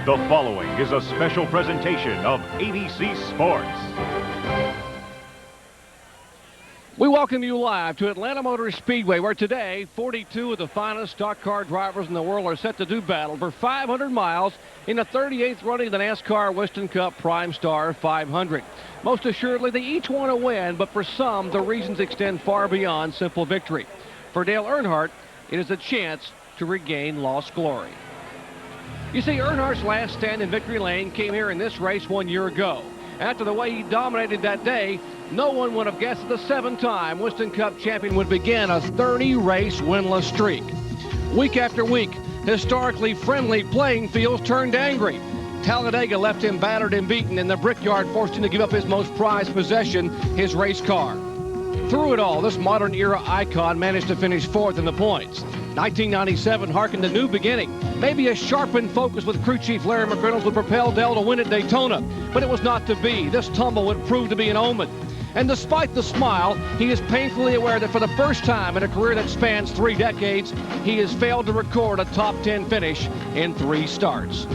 The following is a special presentation of ABC Sports. We welcome you live to Atlanta Motor Speedway, where today 42 of the finest stock car drivers in the world are set to do battle for 500 miles in the 38th running of the NASCAR Winston Cup PRIMESTAR 500. Most assuredly, they each want to win, but for some, the reasons extend far beyond simple victory. For Dale Earnhardt, it is a chance to regain lost glory. You see, Earnhardt's last stand in victory lane came here in this race 1 year ago. After the way he dominated that day, no one would have guessed that the 7-time Winston Cup champion would begin a 30-race winless streak. Week after week, historically friendly playing fields turned angry. Talladega left him battered and beaten, and the Brickyard forced him to give up his most prized possession, his race car. Through it all, this modern era icon managed to finish fourth in the points. 1997 harkened a new beginning. Maybe a sharpened focus with crew chief Larry McReynolds would propel Dale to win at Daytona, but it was not to be. This tumble would prove to be an omen. And despite the smile, he is painfully aware that for the first time in a career that spans 3 decades, he has failed to record a top 10 finish in 3 starts.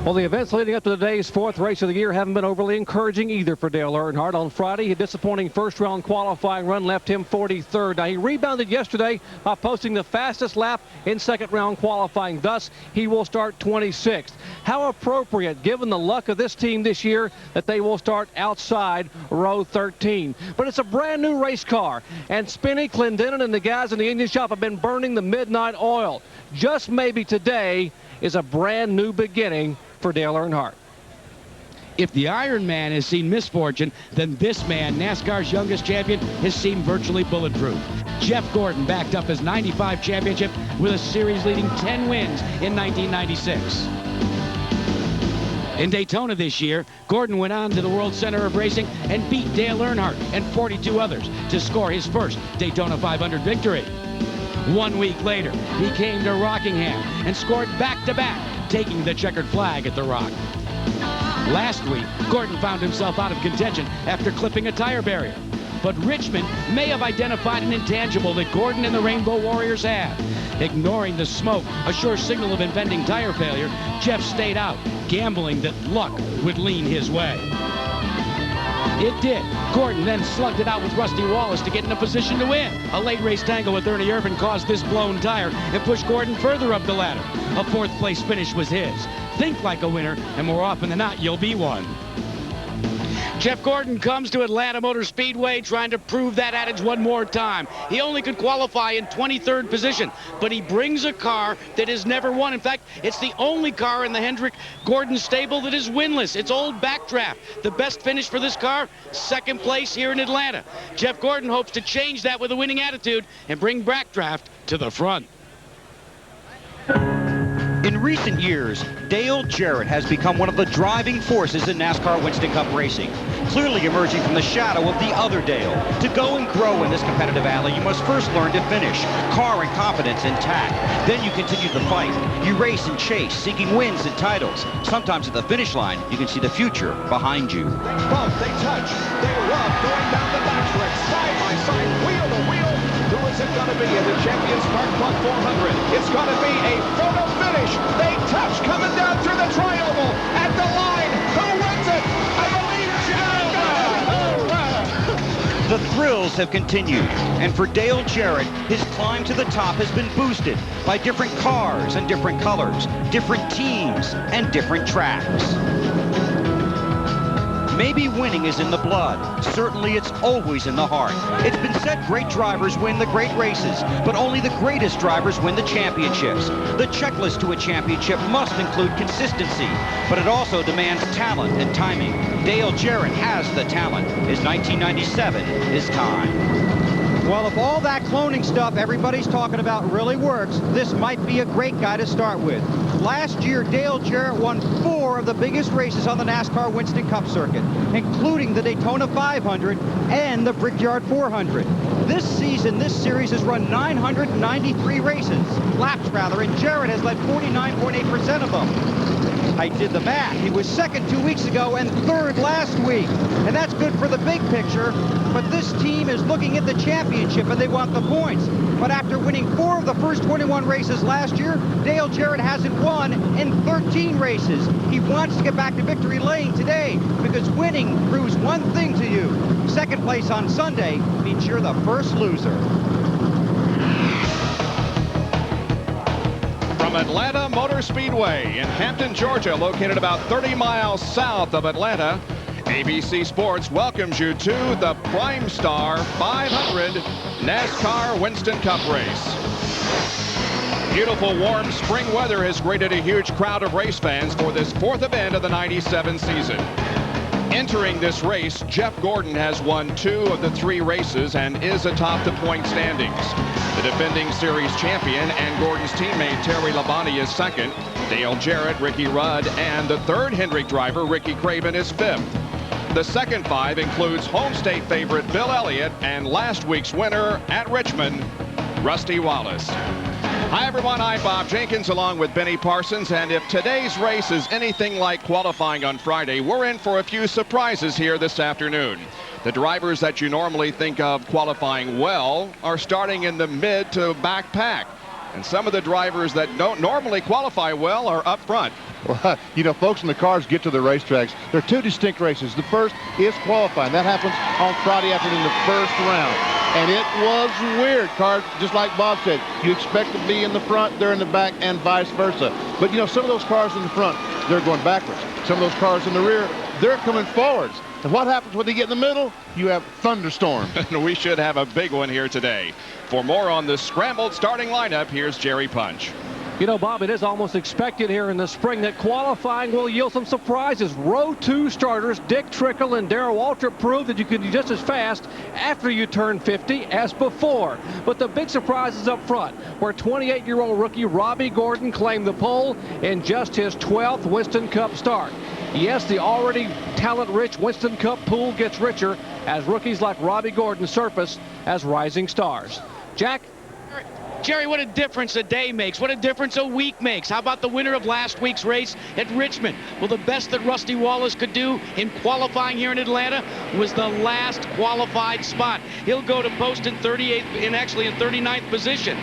Well, the events leading up to today's 4th race of the year haven't been overly encouraging either for Dale Earnhardt. On Friday, a disappointing first-round qualifying run left him 43rd. Now, he rebounded yesterday by posting the fastest lap in second-round qualifying. Thus, he will start 26th. How appropriate, given the luck of this team this year, that they will start outside row 13. But it's a brand-new race car, and Spinney, Clendenin, and the guys in the engine shop have been burning the midnight oil. Just maybe today is a brand-new beginning for Dale Earnhardt. If the Iron Man has seen misfortune, then this man, NASCAR's youngest champion, has seen virtually bulletproof. Jeff Gordon backed up his '95 championship with a series-leading 10 wins in 1996. In Daytona this year, Gordon went on to the World Center of Racing and beat Dale Earnhardt and 42 others to score his first Daytona 500 victory. 1 week later, he came to Rockingham and scored back-to-back, taking the checkered flag at the Rock. Last week, Gordon found himself out of contention after clipping a tire barrier. But Richmond may have identified an intangible that Gordon and the Rainbow Warriors have. Ignoring the smoke, a sure signal of impending tire failure, Jeff stayed out, gambling that luck would lean his way. It did. Gordon then slugged it out with Rusty Wallace to get in a position to win. A late race tangle with Ernie Irvin caused this blown tire and pushed Gordon further up the ladder. A 4th place finish was his. Think like a winner, and more often than not, you'll be one. Jeff Gordon comes to Atlanta Motor Speedway trying to prove that adage one more time. He only could qualify in 23rd position, but he brings a car that has never won. In fact, it's the only car in the Hendrick Gordon stable that is winless. It's old backdraft. The best finish for this car, 2nd place here in Atlanta. Jeff Gordon hopes to change that with a winning attitude and bring backdraft to the front. In recent years, Dale Jarrett has become one of the driving forces in NASCAR Winston Cup racing, clearly emerging from the shadow of the other Dale. To go and grow in this competitive alley, you must first learn to finish, car and confidence intact. Then you continue the fight. You race and chase, seeking wins and titles. Sometimes at the finish line, you can see the future behind you. They bump, they touch, they love going down the backstretch, side by side, wheel to wheel. Who is it going to be in the Champions Spark Plug 400? It's going to be a photo finish. They touch coming down through the tri-oval at the line. Who wins it? I believe it's The thrills have continued, and for Dale Jarrett, his climb to the top has been boosted by different cars and different colors, different teams and different tracks. Maybe winning is in the blood. Certainly it's always in the heart. It's been said great drivers win the great races, but only the greatest drivers win the championships. The checklist to a championship must include consistency, but it also demands talent and timing. Dale Jarrett has the talent. His 1997 is time. Well, if all that cloning stuff everybody's talking about really works, this might be a great guy to start with. Last year, Dale Jarrett won 4 of the biggest races on the NASCAR Winston Cup circuit, including the Daytona 500 and the Brickyard 400. This season, this series has run 993 laps, and Jarrett has led 49.8% of them. I did the math. He was second 2 weeks ago and third last week. And that's good for the big picture, but this team is looking at the championship and they want the points. But after winning 4 of the first 21 races last year, Dale Jarrett hasn't won in 13 races. He wants to get back to victory lane today because winning proves one thing to you. Second place on Sunday means you're the first loser. From Atlanta Motor Speedway in Hampton, Georgia, located about 30 miles south of Atlanta, ABC Sports welcomes you to the PRIMESTAR 500 NASCAR Winston Cup race. Beautiful warm spring weather has greeted a huge crowd of race fans for this 4th event of the 97 season. Entering this race, Jeff Gordon has won 2 of the 3 races and is atop the point standings. The defending series champion and Gordon's teammate Terry Labonte is second. Dale Jarrett, Ricky Rudd, and the third Hendrick driver Ricky Craven is 5th. The second 5 includes home state favorite Bill Elliott and last week's winner at Richmond, Rusty Wallace. Hi everyone, I'm Bob Jenkins along with Benny Parsons, and if today's race is anything like qualifying on Friday, we're in for a few surprises here this afternoon. The drivers that you normally think of qualifying well are starting in the mid to back pack. And some of the drivers that don't normally qualify well are up front. Well, you know, folks in the cars get to the racetracks. There are 2 distinct races. The first is qualifying. That happens on Friday afternoon, the first round. And it was weird, cars, just like Bob said. You expect to be in the front, they're in the back, and vice versa. But, you know, some of those cars in the front, they're going backwards. Some of those cars in the rear, they're coming forwards. And what happens when they get in the middle? You have thunderstorms. We should have a big one here today. For more on the scrambled starting lineup, here's Jerry Punch. You know, Bob, it is almost expected here in the spring that qualifying will yield some surprises. Row 2 starters Dick Trickle and Darrell Waltrip proved that you can be just as fast after you turn 50 as before. But the big surprise is up front, where 28-year-old rookie Robbie Gordon claimed the pole in just his 12th Winston Cup start. Yes, the already talent-rich Winston Cup pool gets richer as rookies like Robbie Gordon surface as rising stars. Jack? Jerry, what a difference a day makes. What a difference a week makes. How about the winner of last week's race at Richmond? Well, the best that Rusty Wallace could do in qualifying here in Atlanta was the last qualified spot. He'll go to post in 38th and actually in 39th position.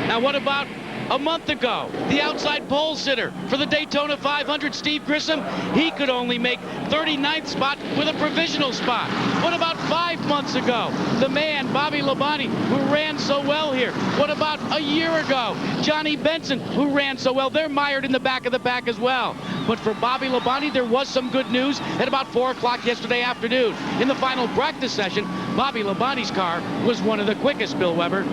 Now, what about a month ago, the outside pole sitter for the Daytona 500, Steve Grissom? He could only make 39th spot with a provisional spot. What about 5 months ago? The man, Bobby Labonte, who ran so well here. What about a year ago? Johnny Benson, who ran so well. They're mired in the back of the pack as well. But for Bobby Labonte, there was some good news at about 4 o'clock yesterday afternoon. In the final practice session, Bobby Labonte's car was one of the quickest, Bill Weber.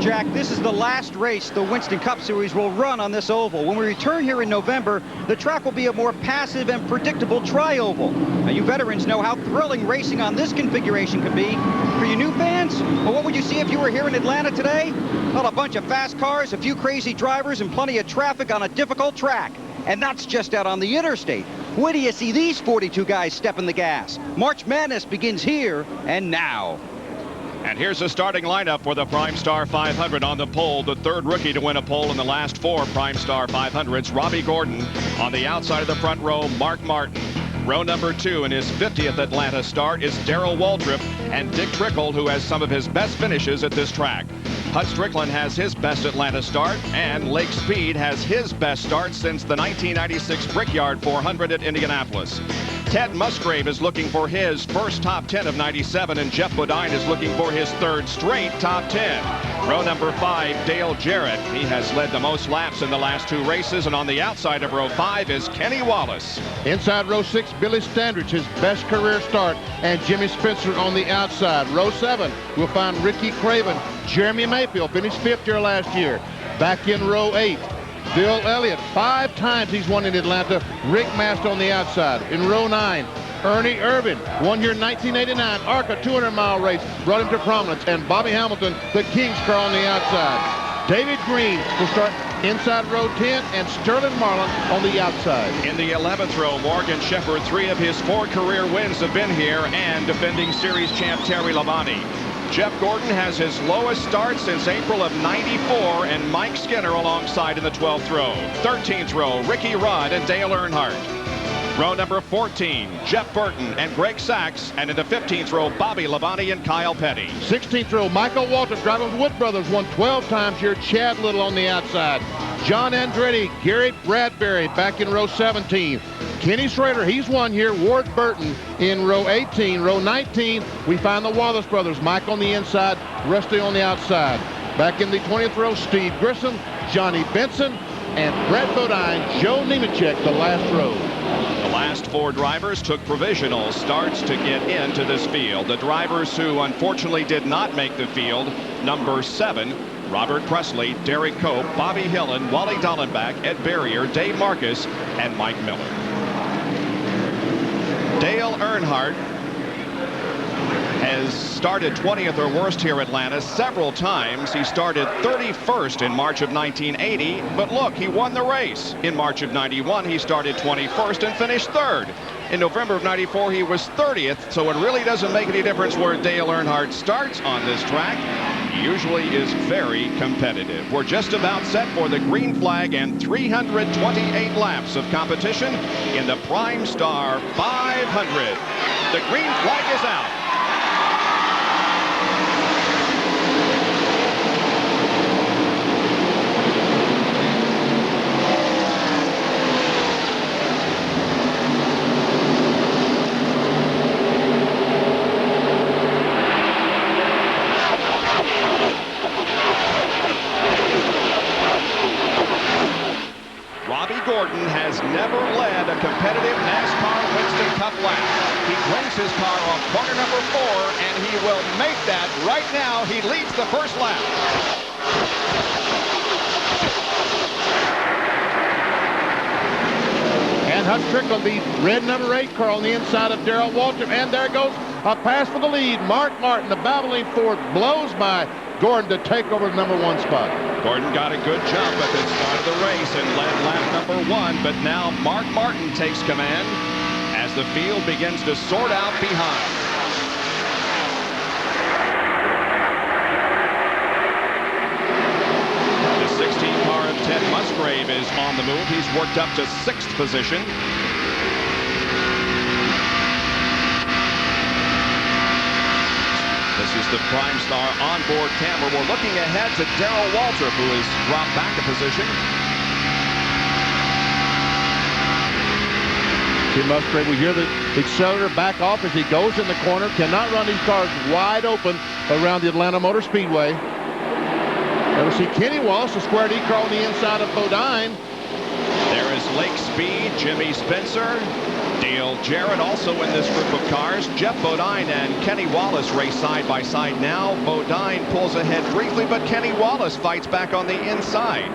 Jack, this is the last race the Winston Cup Series will run on this oval. When we return here in November, the track will be a more passive and predictable tri-oval. Now, you veterans know how thrilling racing on this configuration can be. For you new fans, well, what would you see if you were here in Atlanta today? Well, a bunch of fast cars, a few crazy drivers, and plenty of traffic on a difficult track. And that's just out on the interstate. Where do you see these 42 guys stepping the gas? March Madness begins here and now. And here's the starting lineup for the PRIMESTAR 500 on the pole. The third rookie to win a pole in the last 4 PRIMESTAR 500s, Robbie Gordon. On the outside of the front row, Mark Martin. Row number 2 in his 50th Atlanta start is Darrell Waltrip and Dick Trickle, who has some of his best finishes at this track. Hut Strickland has his best Atlanta start, and Lake Speed has his best start since the 1996 Brickyard 400 at Indianapolis. Ted Musgrave is looking for his first top 10 of 97, and Jeff Bodine is looking for his third straight top 10. Row number 5, Dale Jarrett. He has led the most laps in the last 2 races, and on the outside of row 5 is Kenny Wallace. Inside row 6, Billy Standridge, his best career start, and Jimmy Spencer on the outside. Row 7, we'll find Ricky Craven. Jeremy Mayfield finished 5th here last year. Back in row 8, Bill Elliott, 5 times he's won in Atlanta. Rick Mast on the outside. In row 9, Ernie Irvin, won here in 1989. ARCA 200-mile race brought him to prominence. And Bobby Hamilton, the King's car on the outside. David Green will start inside row 10, and Sterling Marlin on the outside. In the 11th row, Morgan Shepherd, 3 of his 4 career wins have been here, and defending series champ Terry Labonte. Jeff Gordon has his lowest start since April of '94, and Mike Skinner alongside in the 12th row. 13th row, Ricky Rudd and Dale Earnhardt. Row number 14, Jeff Burton and Greg Sachs. And in the 15th row, Bobby Labonte and Kyle Petty. 16th row, Michael Walter, driving with Wood Brothers, won 12 times here. Chad Little on the outside. John Andretti, Gary Bradbury back in row 17. Kenny Schrader, he's won here. Ward Burton in row 18. Row 19, we find the Wallace brothers. Mike on the inside, Rusty on the outside. Back in the 20th row, Steve Grissom, Johnny Benson, and Brett Bodine, Joe Nemechek, the last row. The last 4 drivers took provisional starts to get into this field. The drivers who unfortunately did not make the field, number 7, Robert Presley, Derek Cope, Bobby Hillen, Wally Dallenbach, Ed Barrier, Dave Marcus, and Mike Miller. Dale Earnhardt has started 20th or worst here at Atlanta several times. He started 31st in March of 1980, but look, he won the race. In March of 91, he started 21st and finished 3rd. In November of 94, he was 30th, so it really doesn't make any difference where Dale Earnhardt starts on this track. He usually is very competitive. We're just about set for the green flag and 328 laps of competition in the PRIMESTAR 500. The green flag is out. Gordon has never led a competitive NASCAR Winston Cup lap. He brings his car off corner number 4, and he will make that right now. He leads the first lap. And Hutch Trickle, the red number 8 car on the inside of Darrell Walter. And there goes a pass for the lead. Mark Martin, the Valvoline Ford, blows by Gordon to take over the number 1 spot. Gordon got a good jump at the start of the race and led lap number 1, but now Mark Martin takes command as the field begins to sort out behind. The 16 car of Ted Musgrave is on the move. He's worked up to 6th position. This is the PRIMESTAR onboard camera. We're looking ahead to Darrell Waltrip, who has dropped back a position. Tim Musgrave, we hear the accelerator back off as he goes in the corner. Cannot run these cars wide open around the Atlanta Motor Speedway. There we see Kenny Wallace, the square D car on the inside of Bodine. There is Lake Speed, Jimmy Spencer, Dale Jarrett also in this group of cars. Jeff Bodine and Kenny Wallace race side by side now. Bodine pulls ahead briefly, but Kenny Wallace fights back on the inside.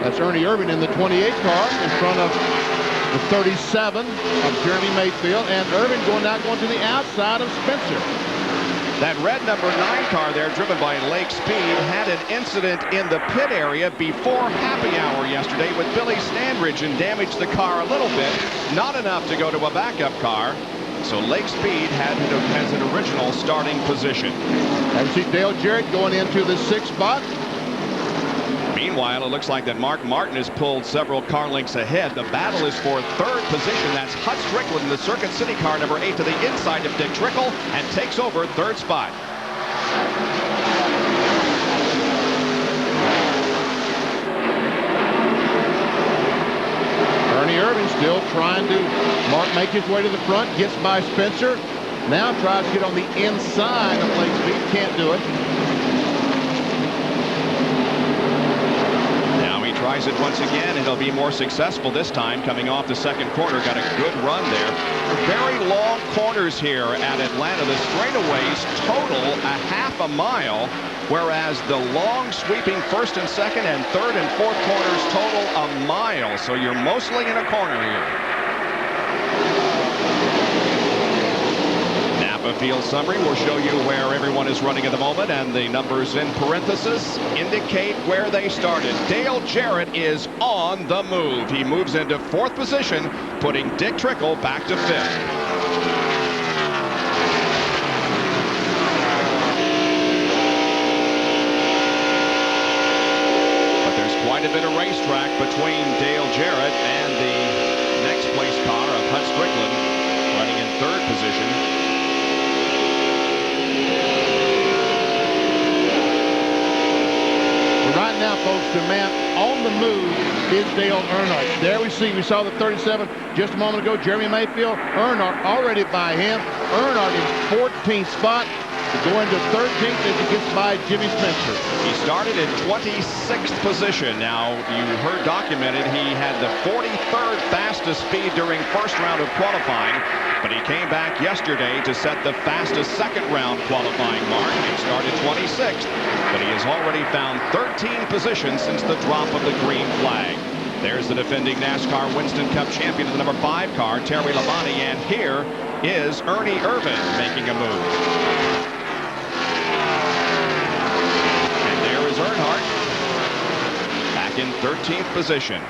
That's Ernie Irvin in the 28 car in front of the 37 of Jeremy Mayfield, and Irvin going to the outside of Spencer. That red number 9 car there, driven by Lake Speed, had an incident in the pit area before happy hour yesterday with Billy Standridge and damaged the car a little bit. Not enough to go to a backup car. So Lake Speed has an original starting position. And see Dale Jarrett going into the 6th spot. Meanwhile, it looks like that Mark Martin has pulled several car lengths ahead. The battle is for 3rd position. That's Hutch Strickland in the Circuit City car, number 8, to the inside of Dick Trickle, and takes over 3rd spot. Ernie Irvin still trying to make his way to the front, gets by Spencer. Now tries to get on the inside of Lake Speed, can't do it. Tries it once again, and he'll be more successful this time coming off the 2nd corner. Got a good run there. Very long corners here at Atlanta. The straightaways total a half a mile, whereas the long sweeping 1st and 2nd and 3rd and 4th corners total a mile. So you're mostly in a corner here. Field summary will show you where everyone is running at the moment, and the numbers in parenthesis indicate where they started. Dale Jarrett is on the move. He moves into 4th position, putting Dick Trickle back to 5th. But there's quite a bit of racetrack between Dale Jarrett and the next place car of Hutch Strickland running in third position. Right now, folks, the man on the move is Dale Earnhardt. There we saw the 37 just a moment ago. Jeremy Mayfield, Earnhardt already by him. Earnhardt in 14th spot, going to 13th as he gets by Jimmy Spencer. He started in 26th position. Now, you heard documented he had the 43rd fastest speed during first round of qualifying, but he came back yesterday to set the fastest second round qualifying mark. He started 26th, but he has already found 13 positions since the drop of the green flag. There's the defending NASCAR Winston Cup champion of the number 5 car, Terry Labonte, and here is Ernie Irvan making a move. And there is Earnhardt back in 13th position.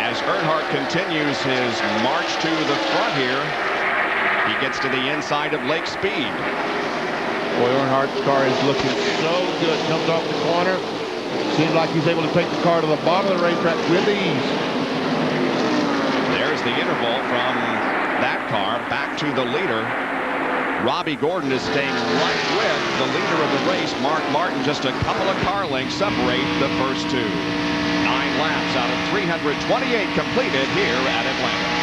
As Earnhardt continues his march to the front here, he gets to the inside of Lake Speed. Boy, Earnhardt's car is looking so good. Comes off the corner. Seems like he's able to take the car to the bottom of the racetrack with ease. There's the interval from that car back to the leader. Robbie Gordon is staying right with the leader of the race, Mark Martin. Just a couple of car lengths separate the first two. 9 laps out of 328 completed here at Atlanta.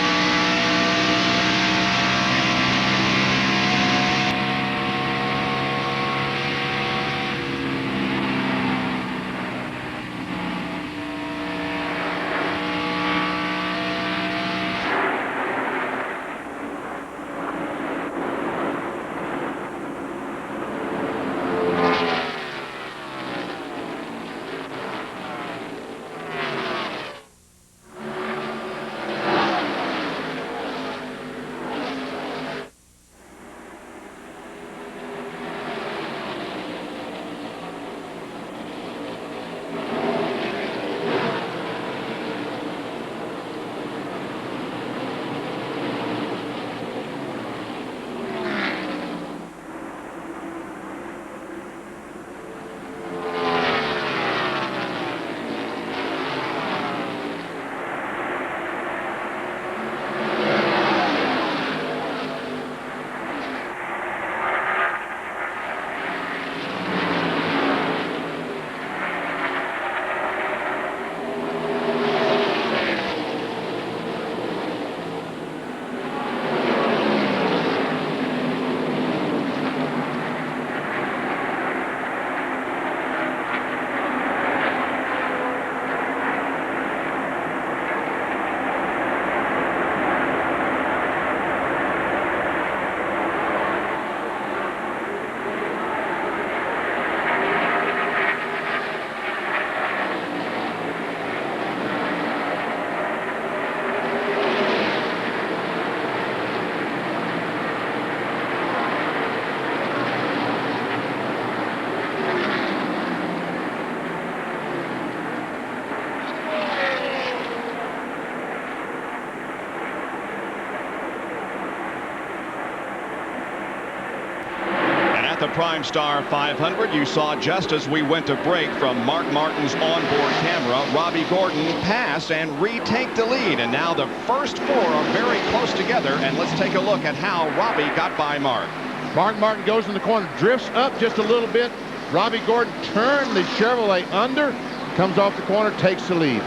The PrimeStar 500, you saw just as we went to break from Mark Martin's onboard camera, Robbie Gordon pass and retake the lead. And now the first 4 are very close together. And let's take a look at how Robbie got by Mark. Mark Martin goes in the corner, drifts up just a little bit. Robbie Gordon turned the Chevrolet under, comes off the corner, takes the lead.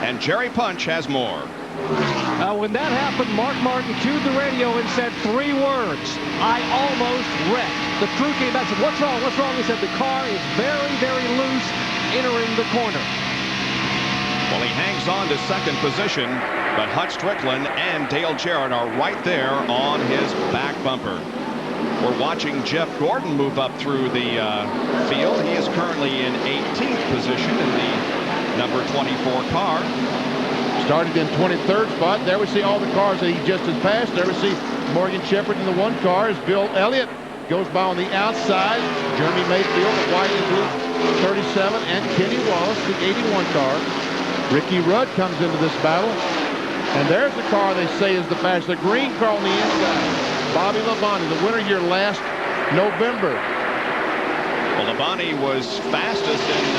And Jerry Punch has more. When that happened, Mark Martin cued the radio and said 3 words: "I almost wrecked." The crew came back and said, "What's wrong? What's wrong?" He said, "The car is very, very loose entering the corner." Well, he hangs on to second position, but Hut Strickland and Dale Jarrett are right there on his back bumper. We're watching Jeff Gordon move up through the field. He is currently in 18th position in the number 24 car. Started in 23rd spot. There we see all the cars that he just has passed. There we see Morgan Shepherd in the 1 car as Bill Elliott goes by on the outside. Jeremy Mayfield, the white and blue 37, and Kenny Wallace, the 81 car. Ricky Rudd comes into this battle. And there's the car they say is the fastest. The green car on the inside. Bobby Labonte, the winner here last November. Well, Labonte was fastest in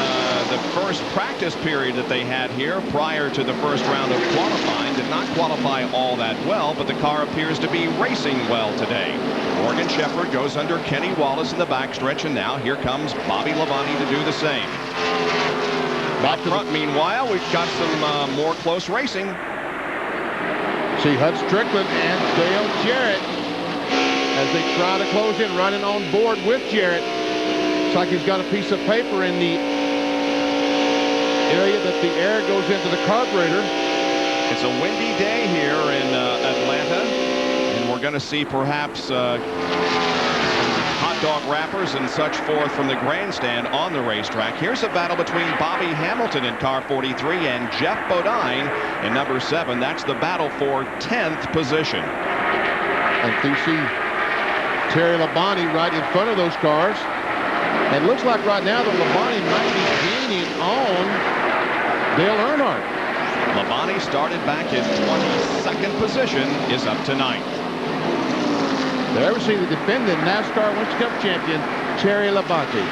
the first practice period that they had here prior to the first round of qualifying. Did not qualify all that well, but the car appears to be racing well today. Morgan Shepherd goes under Kenny Wallace in the backstretch, and now here comes Bobby Labonte to do the same. Up front, meanwhile, we've got some more close racing. See Hud Strickland and Dale Jarrett as they try to close in, running on board with Jarrett. Looks like he's got a piece of paper in the area that the air goes into the carburetor. It's a windy day here in Atlanta, and we're going to see perhaps hot dog wrappers and such forth from the grandstand on the racetrack. Here's a battle between Bobby Hamilton in car 43 and Jeff Bodine in number 7. That's the battle for 10th position. And you see Terry Labonte right in front of those cars. And it looks like right now that Labonte might be gaining on Dale Earnhardt. Labonte started back in 22nd position, is up to 9th. There we see the defending NASCAR Winston Cup champion, Terry Labonte.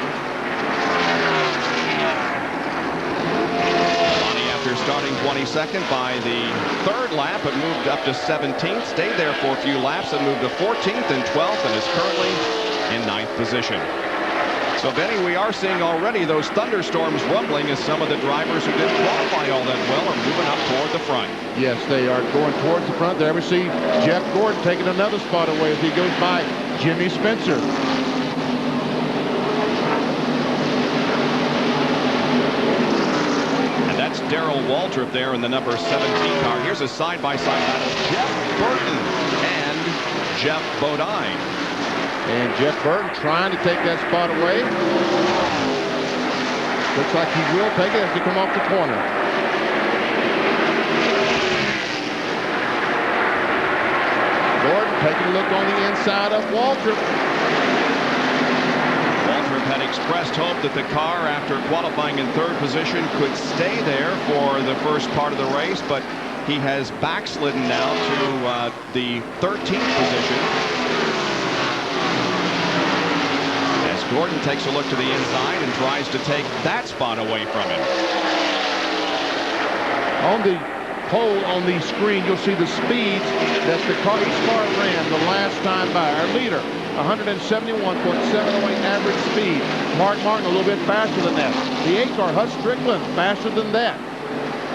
Labonte, after starting 22nd by the 3rd lap, it moved up to 17th, stayed there for a few laps, and moved to 14th and 12th, and is currently in 9th position. So, Benny, we are seeing already those thunderstorms rumbling as some of the drivers who didn't qualify all that well are moving up toward the front. Yes, they are going towards the front. There we see Jeff Gordon taking another spot away as he goes by Jimmy Spencer. And that's Darrell Waltrip there in the number 17 car. Here's a side-by-side battle. Jeff Burton and Jeff Bodine. And Jeff Burton trying to take that spot away. Looks like he will take it as he come off the corner. Gordon taking a look on the inside of Waltrip. Waltrip had expressed hope that the car, after qualifying in 3rd position, could stay there for the first part of the race, but he has backslidden now to the 13th position. Gordon takes a look to the inside and tries to take that spot away from him. On the pole on the screen, you'll see the speeds that each car ran the last time by. Our leader, 171.708 average speed. Mark Martin a little bit faster than that. The 8 car, Hud Strickland, faster than that.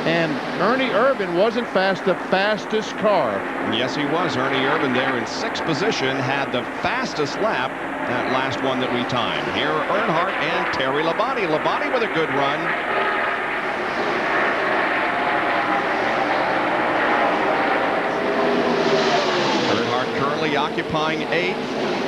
And Ernie Irvan wasn't fast, the fastest car. Yes, he was. Ernie Irvan there in 6th position had the fastest lap, that last one that we timed. Here are Earnhardt and Terry Labonte. Labonte with a good run. Earnhardt currently occupying 8th.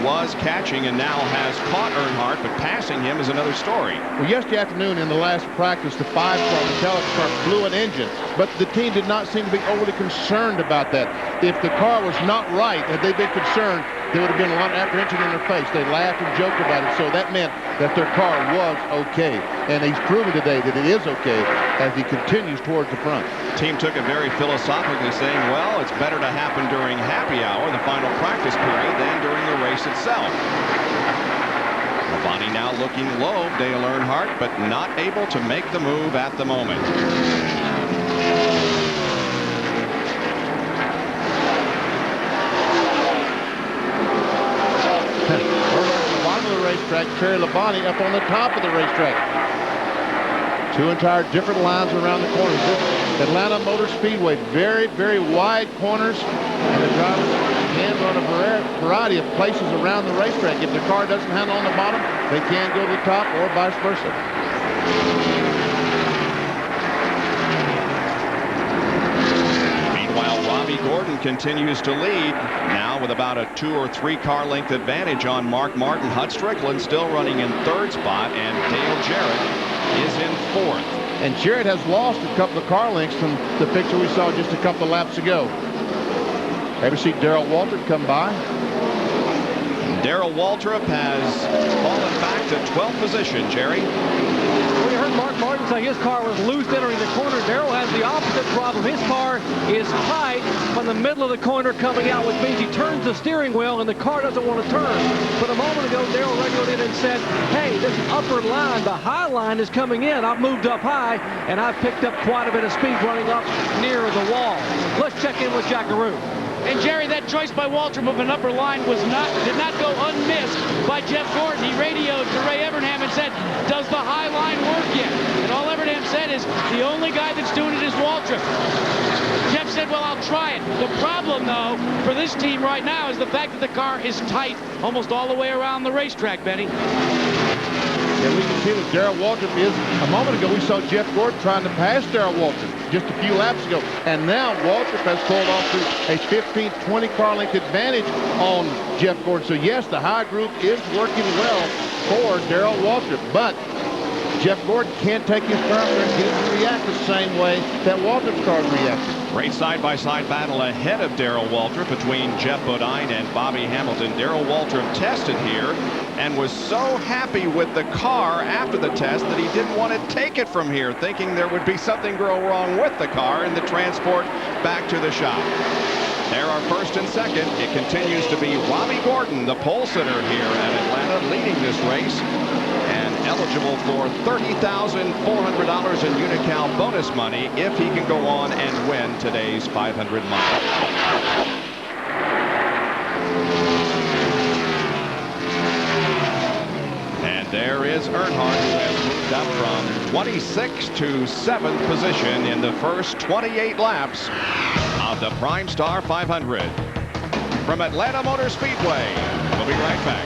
Was catching and now has caught Earnhardt, but passing him is another story. Well, yesterday afternoon in the last practice, the 5-car Metallica car blew an engine, but the team did not seem to be overly concerned about that. If the car was not right, had they been concerned, there would have been a lot of apprehension in their face. They laughed and joked about it, so that meant that their car was okay. And he's proven today that it is okay as he continues towards the front. The team took it very philosophically, saying, well, it's better to happen during happy hour, the final practice period, than during the race itself. Labonte now looking low, Dale Earnhardt, but not able to make the move at the moment. Racetrack, Terry Labonte up on the top of the racetrack. 2 entire different lines around the corners. This Atlanta Motor Speedway, very, very wide corners, and the drivers can run a variety of places around the racetrack. If the car doesn't handle on the bottom, they can go to the top or vice versa. Gordon continues to lead now with about a 2 or 3 car length advantage on Mark Martin. Hud Strickland still running in 3rd spot, and Dale Jarrett is in 4th. And Jarrett has lost a couple of car lengths from the picture we saw just a couple of laps ago. Ever see Darrell Waltrip come by? Darrell Waltrip has fallen back to 12th position, Jerry. We heard Mark Martin say his car was loose entering the corner. Darrell has the opposite problem. His car is tight from the middle of the corner coming out, which means he turns the steering wheel and the car doesn't want to turn. But a moment ago, Darrell radioed in and said, hey, this upper line, the high line is coming in. I've moved up high, and I've picked up quite a bit of speed running up near the wall. Let's check in with Jackaroo. And Jerry, that choice by Waltrip of an upper line did not go unmissed by Jeff Gordon. He radioed to Ray Evernham and said, does the high line work yet? And all Evernham said is, the only guy that's doing it is Waltrip. Jeff said, well, I'll try it. The problem, though, for this team right now is the fact that the car is tight almost all the way around the racetrack, Benny. Yeah, we can see that Darrell Waltrip is. A moment ago, we saw Jeff Gordon trying to pass Darrell Waltrip just a few laps ago. And now Waltrip has pulled off to a 15, 20 car length advantage on Jeff Gordon. So, yes, the high group is working well for Darrell Waltrip. But Jeff Gordon can't take his thermometer and get it to react the same way that Waltrip's car reacted. Great side-by-side battle ahead of Darrell Waltrip between Jeff Bodine and Bobby Hamilton. Darrell Waltrip tested here and was so happy with the car after the test that he didn't want to take it from here, thinking there would be something go wrong with the car in the transport back to the shop. There are first and second. It continues to be Robbie Gordon, the pole sitter here at Atlanta, leading this race and eligible for $30,400 in Unocal bonus money if he can go on and win today's 500 miles. And there is Earnhardt, who has moved up from 26th to 7th position in the first 28 laps of the PRIMESTAR 500. From Atlanta Motor Speedway, we'll be right back.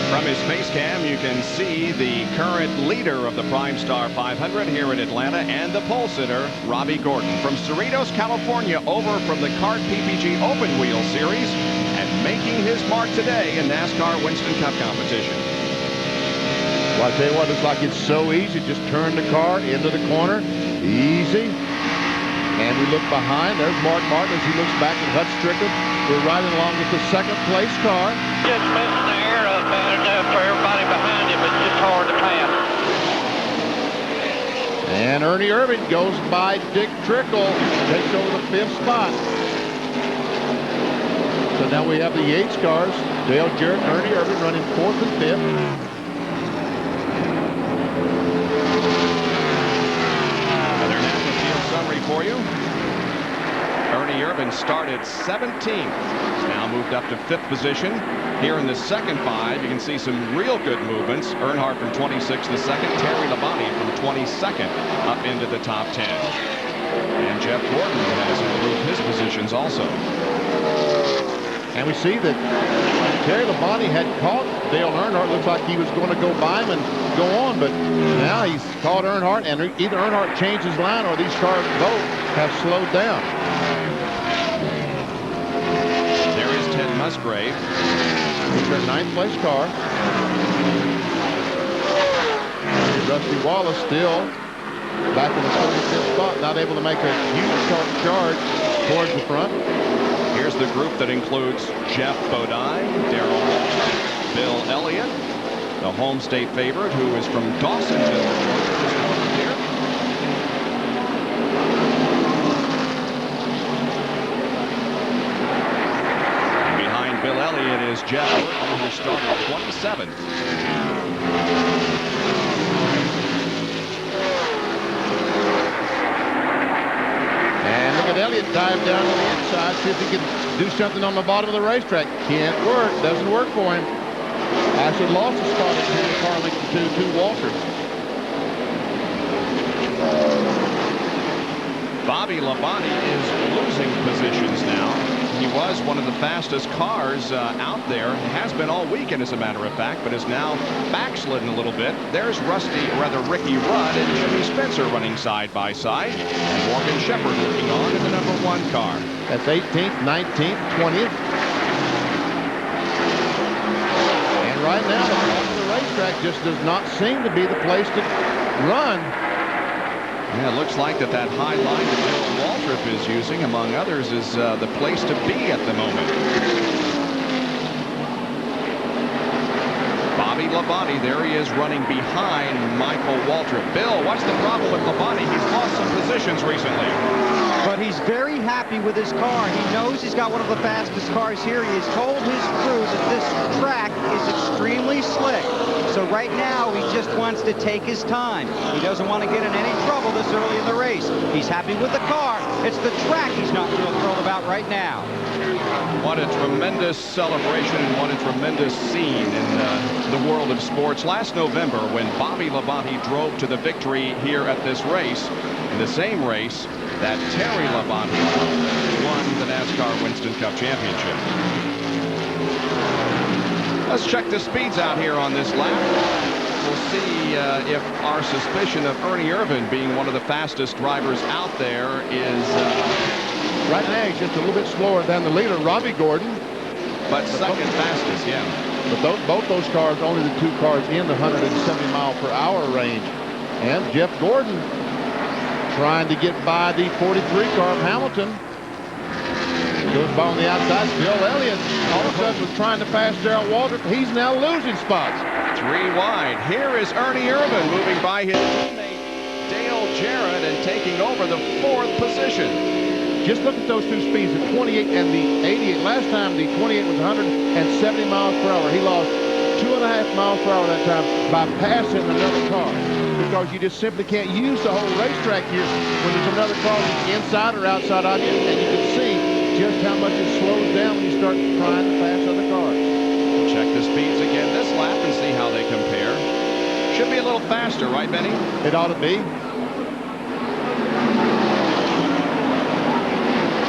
From his face cam, you can see the current leader of the PRIMESTAR 500 here in Atlanta and the pole sitter, Robbie Gordon. From Cerritos, California, over from the Kart PPG Open Wheel Series and making his mark today in NASCAR Winston Cup competition. Well, I tell you what, it's like it's so easy. Just turn the car into the corner. Easy. And we look behind. There's Mark Martin as he looks back at Hut Strickland. We're riding along with the second place car. Just missing the air up bad enough for everybody behind him. It's just hard to pass. And Ernie Irvin goes by Dick Trickle, takes over the 5th spot. So now we have the Yates cars. Dale Jarrett and Ernie Irvin running 4th and 5th. Another NASCAR field summary for you. Ernie Irvin started started 17th. He's now moved up to 5th position. Here in the second 5, you can see some real good movements. Earnhardt from 26th to 2nd. Terry Labonte from 22nd up into the top 10. And Jeff Gordon has improved his positions also. And we see that Terry Labonte had caught Dale Earnhardt. Looks like he was going to go by him and go on, but now he's caught Earnhardt, and either Earnhardt changed his line or these cars both have slowed down. There is Ted Musgrave. He's a 9th place car. Rusty Wallace still back in the 45th spot, not able to make a huge charge towards the front. Here's the group that includes Jeff Bodine, Darrell Waltrip, Bill Elliott, the home state favorite who is from Dawsonville, Georgia, here. And behind Bill Elliott is Jeff Gordon, who started 27th. Elliott dive down to the inside, see if he can do something on the bottom of the racetrack. Can't work, doesn't work for him. Actually lost the spot at Carlington to Walter. Bobby Labonte is losing positions now. He was one of the fastest cars out there. Has been all weekend, as a matter of fact, but is now backslidden a little bit. There's Ricky Rudd and Jimmy Spencer running side by side. And Morgan Shepherd looking on in the number 1 car. That's 18th, 19th, 20th. And right now, the racetrack just does not seem to be the place to run. Yeah, it looks like that high line that Darrell Waltrip is using, among others, is the place to be at the moment. Bobby Labonte, there he is running behind Michael Waltrip. Bill, what's the problem with Labonte? He's lost some positions recently. But he's very happy with his car. He knows he's got one of the fastest cars here. He has told his crew that this track is extremely slick. So right now, he just wants to take his time. He doesn't want to get in any trouble this early in the race. He's happy with the car. It's the track he's not real thrilled about right now. What a tremendous celebration and what a tremendous scene in the world of sports. Last November, when Bobby Labonte drove to the victory here at this race, in the same race that Terry Labonte won the NASCAR Winston Cup Championship. Let's check the speeds out here on this lap. We'll see if our suspicion of Ernie Irvan being one of the fastest drivers out there is... right now, he's just a little bit slower than the leader, Robbie Gordon. But second fastest, yeah. But both those cars, only the 2 cars in the 170 mile per hour range. And Jeff Gordon trying to get by the 43 car of Hamilton. Goes by on the outside. Bill Elliott all of a sudden was trying to pass Darrell Waltrip. He's now losing spots. 3 wide. Here is Ernie Irvan moving by his teammate Dale Jarrett and taking over the 4th position. Just look at those 2 speeds, the 28 and the 88. Last time the 28 was 170 miles per hour. He lost 2.5 miles per hour that time by passing another car, because you just simply can't use the whole racetrack here when there's another car inside or outside on you, and you can see just how much it slows down when you start trying to pass other cars. We'll check the speeds again this lap and see how they compare. Should be a little faster, right, Benny? It ought to be.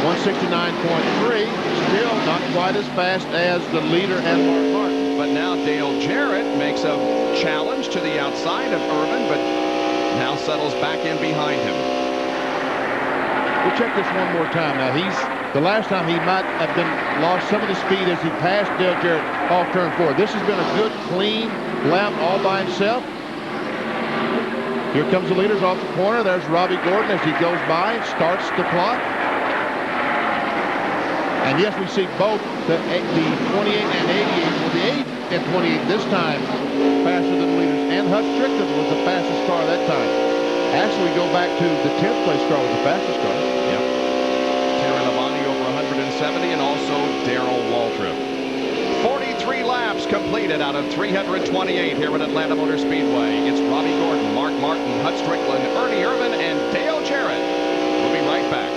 169.3, still not quite as fast as the leader and Mark Martin. But now Dale Jarrett makes a challenge to the outside of Irvan, but now settles back in behind him. We'll check this one more time. Now, the last time he might have lost some of the speed as he passed Dale Jarrett off turn 4. This has been a good, clean lap all by himself. Here comes the leaders off the corner. There's Robbie Gordon as he goes by, starts the clock. And yes, we see both the 28 and 88, well, the 8 and 28 this time faster than the leaders. And Hut Strickland was the fastest car that time. Actually, we go back to the 10th place car was the fastest car. Yep. Terry Labonte over 170, and also Darrell Waltrip. 43 laps completed out of 328 here at Atlanta Motor Speedway. It's Robbie Gordon, Mark Martin, Hut Strickland, Ernie Irvan, and Dale Jarrett. We'll be right back.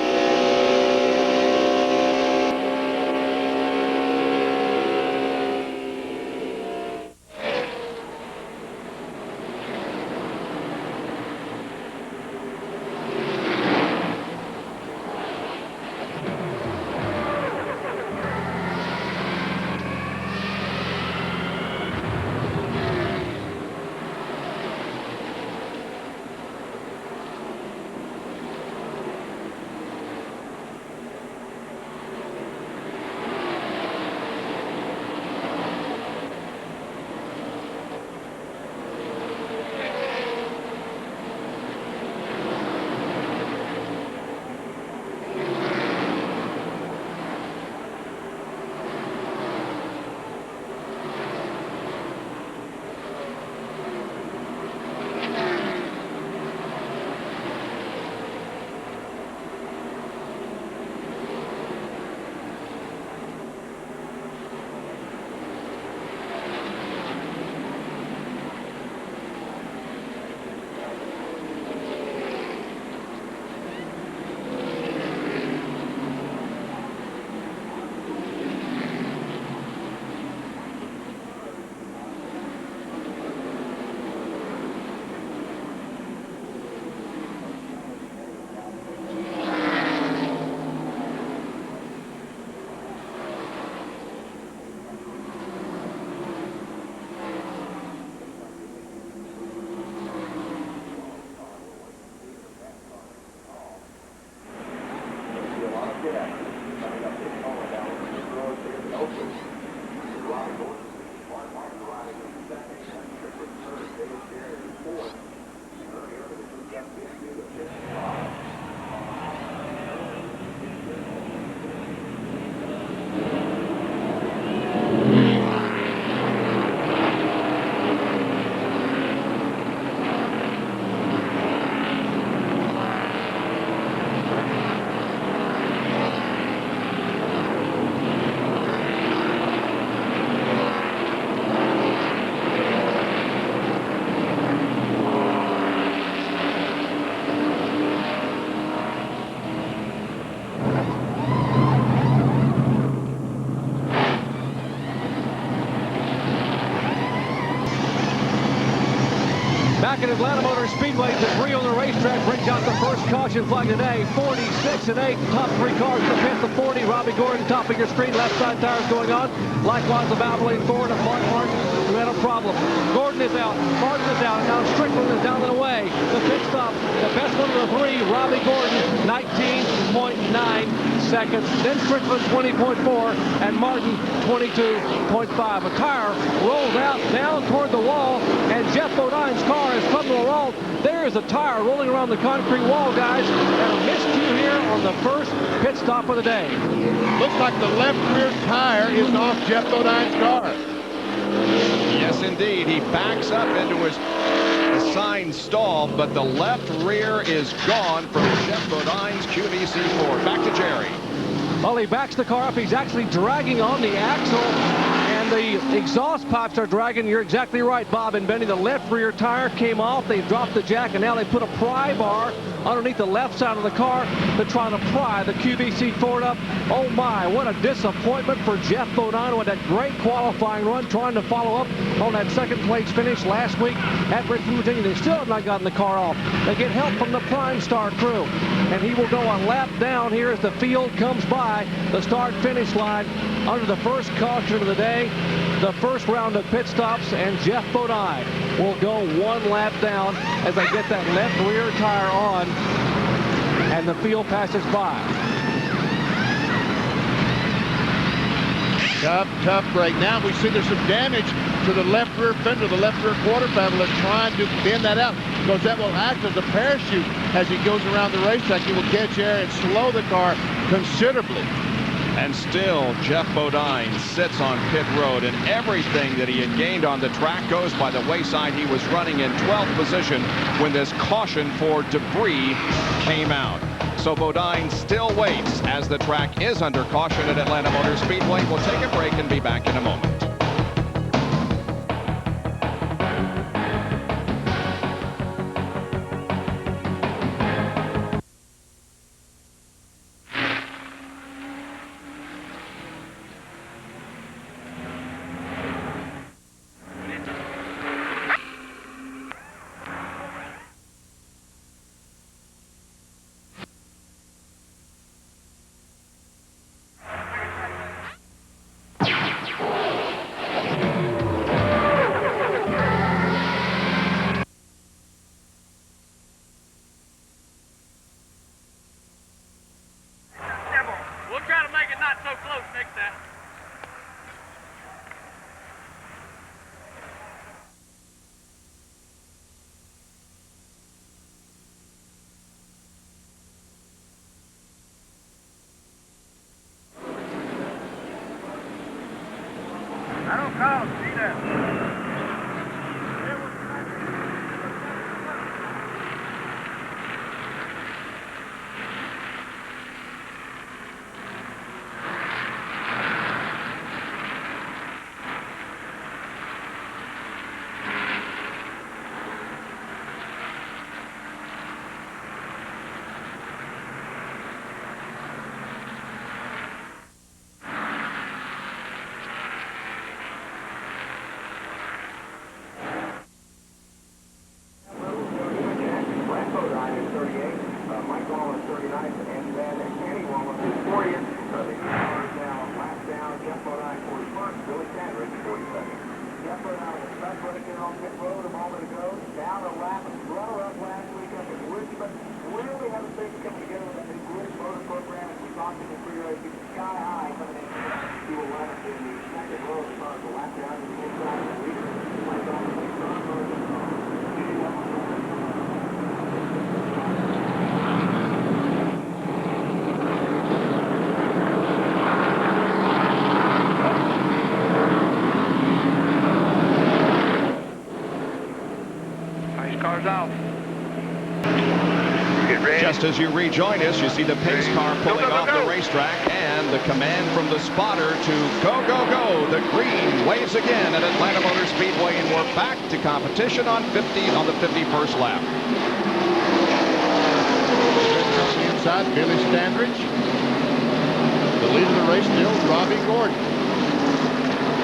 Back at Atlanta Motor Speedway, debris on the racetrack brings out the first caution flag today. 46 and 8, top 3 cars to pit. The 40, Robbie Gordon, top of your screen, left side tires going on. Likewise, the Valvoline Ford of Mark Martin, who had a problem. Gordon is out, Martin is out, and now Strickland is down and away. The pit stop, the best one of the 3, Robbie Gordon, 19.9 seconds. Then Strickland, 20.4, and Martin, 22.5. A tire rolls out down toward the wall, and Jeff Bodine's car has come to a roll. There's a tire rolling around the concrete wall, guys, and a miscue here on the first pit stop of the day. Looks like the left rear tire is off Jeff Bodine's car. Yes, indeed. He backs up into his assigned stall, but the left rear is gone from Jeff Bodine's QVC Ford. Back to Jerry. Well, he backs the car up. He's actually dragging on the axle, and the exhaust pipes are dragging. You're exactly right, Bob and Benny. The left rear tire came off. They've dropped the jack, and now they put a pry bar underneath the left side of the car to try to pry the QVC Ford up. Oh, my, what a disappointment for Jeff Bodine with that great qualifying run, trying to follow up on that second-place finish last week at Richmond, Virginia. They still have not gotten the car off. They get help from the PRIMESTAR crew, and he will go a lap down here as the field comes by the start-finish line under the first caution of the day, the first round of pit stops, and Jeff Bodine will go one lap down as they get that left rear tire on, and the field passes by. Tough break. Now we see there's some damage to the left rear fender, the left rear quarter panel. They're trying to bend that out because that will act as a parachute as he goes around the racetrack. He will catch air and slow the car considerably. And still, Jeff Bodine sits on pit road, and everything that he had gained on the track goes by the wayside. He was running in 12th position when this caution for debris came out. So Bodine still waits as the track is under caution at Atlanta Motor Speedway. We'll take a break and be back in a moment. Just as you rejoin us, you see the pace car pulling off the racetrack, and the command from the spotter to go, go, go. The green waves again at Atlanta Motor Speedway, and we're back to competition on the 51st lap. On the inside, Billy Standridge. The lead of the race still is Robbie Gordon.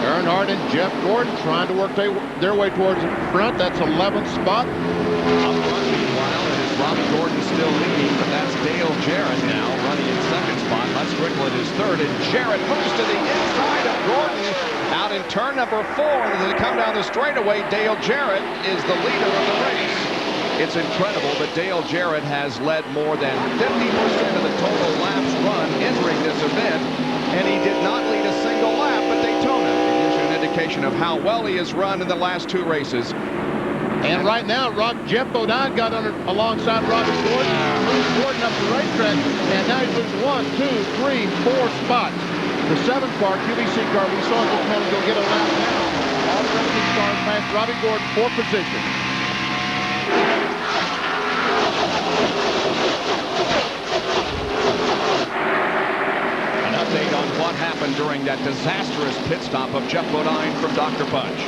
Earnhardt and Jeff Gordon trying to work their way towards the front. That's 11th spot. Up front, meanwhile, it is Robbie Gordon still leading, but that's Dale Jarrett now running in second spot. Hut Strickland is third, and Jarrett moves to the inside of Gordon. Out in turn number 4, as they come down the straightaway, Dale Jarrett is the leader of the race. It's incredible, but Dale Jarrett has led more than 50% of the total laps run entering this event, and he did not lead a single lap at Daytona. It gives you an indication of how well he has run in the last 2 races. And right now, Jeff Bodine got alongside Robbie Gordon, moved Gordon up the racetrack, and now he's losing 1, 2, 3, 4 spots. The 7th car, QBC car, we saw this man go get a lap now. All the rest of these cars passed Robbie Gordon 4th position. An update on what happened during that disastrous pit stop of Jeff Bodine from Dr. Punch.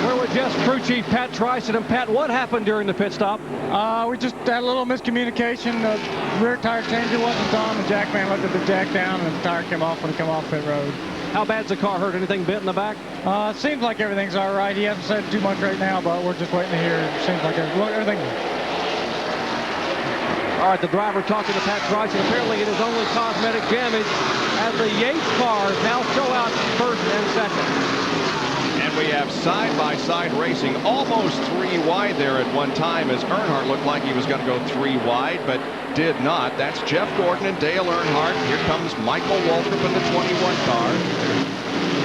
We're with Jeff's crew chief, Pat Tryson. And Pat, what happened during the pit stop? We just had a little miscommunication. The rear tire changer wasn't on. The jack man looked at the jack down, and the tire came off when he came off pit road. How bad's the car hurt? Anything bent in the back? It seems like everything's all right. He hasn't said too much right now, but we're just waiting to hear. It seems like everything. All right, the driver talking to Pat Tryson. Apparently it is only cosmetic damage, as the Yates car is now still out first and second. And we have side-by-side racing, almost 3 wide there at one time, as Earnhardt looked like he was going to go 3 wide, but did not. That's Jeff Gordon and Dale Earnhardt. Here comes Michael Waltrip in the 21 car.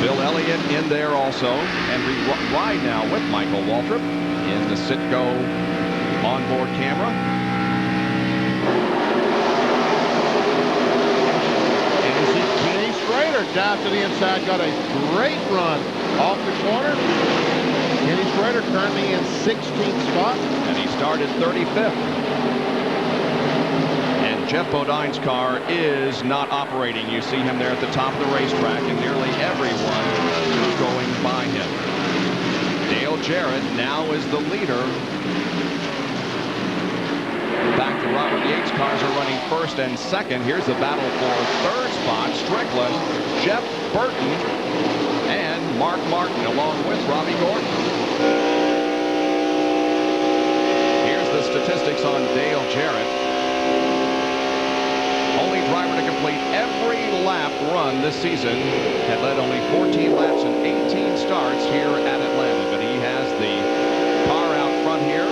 Bill Elliott in there also. And we ride now with Michael Waltrip in the Citgo onboard camera. And you see Kenny Schrader down to the inside, got a great run off the corner. Kenny Schrader currently in 16th spot. And he started 35th. And Jeff Bodine's car is not operating. You see him there at the top of the racetrack, and nearly everyone is going by him. Dale Jarrett now is the leader. Back to Robert Yates. Cars are running first and second. Here's the battle for third spot. Strickland, Jeff Burton, and Mark Martin along with Robbie Gordon. Here's the statistics on Dale Jarrett. Only driver to complete every lap run this season. Had led only 14 laps and 18 starts here at Atlanta, but he has the car out front here.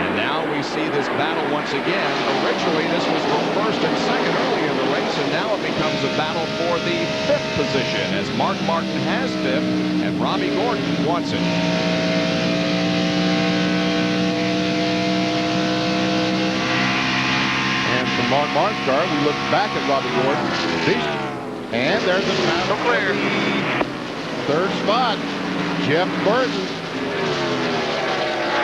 And now we see this battle once again. Originally this was for first and second early in the race, and now it becomes a battle for the 5th position, as Mark Martin has 5th and Robbie Gordon wants it. Mark Martin's car, we look back at Robbie Gordon. And there's a battle for the 3rd spot. Jeff Burton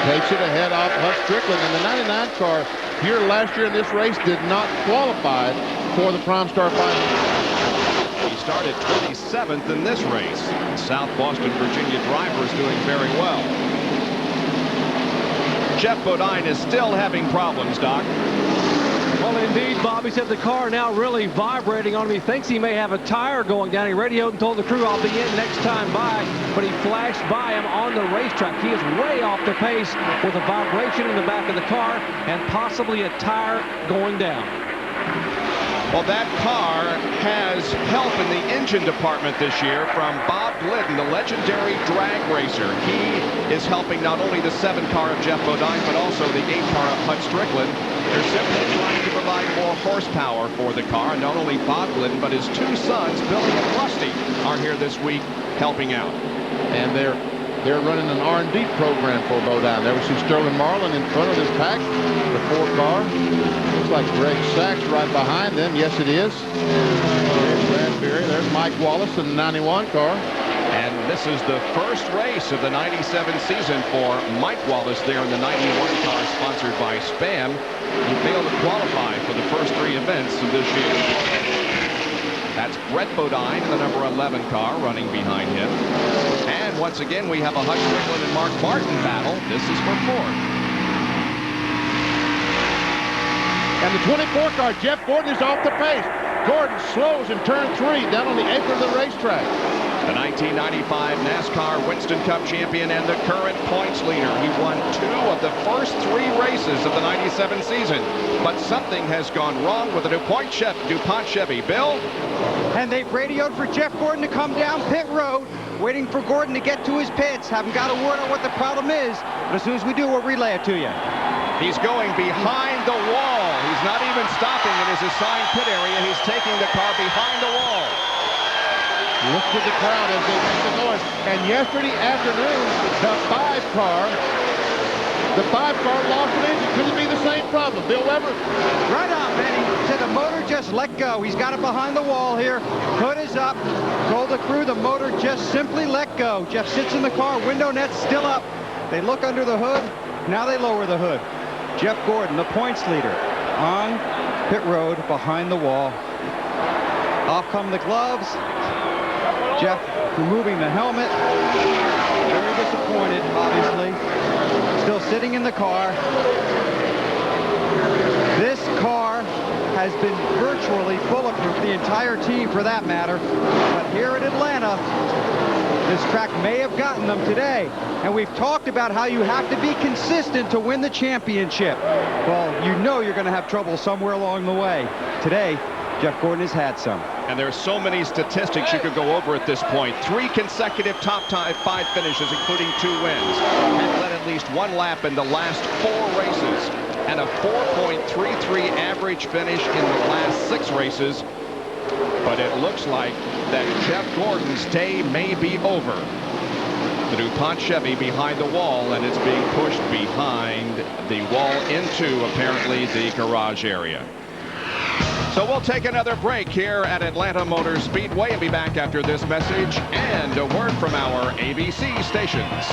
takes it ahead off Hut Strickland. And the 99 car here last year in this race did not qualify for the PRIMESTAR final. He started 27th in this race. South Boston, Virginia driver is doing very well. Jeff Bodine is still having problems, Doc. Well, indeed, Bob. He said the car now really vibrating on him. He thinks he may have a tire going down. He radioed and told the crew, "I'll be in next time by," but he flashed by him on the racetrack. He is way off the pace with a vibration in the back of the car and possibly a tire going down. Well, that car has help in the engine department this year from Bob Glidden, the legendary drag racer. He is helping not only the 7 car of Jeff Bodine, but also the 8 car of Hut Strickland. They're simply trying to provide more horsepower for the car. And not only Bob Glidden, but his 2 sons, Billy and Rusty, are here this week helping out. And they're running an R&D program for Bodine. There we see Sterling Marlin in front of this pack, the 4 car. Looks like Greg Sachs right behind them. Yes, it is. There's Brad Berry. There's Mike Wallace in the 91 car. And this is the first race of the 97 season for Mike Wallace there in the 91 car sponsored by Spam. He failed to qualify for the first 3 events of this year. That's Brett Bodine in the number 11 car running behind him. And once again, we have a Hut Strickland and Mark Martin battle. This is for 4th. And the 24 car, Jeff Gordon is off the pace. Gordon slows in turn 3 down on the apron of the racetrack. The 1995 NASCAR Winston Cup champion and the current points leader. He won 2 of the first 3 races of the 97 season. But something has gone wrong with the DuPont Chevy. Bill? And they've radioed for Jeff Gordon to come down pit road, waiting for Gordon to get to his pits. Haven't got a word on what the problem is, but as soon as we do, we'll relay it to you. He's going behind the wall. He's not even stopping in his assigned pit area. He's taking the car behind the wall. Look to the crowd as they make the noise. And yesterday afternoon, the 5-car lost an engine. Could it be the same problem? Bill Weber? Right on, Benny. Said the motor just let go. He's got it behind the wall here. Hood is up. Told the crew the motor just simply let go. Jeff sits in the car. Window net's still up. They look under the hood. Now they lower the hood. Jeff Gordon, the points leader, on pit road behind the wall. Off come the gloves. Jeff removing the helmet. Very disappointed, obviously. Still sitting in the car. This car has been virtually bulletproof, the entire team for that matter. But here at Atlanta, this track may have gotten them today. And we've talked about how you have to be consistent to win the championship. Well, you know you're going to have trouble somewhere along the way. Today, Jeff Gordon has had some. And there's so many statistics you could go over at this point. 3 consecutive top 5 finishes, including 2 wins. And led at least 1 lap in the last 4 races. And a 4.33 average finish in the last 6 races. But it looks like that Jeff Gordon's day may be over. The DuPont Chevy behind the wall, and it's being pushed behind the wall into, apparently, the garage area. So we'll take another break here at Atlanta Motor Speedway and be back after this message and a word from our ABC stations.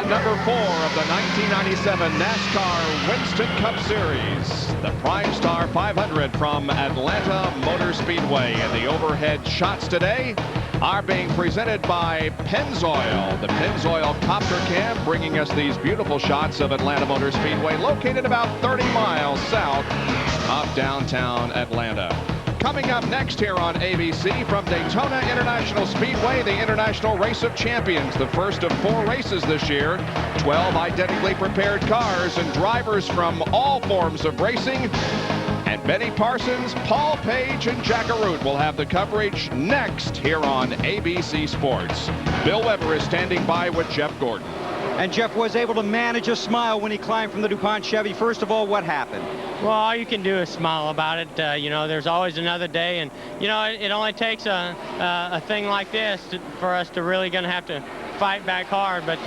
number 4 of the 1997 NASCAR Winston Cup Series. The PRIMESTAR 500 from Atlanta Motor Speedway. And the overhead shots today are being presented by Pennzoil. The Pennzoil Copter Cam bringing us these beautiful shots of Atlanta Motor Speedway, located about 30 miles south of downtown Atlanta. Coming up next here on ABC from Daytona International Speedway, the International Race of Champions, the first of 4 races this year. 12 identically prepared cars and drivers from all forms of racing. And Benny Parsons, Paul Page, and Jack Arute will have the coverage next here on ABC Sports. Bill Weber is standing by with Jeff Gordon. And Jeff was able to manage a smile when he climbed from the DuPont Chevy. First of all, what happened? Well, all you can do is smile about it. You know, there's always another day, and you know, it only takes a thing like this for us to really gonna have to fight back hard. But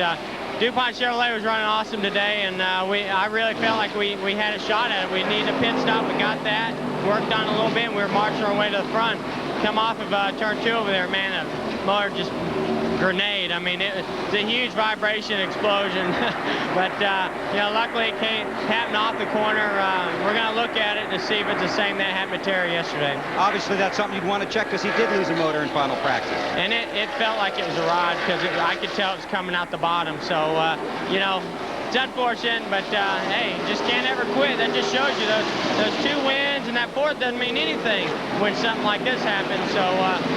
DuPont Chevrolet was running awesome today, and I really felt like we had a shot at it. We needed a pit stop. We got that. Worked on it a little bit, and we were marching our way to the front. Come off of turn 2 over there, man. The motor just grenade. I mean, it's a huge vibration explosion. But you know, luckily it happened off the corner. We're going to look at it to see if it's the same that happened to Terry yesterday. Obviously, that's something you'd want to check because he did lose a motor in final practice. And it felt like it was a rod because I could tell it was coming out the bottom. So, you know, it's unfortunate, but hey, just can't ever quit. That just shows you those 2 wins, and that 4th doesn't mean anything when something like this happens. So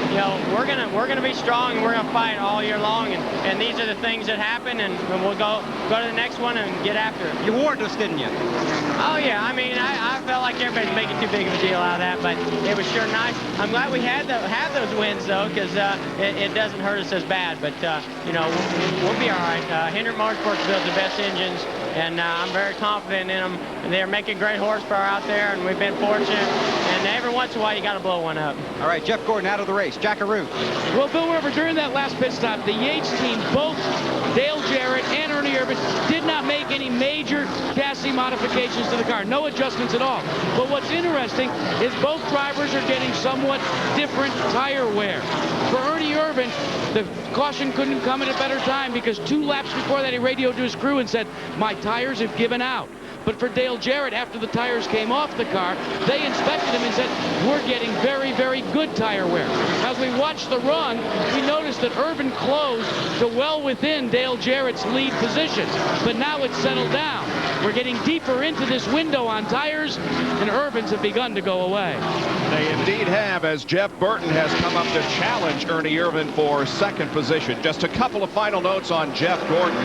you know, we're gonna be strong, and we're gonna fight all year long. And these are the things that happen, and we'll go to the next one and get after it. You warned us, didn't you? Oh yeah, I mean, I felt like everybody's making too big of a deal out of that, but it was sure nice. I'm glad we have those wins though, because it doesn't hurt us as bad. But you know, we'll be all right. Hendrick Motorsports builds the best engines, and I'm very confident in them. They're making great horsepower out there, and we've been fortunate. And every once in a while, you got to blow one up. All right, Jeff Gordon out of the race. Jack Arute. Well, Bill Weber, during that last pit stop, the Yates team, both Dale Jarrett and Ernie Irvan, did not make any major chassis modifications to the car. No adjustments at all. But what's interesting is both drivers are getting somewhat different tire wear. For Ernie Irvan, the caution couldn't come at a better time because 2 laps before that, he radioed to his crew and said, "My tires have given out." But for Dale Jarrett, after the tires came off the car, they inspected him and said, "We're getting very, very good tire wear." As we watched the run, we noticed that Irvan closed to well within Dale Jarrett's lead position. But now it's settled down. We're getting deeper into this window on tires, and Irvan's have begun to go away. They indeed have, as Jeff Burton has come up to challenge Ernie Irvan for 2nd position. Just a couple of final notes on Jeff Gordon.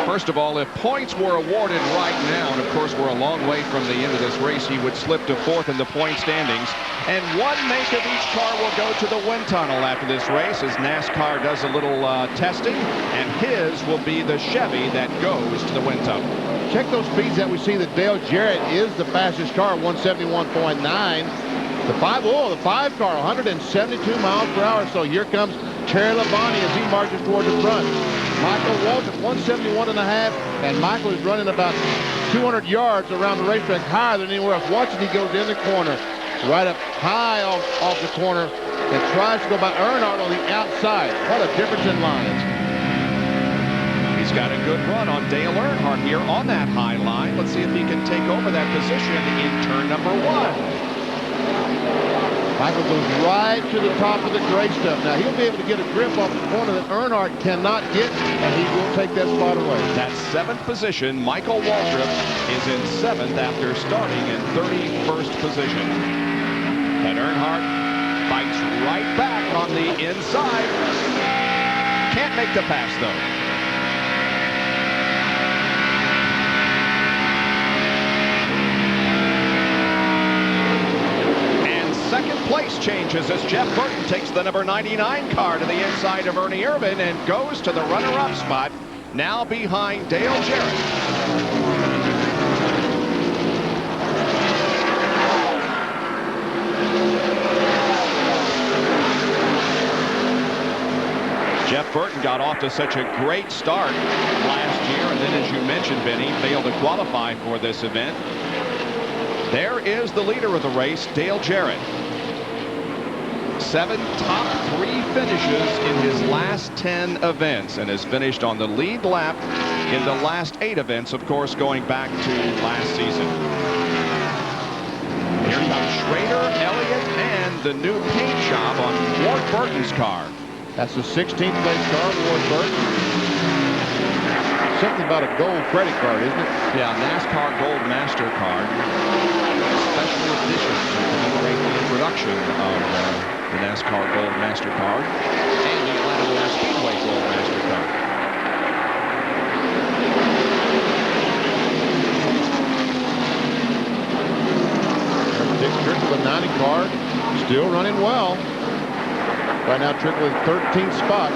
First of all, if points were awarded right now, and of course we're a long way from the end of this race, he would slip to 4th in the point standings. And 1 make of each car will go to the wind tunnel after this race as NASCAR does a little testing, and his will be the Chevy that goes to the wind tunnel. Check those speeds that we see that Dale Jarrett is the fastest car, 171.9. The 5 car, 172 miles per hour. So here comes Terry Labonte as he marches toward the front. Michael Waltrip, 171.5, and Michael is running about 200 yards around the racetrack, higher than anywhere else. Watch it, he goes in the corner, right up high off the corner, and tries to go by Earnhardt on the outside. What a difference in lines. He's got a good run on Dale Earnhardt here on that high line. Let's see if he can take over that position in turn number 1. Michael goes right to the top of the gray stuff. Now, he'll be able to get a grip off the corner that Earnhardt cannot get, and he will take that spot away. That 7th position, Michael Waltrip is in 7th after starting in 31st position. And Earnhardt fights right back on the inside. Can't make the pass, though. Second place changes as Jeff Burton takes the number 99 car to the inside of Ernie Irvan and goes to the runner-up spot, now behind Dale Jarrett. Jeff Burton got off to such a great start last year, and then, as you mentioned, Benny, failed to qualify for this event. There is the leader of the race, Dale Jarrett. 7 top 3 finishes in his last 10 events and has finished on the lead lap in the last 8 events, of course, going back to last season. Here comes Schrader, Elliott, and the new paint job on Ward Burton's car. That's the 16th place car, Ward Burton. Something about a gold credit card, isn't it? Yeah, NASCAR Gold MasterCard. Special edition to commemorate the introduction of the NASCAR Gold MasterCard and the Atlanta Speedway Gold MasterCard. Dick Trickle, the 90 car, still running well. Right now, Trickle in 13th spot.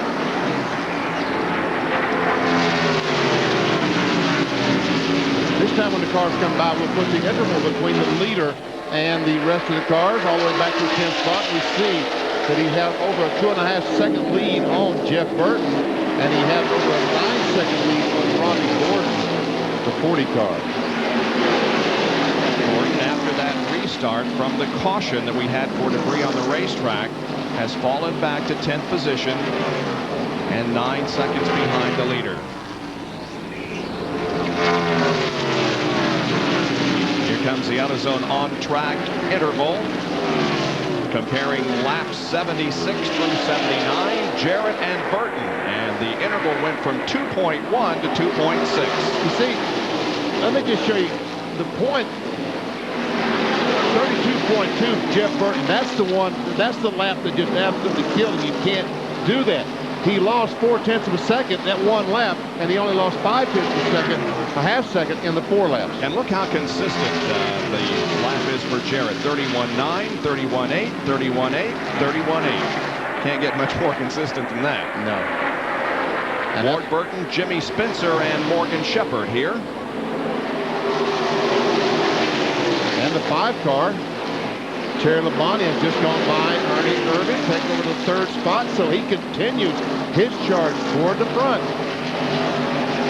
This time when the cars come by, we'll put the interval between the leader and the rest of the cars all the way back to the 10th spot. We see that he has over a 2.5-second lead on Jeff Burton, and he has over a 9-second lead on Robbie Gordon, the 40 car. Gordon, after that restart from the caution that we had for debris on the racetrack, has fallen back to 10th position and 9 seconds behind the leader. Here comes the AutoZone on-track interval, comparing laps 76 through 79, Jarrett and Burton, and the interval went from 2.1 to 2.6. You see, let me just show you the point. 32.2, Jeff Burton. That's the one. That's the lap that just absolutely killed him. You can't do that. He lost 0.4 of a second that one lap, and he only lost 0.5 of a second, a half second in the 4 laps. And look how consistent the lap is for Jarrett. 31.9, 31.8, 31.8, 31.8. Can't get much more consistent than that. No. And Ward Burton, Jimmy Spencer, and Morgan Shepherd here. And the 5 car, Terry Labonte has just gone by Ernie Irvin, taking over the 3rd spot, so he continues his charge toward the front.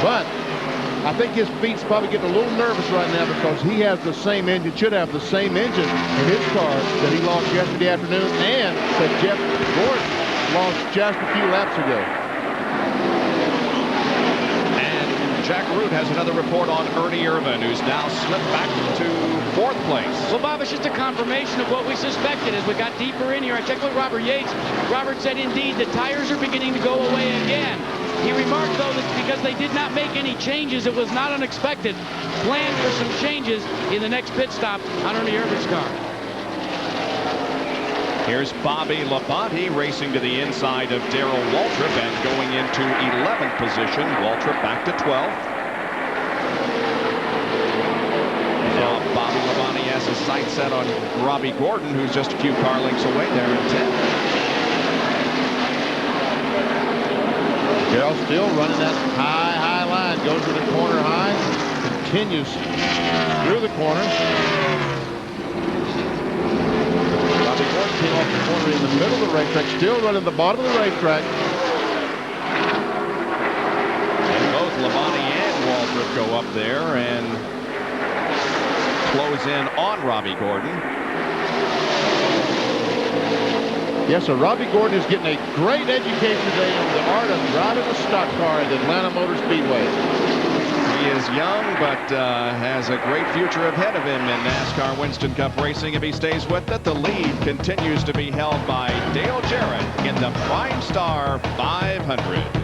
But I think his feet's probably getting a little nervous right now because he has the same engine, should have the same engine in his car that he lost yesterday afternoon and that Jeff Gordon lost just a few laps ago. Jack Root has another report on Ernie Irvin, who's now slipped back to 4th place. Well, Bob, it's just a confirmation of what we suspected as we got deeper in here. I checked with Robert Yates. Robert said, indeed, the tires are beginning to go away again. He remarked, though, that because they did not make any changes, it was not unexpected. Plan for some changes in the next pit stop on Ernie Irvin's car. Here's Bobby Labonte racing to the inside of Darrell Waltrip and going into 11th position. Waltrip back to 12th. Now Bobby Labonte has his sights set on Robbie Gordon, who's just a few car lengths away there in 10th. Darrell still running that high line. Goes to the corner high. Continues through the corner. Came off the corner in the middle of the racetrack, still running the bottom of the racetrack. And both Labonte and Waltrip go up there and close in on Robbie Gordon. Yes, so Robbie Gordon is getting a great education today on the art of driving a stock car at Atlanta Motor Speedway. He is young, but has a great future ahead of him in NASCAR Winston Cup racing. If he stays with it, the lead continues to be held by Dale Jarrett in the PRIMESTAR 500.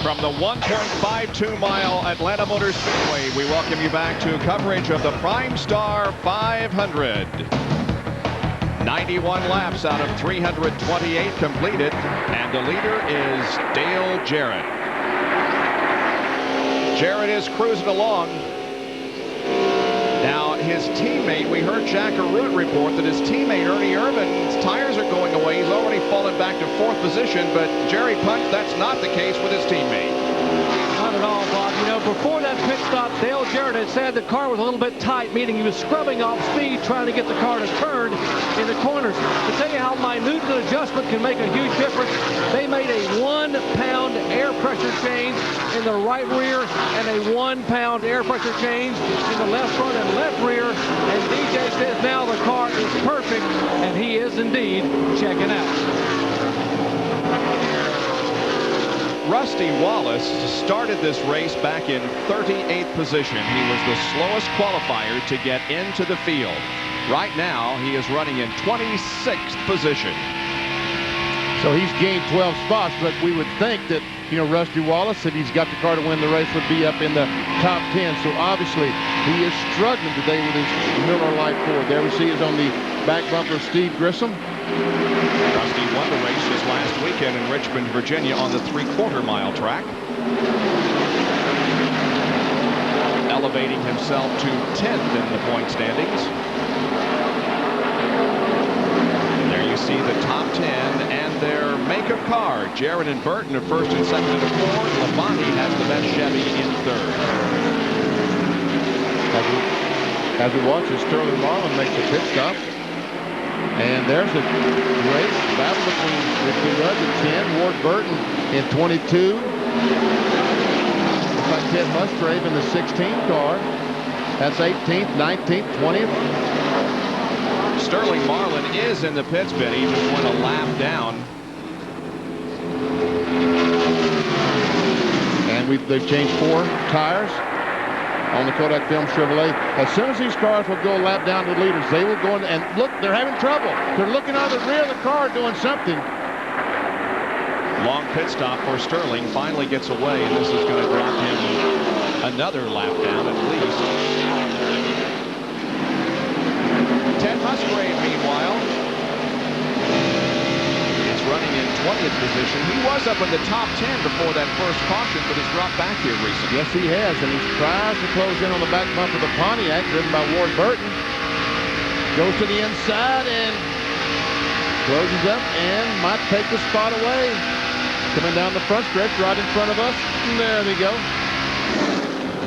From the 1.52-mile Atlanta Motor Speedway, we welcome you back to coverage of the PRIMESTAR 500. 91 laps out of 328 completed, and the leader is Dale Jarrett. Jarrett is cruising along. Now, his teammate, we heard Jack Arute report that his teammate Ernie Irvin's tires are going away. He's already fallen back to 4th position, but Jerry Punch, that's not the case with his teammate. Not at all, Bob. You know, before that pit stop, Dale Jarrett had said the car was a little bit tight, meaning he was scrubbing off speed, trying to get the car to turn in the corners. To tell you how minute an adjustment can make a huge difference, they made a 1-pound air pressure change in the right rear and a 1-pound air pressure change in the left front and left rear. And DJ says now the car is perfect, and he is indeed checking out. Rusty Wallace started this race back in 38th position. He was the slowest qualifier to get into the field. Right now, he is running in 26th position. So he's gained 12 spots, but we would think that, you know, Rusty Wallace, if he's got the car to win the race, would be up in the top 10. So obviously, he is struggling today with his Miller Lite Ford. There we see is on the back bumper of Steve Grissom. Rusty won the race this last weekend in Richmond, Virginia on the 3/4-mile track. Elevating himself to 10th in the point standings. There you see the top 10 and their make-up car. Jarrett and Burton are first and second in the Ford. Labonte has the best Chevy in third. As we watch as Sterling Marlin makes a pit stop. And there's a great battle between Ricky Rudd at 10, Ward Burton in 22. Looks like Ted Musgrave in the 16th car. That's 18th, 19th, 20th. Sterling Marlin is in the pits, Ben. He just went a lap down. And they've changed 4 tires on the Kodak Film Chevrolet. As soon as these cars will go a lap down to the leaders, they will go in, and look, they're having trouble. They're looking out of the rear of the car doing something. Long pit stop for Sterling, finally gets away, and this is going to drop him another lap down at least. Ted Musgrave, meanwhile, is running in 20th position. He was up in the top 10 before that first caution, but has dropped back here recently. Yes, he has, and he tries to close in on the back bumper of the Pontiac, driven by Ward Burton. Goes to the inside and closes up and might take the spot away. Coming down the front stretch right in front of us. And there we go.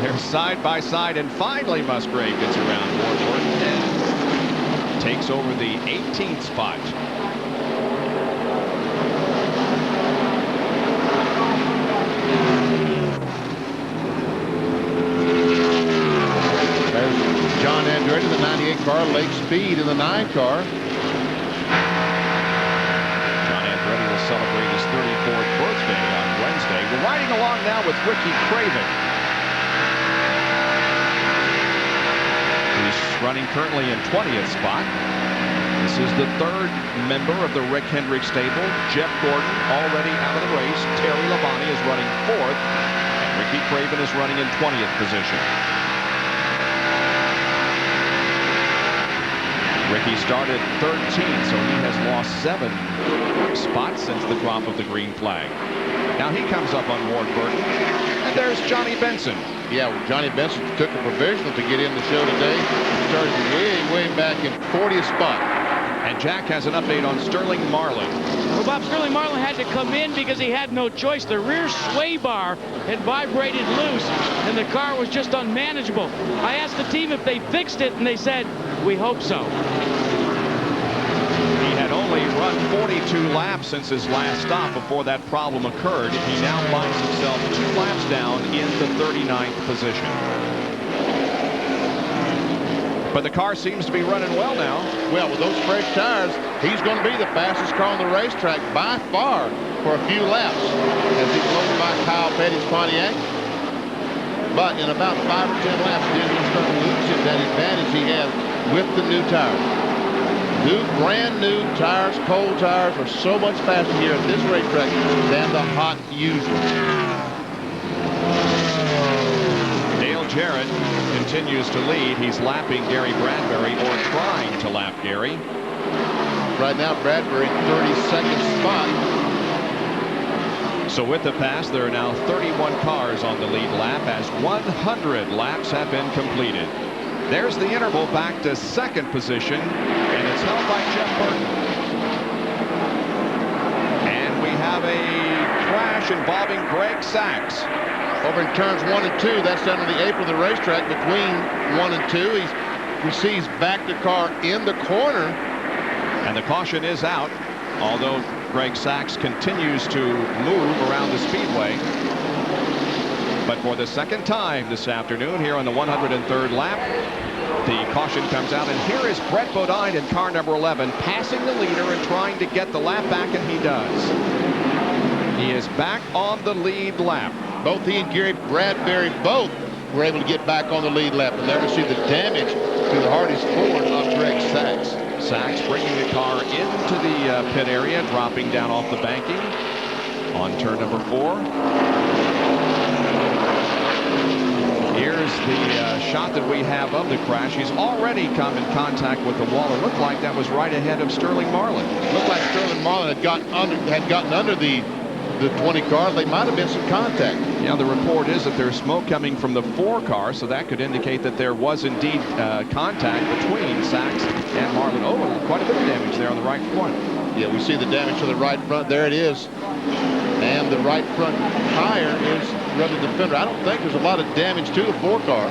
They're side by side, and finally Musgrave gets around Ward Burton and takes over the 18th spot. There's John Andretti in the 98 car, Lake Speed in the 9 car. along now with Ricky Craven. He's running currently in 20th spot. This is the third member of the Rick Hendrick stable. Jeff Gordon already out of the race. Terry Labonte is running 4th. And Ricky Craven is running in 20th position. Ricky started 13th, so he has lost 7 spots since the drop of the green flag. Now he comes up on Ward Burton. And there's Johnny Benson. Yeah, well, Johnny Benson took a provisional to get in the show today. He started way back in 40th spot. And Jack has an update on Sterling Marlin. Well, Bob, Sterling Marlin had to come in because he had no choice. The rear sway bar had vibrated loose, and the car was just unmanageable. I asked the team if they fixed it, and they said, we hope so. He had only run 42 laps since his last stop before that problem occurred. He now finds himself 2 laps down in the 39th position. But the car seems to be running well now. Well, with those fresh tires, he's going to be the fastest car on the racetrack by far for a few laps as he's loaded by Kyle Petty's Pontiac. But in about 5 or 10 laps, then he'll start losing that advantage he has with the new tires. Brand new tires, cold tires, are so much faster here at this racetrack than the hot used ones. Dale Jarrett continues to lead. He's lapping Gary Bradbury, or trying to lap Gary. Right now, Bradbury 32nd spot. So with the pass, there are now 31 cars on the lead lap as 100 laps have been completed. There's the interval back to 2nd position, and it's held by Jeff Burton. And we have a crash involving Greg Sachs. Over in turns 1 and 2, that's down on the apron of the racetrack between 1 and 2. We see he's backed the car in the corner. And the caution is out, although Greg Sachs continues to move around the speedway. But for the second time this afternoon here on the 103rd lap, the caution comes out. And here is Brett Bodine in car number 11, passing the leader and trying to get the lap back, and he does. He is back on the lead lap. Both he and Gary Bradbury both were able to get back on the lead lap, and there we see the damage to the Hardy's Ford of Greg Sachs. Sachs bringing the car into the pit area, dropping down off the banking on turn number 4. Here's the shot that we have of the crash. He's already come in contact with the wall. It looked like that was right ahead of Sterling Marlin. Looked like Sterling Marlin had gotten under the 20 car. They might have been some contact. Yeah, the report is that there's smoke coming from the 4 car, so that could indicate that there was indeed contact between Sachs and Marlin. Oh, quite a bit of damage there on the right front. Yeah, we see the damage to the right front. There it is. And the right front tire is rubbing the fender. I don't think there's a lot of damage to the 4 car,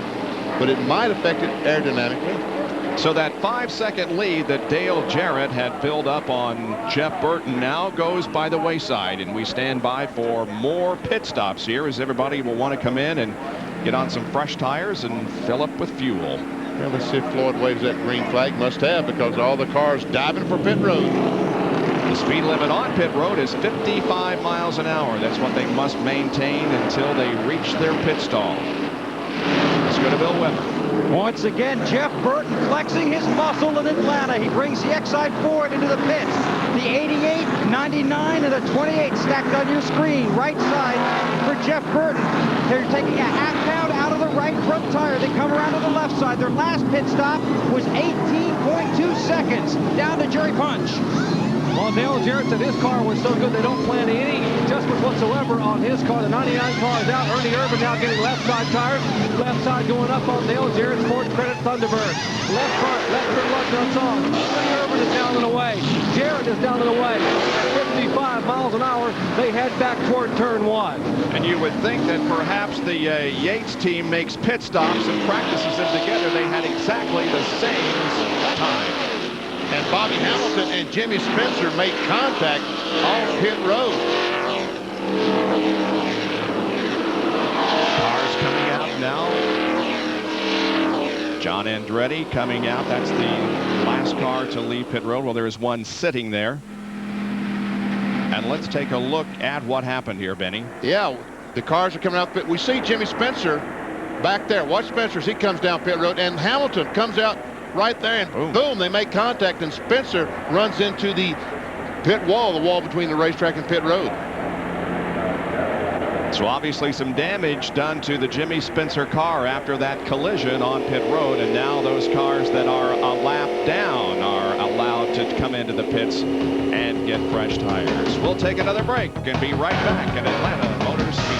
but it might affect it aerodynamically. So that 5-second lead that Dale Jarrett had built up on Jeff Burton now goes by the wayside, and we stand by for more pit stops here as everybody will want to come in and get on some fresh tires and fill up with fuel. Well, let's see if Floyd waves that green flag. Must have, because all the cars diving for pit road. The speed limit on pit road is 55 miles an hour. That's what they must maintain until they reach their pit stall. Let's go to Bill Weber. Once again, Jeff Burton flexing his muscle in Atlanta. He brings the Excite Ford into the pits. The 88, 99, and the 28 stacked on your screen. Right side for Jeff Burton. They're taking a half-pound out of the right front tire. They come around to the left side. Their last pit stop was 18.2 seconds. Down to Jerry Punch. Well, Dale Jarrett said his car was so good they don't plan any adjustments whatsoever on his car. The 99 car is out. Ernie Irvin now getting left side tires. Left side going up on Dale Jarrett's Ford Credit Thunderbird. Left front, left rear lug nuts on. Ernie Irvin is down and away. Jarrett is down and away. 55 miles an hour. They head back toward turn 1. And you would think that perhaps the Yates team makes pit stops and practices them together. They had exactly the same time. And Bobby Hamilton and Jimmy Spencer make contact on pit road. Cars coming out now. John Andretti coming out. That's the last car to leave pit road. Well, there is one sitting there. And let's take a look at what happened here, Benny. Yeah, The cars are coming out. We see Jimmy Spencer back there. Watch Spencer as he comes down pit road, and Hamilton comes out right there, and boom, they make contact, and Spencer runs into the pit wall, the wall between the racetrack and pit road. So obviously some damage done to the Jimmy Spencer car after that collision on pit road, and now those cars that are a lap down are allowed to come into the pits and get fresh tires. We'll take another break and be right back at Atlanta Motor Speedway.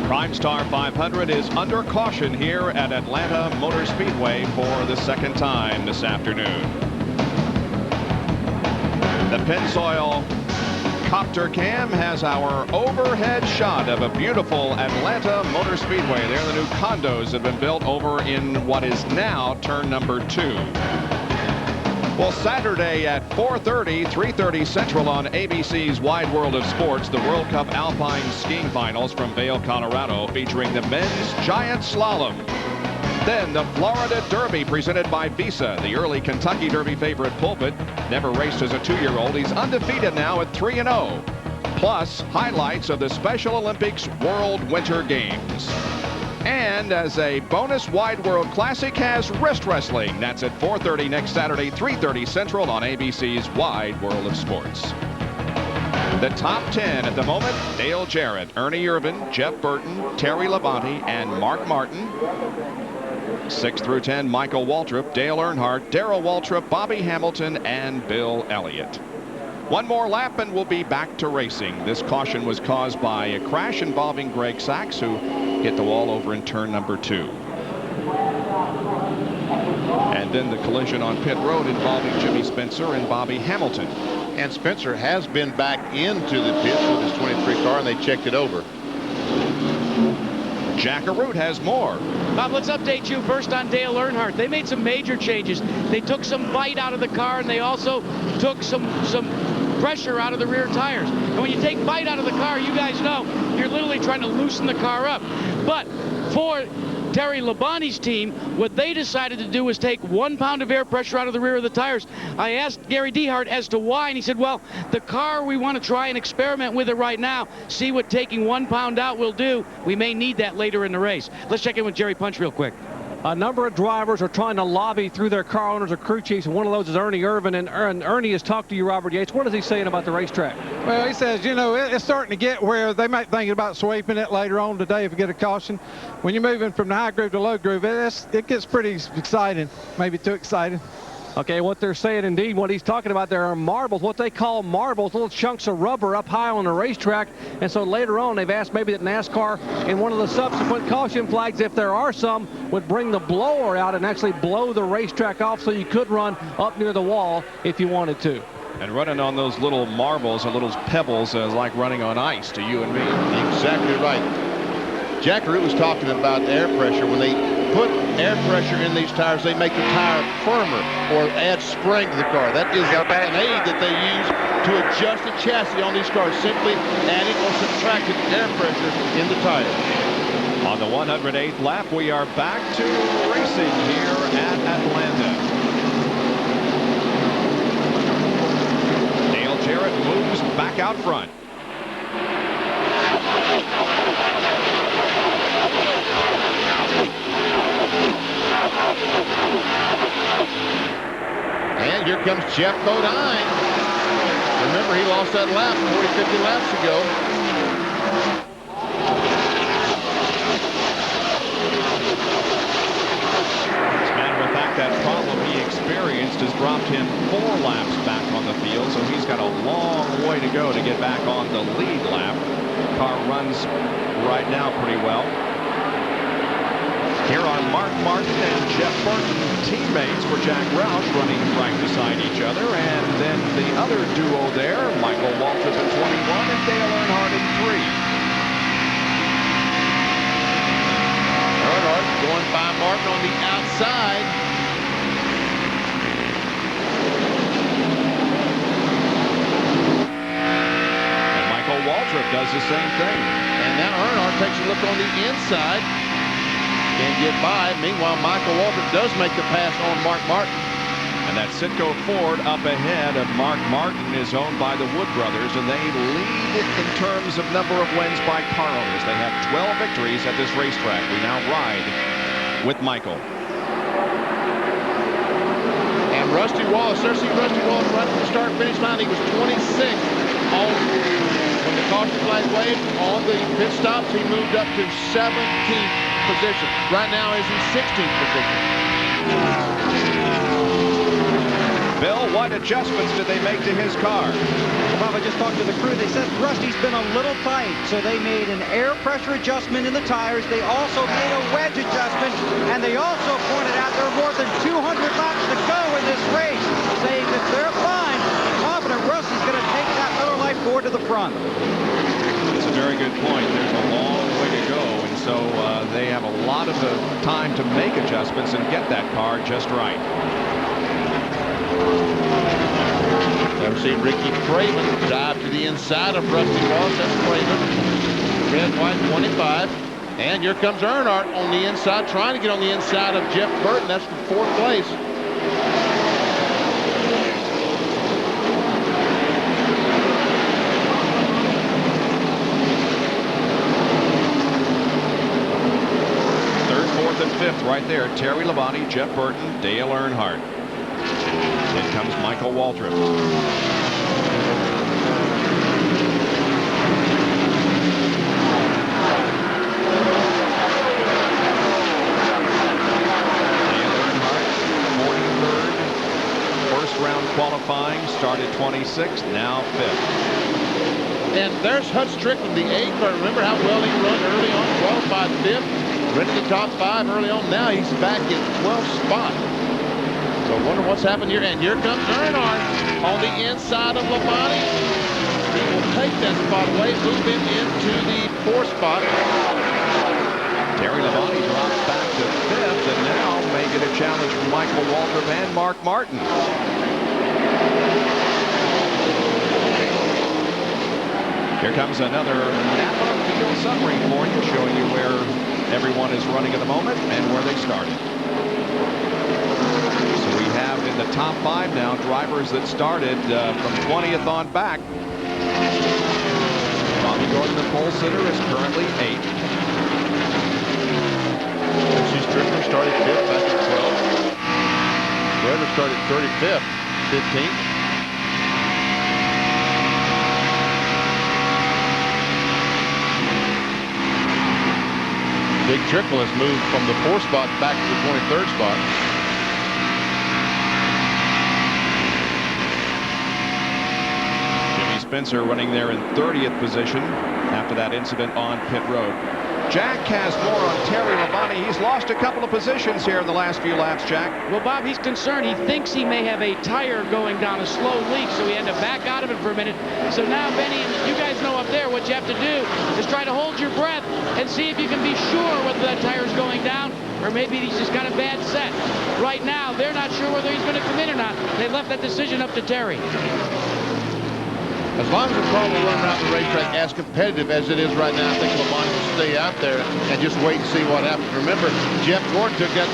PrimeStar 500 is under caution here at Atlanta Motor Speedway for the second time this afternoon. The Pennzoil copter cam has our overhead shot of a beautiful Atlanta Motor Speedway. There, the new condos have been built over in what is now turn number 2. Well, Saturday at 4:30, 3:30 Central on ABC's Wide World of Sports, the World Cup Alpine Skiing Finals from Vail, Colorado, featuring the men's giant slalom. Then the Florida Derby presented by Visa, the early Kentucky Derby favorite Pulpit. Never raced as a 2-year-old. He's undefeated now at 3-0. Plus, highlights of the Special Olympics World Winter Games. And as a bonus, Wide World Classic has wrist wrestling. That's at 4:30 next Saturday, 3:30 Central on ABC's Wide World of Sports. The top 10 at the moment: Dale Jarrett, Ernie Irvin, Jeff Burton, Terry Labonte, and Mark Martin. 6 through 10, Michael Waltrip, Dale Earnhardt, Darrell Waltrip, Bobby Hamilton, and Bill Elliott. One more lap and we'll be back to racing. This caution was caused by a crash involving Greg Sachs, who hit the wall over in turn number 2. And then the collision on pit road involving Jimmy Spencer and Bobby Hamilton. And Spencer has been back into the pits with his 23 car, and they checked it over. Jack Arute has more. Bob, let's update you first on Dale Earnhardt. They made some major changes. They took some bite out of the car, and they also took some pressure out of the rear tires. And when you take bite out of the car, you guys know you're literally trying to loosen the car up. But for Terry Labonte's team, what they decided to do was take 1 pound of air pressure out of the rear of the tires. I asked Gary Dehart as to why, and he said, well, the car we want to try and experiment with it right now, see what taking 1 pound out will do. We may need that later in the race. Let's check in with Jerry Punch real quick. A number of drivers are trying to lobby through their car owners or crew chiefs. One of those is Ernie Irvin, and Ernie has talked to you, Robert Yates. What is he saying about the racetrack? Well, he says, you know, it's starting to get where they might think about sweeping it later on today if you get a caution. When you're moving from the high groove to low groove, it gets pretty exciting, maybe too exciting. Okay, what they're saying, indeed, what he's talking about, there are marbles, what they call marbles, little chunks of rubber up high on the racetrack. And so later on, they've asked maybe that NASCAR, in one of the subsequent caution flags, if there are some, would bring the blower out and actually blow the racetrack off so you could run up near the wall if you wanted to. And running on those little marbles or little pebbles is like running on ice to you and me. Exactly right. Jack Root was talking about air pressure. When they put air pressure in these tires, they make the tire firmer or add spring to the car. That is an aid that they use to adjust the chassis on these cars, simply adding or subtracting air pressure in the tire. On the 108th lap, we are back to racing here at Atlanta. Dale Jarrett moves back out front. And here comes Jeff Bodine. Remember, he lost that lap 40, 50 laps ago. As a matter of fact, that problem he experienced has dropped him 4 laps back on the field, so he's got a long way to go to get back on the lead lap. Car runs right now pretty well. Here are Mark Martin and Jeff Burton, teammates for Jack Roush, running right beside each other. And then the other duo there, Michael Waltrip in 21 and Dale Earnhardt in 3. Earnhardt going by Martin on the outside. And Michael Waltrip does the same thing. And now Earnhardt takes a look on the inside. Can't get by. Meanwhile, Michael Waltrip does make the pass on Mark Martin. And that Citgo Ford up ahead of Mark Martin is owned by the Wood brothers, and they lead in terms of number of wins by car owners. They have 12 victories at this racetrack. We now ride with Michael. And Rusty Wallace, there's Rusty Wallace right from the start-finish line. He was 26th when the caution flag waved on the pit stops. He moved up to 17th position. Right now he's in 16th position. Bill, what adjustments did they make to his car? Well, I just talked to the crew. They said Rusty's been a little tight, so they made an air pressure adjustment in the tires. They also made a wedge adjustment, and they also pointed out there are more than 200 laps to go in this race, saying that they're fine, confident Rusty's going to take that Miller Lite Ford to the front. That's a very good point. There's a long way to go, and so they have a lot of time to make adjustments and get that car just right. Never seen Ricky Craven dive to the inside of Rusty Wallace. That's Craven. Red, white, 25. And here comes Earnhardt on the inside, trying to get on the inside of Jeff Burton. That's for 4th place. And 5th right there. Terry Labonte, Jeff Burton, Dale Earnhardt. Then comes Michael Waltrip. Dale Earnhardt, 43rd. First round qualifying, started 26th, now 5th. And there's Hut Strickland, the 8th car. Remember how well he run early on, qualified 5th. Ready to the top 5 early on. Now he's back in 12th spot. So I wonder what's happened here. And here comes Earnhardt on the inside of Labonte. He will take that spot away, move him into the 4th spot. Terry Labonte drops back to 5th and now may get a challenge from Michael Waltrip and Mark Martin. Here comes another Napa field summary for you, showing you where everyone is running at the moment and where they started. So we have in the top 5 now drivers that started from 20th on back. Bobby Gordon, the pole sitter, is currently 8th. She's Strickland started 5th back at 12th. Weber started 35th, 15th. Big Trickle has moved from the 4th spot back to the 23rd spot. Spencer running there in 30th position after that incident on pit road. Jack has more on Terry Labonte. He's lost a couple of positions here in the last few laps, Jack. Well, Bob, he's concerned. He thinks he may have a tire going down a slow leak, so he had to back out of it for a minute. So now, Benny, and you guys know up there what you have to do is try to hold your breath and see if you can be sure whether that tire's going down or maybe he's just got a bad set. Right now, they're not sure whether he's going to come in or not. They left that decision up to Terry. As long as the car will run around the racetrack as competitive as it is right now, I think Labonte will stay out there and just wait and see what happens. Remember, Jeff Gordon took that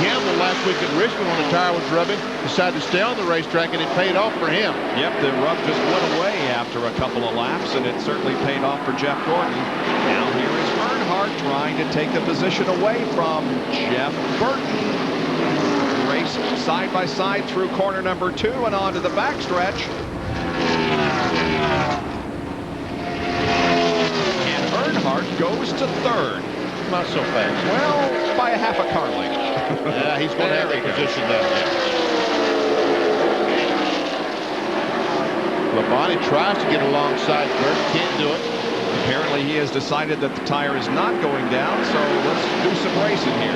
gamble last week at Richmond when the tire was rubbing, decided to stay on the racetrack, and it paid off for him. Yep, the rub just went away after a couple of laps, and it certainly paid off for Jeff Gordon. Now here is Earnhardt trying to take the position away from Jeff Burton. Race side by side through corner number 2 and on to the backstretch. And Earnhardt goes to 3rd. Not so fast. Well, by a half a car length. Yeah, he's going to have a position down there. Labonte tries to get alongside Burton, can't do it. Apparently he has decided that the tire is not going down, so let's do some racing here.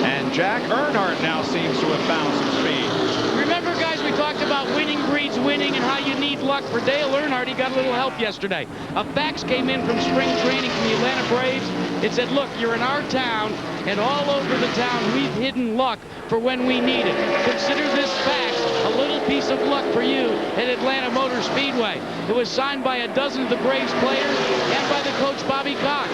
And Jack Earnhardt now seems to have found some speed. Remember, guys, we talked about winning breeds winning and how you need luck. For Dale Earnhardt, he got a little help yesterday. A fax came in from spring training from the Atlanta Braves. It said, look, you're in our town, and all over the town we've hidden luck for when we need it. Consider this fax a little piece of luck for you at Atlanta Motor Speedway. It was signed by a dozen of the Braves players and by the coach Bobby Cox.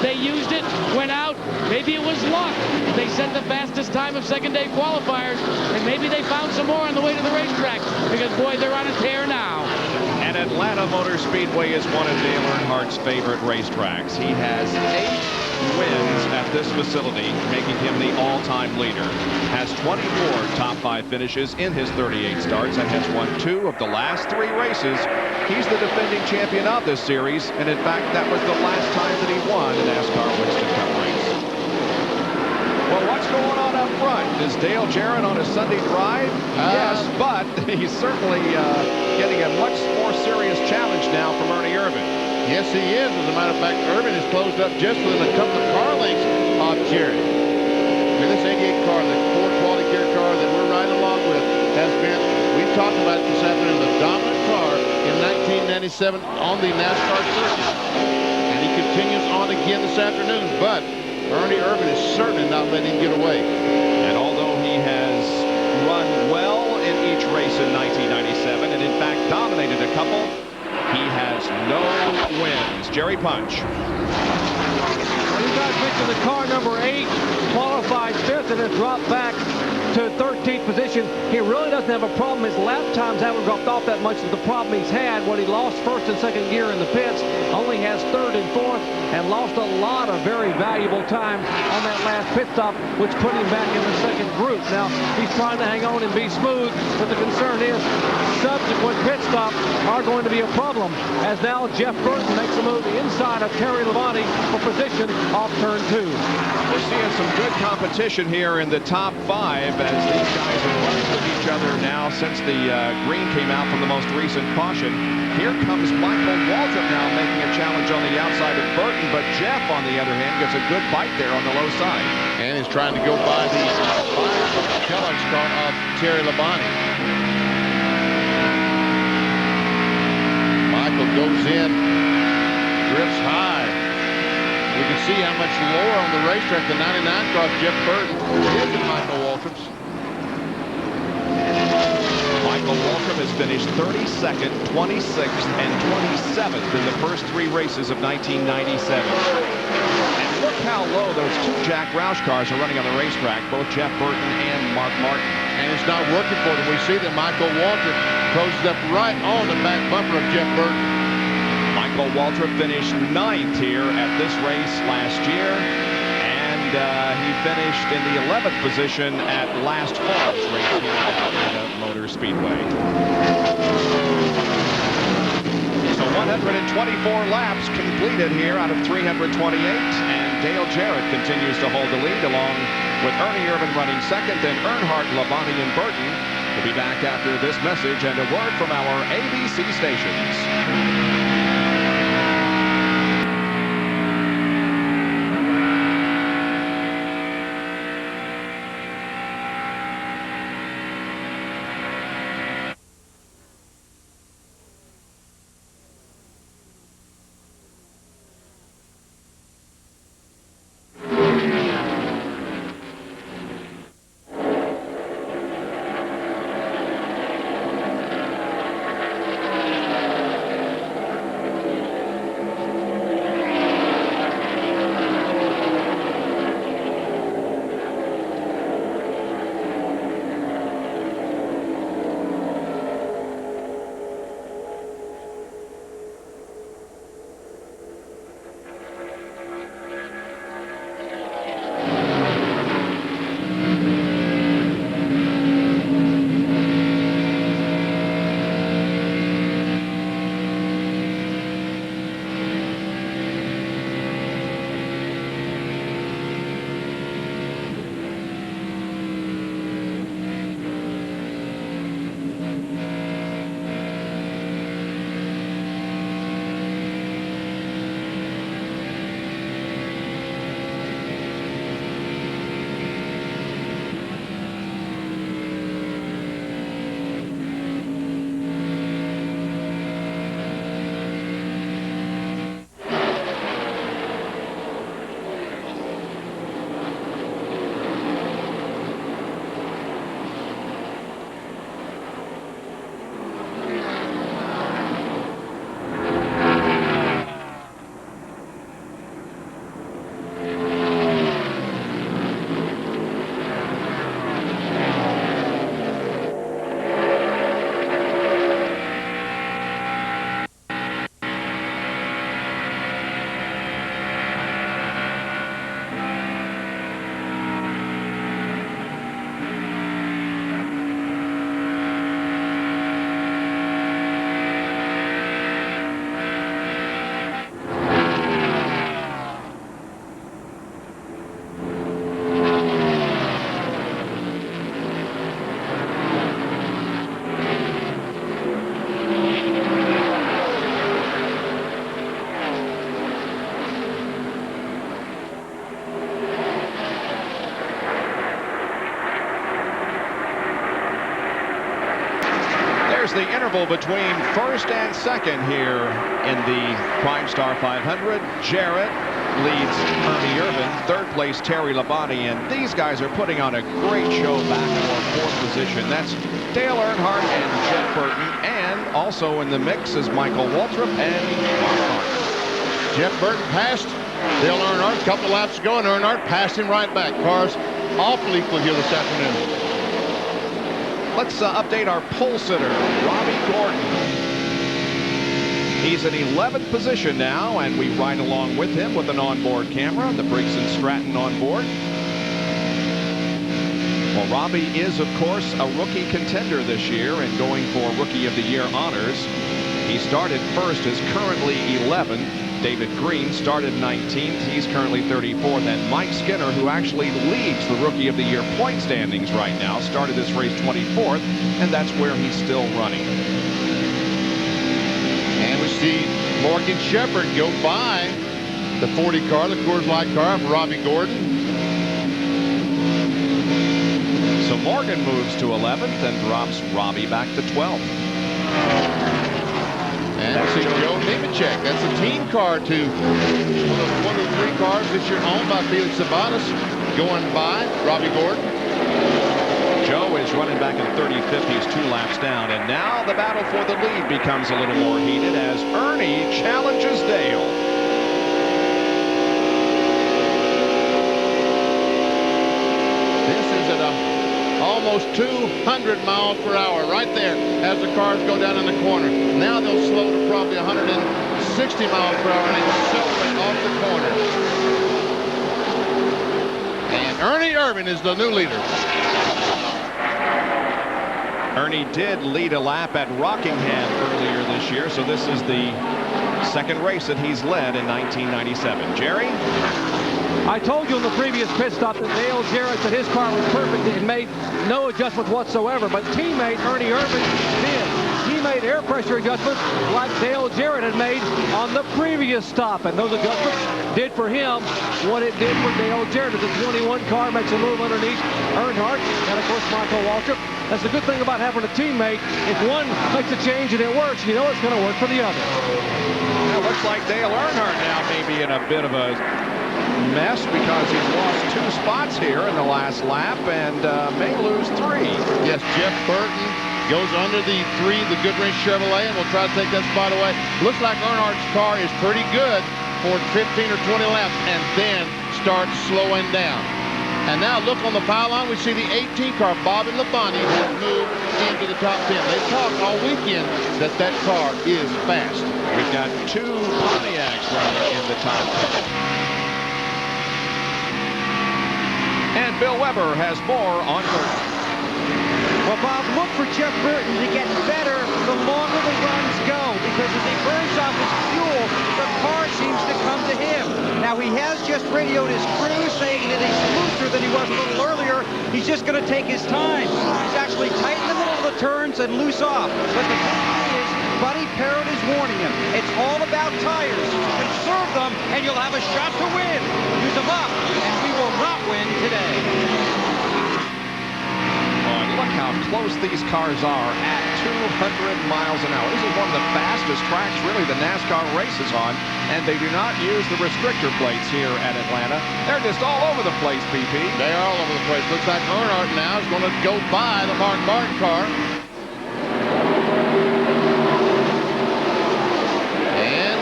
They used it, went out, maybe it was luck. They set the fastest time of second-day qualifiers, and maybe they found some more on the way to the racetrack, because, boy, they're on a tear now. And Atlanta Motor Speedway is one of Dale Earnhardt's favorite racetracks. He has 8 wins at this facility, making him the all-time leader. Has 24 top 5 finishes in his 38 starts and has won 2 of the last 3 races. He's the defending champion of this series, and in fact, that was the last time that he won a NASCAR Winston Cup race. Well, what's going on up front? Is Dale Jarrett on a Sunday drive? Yes, but he's certainly getting a much more serious challenge now from Ernie Irvan. Yes, he is. As a matter of fact, Irvan is closed up just within a couple of car lengths of Jarrett. I mean, this 88 car, the Ford Quality Care car that we're riding along with, has been, we've talked about it this afternoon, the dominant car in 1997 on the NASCAR circuit. And he continues on again this afternoon, but Ernie Irvan is certainly not letting him get away. And although he has run well in each race in 1997, and in fact dominated a couple, he has no wins. Jerry Punch. Well, you guys mentioned the car number 8 qualified 5th and has dropped back to 13th position. He really doesn't have a problem. His lap times haven't dropped off that much. Is the problem he's had when he lost 1st and 2nd gear in the pits. Only has 3rd and 4th and lost a lot of very valuable time on that last pit stop, which put him back in the 2nd group. Now, he's trying to hang on and be smooth, but the concern is subsequent pit stops are going to be a problem, as now Jeff Burton makes a move inside of Terry Labonte for position off turn 2. We're seeing some good competition here in the top 5 as these guys are running with each other now since the green came out from the most recent caution. Here comes Michael Waltrip now making a challenge on the outside of Burton, but Jeff, on the other hand, gets a good bite there on the low side. And he's trying to go by the Kellogg's car of Terry Labonte. Michael goes in, drifts high. We can see how much lower on the racetrack the 99 car of Jeff Burton is than Michael Waltrip's. Michael Waltrip has finished 32nd, 26th, and 27th in the first 3 races of 1997. And look how low those 2 Jack Roush cars are running on the racetrack, both Jeff Burton and Mark Martin. And it's not working for them. We see that Michael Waltrip closes up right on the back bumper of Jeff Burton. Michael Waltrip finished 9th here at this race last year, and he finished in the 11th position at last fall's race here at Atlanta Motor Speedway. So 124 laps completed here out of 328, and Dale Jarrett continues to hold the lead along with Ernie Irvan running 2nd, then Earnhardt, Labonte, and Burton. We'll be back after this message and a word from our ABC stations. The interval between first and second here in the PrimeStar 500. Jarrett leads Ernie Irvin. Third place, Terry Labonte. And these guys are putting on a great show back for fourth position. That's Dale Earnhardt and Jeff Burton. And also in the mix is Michael Waltrip and Mark Martin. Jeff Burton passed Dale Earnhardt a couple laps ago, and Earnhardt passed him right back. Cars awful equal here this afternoon. Let's update our pole sitter, Robbie Gordon. He's in 11th position now, and we ride along with him with an onboard camera, the Briggs & Stratton on board. Well, Robbie is, of course, a rookie contender this year and going for Rookie of the Year honors. He started first, is currently 11th. David Green started 19th. He's currently 34th. And Mike Skinner, who actually leads the Rookie of the Year point standings right now, started this race 24th, and that's where he's still running. And we see Morgan Shepherd go by the 40 car, the Coors Light car of Robbie Gordon. So Morgan moves to 11th and drops Robbie back to 12th. And we see Joe Nemechek. That's a team car to one of the three cars this year owned by Felix Sabates, going by Robbie Gordon. Joe is running back in 35th. He's 2 laps down. And now the battle for the lead becomes a little more heated as Ernie challenges Dale. This is at almost 200 miles per hour right there as the cars go down in the corner. Now they'll slow to probably 160 miles per hour and accelerate off the corner. And Ernie Irvin is the new leader. Ernie did lead a lap at Rockingham earlier this year, so this is the second race that he's led in 1997. Jerry? I told you in the previous pit stop that Dale Jarrett said his car was perfect and made no adjustments whatsoever, but teammate Ernie Irvin did. He made air pressure adjustments like Dale Jarrett had made on the previous stop, and those adjustments did for him what it did for Dale Jarrett. The 21 car makes a move underneath Earnhardt and, of course, Michael Waltrip. That's the good thing about having a teammate. If one makes a change and it works, you know it's going to work for the other. It looks like Dale Earnhardt now may be in a bit of a mess because he's lost 2 spots here in the last lap and may lose 3. Yes, Jeff Burton goes under the 3, the Goodwrench Chevrolet, and will try to take that spot away. Looks like Earnhardt's car is pretty good for 15 or 20 laps and then starts slowing down. And now look on the pylon, we see the 18 car, Bobby Labonte, has moved into the top 10. They've talked all weekend that that car is fast. We've got 2 Pontiacs running in the top 10. And Bill Weber has more on Burton. Well, Bob, look for Jeff Burton to get better the longer the runs go, because as he burns off his fuel, the car seems to come to him. Now, he has just radioed his crew saying that he's looser than he was a little earlier. He's just going to take his time. He's actually tight in the middle of the turns and loose off. But the thing is, Buddy Parrott is warning him. It's all about tires. Conserve them, and you'll have a shot to win. Use them up, and we will not win today. Look how close these cars are at 200 miles an hour. This is one of the fastest tracks, really, the NASCAR races on, and they do not use the restrictor plates here at Atlanta. They're just all over the place, BP. They are all over the place. Looks like Earnhardt now is going to go by the Mark Martin car. And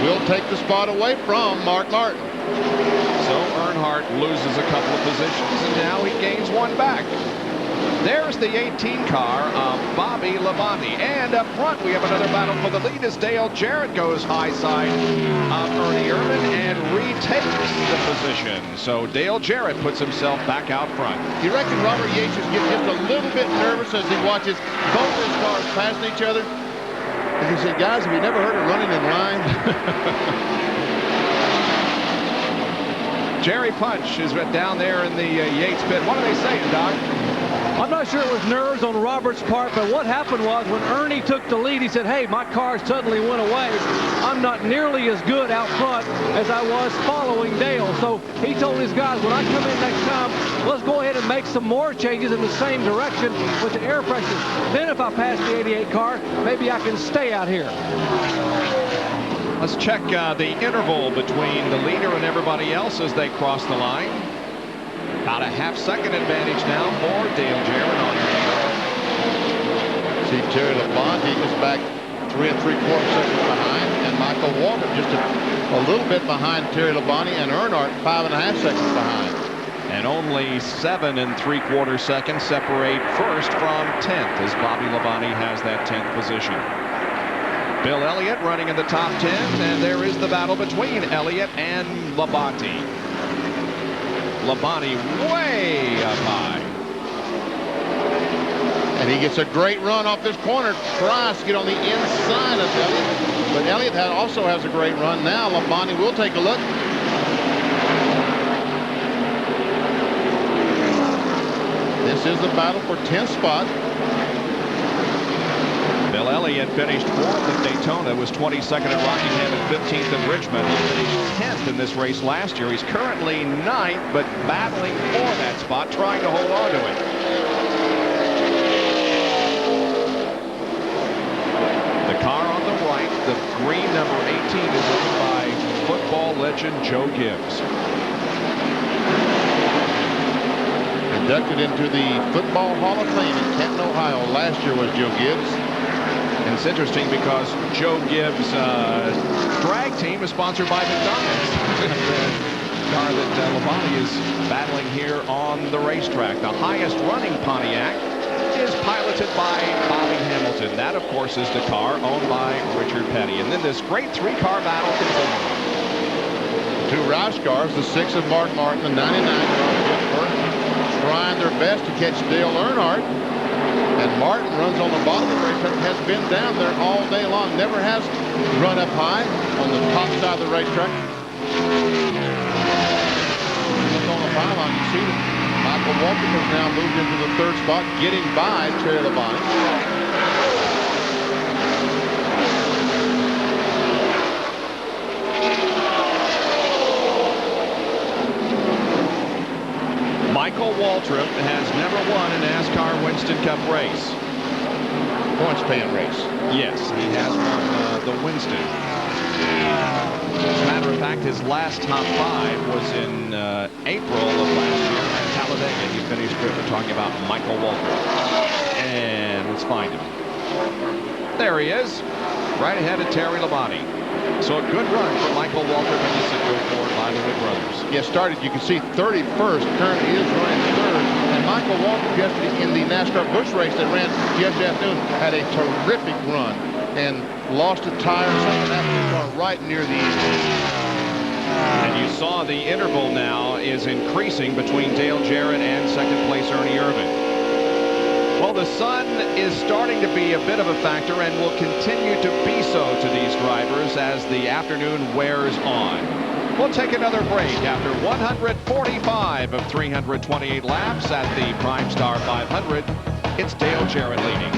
will take the spot away from Mark Martin. So Earnhardt loses a couple of positions, and now he gains 1 back. There's the 18 car of Bobby Labonte. And up front, we have another battle for the lead as Dale Jarrett goes high side of Ernie Irvin and retakes the position. So Dale Jarrett puts himself back out front. You reckon Robert Yates is getting just a little bit nervous as he watches both his cars passing each other? And he said, guys, have you never heard of running in line? Jerry Punch is down there in the Yates pit. What are they saying, Doc? I'm not sure it was nerves on Robert's part, but what happened was when Ernie took the lead, he said, hey, my car suddenly went away. I'm not nearly as good out front as I was following Dale. So he told his guys, when I come in next time, let's go ahead and make some more changes in the same direction with the air pressure. Then if I pass the 88 car, maybe I can stay out here. Let's check the interval between the leader and everybody else as they cross the line. About a half-second advantage now for Dale Jarrett on the leader. See, Terry Labonte is back 3 3/4 seconds behind, and Michael Waltrip just a little bit behind Terry Labonte, and Earnhardt 5.5 seconds behind. And only 7 3/4 seconds separate first from 10th as Bobby Labonte has that 10th position. Bill Elliott running in the top 10, and there is the battle between Elliott and Labonte. Labonte way up high. And he gets a great run off this corner. Tries to get on the inside of Elliott. But Elliott also has a great run. Now Labonte will take a look. This is the battle for 10th spot. Bill Elliott finished 4th at Daytona, was 22nd at Rockingham and 15th at Richmond. He finished 10th in this race last year. He's currently 9th, but battling for that spot, trying to hold on to it. The car on the right, the green number 18, is owned by football legend Joe Gibbs. Inducted into the Football Hall of Fame in Canton, Ohio. Last year was Joe Gibbs. And it's interesting because Joe Gibbs' drag team is sponsored by McDonald's. The car that Labonte is battling here on the racetrack. The highest running Pontiac is piloted by Bobby Hamilton. That, of course, is the car owned by Richard Petty. And then this great 3-car battle continues. 2 Roush cars, the 6 of Mark Martin, the 99 car of Jeff Burton, trying their best to catch Dale Earnhardt. And Martin runs on the bottom of the racetrack, has been down there all day long, never has run up high on the top side of the racetrack. see that Michael Waltrip has now moved into the third spot, getting by Terry Labonte. Michael Waltrip has never won a NASCAR Winston Cup race. Points paying race. Yes, he has won the Winston. As a matter of fact, his last top 5 was in April of last year at Talladega. He finished fifth. We're talking about Michael Waltrip. And let's find him. There he is, right ahead of Terry Labonte. So a good run for Michael Waltrip in the Citgo Ford by the Wood Brothers. Yeah, started, you can see 31st, currently is running third. And Michael Waltrip yesterday in the NASCAR Busch race that ran yesterday afternoon had a terrific run and lost a tire, something happened right near the end. And you saw the interval now is increasing between Dale Jarrett and second place Ernie Irvan. Well, the sun is starting to be a bit of a factor and will continue to be so to these drivers as the afternoon wears on. We'll take another break after 145 of 328 laps at the PRIMESTAR 500. It's Dale Jarrett leading.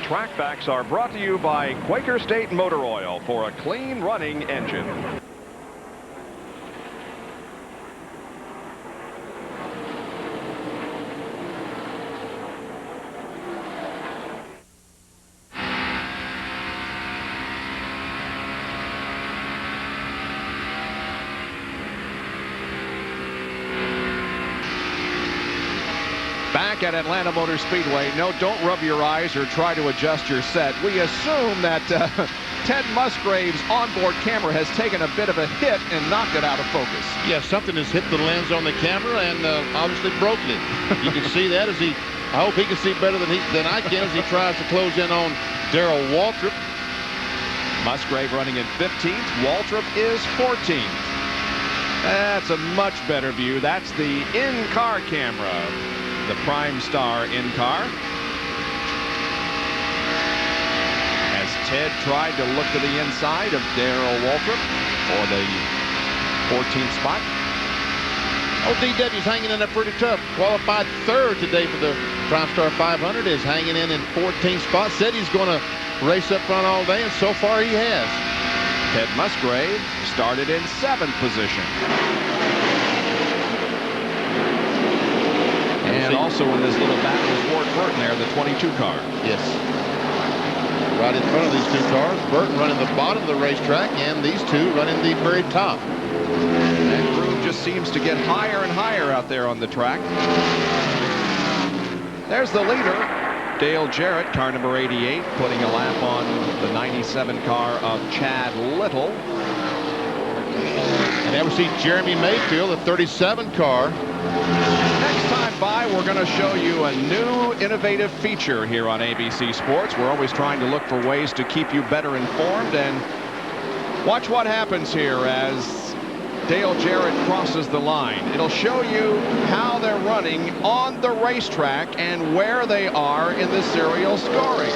Trackbacks are brought to you by Quaker State Motor Oil for a clean running engine. Back at Atlanta Motor Speedway. No, don't rub your eyes or try to adjust your set. We assume that Ted Musgrave's onboard camera has taken a bit of a hit and knocked it out of focus. Yeah, something has hit the lens on the camera and obviously broken it. You can see that as I hope he can see better than I can as he tries to close in on Darrell Waltrip. Musgrave running in 15th. Waltrip is 14th. That's a much better view. That's the in-car camera. The PRIMESTAR in-car. As Ted tried to look to the inside of Darrell Waltrip for the 14th spot. ODW's hanging in there pretty tough. Qualified third today for the PRIMESTAR 500. Is hanging in 14th spot. Said he's going to race up front all day, and so far he has. Ted Musgrave started in 7th position. And also in this little battle is Ward Burton there, the 22 car. Yes. Right in front of these two cars. Burton running the bottom of the racetrack, and these two running the very top. That groove just seems to get higher and higher out there on the track. There's the leader. Dale Jarrett, car number 88, putting a lap on the 97 car of Chad Little. And there we see Jeremy Mayfield, the 37 car. Next time by, we're going to show you a new innovative feature here on ABC Sports. We're always trying to look for ways to keep you better informed, and watch what happens here as Dale Jarrett crosses the line. It'll show you how they're running on the racetrack and where they are in the serial scoring.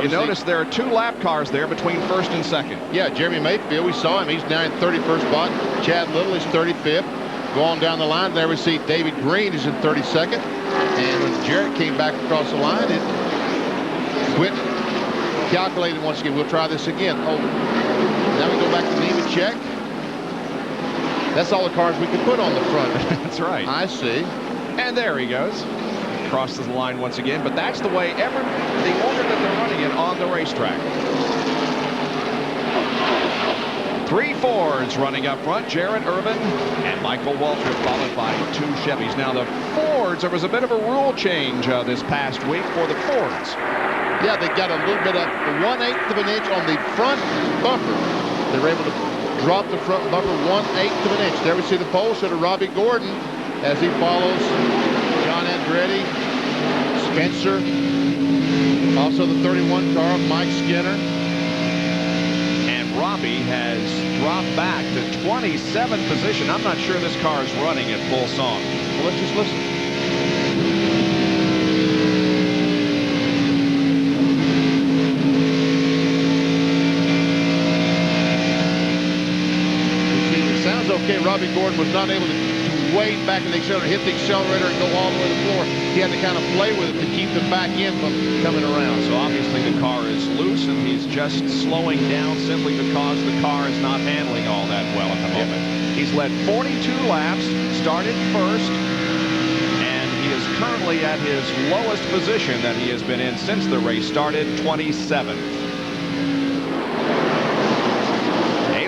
You notice there are 2 lap cars there between first and second. Yeah, Jeremy Mayfield, we saw him. He's now in 31st spot. Chad Little is 35th. Go on down the line. There we see David Green is in 32nd. And when Jarrett came back across the line, it quit calculating once again. We'll try this again. Oh, now we go back to Neiman check. That's all the cars we could put on the front. That's right. I see. And there he goes. Crosses the line once again, but that's the way the order that they're running it on the racetrack. 3 Fords running up front, Jared Irvin and Michael Waltrip, followed by 2 Chevys. Now the Fords, there was a bit of a rule change this past week for the Fords. Yeah, they got a little bit of 1/8 of an inch on the front bumper. They were able to drop the front bumper 1/8 of an inch. There we see the pole sitter, Robbie Gordon, as he follows John Andretti, Spencer, also the 31 car, Mike Skinner. And Robbie has dropped back to 27th position. I'm not sure this car is running at full song. Well, let's just listen. It sounds okay. Robbie Gordon was not able to wade back in the accelerator, hit the accelerator, and go all the way to the floor. He had to kind of play with it to keep the back end from coming around. So obviously the car is loose, and he's just slowing down simply because the car is not handling all that well at the moment. He's led 42 laps, started first, and he is currently at his lowest position that he has been in since the race started, 27th.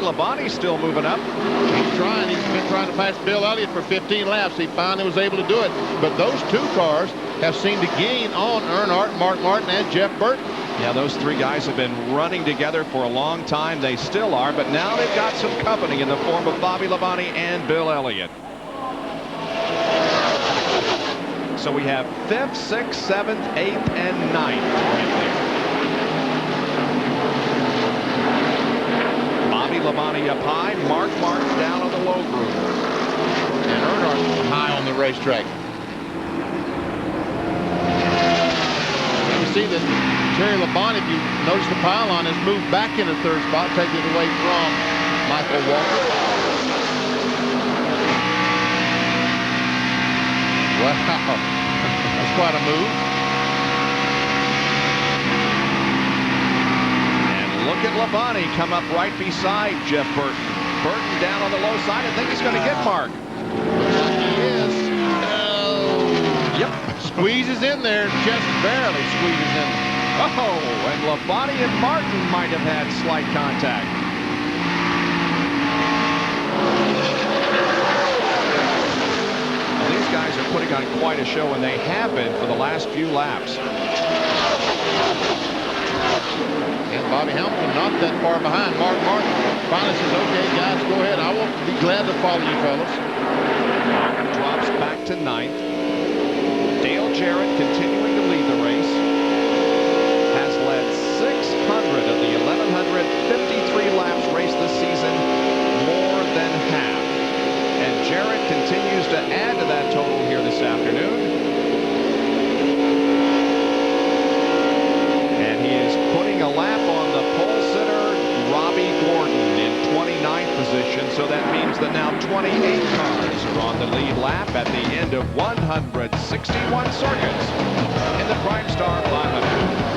Labonte's still moving up. He's trying. He's been trying to pass Bill Elliott for 15 laps. He finally was able to do it. But those 2 cars have seemed to gain on Earnhardt, Mark Martin, and Jeff Burton. Yeah, those 3 guys have been running together for a long time. They still are, but now they've got some company in the form of Bobby Labonte and Bill Elliott. So we have 5th, 6th, 7th, 8th, and 9th right there. Labonte up high, Mark Martin down on the low groove. And Earnhardt high on the racetrack. You see that Terry Labonte, if you notice the pylon, has moved back into 3rd spot, taking it away from Michael Walker. Wow, that's quite a move. Look at Labonte come up right beside Jeff Burton. Burton down on the low side. I think he's going to get Mark. He is. Oh. Yep. Squeezes in there, just barely squeezes in. Oh, and Labonte and Martin might have had slight contact. Well, these guys are putting on quite a show, and they have been for the last few laps. And Bobby Hamilton not that far behind. Mark Martin finally says, okay, guys, go ahead. I will be glad to follow you fellas. Martin drops back to 9th. Dale Jarrett continuing to lead the race. Has led 600 of the 1,153 laps raced this season, more than half. And Jarrett continues to add to that total here this afternoon. A lap on the pole sitter, Robbie Gordon, in 29th position. So that means that now 28 cars are on the lead lap at the end of 161 circuits in the PRIMESTAR 500.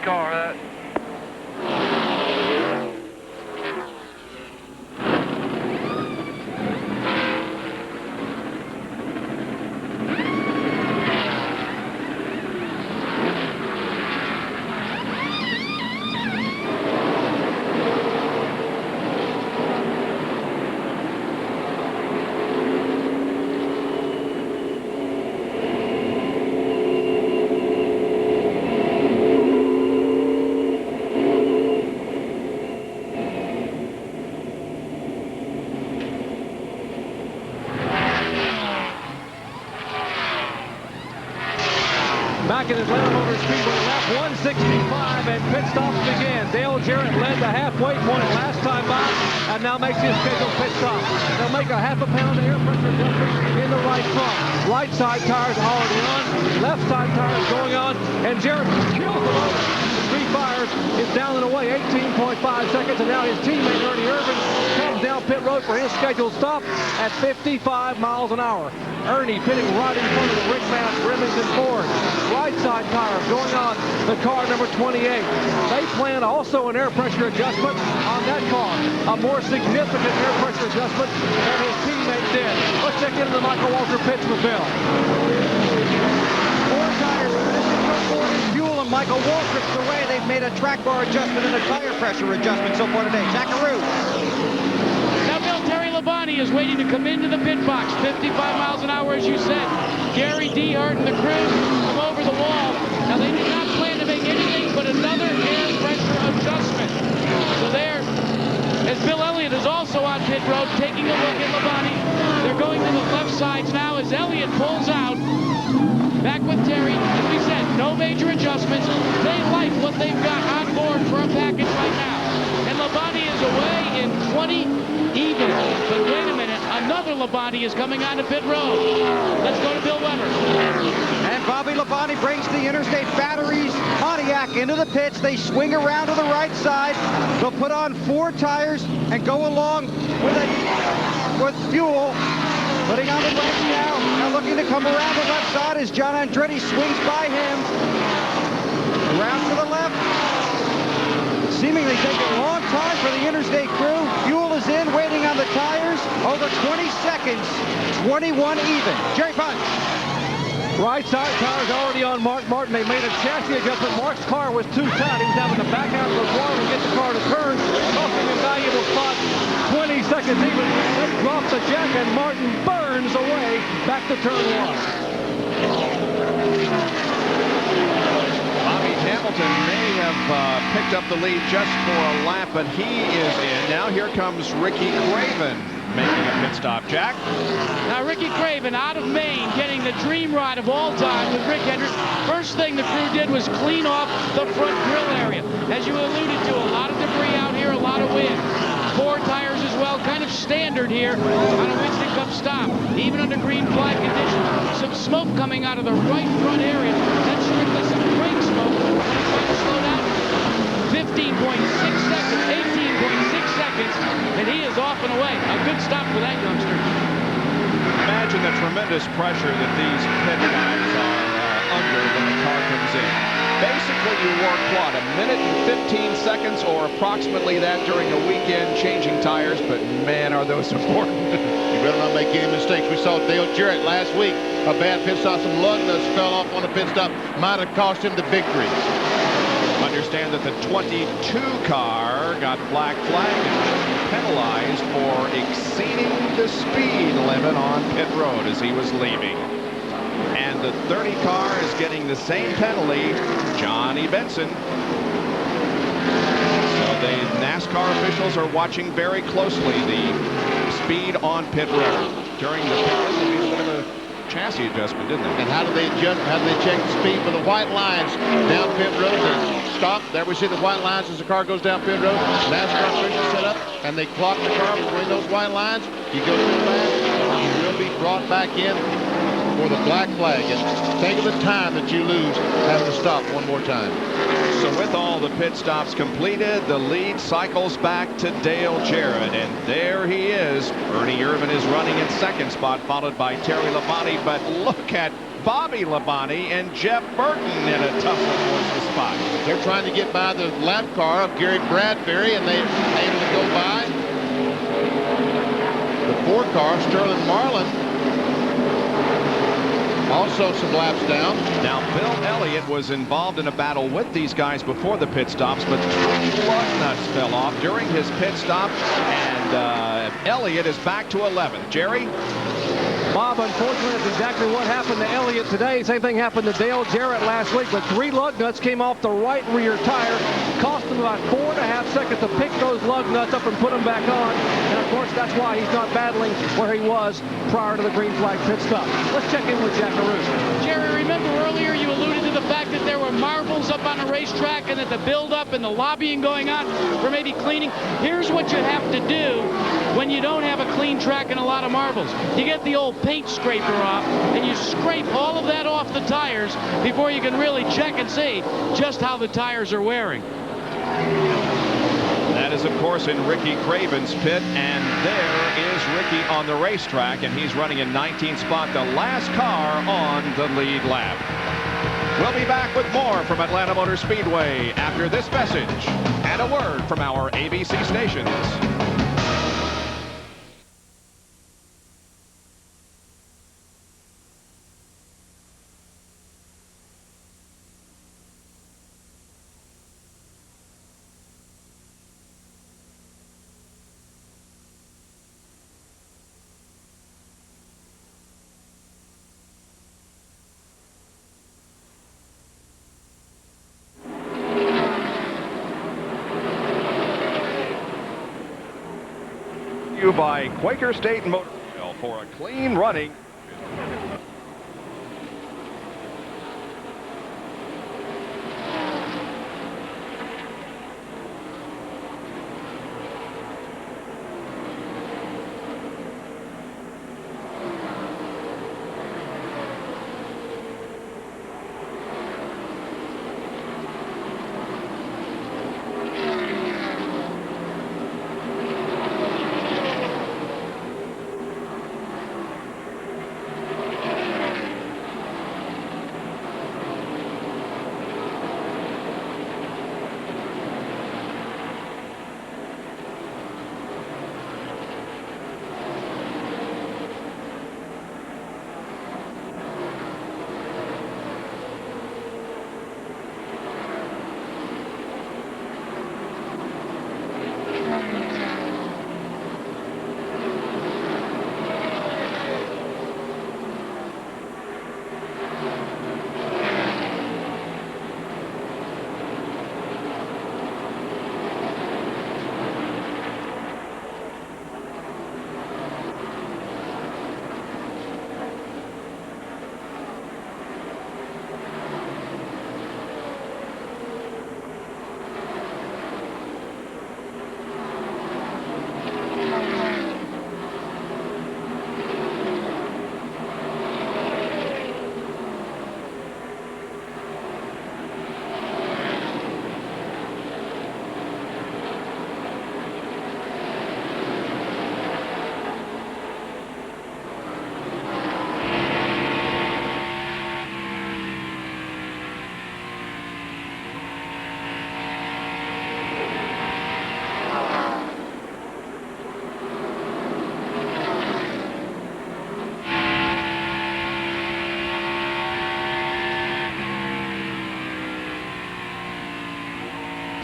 car. Back in Atlanta Motor Speedway, lap 165, and pit stops begin. Dale Jarrett led the halfway point last time by, and now makes his scheduled pit stop. They'll make a half a pound of air pressure adjustment in the right front. Right side tires already on, left side tires going on, and Jarrett kills the motor. Three fires is down and away, 18.5 seconds, and now his teammate Ernie Irvin comes down pit road for his scheduled stop at 55 miles an hour. Ernie pitting right in front of the Rick Mass Remington Ford. Right side tire going on the car number 28. They plan also an air pressure adjustment on that car. A more significant air pressure adjustment than his teammate did. Let's check into the Michael Walker pits with Bill. Four tires, Ford and fuel, and Michael Waltrip's the way they've made a track bar adjustment and a tire pressure adjustment so far today. Jackaroo. Now, Bill, Terry Labonte is waiting to come into the pit box. 55 miles an hour, as you said. Gary Dehart and the crew come over the wall. Now, they did not plan to make anything but another air pressure adjustment. So there, as Bill Elliott is also on pit road, taking a look at Labonte. They're going to the left sides now as Elliott pulls out. Back with Terry. As we said, no major adjustments. They like what they've got on board for a package right now. And Labonte is away in 20 even. But wait a minute, another Labonte is coming onto pit road. Let's go to Bill Weber. And Bobby Labonte brings the Interstate Batteries Pontiac into the pits. They swing around to the right side. They'll put on four tires and go along with fuel. Putting on the brakes now. Now looking to come around the left side as John Andretti swings by him. Around to the left. Seemingly taking a long time for the Interstate crew. Fuel is in, waiting on the tires. Over 20 seconds, 21 even. Jerry Punch. Right side tires already on Mark Martin. They made a chassis adjustment. Mark's car was too tight. He was having to back out of the corner and get the car to turn, costing him valuable spot. 20 seconds even. They drop the jack and Martin burns away back to turn one. Bobby Hamilton may have picked up the lead just for a lap, but he is in. Now here comes Ricky Craven making a pit stop. Jack? Now Ricky Craven out of Maine getting the dream ride of all time with Rick Hendricks. First thing the crew did was clean off the front grill area. As you alluded to, a lot of debris out here, a lot of wind. Four tires as well, kind of standard here on a Winston Cup stop, even under green flag conditions. Some smoke coming out of the right front area. That's strictly some brake smoke when it's going to slow down. 15.6 seconds, 18.6 seconds, and he is off and away. A good stop for that youngster. Imagine the tremendous pressure that these pit guys are under when the car comes in. Basically, you work, what, a minute and 15 seconds or approximately that during a weekend changing tires, but man, are those important. You better not make any mistakes. We saw Dale Jarrett last week. A bad pit stop, some lug nuts fell off on a pit stop. Might have cost him the victory. Understand that the 22 car got black flagged and should be penalized for exceeding the speed limit on pit road as he was leaving. And the 30 car is getting the same penalty, Johnny Benson. So the NASCAR officials are watching very closely the speed on pit road. During the pit, they made a bit of a chassis adjustment, didn't they? And how do they adjust? How do they check the speed for the white lines down pit road? They stop. There we see the white lines as the car goes down pit road. NASCAR officials set up, and they clock the car between those white lines. You go too fast, you will be brought back in for the black flag. And think of the time that you lose having to stop one more time. So with all the pit stops completed, the lead cycles back to Dale Jarrett, and there he is. Ernie Irvin is running in second spot, followed by Terry Labonte, but look at Bobby Labonte and Jeff Burton in a tough one towards the spot. They're trying to get by the lap car of Gary Bradbury, and they're able to go by the 4 car, Sterling Marlin. Also some laps down. Now, Bill Elliott was involved in a battle with these guys before the pit stops, but 3 lug nuts fell off during his pit stop, and Elliott is back to 11th. Jerry? Bob, unfortunately, that's exactly what happened to Elliott today. Same thing happened to Dale Jarrett last week, but 3 lug nuts came off the right rear tire. Cost him about 4.5 seconds to pick those lug nuts up and put them back on. And, of course, that's why he's not battling where he was prior to the green flag pit stop. Let's check in with Jack Arute. Jerry, remember earlier you alluded to the fact that there were marbles up on the racetrack and that the buildup and the lobbying going on for maybe cleaning. Here's what you have to do when you don't have a clean track and a lot of marbles. You get the old paint scraper off and you scrape all of that off the tires before you can really check and see just how the tires are wearing. That is, of course, in Ricky Craven's pit, and there is Ricky on the racetrack, and he's running in 19th spot, the last car on the lead lap. We'll be back with more from Atlanta Motor Speedway after this message and a word from our ABC stations. By Quaker State Motor Oil for a clean running.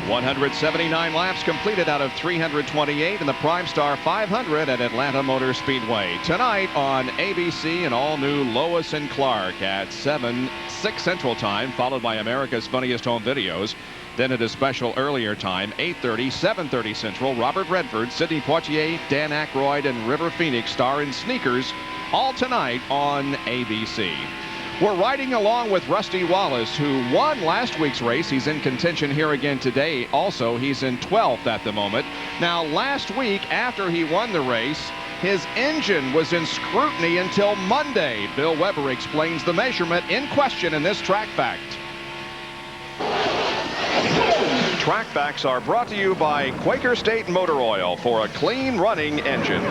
.179 laps completed out of 328 in the PRIMESTAR 500 at Atlanta Motor Speedway. Tonight on ABC, an all-new Lois and Clark at 6 Central Time, followed by America's Funniest Home Videos. Then at a special earlier time, 8:30, 7:30 Central, Robert Redford, Sidney Poitier, Dan Aykroyd, and River Phoenix star in Sneakers, all tonight on ABC. We're riding along with Rusty Wallace, who won last week's race. He's in contention here again today. Also, he's in 12th at the moment. Now, last week, after he won the race, his engine was in scrutiny until Monday. Bill Weber explains the measurement in question in this Track Fact. Track Facts are brought to you by Quaker State Motor Oil for a clean running engine.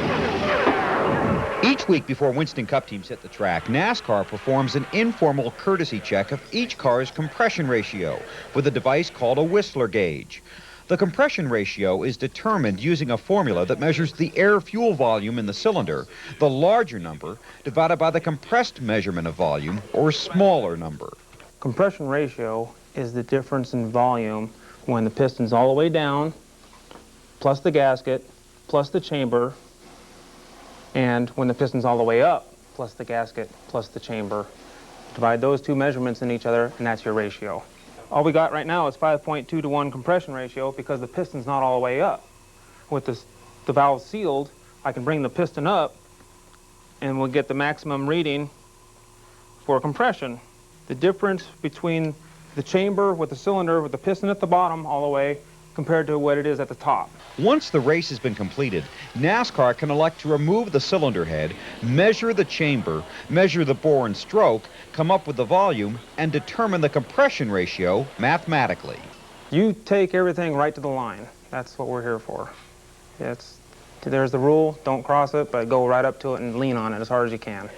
Each week before Winston Cup teams hit the track, NASCAR performs an informal courtesy check of each car's compression ratio with a device called a Whistler gauge. The compression ratio is determined using a formula that measures the air-fuel volume in the cylinder, the larger number divided by the compressed measurement of volume, or smaller number. Compression ratio is the difference in volume when the piston's all the way down, plus the gasket, plus the chamber, and when the piston's all the way up, plus the gasket, plus the chamber. Divide those two measurements in each other, and that's your ratio. All we got right now is 5.2 to 1 compression ratio because the piston's not all the way up. With the valve sealed, I can bring the piston up, and we'll get the maximum reading for compression. The difference between the chamber with the cylinder with the piston at the bottom all the way compared to what it is at the top. Once the race has been completed, NASCAR can elect to remove the cylinder head, measure the chamber, measure the bore and stroke, come up with the volume, and determine the compression ratio mathematically. You take everything right to the line. That's what we're here for. There's the rule, don't cross it, but go right up to it and lean on it as hard as you can.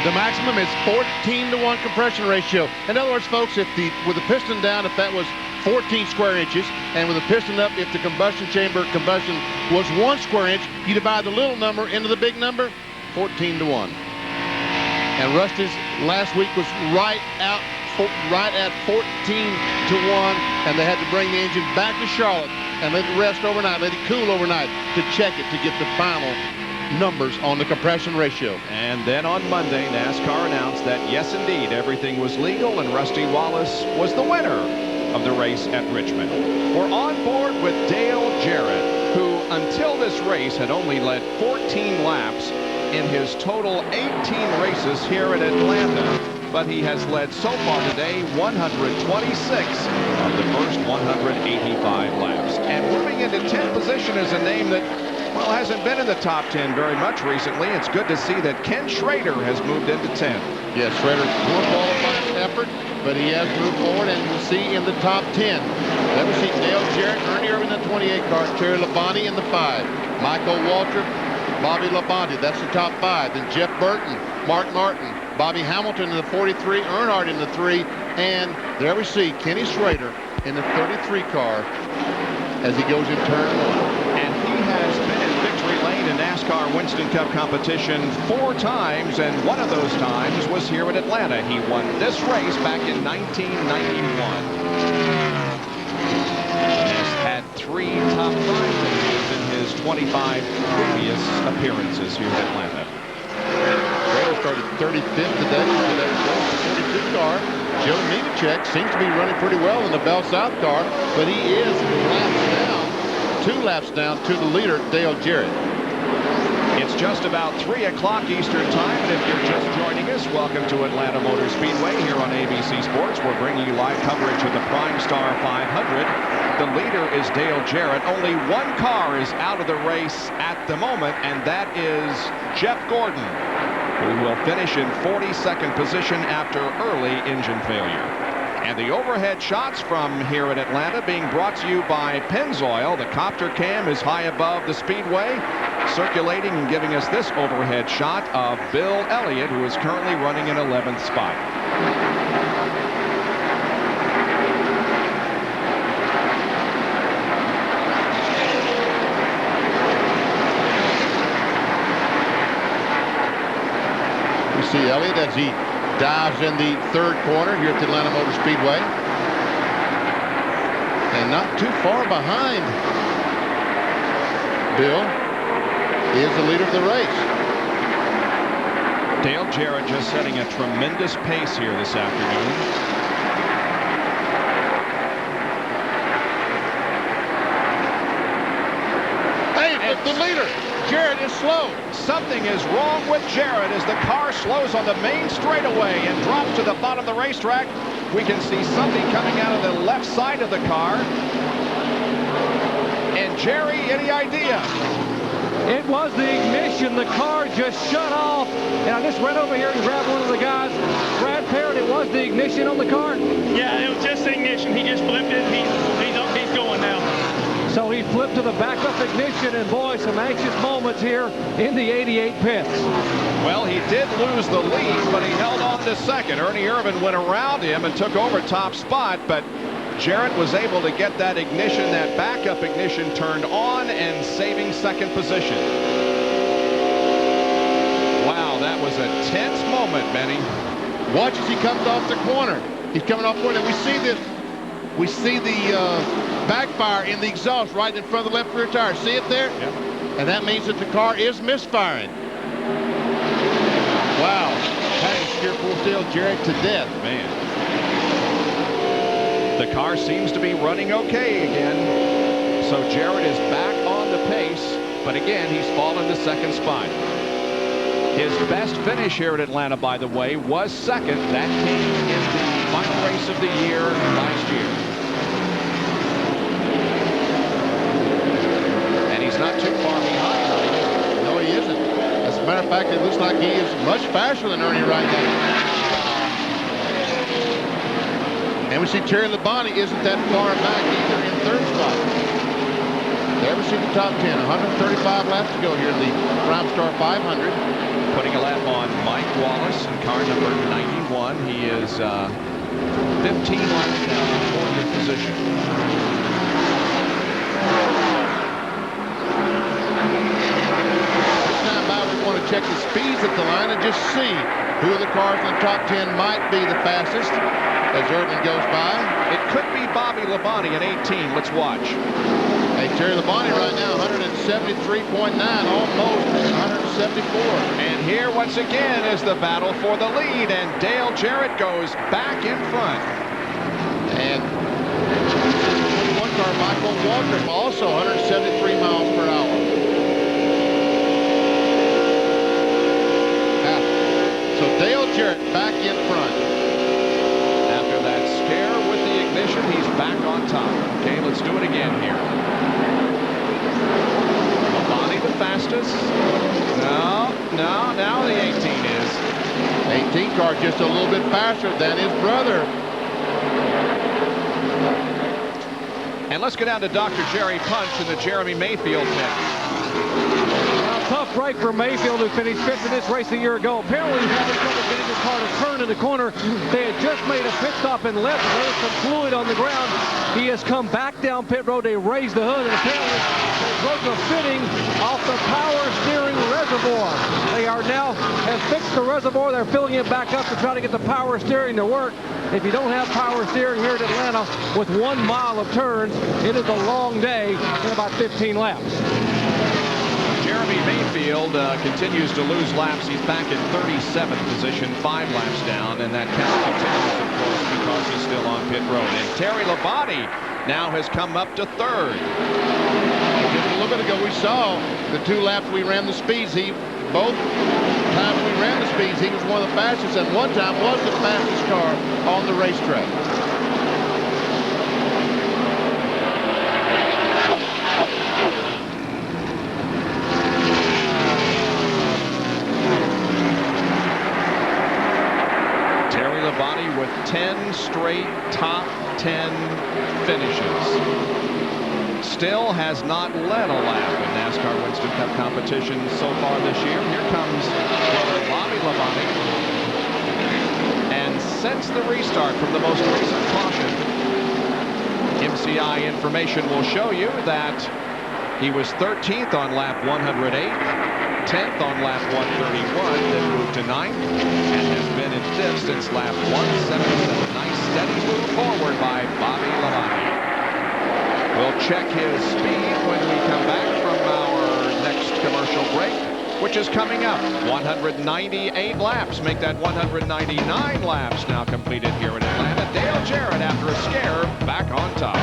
The maximum is 14 to 1 compression ratio. In other words, folks, with the piston down, if that was 14 square inches, and with the piston up, if the combustion was 1 square inch, you divide the little number into the big number, 14 to 1. And Rusty's last week was right at 14 to 1, and they had to bring the engine back to Charlotte and let it rest overnight, let it cool overnight to check it to get the final numbers on the compression ratio. And then on Monday, NASCAR announced that yes, indeed, everything was legal and Rusty Wallace was the winner of the race at Richmond. We're on board with Dale Jarrett, who until this race had only led 14 laps in his total 18 races here in Atlanta, but he has led so far today 126 of the first 185 laps. And moving into 10th position is a name that, well, hasn't been in the top 10 very much recently. It's good to see that Ken Schrader has moved into 10. Yes, Schrader's poor qualifying effort, but he has moved forward, and we'll see in the top 10. Then we see Dale Jarrett, Ernie Irvin in the 28 car, Terry Labonte in the 5, Michael Walter, Bobby Labonte, that's the top 5. Then Jeff Burton, Mark Martin, Bobby Hamilton in the 43, Earnhardt in the 3, and there we see Kenny Schrader in the 33 car as he goes in turn 1. And he has been in victory lane in NASCAR Winston Cup competition 4 times, and one of those times was here in Atlanta. He won this race back in 1991. Has had 3 top 5 finishes in his 25 previous appearances here in Atlanta. Schrader started 35th today with that 42 car. Joe Nemechek seems to be running pretty well in the Bell South car, but he is laps down, 2 laps down to the leader, Dale Jarrett. It's just about 3 o'clock Eastern time, and if you're just joining us, welcome to Atlanta Motor Speedway here on ABC Sports. We're bringing you live coverage of the PrimeStar 500. The leader is Dale Jarrett. Only 1 car is out of the race at the moment, and that is Jeff Gordon, who will finish in 42nd position after early engine failure. And the overhead shots from here in Atlanta being brought to you by Pennzoil. The copter cam is high above the speedway, circulating and giving us this overhead shot of Bill Elliott, who is currently running in 11th spot. We see Elliott as he dives in the 3rd corner here at the Atlanta Motor Speedway. And not too far behind Bill is the leader of the race. Dale Jarrett just setting a tremendous pace here this afternoon. Hey, the leader, Jarrett, is slow. Something is wrong with Jarrett as the car slows on the main straightaway and drops to the bottom of the racetrack. We can see something coming out of the left side of the car. And Jerry, any idea? It was the ignition. The car just shut off. And I just ran over here and grabbed one of the guys. Brad Parrott, it was the ignition on the car? Yeah, it was just the ignition. He just flipped it. He's going now. So he flipped to the backup ignition, and boy, some anxious moments here in the 88 pits. Well, he did lose the lead, but he held on to second. Ernie Irvan went around him and took over top spot, but Jarrett was able to get that ignition, that backup ignition turned on and saving second position. Wow, that was a tense moment, Benny. Watch as he comes off the corner. He's coming off the corner. We see this. We see the backfire in the exhaust right in front of the left rear tire. See it there? Yep. And that means that the car is misfiring. Wow. That is sheer full sail Jarrett to death. Man. The car seems to be running okay again. So Jarrett is back on the pace, but again, he's fallen to second spot. His best finish here at Atlanta, by the way, was second. That came in the final race of the year last year. And he's not too far behind. No, he isn't. As a matter of fact, it looks like he is much faster than Ernie right now. And we see Terry Labonte isn't that far back either in third spot. There we see the top 10. 135 laps to go here in the PRIMESTAR 500. Putting a lap on Mike Wallace in car number 91. He is 15 laps down in 40th position. This time by, we want to check the speeds at the line and just see who of the cars in the top 10 might be the fastest as Irvin goes by. It could be Bobby Labonte in 18. Let's watch. Hey, Terry Labonte right now, 173.9, almost 174. And here once again is the battle for the lead, and Dale Jarrett goes back in front. And 21 car Michael Waltrip also 173 miles per hour. So Dale Jarrett back in front. After that scare with the ignition, he's back on top. Okay, let's do it again here. Labonte the fastest. No, now the 18 is. 18 car just a little bit faster than his brother. And let's go down to Dr. Jerry Punch in the Jeremy Mayfield pit. Tough break for Mayfield, who finished fifth in this race a year ago. Apparently he's having trouble getting the car to turn in the corner. They had just made a pit stop and left. There's some fluid on the ground. He has come back down pit road. They raised the hood, and apparently they broke a fitting off the power steering reservoir. They are now have fixed the reservoir. They're filling it back up to try to get the power steering to work. If you don't have power steering here at Atlanta with 1 mile of turns, it is a long day in about 15 laps. Jeremy Mayfield continues to lose laps. He's back in 37th position, 5 laps down, and that count continues, of course, because he's still on pit road. And Terry Labonte now has come up to third. Just a little bit ago, we saw the 2 laps we ran the speeds. Both times we ran the speeds, he was one of the fastest, and one time was the fastest car on the racetrack. Labonte with 10 straight top 10 finishes. Still has not led a lap in NASCAR Winston Cup competition so far this year. Here comes brother Bobby Labonte. And since the restart from the most recent caution, MCI information will show you that he was 13th on lap 108. 10th on lap 131, then moved to 9th, and has been in 5th since lap 177. Nice steady move forward by Bobby Labonte. We'll check his speed when we come back from our next commercial break, which is coming up. 198 laps, make that 199 laps now completed here in Atlanta. Dale Jarrett, after a scare, back on top.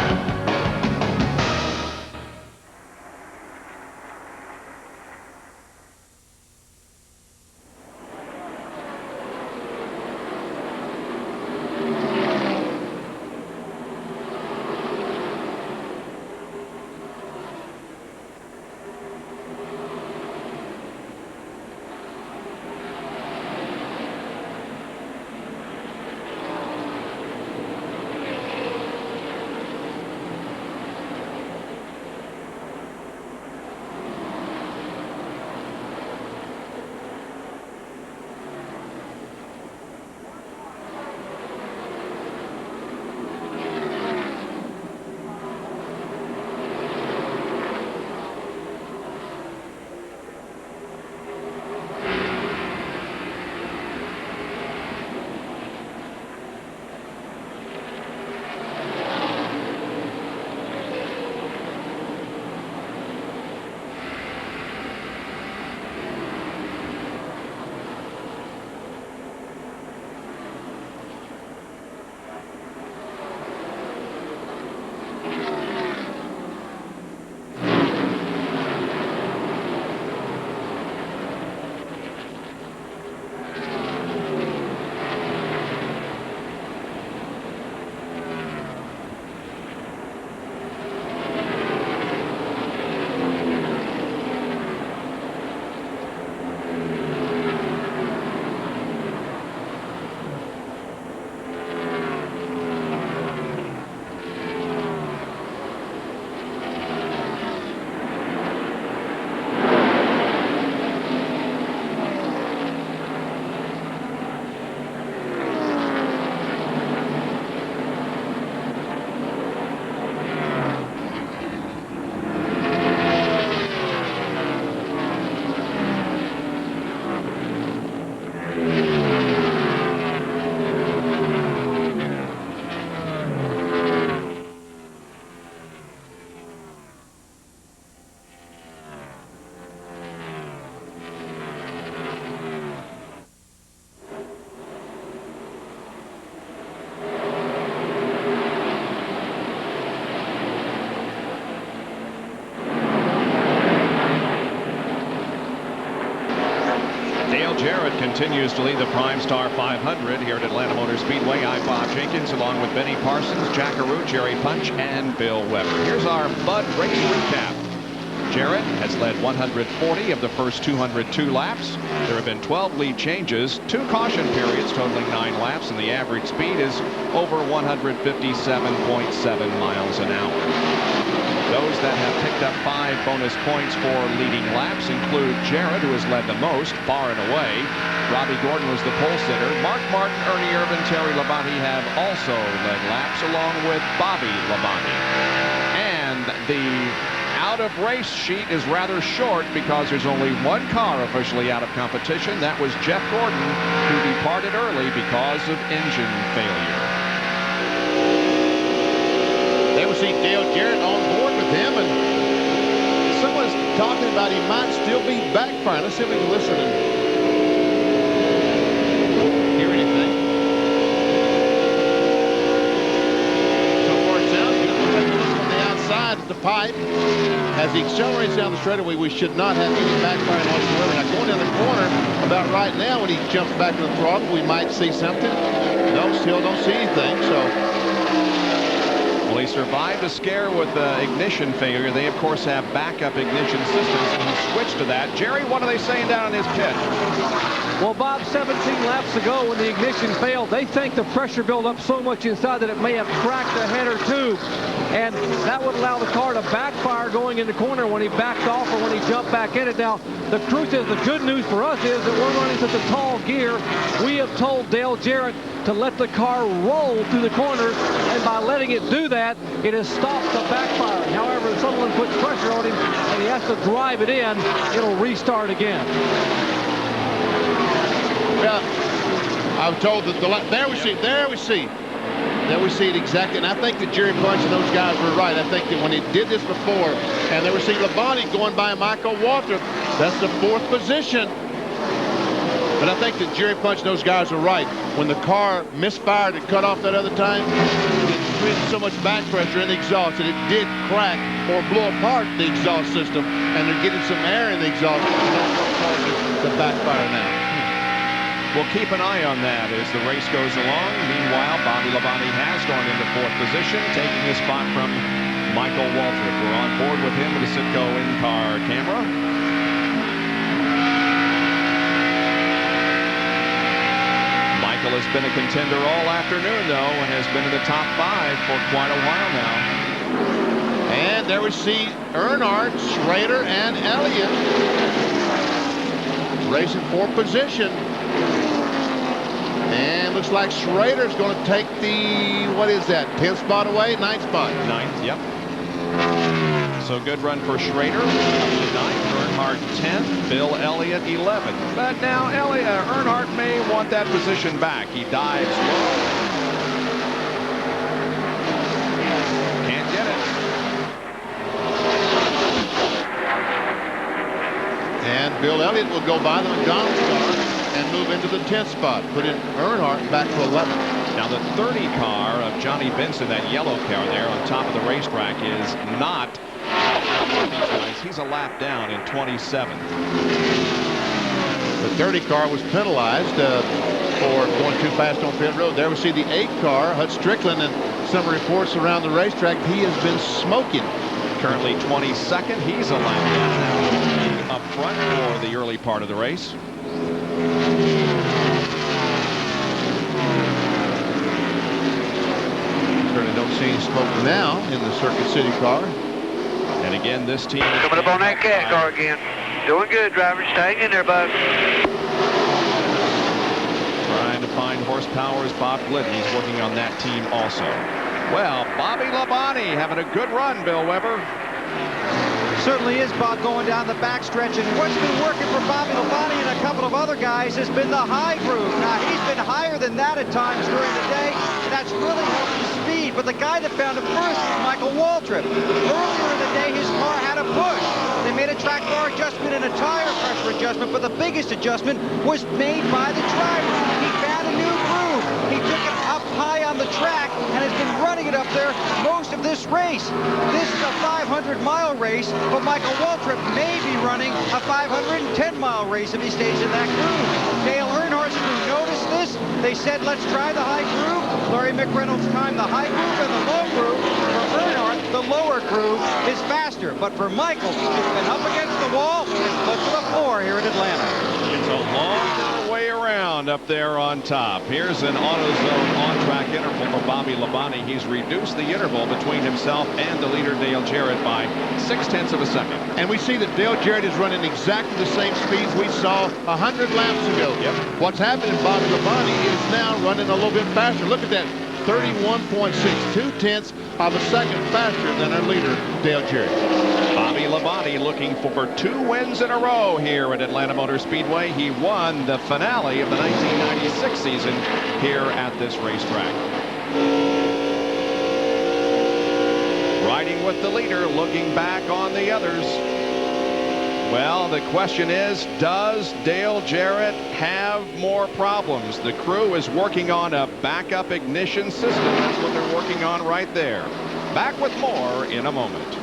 Dale Jarrett continues to lead the PrimeStar 500 here at Atlanta Motor Speedway. I'm Bob Jenkins, along with Benny Parsons, Jack Arute, Jerry Punch, and Bill Weber. Here's our Bud race recap. Jarrett has led 140 of the first 202 laps. There have been 12 lead changes, 2 caution periods totaling 9 laps, and the average speed is over 157.7 miles an hour. Those that have picked up 5 bonus points for leading laps include Jarrett, who has led the most, far and away. Robbie Gordon was the pole sitter. Mark Martin, Ernie Irvin, Terry Labonte have also led laps, along with Bobby Labonte. And the out-of-race sheet is rather short because there's only 1 car officially out of competition. That was Jeff Gordon, who departed early because of engine failure. There we see Dale Jarrett on board with him, and someone's talking about he might still be backfiring. Let's see if we can listen and hear anything. So far it sounds good. We'll take a look from the outside at the pipe. As he accelerates down the straightaway, we should not have any backfiring whatsoever. Now going down the corner about right now, when he jumps back to the throttle, we might see something. No, still don't see anything. So. Well, he survived a scare with ignition failure. They, of course, have backup ignition systems, and he switched to that. Jerry, what are they saying down in his pit? Well, Bob, 17 laps ago when the ignition failed, they think the pressure built up so much inside that it may have cracked the header tube. And that would allow the car to backfire going in the corner when he backed off or when he jumped back in it. Now, the crew says the good news for us is that we're running such a tall gear. We have told Dale Jarrett to let the car roll through the corners, and by letting it do that, it has stopped the backfiring. However, if someone puts pressure on him and he has to drive it in, it'll restart again. Well, I was told that there we see it exactly, and I think that Jerry Punch and those guys were right. I think that when he did this before, and they were seeing Labonte going by Michael Waltrip, that's the 4th position. But I think that Jerry Punch and those guys are right. When the car misfired and cut off that other time, it created so much back pressure in the exhaust that it did crack or blow apart the exhaust system, and they're getting some air in the exhaust, and that's what causes the backfire now. We'll keep an eye on that as the race goes along. Meanwhile, Bobby Labonte has gone into 4th position, taking his spot from Michael Waltrip. We're on board with him with a Citgo in-car camera. Michael has been a contender all afternoon, though, and has been in the top 5 for quite a while now. And there we see Earnhardt, Schrader, and Elliott racing for position. And looks like Schrader's going to take the, what is that, 10th spot away? 9th spot. 9th, yep. So good run for Schrader. 9th, Earnhardt 10th, Bill Elliott 11th. But now Earnhardt may want that position back. He dives low. Can't get it. And Bill Elliott will go by the McDonald's car and move into the 10th spot, put in Earnhardt back to 11th. Now the 30 car of Johnny Benson, that yellow car there on top of the racetrack, is not. He's a lap down in 27th. The 30 car was penalized for going too fast on pit road. There we see the 8 car, Hut Strickland, and some reports around the racetrack. He has been smoking. Currently 22nd. He's a lap down up front for the early part of the race. Certainly don't see any smoke now in the Circuit City car. And again, this team coming up on that cat car again. Doing good, drivers. Staying in there, bud. Trying to find horsepower is Bob Glidden. He's working on that team also. Well, Bobby Labonte having a good run, Bill Weber. Certainly is, Bob, going down the backstretch. And what's been working for Bobby Labonte and a couple of other guys has been the high groove. Now, he's been higher than that at times during the day, and that's really helped his speed. But the guy that found it first was Michael Waltrip. Earlier in the day, his car had a push. They made a track bar adjustment and a tire pressure adjustment, but the biggest adjustment was made by the driver. He found a new groove. He took it up high on the track and has been running it up there most of this race. This is a 500-mile race, but Michael Waltrip may be running a 510-mile race if he stays in that groove. Dale Earnhardt's crew noticed this. They said, let's try the high groove. Larry McReynolds timed the high groove and the low groove. For Earnhardt, the lower groove is faster. But for Michael, it's been up against the wall and put to the floor here in Atlanta. It's a long way around up there on top. Here's an AutoZone on-track interval for Bobby Labonte. He's reduced the interval between himself and the leader, Dale Jarrett, by 0.6 of a second. And we see that Dale Jarrett is running exactly the same speeds we saw 100 laps ago. Yep. What's happening, Bobby Labonte is now running a little bit faster. Look at that, 31.6, 0.2 of a second faster than our leader, Dale Jarrett. Bobby Labonte looking for 2 wins in a row here at Atlanta Motor Speedway. He won the finale of the 1996 season here at this racetrack. Riding with the leader, looking back on the others. Well, the question is, does Dale Jarrett have more problems? The crew is working on a backup ignition system. That's what they're working on right there. Back with more in a moment.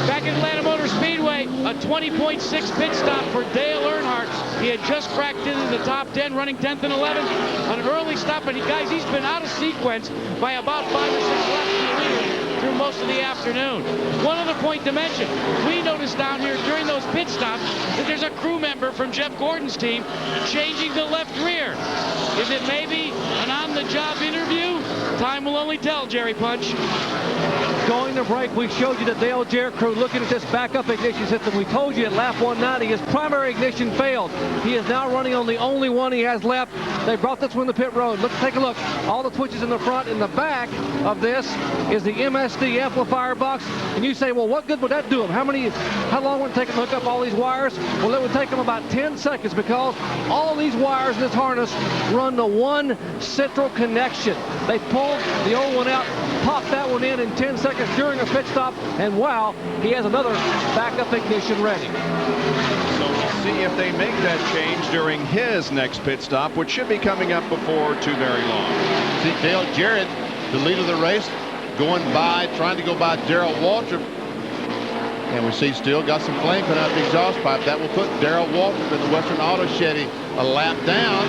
Back at Atlanta Motor Speedway, a 20.6 pit stop for Dale Earnhardt. He had just cracked into the top 10, running 10th and 11th. An early stop, and guys, he's been out of sequence by about 5 or 6 laps in the lead through most of the afternoon. One other point to mention, we noticed down here during those pit stops that there's a crew member from Jeff Gordon's team changing the left rear. Is it maybe an on-the-job interview? Time will only tell, Jerry Punch. Going to break, we showed you the Dale Jarrett crew looking at this backup ignition system. We told you at lap 190 his primary ignition failed. He is now running on the only one he has left. They brought this one to pit road. Look, take a look. All the switches in the front. In the back of this is the MSD amplifier box. And you say, well, what good would that do him? How long would it take him to hook up all these wires? Well, it would take him about 10 seconds because all these wires in this harness run to one central connection. They pulled the old one out, popped that one in, and gained 10 seconds during a pit stop, and wow, he has another backup ignition ready. So we'll see if they make that change during his next pit stop, which should be coming up before too very long. See Dale Jarrett, the lead of the race, trying to go by Darrell Waltrip. And we see still got some flame coming out of the exhaust pipe. That will put Darrell Waltrip in the Western Auto Chevy a lap down.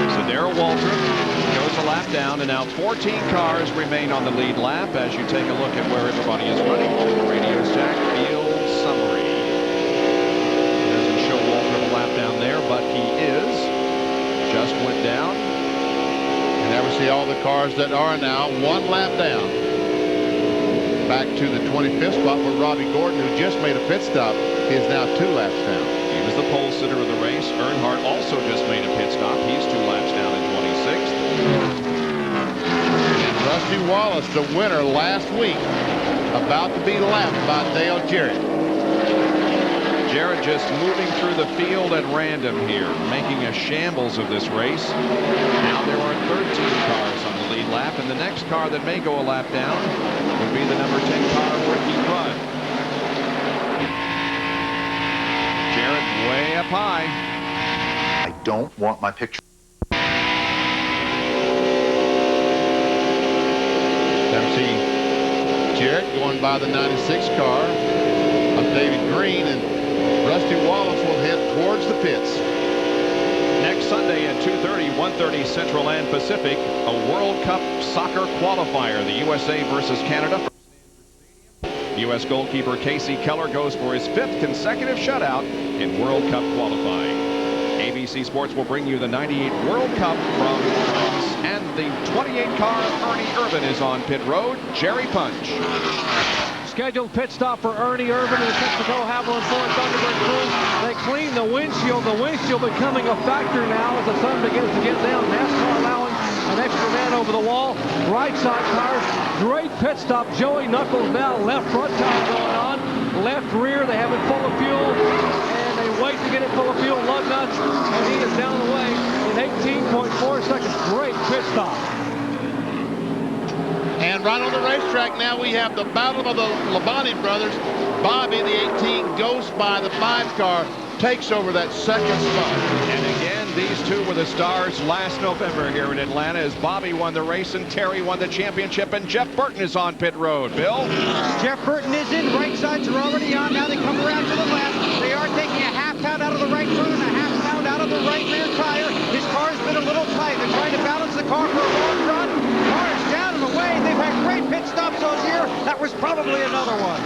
So Darrell Waltrip goes a lap down, and now 14 cars remain on the lead lap as you take a look at where everybody is running. Radio Shack field summary. It doesn't show Waltrip a lap down there, but he just went down. And now we see all the cars that are now one lap down. Back to the 25th spot where Robbie Gordon, who just made a pit stop, is now 2 laps down. He was the pole sitter of the race. Earnhardt also just made a pit stop. He's 2 laps down in 26th. And Rusty Wallace, the winner last week, about to be lapped by Dale Jarrett. Jarrett just moving through the field at random here, making a shambles of this race. Now there are 13 cars on the lead lap, and the next car that may go a lap down would be the number 10 car, Ricky Rudd. Jarrett way up high. I don't want my picture. Now see Jarrett going by the 96 car of David Green, and Rusty Wallace will head towards the pits. Next Sunday at 2:30, 1:30 Central and Pacific, a World Cup soccer qualifier, the USA versus Canada. U.S. goalkeeper Casey Keller goes for his 5th consecutive shutout in World Cup qualifying. ABC Sports will bring you the 98 World Cup from France, and the 28 car Ernie Irvan is on pit road. Jerry Punch. Scheduled pit stop for Ernie Irvan and the Texaco Haviland Ford Thunderbird crew. They clean the windshield. The windshield becoming a factor now as the sun begins to get down. NASCAR allowing an extra man over the wall. Right side tires. Great pit stop. Joey Knuckles now left front tire going on. Left rear. They have it full of fuel. And they wait to get it full of fuel. Lug nuts. And he is down the way in 18.4 seconds. Great pit stop. And right on the racetrack now we have the battle of the Labonte brothers. Bobby, the 18, goes by the 5 car, takes over that 2nd spot. And again, these two were the stars last November here in Atlanta as Bobby won the race and Terry won the championship, and Jeff Burton is on pit road. Bill? Jeff Burton is in. Right sides are already on. Now they come around to the left. They are taking a half pound out of the right front and a half pound out of the right rear tire. His car's been a little tight. They're trying to balance the car for a long run. Car is down and away. They've had great pit stops all year. That was probably another one.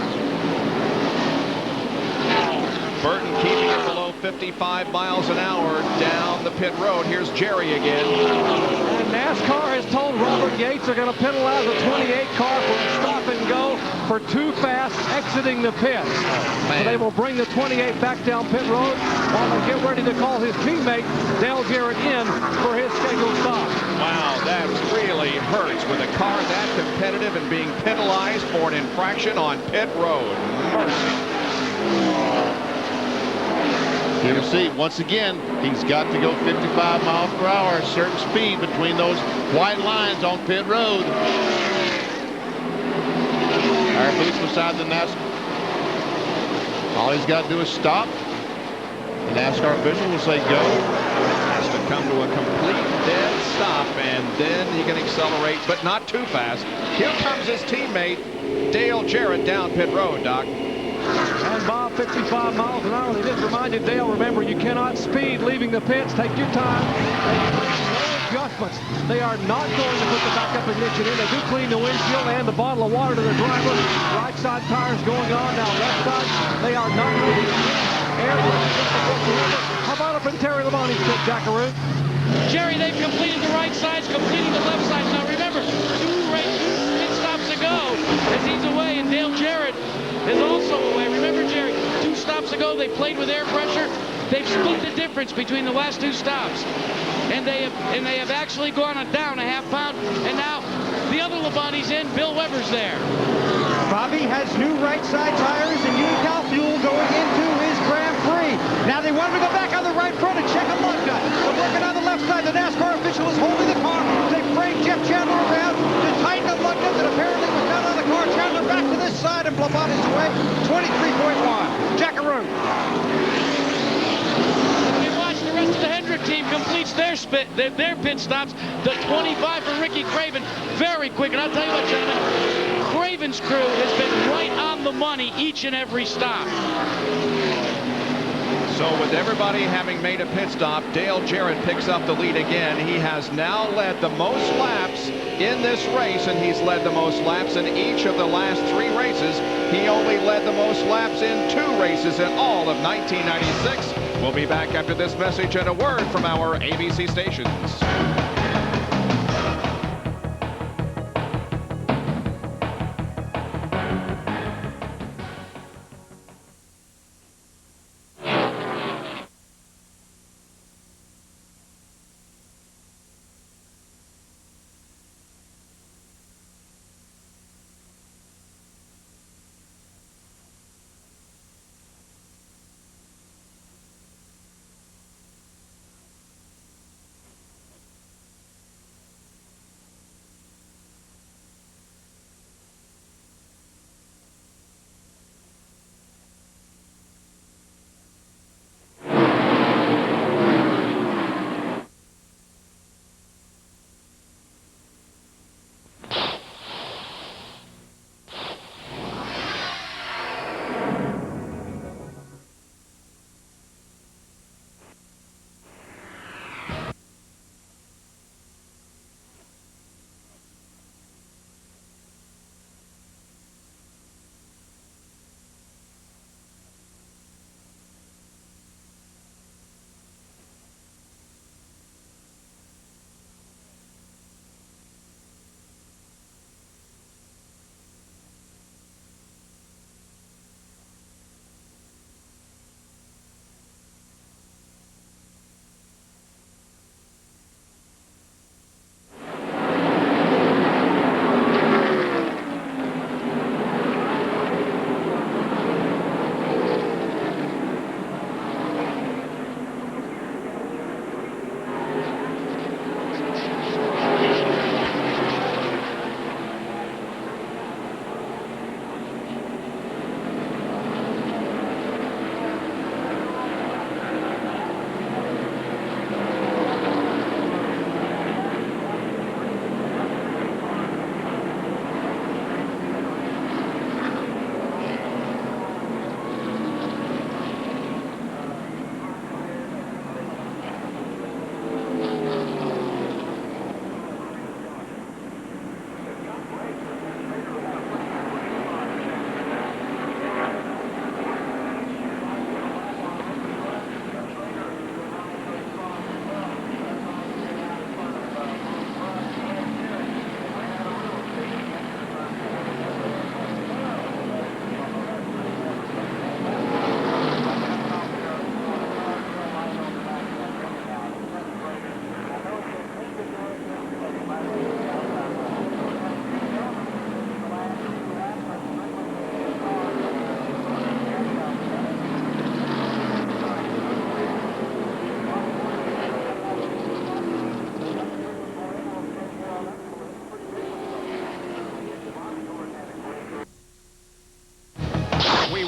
Burton keeping it below 55 miles an hour down the pit road. Here's Jerry again. And NASCAR has told Robert Yates they're going to penalize the 28 car for a stop and go for too fast exiting the pits. So they will bring the 28 back down pit road while they get ready to call his teammate Dale Jarrett in for his scheduled stop. Wow, that really hurts with a car that competitive and being penalized for an infraction on pit road. Mercy. You can see, once again, he's got to go 55 miles per hour, a certain speed between those white lines on pit road. Our boots beside the NASCAR. All he's got to do is stop. The NASCAR official will say go. Has to come to a complete dead stop, and then he can accelerate, but not too fast. Here comes his teammate, Dale Jarrett, down pit road, Doc. And Bob, 55 miles an hour. They just reminded Dale, remember, you cannot speed leaving the pits. Take your time. No adjustments. They are not going to put the backup ignition in. They do clean the windshield and the bottle of water to the driver. Right side tires going on. Now left side, they are not moving. Air. How about up in Terry Labonte's pit, Jackaroo? Jerry, they've completed the right sides, completing the left sides. Now remember, two pit stops ago as he's away, and Dale Jarrett is also away. Remember, Jerry, 2 stops ago they played with air pressure. They've split the difference between the last 2 stops, and they have actually gone down a half pound. And now the other Labonte's in. Bill Weber's there. Bobby has new right side tires and Unical fuel going into his Grand Prix. Now they want him to go back on the right front and check a lug nut. They're working on the left side. The NASCAR official is holding the car team completes their pit stops. The 25 for Ricky Craven, very quick. And I'll tell you what, gentlemen, Craven's crew has been right on the money each and every stop. So with everybody having made a pit stop, Dale Jarrett picks up the lead again. He has now led the most laps in this race, and he's led the most laps in each of the last 3 races. He only led the most laps in 2 races in all of 1996. We'll be back after this message and a word from our ABC stations.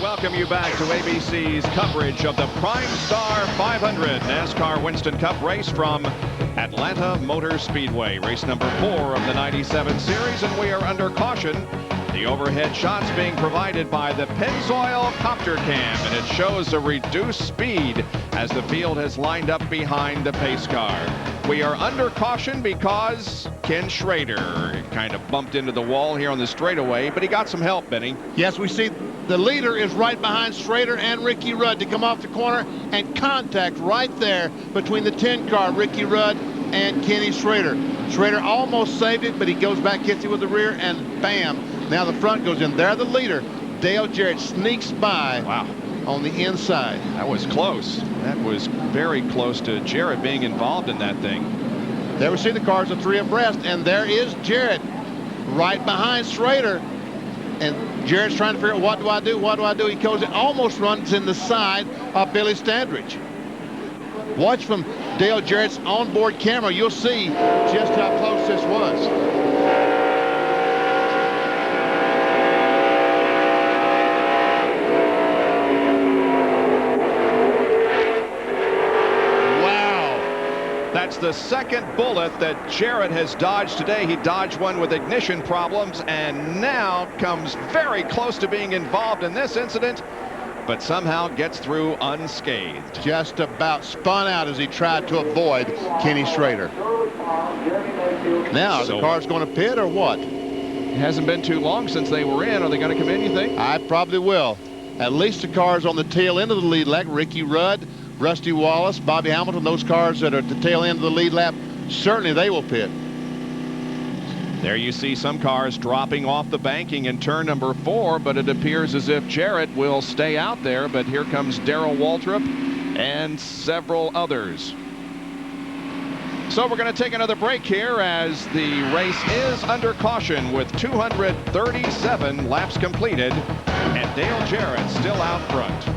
Welcome you back to ABC's coverage of the PRIMESTAR 500 NASCAR Winston Cup race from Atlanta Motor Speedway, race number 4 of the 97 series, and we are under caution. The overhead shots being provided by the Pennzoil Copter Cam, and it shows a reduced speed as the field has lined up behind the pace car. We are under caution because Ken Schrader kind of bumped into the wall here on the straightaway, but he got some help, Benny. Yes, we see the leader is right behind Schrader and Ricky Rudd to come off the corner, and contact right there between the 10 car, Ricky Rudd and Kenny Schrader. Schrader almost saved it, but he goes back, hits it with the rear, and bam, now the front goes in. There the leader, Dale Jarrett, sneaks by. Wow. On the inside. That was close. That was very close to Jarrett being involved in that thing. There we see the cars are 3 abreast, and there is Jarrett right behind Schrader. And Jarrett's trying to figure out, what do I do? What do I do? He goes and almost runs in the side of Billy Standridge. Watch from Dale Jarrett's onboard camera. You'll see just how close this was. That's the second bullet that Jarrett has dodged today. He dodged one with ignition problems and now comes very close to being involved in this incident, but somehow gets through unscathed. Just about spun out as he tried to avoid Kenny Schrader. Now, the car's going to pit or what? It hasn't been too long since they were in. Are they going to come in, you think? I probably will. At least the cars on the tail end of the lead lap, Ricky Rudd, Rusty Wallace, Bobby Hamilton, those cars that are at the tail end of the lead lap, certainly they will pit. There you see some cars dropping off the banking in turn number 4, but it appears as if Jarrett will stay out there. But here comes Darrell Waltrip and several others. So we're going to take another break here as the race is under caution with 237 laps completed, and Dale Jarrett still out front.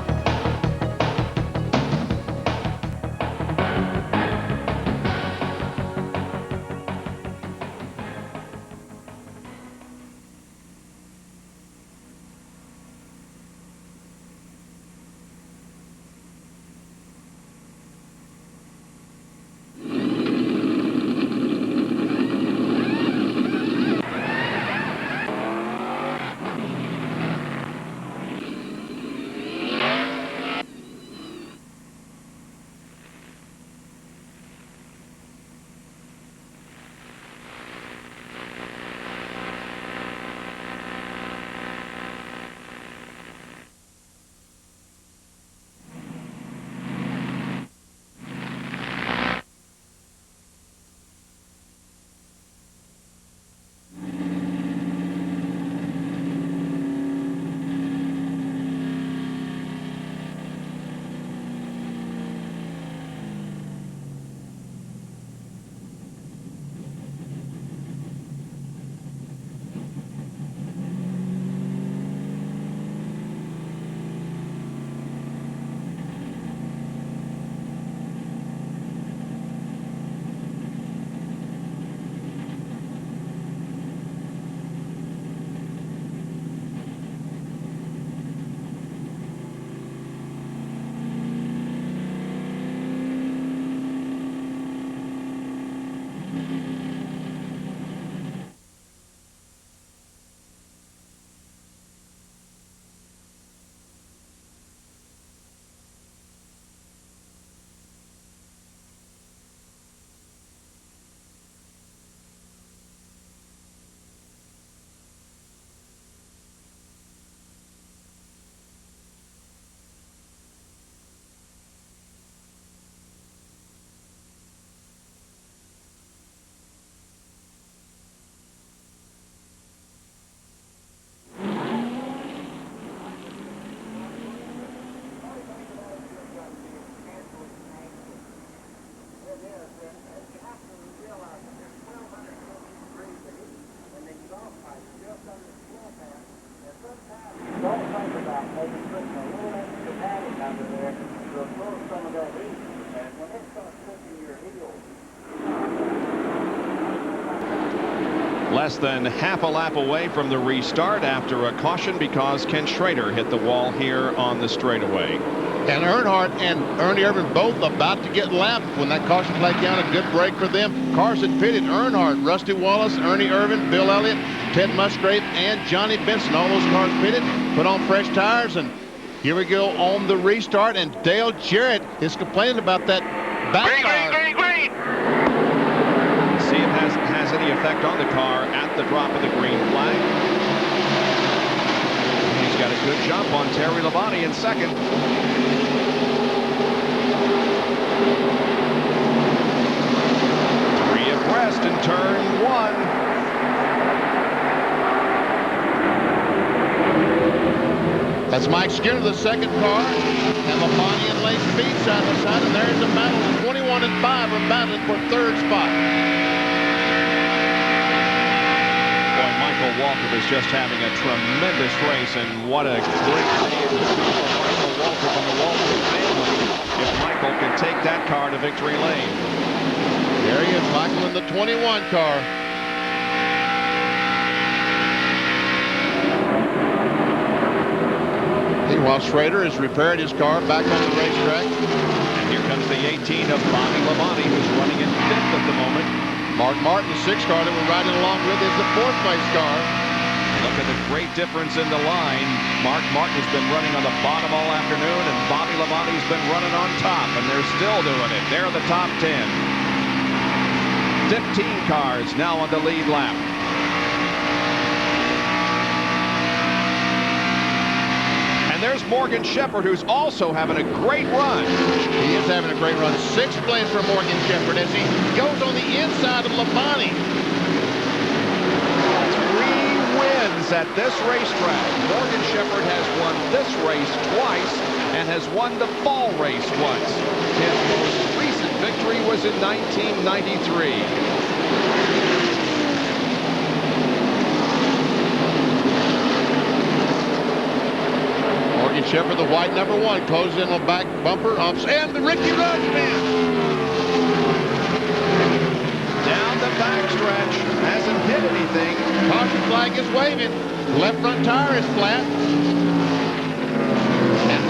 Less than half a lap away from the restart after a caution because Ken Schrader hit the wall here on the straightaway. And Earnhardt and Ernie Irvin both about to get lapped when that caution flag down. A good break for them. Cars that pitted: Earnhardt, Rusty Wallace, Ernie Irvin, Bill Elliott, Ted Musgrave, and Johnny Benson. All those cars pitted, put on fresh tires, and here we go on the restart. And Dale Jarrett is complaining about that backfire. Green. See if it has any effect on the car at the drop of the green flag. He's got a good jump on Terry Labonte in second. Three abreast in turn 1. That's Mike Skinner, the second car, and Labonte and Lane Speed side by side, and there's a battle. 21 and 5 are battling for third spot. Boy, Michael Waltrip is just having a tremendous race, and what a great day it is for Michael Waltrip and the Waltrip family if Michael can take that car to victory lane. There he is, Michael in the 21 car. Meanwhile, Schrader has repaired his car back on the racetrack. And here comes the 18 of Bobby Labonte, who's running in 5th at the moment. Mark Martin, the 6th car that we're riding along with, is the 4th place car. Look at the great difference in the line. Mark Martin has been running on the bottom all afternoon, and Bobby Labonte's been running on top, and they're still doing it. They're the top 10. 15 cars now on the lead lap. And there's Morgan Shepherd, who's also having a great run. He is having a great run. 6th place for Morgan Shepherd as he goes on the inside of Labonte. 3 wins at this racetrack. Morgan Shepherd has won this race twice and has won the fall race once. His most recent victory was in 1993. Morgan Shepherd, the white #1, closes in on back bumper, and the Ricky Rudd spin. Down the backstretch, hasn't hit anything. Caution flag is waving. Left front tire is flat. And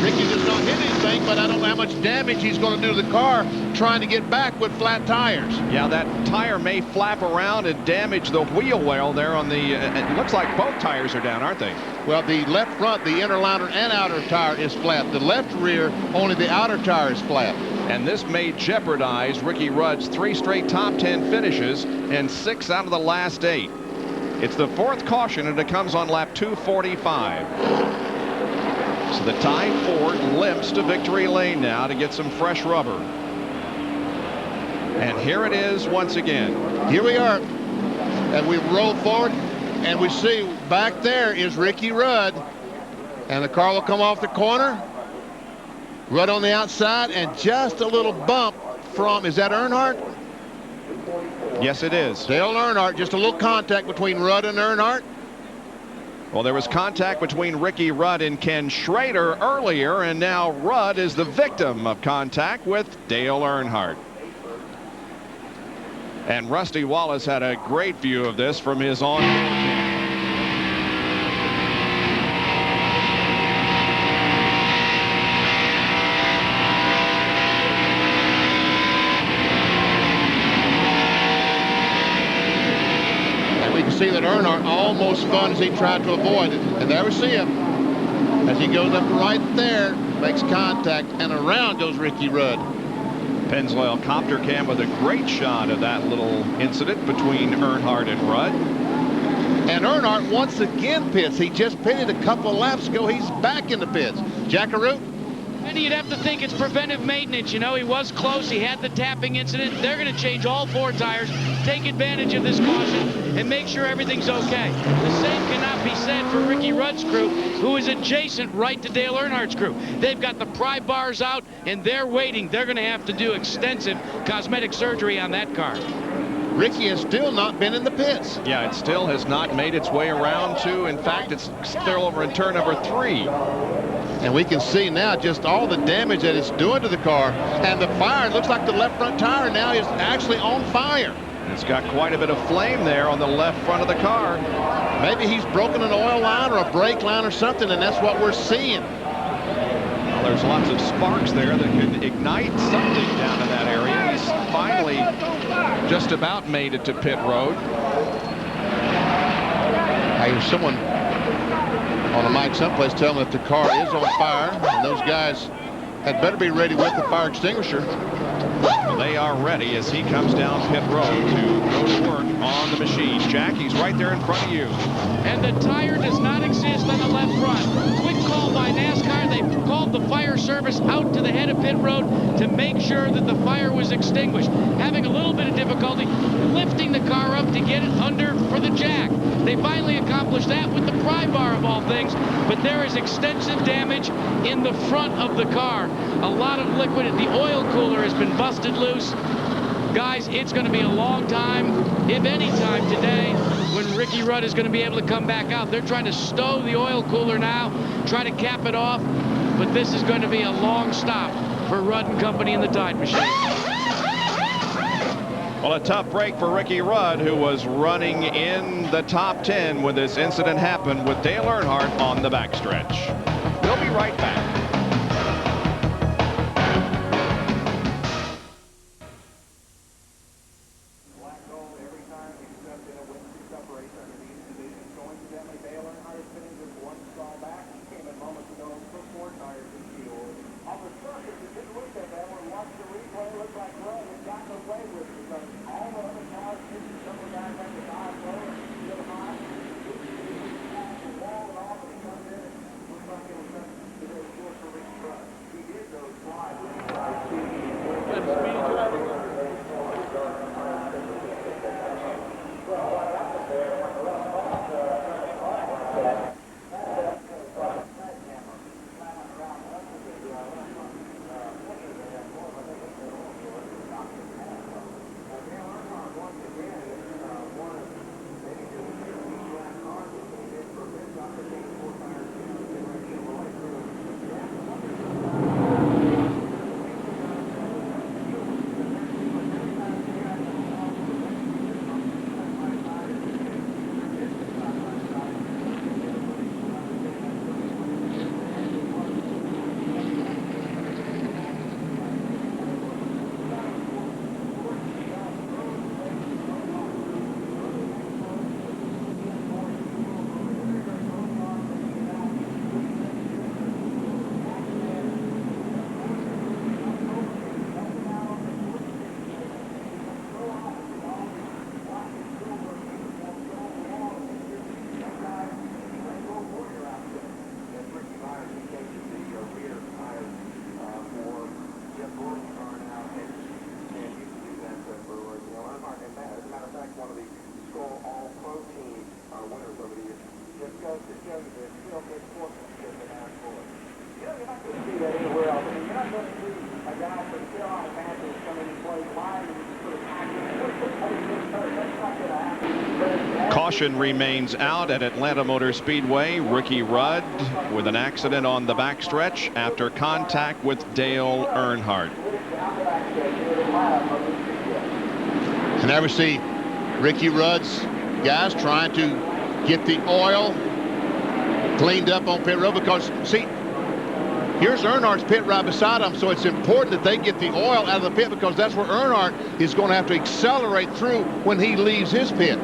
Ricky does not hit anything, but I don't know how much damage he's going to do to the car trying to get back with flat tires. Yeah, that tire may flap around and damage the wheel well there on the, it looks like both tires are down, aren't they? Well, the left front, the inner liner and outer tire is flat. The left rear, only the outer tire is flat. And this may jeopardize Ricky Rudd's 3 straight top 10 finishes and 6 out of the last 8. It's the 4th caution, and it comes on lap 245. So the Tide Ford limps to victory lane now to get some fresh rubber. And here it is once again. Here we are. And we roll forward, and we see back there is Ricky Rudd. And the car will come off the corner. Rudd on the outside, and just a little bump from, is that Earnhardt? Yes, it is. Dale Earnhardt, just a little contact between Rudd and Earnhardt. Well, there was contact between Ricky Rudd and Ken Schrader earlier, and now Rudd is the victim of contact with Dale Earnhardt. And Rusty Wallace had a great view of this from his on-board camera. See that Earnhardt almost spun as he tried to avoid it, and there we see him as he goes up right there, makes contact, and around goes Ricky Rudd. Pennzoil copter cam with a great shot of that little incident between Earnhardt and Rudd. And Earnhardt once again pits. He just pitted a couple laps ago. He's back in the pits. Jackaroo? And you'd have to think it's preventive maintenance. You know, he was close. He had the tapping incident. They're going to change all 4 tires, take advantage of this caution, and make sure everything's okay. The same cannot be said for Ricky Rudd's crew, who is adjacent right to Dale Earnhardt's crew. They've got the pry bars out, and they're waiting. They're going to have to do extensive cosmetic surgery on that car. Ricky has still not been in the pits. Yeah, it still has not made its way around to, in fact, it's still over in turn number 3. And we can see now just all the damage that it's doing to the car. And the fire, it looks like the left front tire now is actually on fire. It's got quite a bit of flame there on the left front of the car. Maybe he's broken an oil line or a brake line or something, and that's what we're seeing. Well, there's lots of sparks there that could ignite something down in that area. He's finally just about made it to pit road. I hear someone on a mic someplace telling them that the car is on fire, and those guys had better be ready with the fire extinguisher. They are ready as he comes down pit road to go to work on the machine. Jack, he's right there in front of you. And the tire does not exist on the left front. Quick call by NASCAR. They called the fire service out to the head of pit road to make sure that the fire was extinguished. Having a little bit of difficulty lifting the car up to get it under for the jack. They finally accomplished that with the pry bar of all things, but there is extensive damage in the front of the car. A lot of liquid. The oil cooler has been busted loose. Guys, it's going to be a long time, if any time today, when Ricky Rudd is going to be able to come back out. They're trying to stow the oil cooler now, try to cap it off, but this is going to be a long stop for Rudd and company in the Tide machine. Well, a tough break for Ricky Rudd, who was running in the top 10 when this incident happened with Dale Earnhardt on the backstretch. We'll be right back. Caution remains out at Atlanta Motor Speedway. Ricky Rudd with an accident on the backstretch after contact with Dale Earnhardt. And there we see Ricky Rudd's guys trying to get the oil cleaned up on pit road, because, see, here's Earnhardt's pit right beside him, so it's important that they get the oil out of the pit, because that's where Earnhardt is going to have to accelerate through when he leaves his pit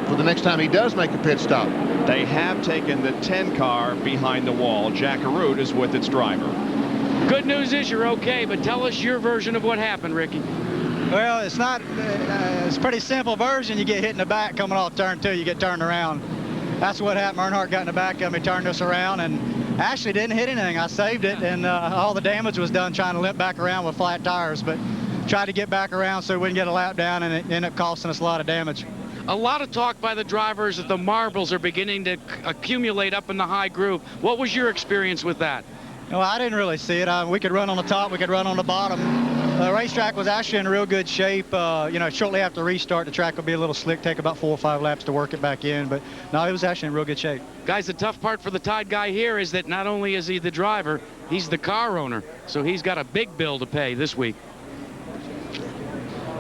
for the next time he does make a pit stop. They have taken the 10 car behind the wall. Jack Arute is with its driver. Good news is you're okay, but tell us your version of what happened, Ricky. Well, it's not, it's a pretty simple version. You get hit in the back coming off turn 2, you get turned around. That's what happened. Earnhardt got in the back of me, turned us around, and actually didn't hit anything. I saved it, and all the damage was done trying to limp back around with flat tires, but tried to get back around so we wouldn't get a lap down, and it ended up costing us a lot of damage. A lot of talk by the drivers that the marbles are beginning to accumulate up in the high groove. What was your experience with that? Well, I didn't really see it. We could run on the top, we could run on the bottom. The racetrack was actually in real good shape. You know, shortly after restart, the track would be a little slick, take about 4 or 5 laps to work it back in. But no, it was actually in real good shape. Guys, the tough part for the Tide guy here is that not only is he the driver, he's the car owner. So he's got a big bill to pay this week.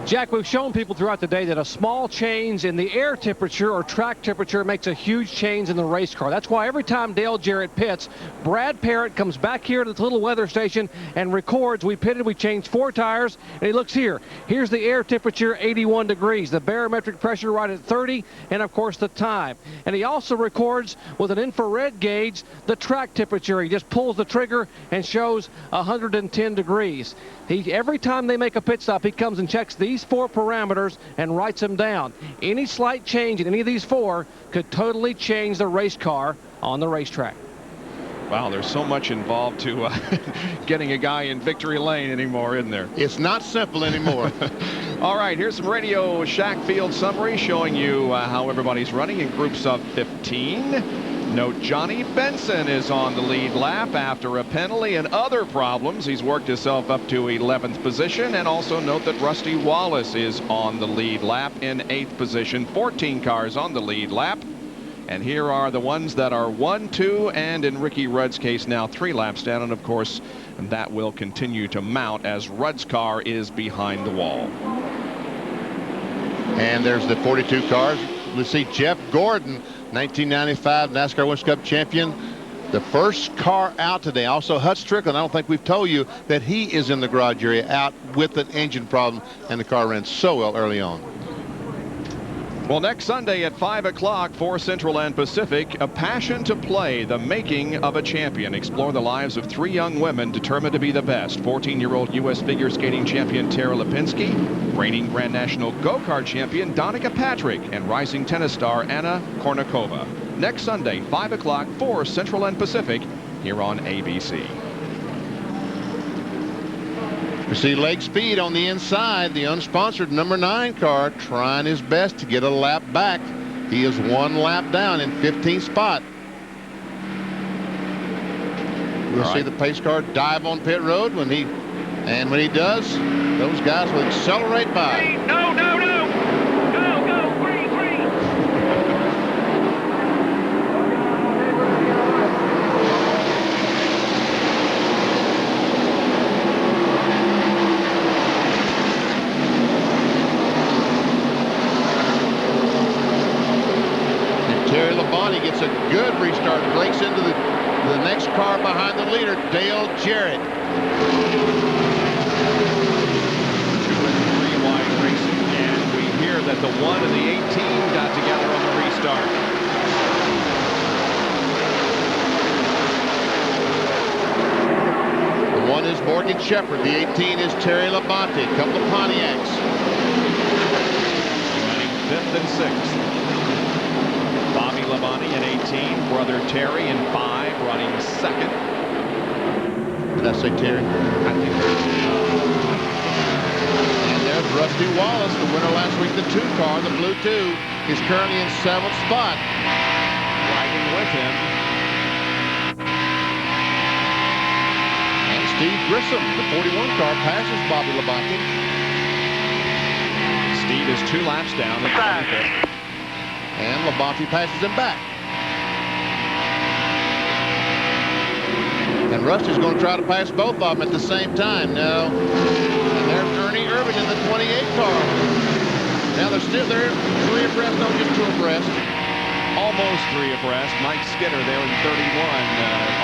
Jack, we've shown people throughout the day that a small change in the air temperature or track temperature makes a huge change in the race car. That's why every time Dale Jarrett pits, Brad Parrott comes back here to this little weather station and records, we pitted, we changed 4 tires, and he looks here. Here's the air temperature, 81 degrees, the barometric pressure right at 30, and of course the time. And he also records with an infrared gauge the track temperature. He just pulls the trigger and shows 110 degrees. Every time they make a pit stop, he comes and checks these 4 parameters and writes them down. Any slight change in any of these 4 could totally change the race car on the racetrack. Wow, there's so much involved to getting a guy in victory lane anymore, isn't there? It's not simple anymore. All right, here's some Radio Shack Field summary showing you how everybody's running in groups of 15. Note Johnny Benson is on the lead lap after a penalty and other problems. He's worked himself up to 11th position. And also note that Rusty Wallace is on the lead lap in 8th position. 14 cars on the lead lap. And here are the ones that are 1, 2, and in Ricky Rudd's case now 3 laps down. And of course, that will continue to mount as Rudd's car is behind the wall. And there's the 42 cars. Let's see, Jeff Gordon, 1995 NASCAR Winston Cup champion, the first car out today. Also Hut Strickland, I don't think we've told you that he is in the garage area out with an engine problem, and the car ran so well early on. Well, next Sunday at 5 o'clock for Central and Pacific, A Passion to Play, the making of a champion. Explore the lives of 3 young women determined to be the best. 14-year-old U.S. figure skating champion Tara Lipinski, reigning Grand National go-kart champion Danica Patrick, and rising tennis star Anna Kournikova. Next Sunday, 5 o'clock for Central and Pacific here on ABC. We see Lake Speed on the inside, the unsponsored number 9 car, trying his best to get a lap back. He is 1 lap down in 15th spot. We'll see the pace car dive on pit road when he does, those guys will accelerate by. No, no, no! Go, go, green, green! Terry Labonte gets a good restart, breaks into the next car behind the leader, Dale Jarrett. 2 and 3 wide racing, and we hear that the 1 and the 18 got together on the restart. The 1 is Morgan Shepherd, the 18 is Terry Labonte, a couple of Pontiacs. Running 5th and 6th. Bobby Labonte in 18, brother Terry in 5, running 2nd. Did I say Terry? I think and there's Rusty Wallace, the winner last week, the 2 car, the blue 2, is currently in 7th spot. Riding with him. And Steve Grissom, the 41 car, passes Bobby Labonte. Steve is 2 laps down in 25th. And Labonte passes him back. And Rusty's going to try to pass both of them at the same time. No. And there's Ernie Irvin in the 28 car. Now they're 3 abreast, no, just 2 abreast. Almost 3 abreast. Mike Skinner there in 31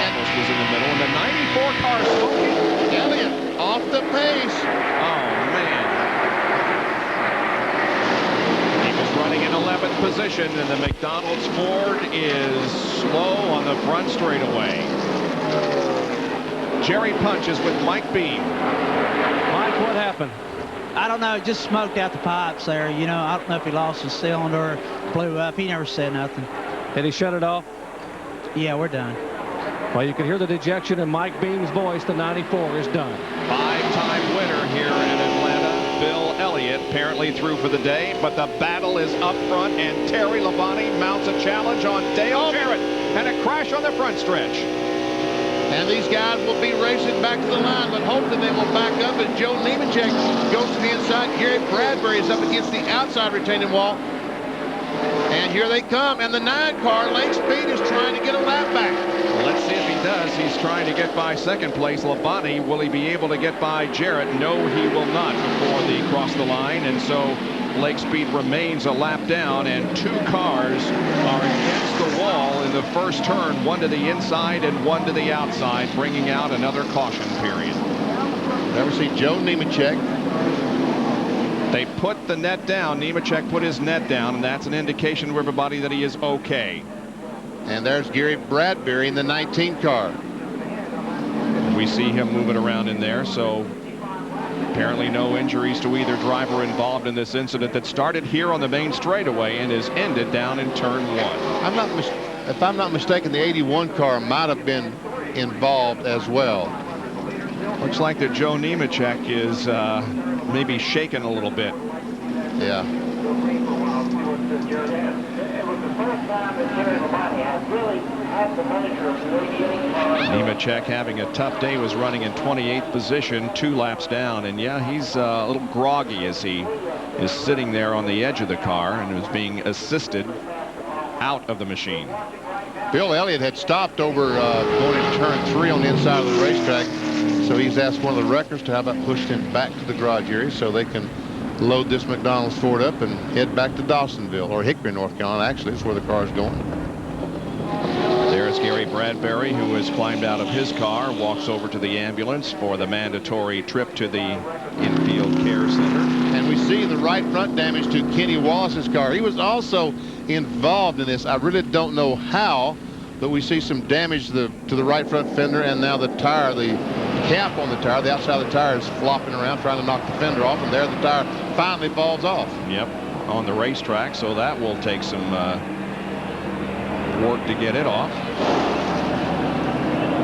almost was in the middle. And the 94 car smoking. Elliott off the pace. Oh, man. He was running in 11th position, and the McDonald's Ford is slow on the front straightaway. Jerry punches with Mike Beam. Mike, what happened? I don't know. It just smoked out the pipes there. You know, I don't know if he lost his cylinder, blew up. He never said nothing. Did he shut it off? Yeah, we're done. Well, you can hear the dejection in Mike Beam's voice. The 94 is done. 5-time winner here in Atlanta. Bill Elliott apparently through for the day, but the battle is up front, and Terry Labonte mounts a challenge on Dale Jarrett, and a crash on the front stretch. And these guys will be racing back to the line, but hopefully they will back up as Joe Nemechek goes to the inside. Gary Bradbury is up against the outside retaining wall. And here they come, and the 9 car, Lake Speed, is trying to get a lap back. Well, let's see if he does. He's trying to get by second place. Labonte, will he be able to get by Jarrett? No, he will not before they cross the line, and so Lake Speed remains a lap down, and 2 cars are against the wall in the first turn, 1 to the inside and 1 to the outside, bringing out another caution period. Never see Joe Nemechek. They put the net down. Nemechek put his net down, and that's an indication to everybody that he is okay. And there's Gary Bradbury in the 19 car. And we see him moving around in there, so apparently no injuries to either driver involved in this incident that started here on the main straightaway and is ended down in turn 1. If I'm not mistaken, the 81 car might have been involved as well. Looks like that Joe Nemechek is maybe shaken a little bit. Yeah. Nemechek having a tough day, was running in 28th position, 2 laps down, and yeah, he's a little groggy as he is sitting there on the edge of the car and is being assisted out of the machine. Bill Elliott had stopped over going into turn 3 on the inside of the racetrack, so he's asked one of the wreckers to have that pushed him back to the garage area so they can load this McDonald's Ford up and head back to Dawsonville, or Hickory, North Carolina. Actually, it's where the car is going. There's Gary Bradbury, who has climbed out of his car, walks over to the ambulance for the mandatory trip to the infield care center. And we see the right front damage to Kenny Wallace's car. He was also involved in this. I really don't know how, but we see some damage to the right front fender, and now the tire, the cap on the tire, the outside of the tire is flopping around trying to knock the fender off, and there the tire finally falls off. Yep, on the racetrack, so that will take some work to get it off.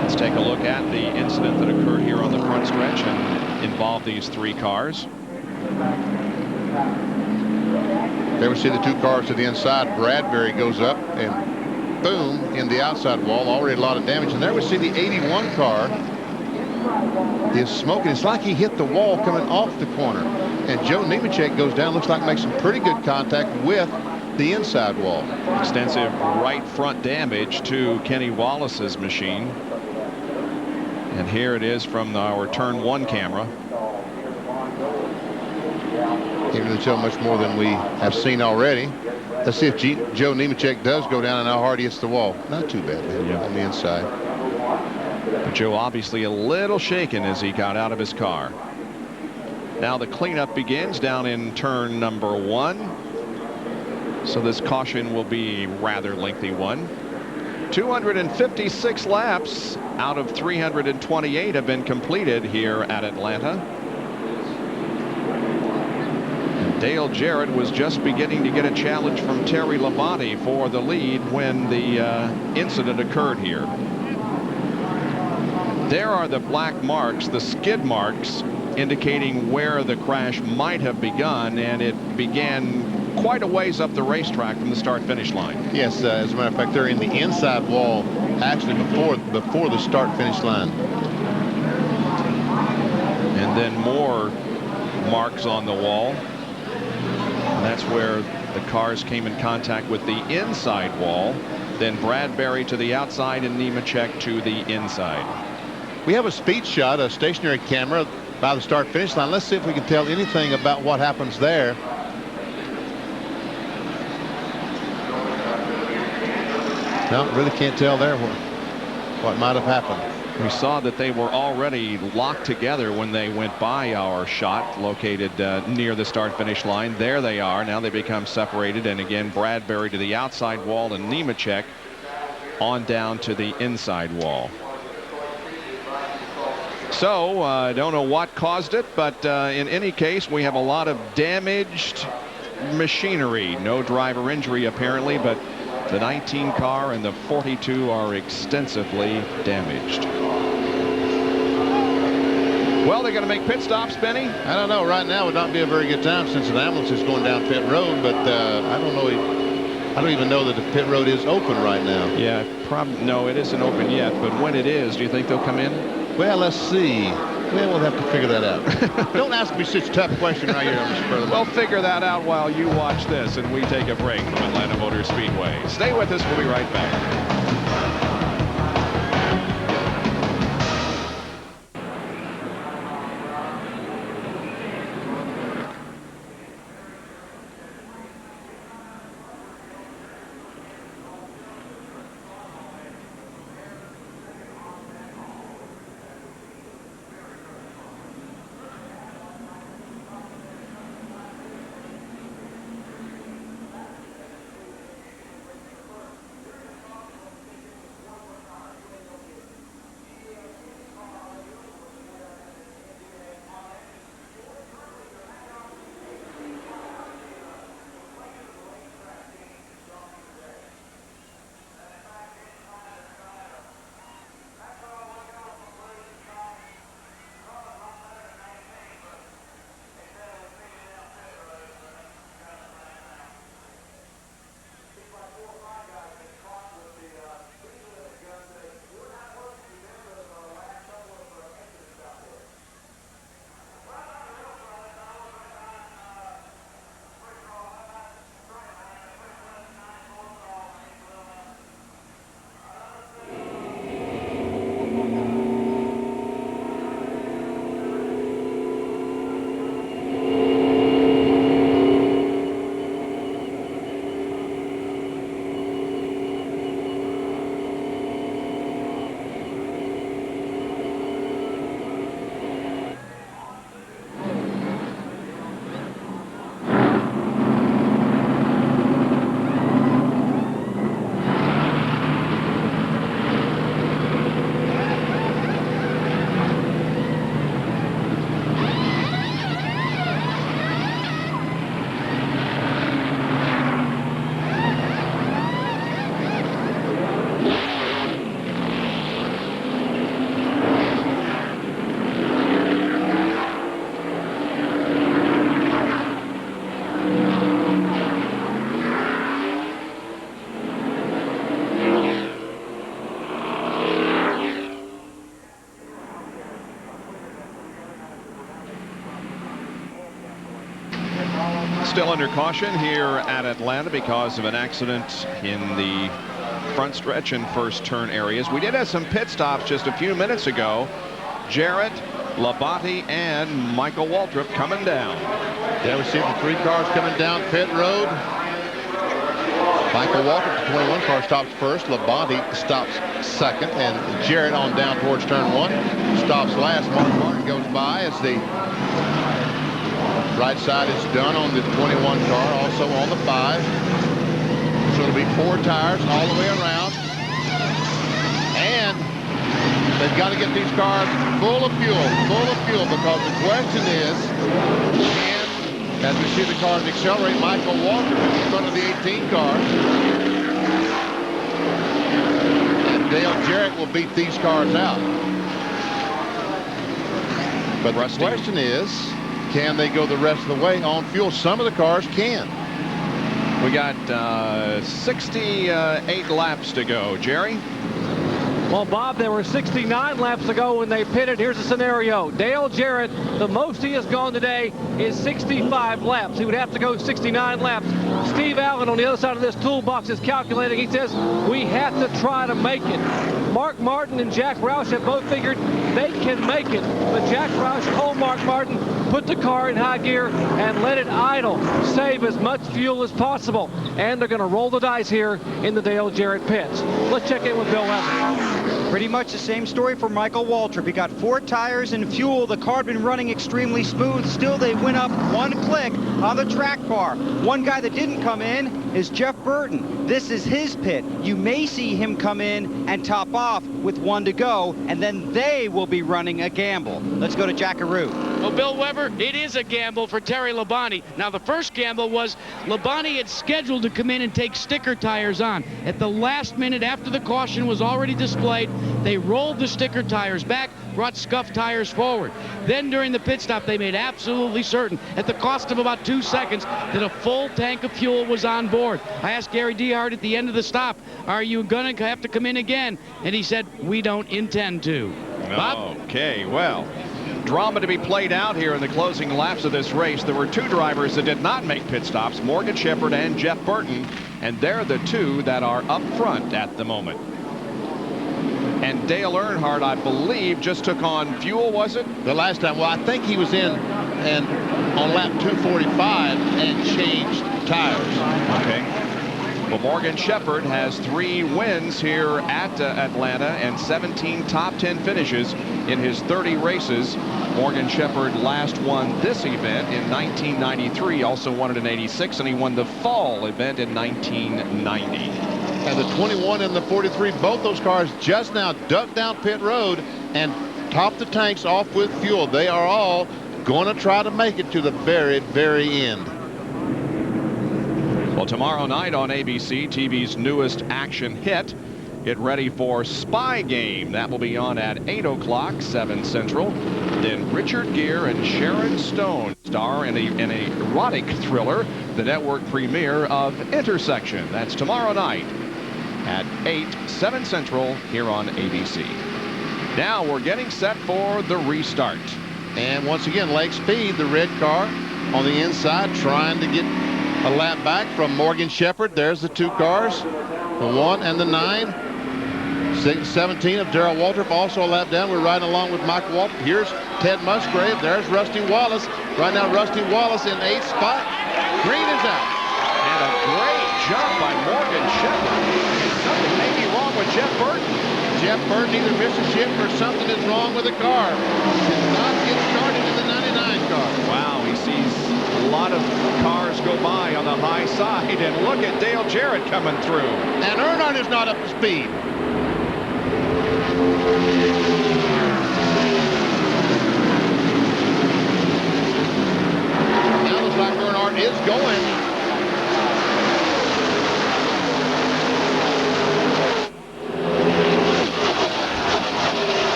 Let's take a look at the incident that occurred here on the front stretch and involved these 3 cars. There we see the 2 cars to the inside. Bradbury goes up and boom in the outside wall. Already a lot of damage. And there we see the 81 car is smoking. It's like he hit the wall coming off the corner. And Joe Nemechek goes down. Looks like makes some pretty good contact with the inside wall. Extensive right front damage to Kenny Wallace's machine. And here it is from our turn 1 camera. Can't really tell much more than we have seen already. Let's see if Joe Nemechek does go down and how hard he hits the wall. Not too bad, man, on the inside. But Joe obviously a little shaken as he got out of his car. Now the cleanup begins down in turn number 1. So this caution will be a rather lengthy one. 256 laps out of 328 have been completed here at Atlanta. And Dale Jarrett was just beginning to get a challenge from Terry Labonte for the lead when the incident occurred here. There are the black marks, the skid marks, indicating where the crash might have begun, and it began quite a ways up the racetrack from the start-finish line. Yes, as a matter of fact, they're in the inside wall, actually before the start-finish line. And then more marks on the wall. And that that's where the cars came in contact with the inside wall. Then Bradbury to the outside and Nemechek to the inside. We have a speed shot, a stationary camera by the start-finish line. Let's see if we can tell anything about what happens there. No, really can't tell there what might have happened. We saw that they were already locked together when they went by our shot located near the start-finish line. There they are. Now they become separated. And again, Bradbury to the outside wall and Nemechek on down to the inside wall. So I don't know what caused it, but in any case, we have a lot of damaged machinery. No driver injury apparently, but the 19 car and the 42 are extensively damaged. Well, they're going to make pit stops, Benny? I don't know. Right now would not be a very good time since an ambulance is going down pit road, but I don't know. I don't even know that the pit road is open right now. Yeah, no, it isn't open yet, but when it is, do you think they'll come in? Well, let's see. Well, we'll have to figure that out. Don't ask me such a tough question right here, Mr. President. We'll figure that out while you watch this and we take a break from Atlanta Motor Speedway. Stay with us. We'll be right back. Still under caution here at Atlanta because of an accident in the front stretch and first turn areas. We did have some pit stops just a few minutes ago. Jarrett, Labonte, and Michael Waltrip coming down. Yeah, we see the 3 cars coming down pit road. Michael Waltrip, the 21 car, stops first. Labonte stops second, and Jarrett on down towards turn 1 stops last. Mark Martin goes by as the right side is done on the 21 car, also on the 5. So it'll be 4 tires all the way around. And they've got to get these cars full of fuel, because the question is, can, as we see the cars accelerate, Michael Waltrip in front of the 18 car, and Dale Jarrett will beat these cars out. But the question is, can they go the rest of the way on fuel? Some of the cars can. We got 68 laps to go. Jerry? Well, Bob, there were 69 laps to go when they pitted. Here's the scenario. Dale Jarrett, the most he has gone today is 65 laps. He would have to go 69 laps. Steve Allen on the other side of this toolbox is calculating. He says, we have to try to make it. Mark Martin and Jack Roush have both figured they can make it. But Jack Roush told Mark Martin, put the car in high gear and let it idle. Save as much fuel as possible. And they're going to roll the dice here in the Dale Jarrett pits. Let's check in with Bill Weber. Pretty much the same story for Michael Waltrip. He got 4 tires and fuel. The car had been running extremely smooth. Still, they went up 1 click on the track bar. One guy that didn't come in is Jeff Burton. This is his pit. You may see him come in and top off with 1 to go, and then they will be running a gamble. Let's go to Jackaroo. Well, Bill Weber, it is a gamble for Terry Labonte. Now, the first gamble was Labonte had scheduled to come in and take sticker tires on. At the last minute, after the caution was already displayed, they rolled the sticker tires back, brought scuffed tires forward. Then during the pit stop, they made absolutely certain, at the cost of about 2 seconds, that a full tank of fuel was on board. I asked Gary Dehart at the end of the stop, are you going to have to come in again? And he said, we don't intend to. Bob? Okay, well, drama to be played out here in the closing laps of this race. There were 2 drivers that did not make pit stops, Morgan Shepherd and Jeff Burton, and they're the 2 that are up front at the moment. And Dale Earnhardt, I believe, just took on fuel, was it? The last time. Well, I think he was in and on lap 245 and changed tires. Okay. Well, Morgan Shepherd has 3 wins here at Atlanta and 17 top 10 finishes in his 30 races. Morgan Shepherd last won this event in 1993, also won it in 86, and he won the fall event in 1990. And the 21 and the 43, both those cars just now ducked down pit road and topped the tanks off with fuel. They are all going to try to make it to the very, very end. Well, tomorrow night on ABC, TV's newest action hit, get ready for Spy Game. That will be on at 8 o'clock, 7 Central. Then Richard Gere and Sharon Stone star in an erotic thriller, the network premiere of Intersection. That's tomorrow night at 8, 7 Central here on ABC. Now we're getting set for the restart. And once again, Lake Speed, the red car on the inside, trying to get a lap back from Morgan Shepherd. There's the 2 cars, the 1 and the 9. 17 of Darrell Waltrip, also a lap down. We're riding along with Mike Waltrip. Here's Ted Musgrave. There's Rusty Wallace. Right now, Rusty Wallace in 8th spot. Green is out. And a great jump by Morgan Shepherd. Something may be wrong with Jeff Burton. Jeff Burton either missed a shift or something is wrong with the car. Did not get started in the 99 car. Wow, he sees a lot of cars go by on the high side, and look at Dale Jarrett coming through. And Earnhardt is not up to speed. Now looks like Earnhardt is going.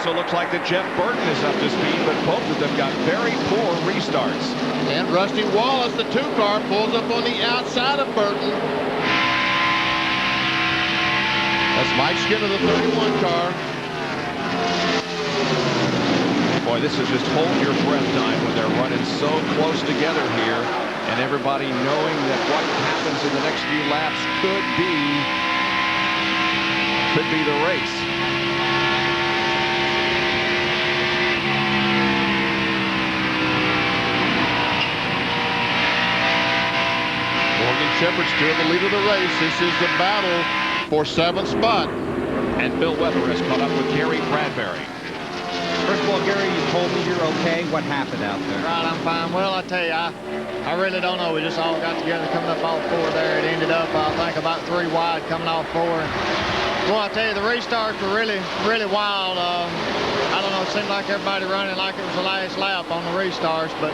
Also looks like that Jeff Burton is up to speed, but both of them got very poor restarts. And Rusty Wallace, the 2 car, pulls up on the outside of Burton. That's Mike Skinner, the 31 car. Boy, this is just hold your breath time when they're running so close together here, and everybody knowing that what happens in the next few laps could be the race. Morgan Shepherd still the leader of the race. This is the battle for 7th spot. And Bill Weber has caught up with Gary Bradbury. First of all, Gary, you told me you're okay. What happened out there? Right, I'm fine. Well, I tell you, I really don't know. We just all got together coming up off 4 there. It ended up, I think, about 3 wide coming off 4. Well, I tell you, the restarts were really, really wild. I don't know, it seemed like everybody running like it was the last lap on the restarts, but,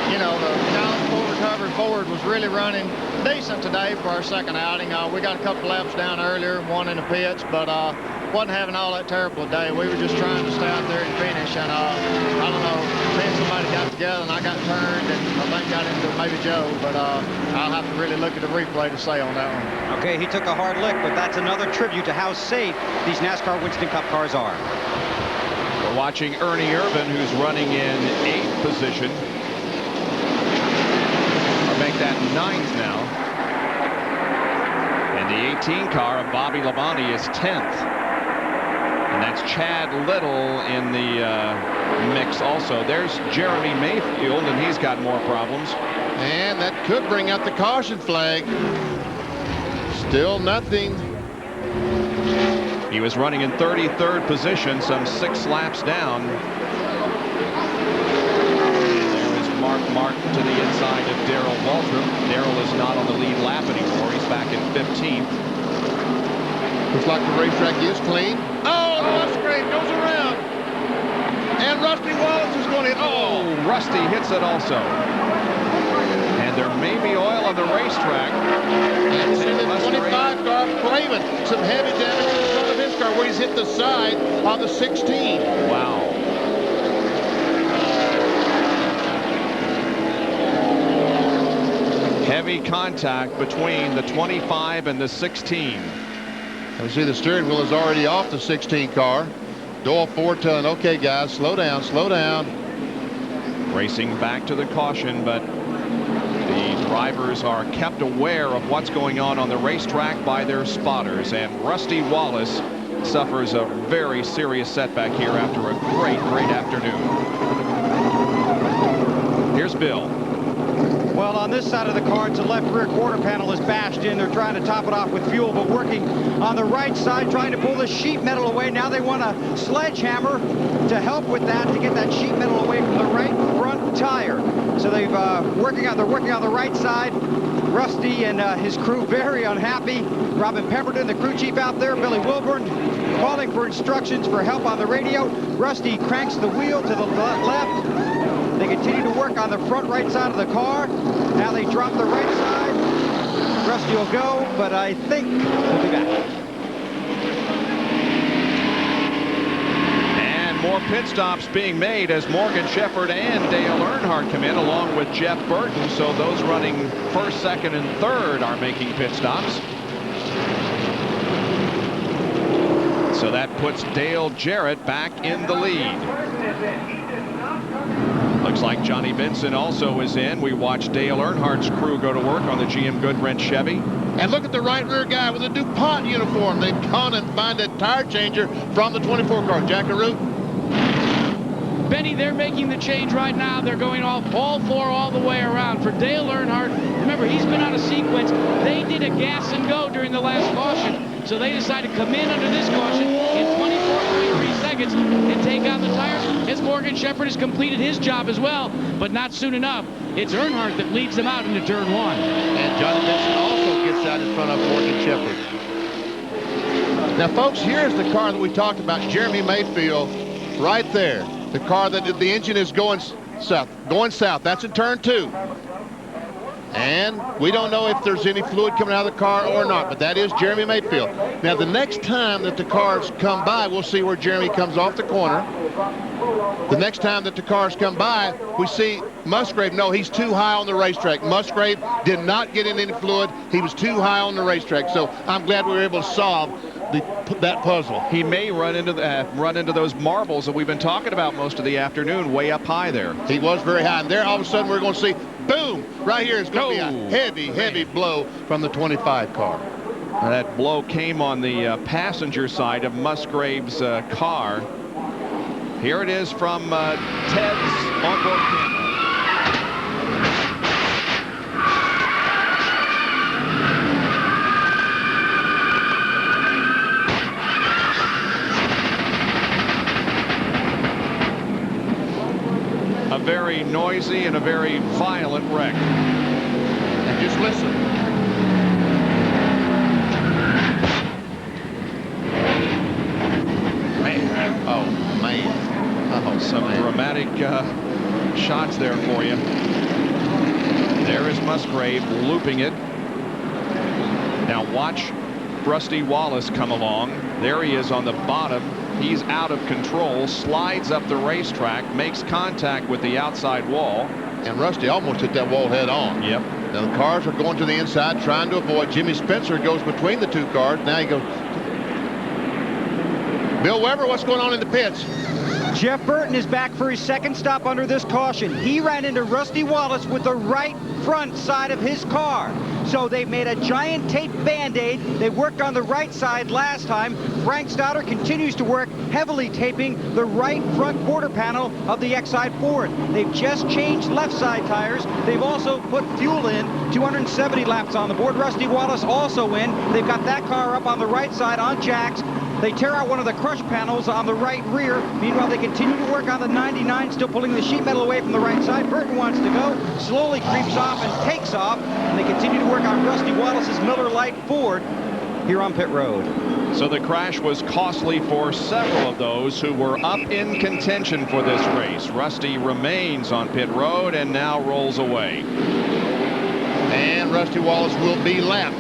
you know, the Challenge Full Recovery Ford was really running decent today for our second outing. We got a couple laps down earlier, 1 in the pits, but wasn't having all that terrible a day. We were just trying to stay out there and finish, and I don't know, me and somebody got together, and I got turned, and I think got got into maybe Joe, but I'll have to really look at the replay to say on that one. Okay, he took a hard lick, but that's another tribute to how safe these NASCAR Winston Cup cars are. We're watching Ernie Irvan, who's running in 8th position. Or make that 9th now. And the 18 car of Bobby Labonte is 10th. And that's Chad Little in the mix also. There's Jeremy Mayfield, and he's got more problems. And that could bring out the caution flag. Still nothing. He was running in 33rd position, some 6 laps down. There is Mark Martin to the inside of Darrell Waltrip. Darrell is not on the lead lap anymore. He's back in 15th. Looks like the racetrack is clean. Oh, Musgrave goes around. And Rusty Wallace is going in. Oh, Rusty hits it also. And there may be oil on the racetrack. And it's in the 25 car, Craven. Some heavy damage in the front of his car where he's hit the side on the 16. Wow. Heavy contact between the 25 and the 16. You see the steering wheel is already off the 16 car. Doyle 4-ton. Okay, guys, slow down, slow down. Racing back to the caution, but the drivers are kept aware of what's going on the racetrack by their spotters. And Rusty Wallace suffers a very serious setback here after a great afternoon. Here's Bill. Well, on this side of the car, it's the left rear quarter panel is bashed in. They're trying to top it off with fuel, but working on the right side, trying to pull the sheet metal away. Now they want a sledgehammer to help with that, to get that sheet metal away from the right front tire. So they're working on the right side. Rusty and his crew very unhappy. Robin Pemberton, the crew chief out there, Billy Wilburn, calling for instructions for help on the radio. Rusty cranks the wheel to the left. They continue to work on the front right side of the car. Now they drop the right side. Rusty will go, but I think he'll be back. And more pit stops being made as Morgan Shepherd and Dale Earnhardt come in along with Jeff Burton. So those running 1st, 2nd, and 3rd are making pit stops. So that puts Dale Jarrett back in the lead. Looks like Johnny Benson also is in. We watched Dale Earnhardt's crew go to work on the GM Goodwrench Chevy. And look at the right rear guy with a DuPont uniform. They've gone and find a tire changer from the 24 car. Jackaroo. Benny, they're making the change right now. They're going all 4 all the way around. For Dale Earnhardt, remember, he's been on a sequence. They did a gas and go during the last caution. So they decided to come in under this caution in 24.3 seconds and take out the tires. As Morgan Shepherd has completed his job as well, but not soon enough. It's Earnhardt that leads them out into turn 1. And Johnny Benson also gets out in front of Morgan Shepherd. Now, folks, here's the car that we talked about, Jeremy Mayfield, right there. The car that the engine is going south. That's in turn 2. And we don't know if there's any fluid coming out of the car or not, but that is Jeremy Mayfield. Now, the next time that the cars come by, we'll see where Jeremy comes off the corner. The next time that the cars come by, we see Musgrave. No, he's too high on the racetrack. Musgrave did not get in any fluid. He was too high on the racetrack. So I'm glad we were able to solve that puzzle. He may run into those marbles that we've been talking about most of the afternoon, way up high there. He was very high, and there all of a sudden we're going to see, boom, right here is going to be a heavy blow from the 25 car. That blow came on the passenger side of Musgrave's car. Here it is from Ted's onboard camera. A very noisy and a very violent wreck. And just listen. Man. Oh, man. Oh, some dramatic shots there for you. There is Musgrave looping it. Now watch Rusty Wallace come along. There he is on the bottom. He's out of control, slides up the racetrack, makes contact with the outside wall. and Rusty almost hit that wall head on. Yep. Now the cars are going to the inside, trying to avoid. Jimmy Spencer goes between the two cars. Now he goes. Bill Weber, what's going on in the pits? Jeff Burton is back for his second stop under this caution. He ran into Rusty Wallace with the right front side of his car. So they made a giant tape Band-Aid. They worked on the right side last time. Frank Stoddard continues to work heavily taping the right front quarter panel of the X-Side Ford. They've just changed left side tires. They've also put fuel in, 270 laps on the board. Rusty Wallace also in. They've got that car up on the right side on jacks. They tear out one of the crush panels on the right rear. Meanwhile, they continue to work on the 99, still pulling the sheet metal away from the right side. Burton wants to go, slowly creeps off and takes off. And they continue to work on Rusty Wallace's Miller Lite Ford here on pit road. So the crash was costly for several of those who were up in contention for this race. Rusty remains on pit road and now rolls away. And Rusty Wallace will be lapped.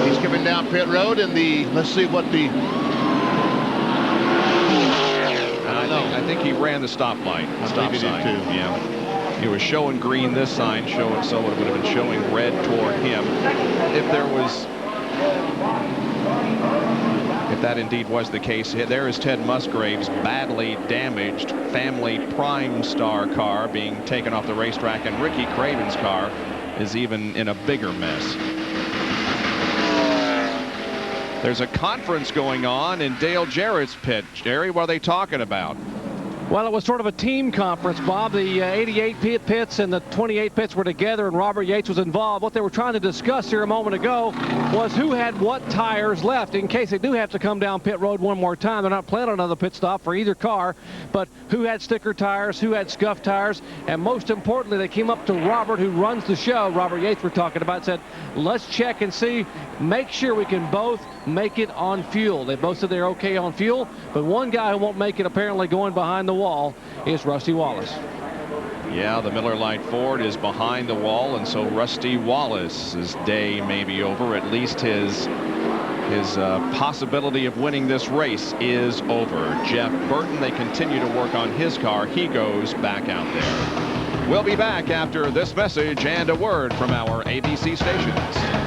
He's coming down pit road in the, let's see what the, I think he ran the stoplight. Stop sign. Too. Yeah. He was showing green this sign, so it would have been showing red toward him. If that indeed was the case, there is Ted Musgrave's badly damaged family PRIMESTAR car being taken off the racetrack, and Ricky Craven's car is even in a bigger mess. There's a conference going on in Dale Jarrett's pit. Jerry, what are they talking about? Well, it was sort of a team conference, Bob. The 88 pits and the 28 pits were together, and Robert Yates was involved. What they were trying to discuss here a moment ago was who had what tires left in case they do have to come down pit road one more time. They're not planning another pit stop for either car, but who had sticker tires, who had scuff tires, and most importantly, they came up to Robert, who runs the show, Robert Yates we're talking about, said, let's check and see, make sure we can both make it on fuel. They both said they're okay on fuel, but one guy who won't make it apparently going behind the wall is Rusty Wallace. Yeah, the Miller Lite Ford is behind the wall, and so Rusty Wallace's day may be over. At least his possibility of winning this race is over. Jeff Burton, they continue to work on his car. He goes back out there. We'll be back after this message and a word from our ABC stations.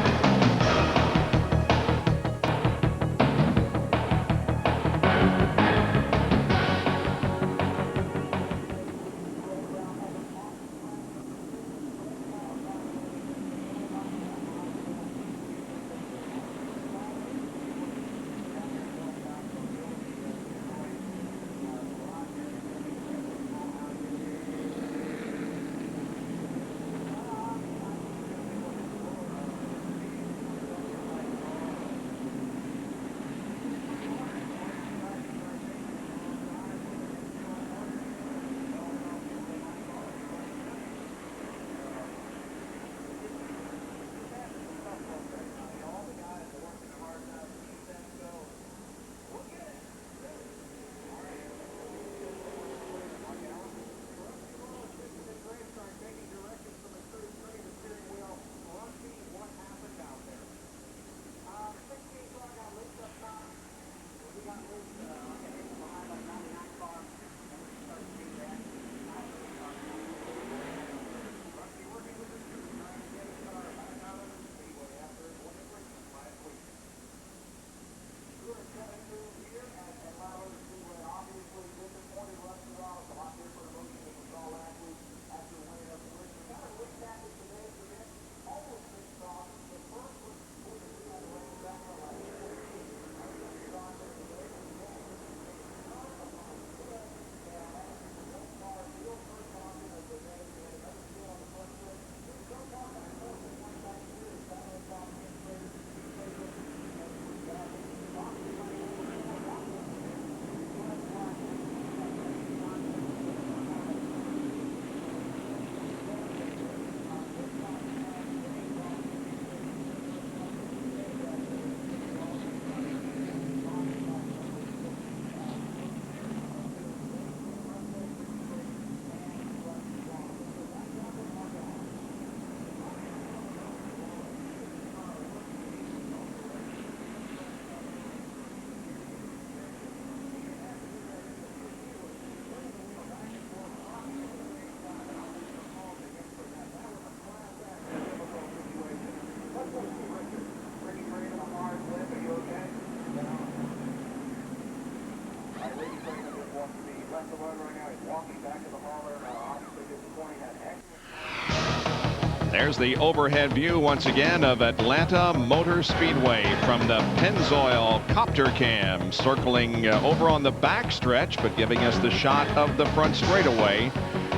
There's the overhead view once again of Atlanta Motor Speedway from the Pennzoil copter cam, circling over on the back stretch, but giving us the shot of the front straightaway,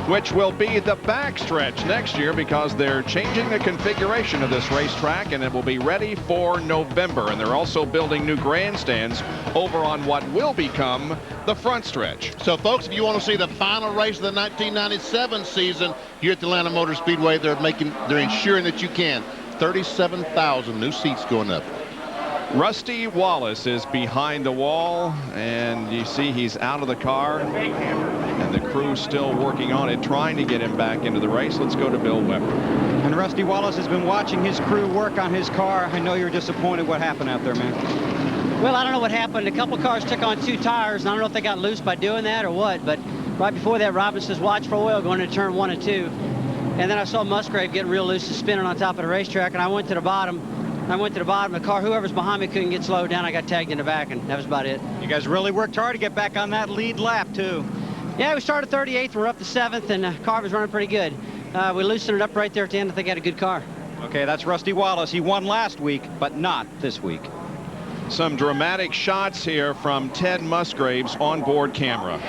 which will be the back stretch next year because they're changing the configuration of this racetrack and it will be ready for November. And they're also building new grandstands over on what will become the front stretch. So folks, if you want to see the final race of the 1997 season here at the Atlanta Motor Speedway, they're ensuring that you can. 37,000 new seats going up. Rusty Wallace is behind the wall, and you see he's out of the car, and the crew's still working on it, trying to get him back into the race. Let's go to Bill Weber. And Rusty Wallace has been watching his crew work on his car. I know you're disappointed. What happened out there, man? Well, I don't know what happened. A couple of cars took on 2 tires, and I don't know if they got loose by doing that or what, but right before that, Robin says, watch for oil going into turn 1 and 2. And then I saw Musgrave getting real loose and spinning on top of the racetrack, and I went to the bottom. The car, whoever's behind me couldn't get slowed down. I got tagged in the back, and that was about it. You guys really worked hard to get back on that lead lap, too. Yeah, we started 38th. We're up to 7th, and the car was running pretty good. We loosened it up right there at the end. I think I had a good car. Okay, that's Rusty Wallace. He won last week, but not this week. Some dramatic shots here from Ted Musgrave's onboard camera.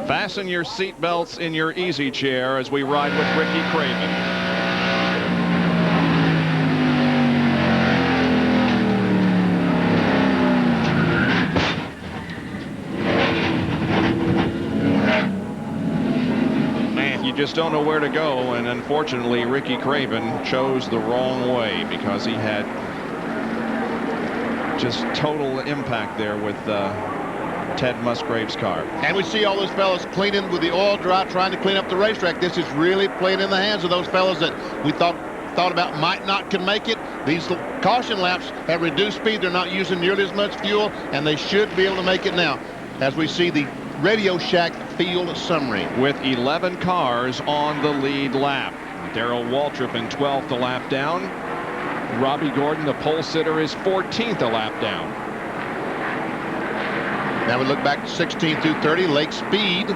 Fasten your seat belts in your easy chair as we ride with Ricky Craven. Man, you just don't know where to go, and unfortunately Ricky Craven chose the wrong way because he had just total impact there with Ted Musgrave's car. And we see all those fellas cleaning with the oil dry, trying to clean up the racetrack. This is really playing in the hands of those fellas that we thought about might not can make it. These caution laps have reduced speed. They're not using nearly as much fuel, and they should be able to make it now. As we see the Radio Shack field summary. With 11 cars on the lead lap. Darrell Waltrip in 12th a lap down. Robbie Gordon, the pole sitter, is 14th a lap down. Now we look back to 16 through 30, Lake Speed.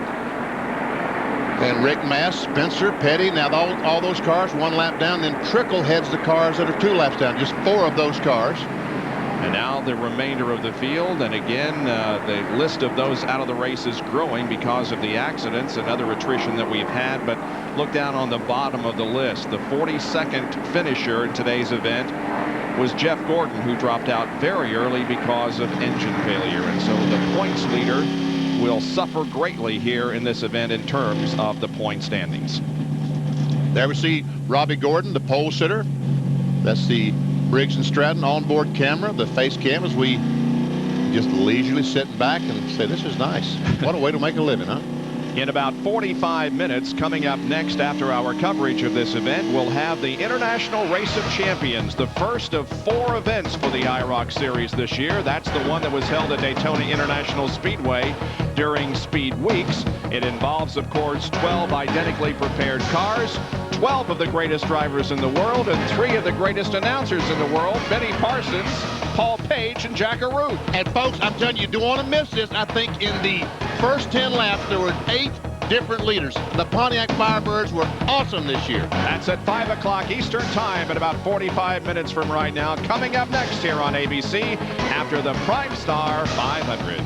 And Rick Mass, Spencer, Petty. Now all those cars 1 lap down. Then Trickle heads the cars that are 2 laps down. Just 4 of those cars. And now the remainder of the field. And again, the list of those out of the race is growing because of the accidents and other attrition that we've had. But look down on the bottom of the list. The 42nd finisher in today's event was Jeff Gordon, who dropped out very early because of engine failure. And so the points leader will suffer greatly here in this event in terms of the point standings. There we see Robbie Gordon, the pole sitter. That's the Briggs & Stratton onboard camera, the face cam, as we just leisurely sitting back and say, this is nice. What a way to make a living, huh? In about 45 minutes, coming up next after our coverage of this event, we'll have the International Race of Champions, the first of 4 events for the IROC Series this year. That's the one that was held at Daytona International Speedway during Speed Weeks. It involves, of course, 12 identically prepared cars, 12 of the greatest drivers in the world, and 3 of the greatest announcers in the world, Benny Parsons, Paul Page, and Jack Arute. And folks, I'm telling you, you don't want to miss this. I think in the first 10 laps, there were 8 different leaders. The Pontiac Firebirds were awesome this year. That's at 5 o'clock Eastern Time at about 45 minutes from right now. Coming up next here on ABC after the PRIMESTAR 500.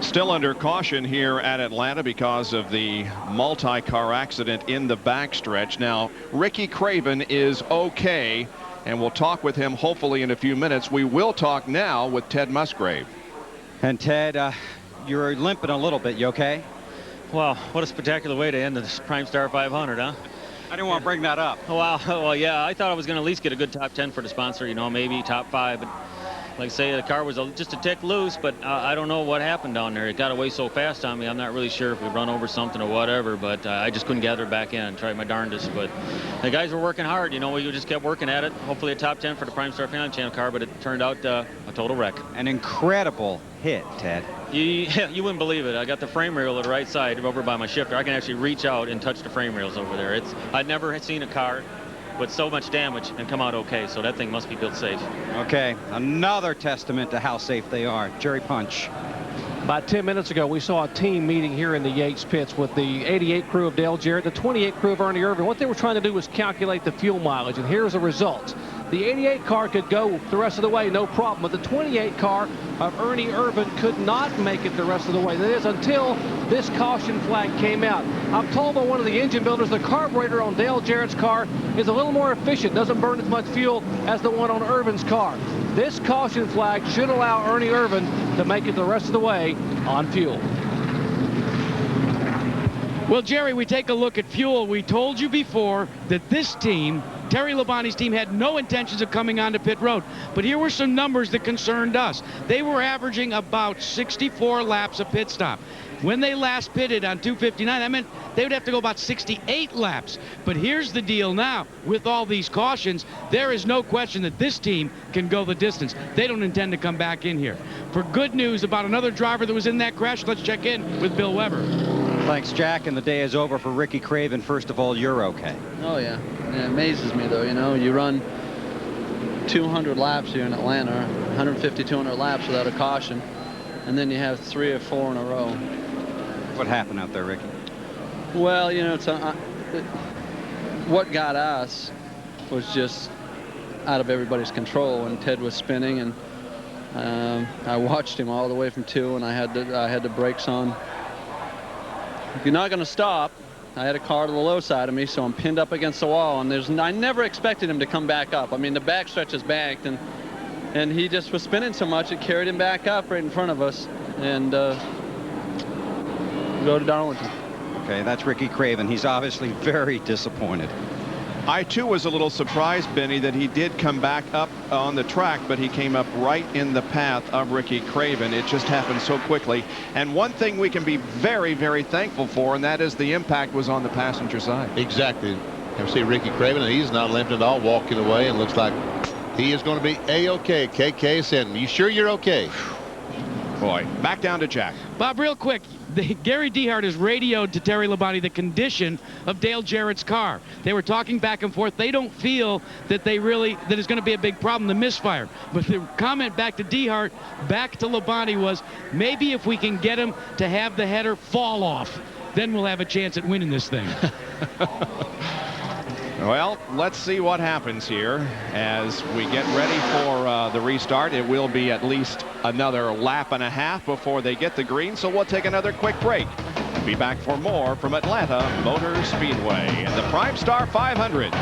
Still under caution here at Atlanta because of the multi-car accident in the backstretch. Now, Ricky Craven is okay, and we'll talk with him hopefully in a few minutes. We will talk now with Ted Musgrave. And Ted, you're limping a little bit. You okay? Well, what a spectacular way to end this PrimeStar 500, huh? I didn't want to bring that up. Wow. Well, yeah, I thought I was going to at least get a good top 10 for the sponsor, you know, maybe top 5. But like I say, the car was just a tick loose, but I don't know what happened down there. It got away so fast on me. I'm not really sure if we run over something or whatever, but I just couldn't gather it back in and tried my darndest. But the guys were working hard. You know, we just kept working at it. Hopefully a top 10 for the PrimeStar Family Channel car, but it turned out a total wreck. An incredible hit, Ted. You wouldn't believe it. I got the frame rail to the right side over by my shifter. I can actually reach out and touch the frame rails over there. I'd never seen a car with so much damage and come out okay, so that thing must be built safe. Okay, another testament to how safe they are. Jerry Punch. About 10 minutes ago, we saw a team meeting here in the Yates pits with the 88 crew of Dale Jarrett, the 28 crew of Ernie Irvan. What they were trying to do was calculate the fuel mileage, and here's the results. The 88 car could go the rest of the way, no problem, but the 28 car of Ernie Irvan could not make it the rest of the way. That is until this caution flag came out. I'm told by one of the engine builders the carburetor on Dale Jarrett's car is a little more efficient, doesn't burn as much fuel as the one on Irvan's car. This caution flag should allow Ernie Irvan to make it the rest of the way on fuel. Well, Jerry, we take a look at fuel. We told you before that this team, Terry Labonte's team, had no intentions of coming onto pit road. But here were some numbers that concerned us. They were averaging about 64 laps a pit stop. When they last pitted on 259, that meant they would have to go about 68 laps. But here's the deal now. With all these cautions, there is no question that this team can go the distance. They don't intend to come back in here. For good news about another driver that was in that crash, let's check in with Bill Weber. Thanks, Jack, and the day is over for Ricky Craven. First of all, you're okay. Oh, yeah. It amazes me, though. You know, you run 200 laps here in Atlanta, 150, 200 laps without a caution, and then you have 3 or 4 in a row. What happened out there, Ricky? Well, you know, what got us was just out of everybody's control, and Ted was spinning, and I watched him all the way from 2, and I had the brakes on. If you're not going to stop, I had a car to the low side of me, so I'm pinned up against the wall, and I never expected him to come back up. I mean, the backstretch is banked, and he just was spinning so much it carried him back up right in front of us, and go to Darlington. Okay, that's Ricky Craven. He's obviously very disappointed. I, too, was a little surprised, Benny, that he did come back up on the track, but he came up right in the path of Ricky Craven. It just happened so quickly. And one thing we can be very, very thankful for, and that is the impact was on the passenger side. Exactly. You see Ricky Craven, and he's not limping at all, walking away, and looks like he is going to be A-OK. KK said, you sure you're okay? Boy, back down to Jack. Bob, real quick, Gary Dehart has radioed to Terry Labonte the condition of Dale Jarrett's car. They were talking back and forth. They don't feel that that is going to be a big problem, the misfire. But the comment back to Dehart, back to Labonte was, maybe if we can get him to have the header fall off, then we'll have a chance at winning this thing. Well, let's see what happens here as we get ready for the restart. It will be at least another lap and a half before they get the green, so we'll take another quick break. Be back for more from Atlanta Motor Speedway and the PrimeStar 500.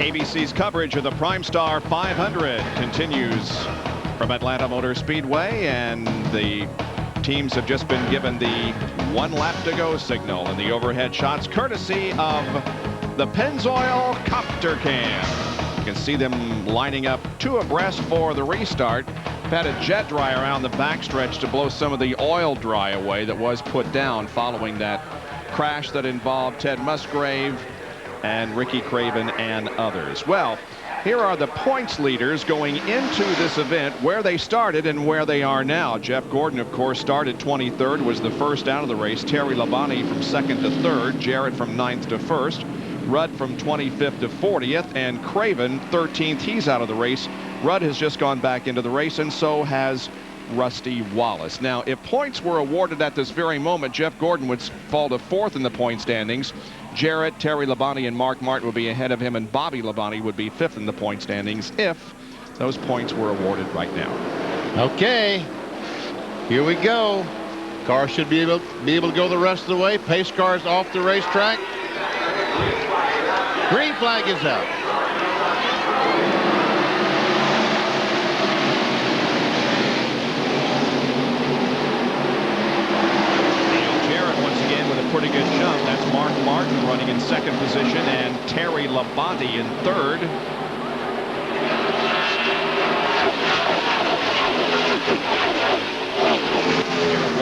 ABC's coverage of the PRIMESTAR 500 continues from Atlanta Motor Speedway, and the teams have just been given the 1 lap to go signal, and the overhead shots courtesy of the Pennzoil Copter Cam. You can see them lining up 2 abreast for the restart. Had a jet dryer around the backstretch to blow some of the oil dry away that was put down following that crash that involved Ted Musgrave and Ricky Craven and others. Well, here are the points leaders going into this event, where they started and where they are now. Jeff Gordon, of course, started 23rd, was the first out of the race. Terry Labonte from 2nd to 3rd. Jarrett from 9th to 1st. Rudd from 25th to 40th. And Craven, 13th. He's out of the race. Rudd has just gone back into the race, and so has Rusty Wallace. Now, if points were awarded at this very moment, Jeff Gordon would fall to 4th in the point standings. Jarrett, Terry Labonte, and Mark Martin would be ahead of him, and Bobby Labonte would be 5th in the point standings if those points were awarded right now. Okay, here we go. Car should be able to go the rest of the way. Pace cars off the racetrack. Green flag is out. Pretty good jump. That's Mark Martin running in 2nd position and Terry Labonte in 3rd.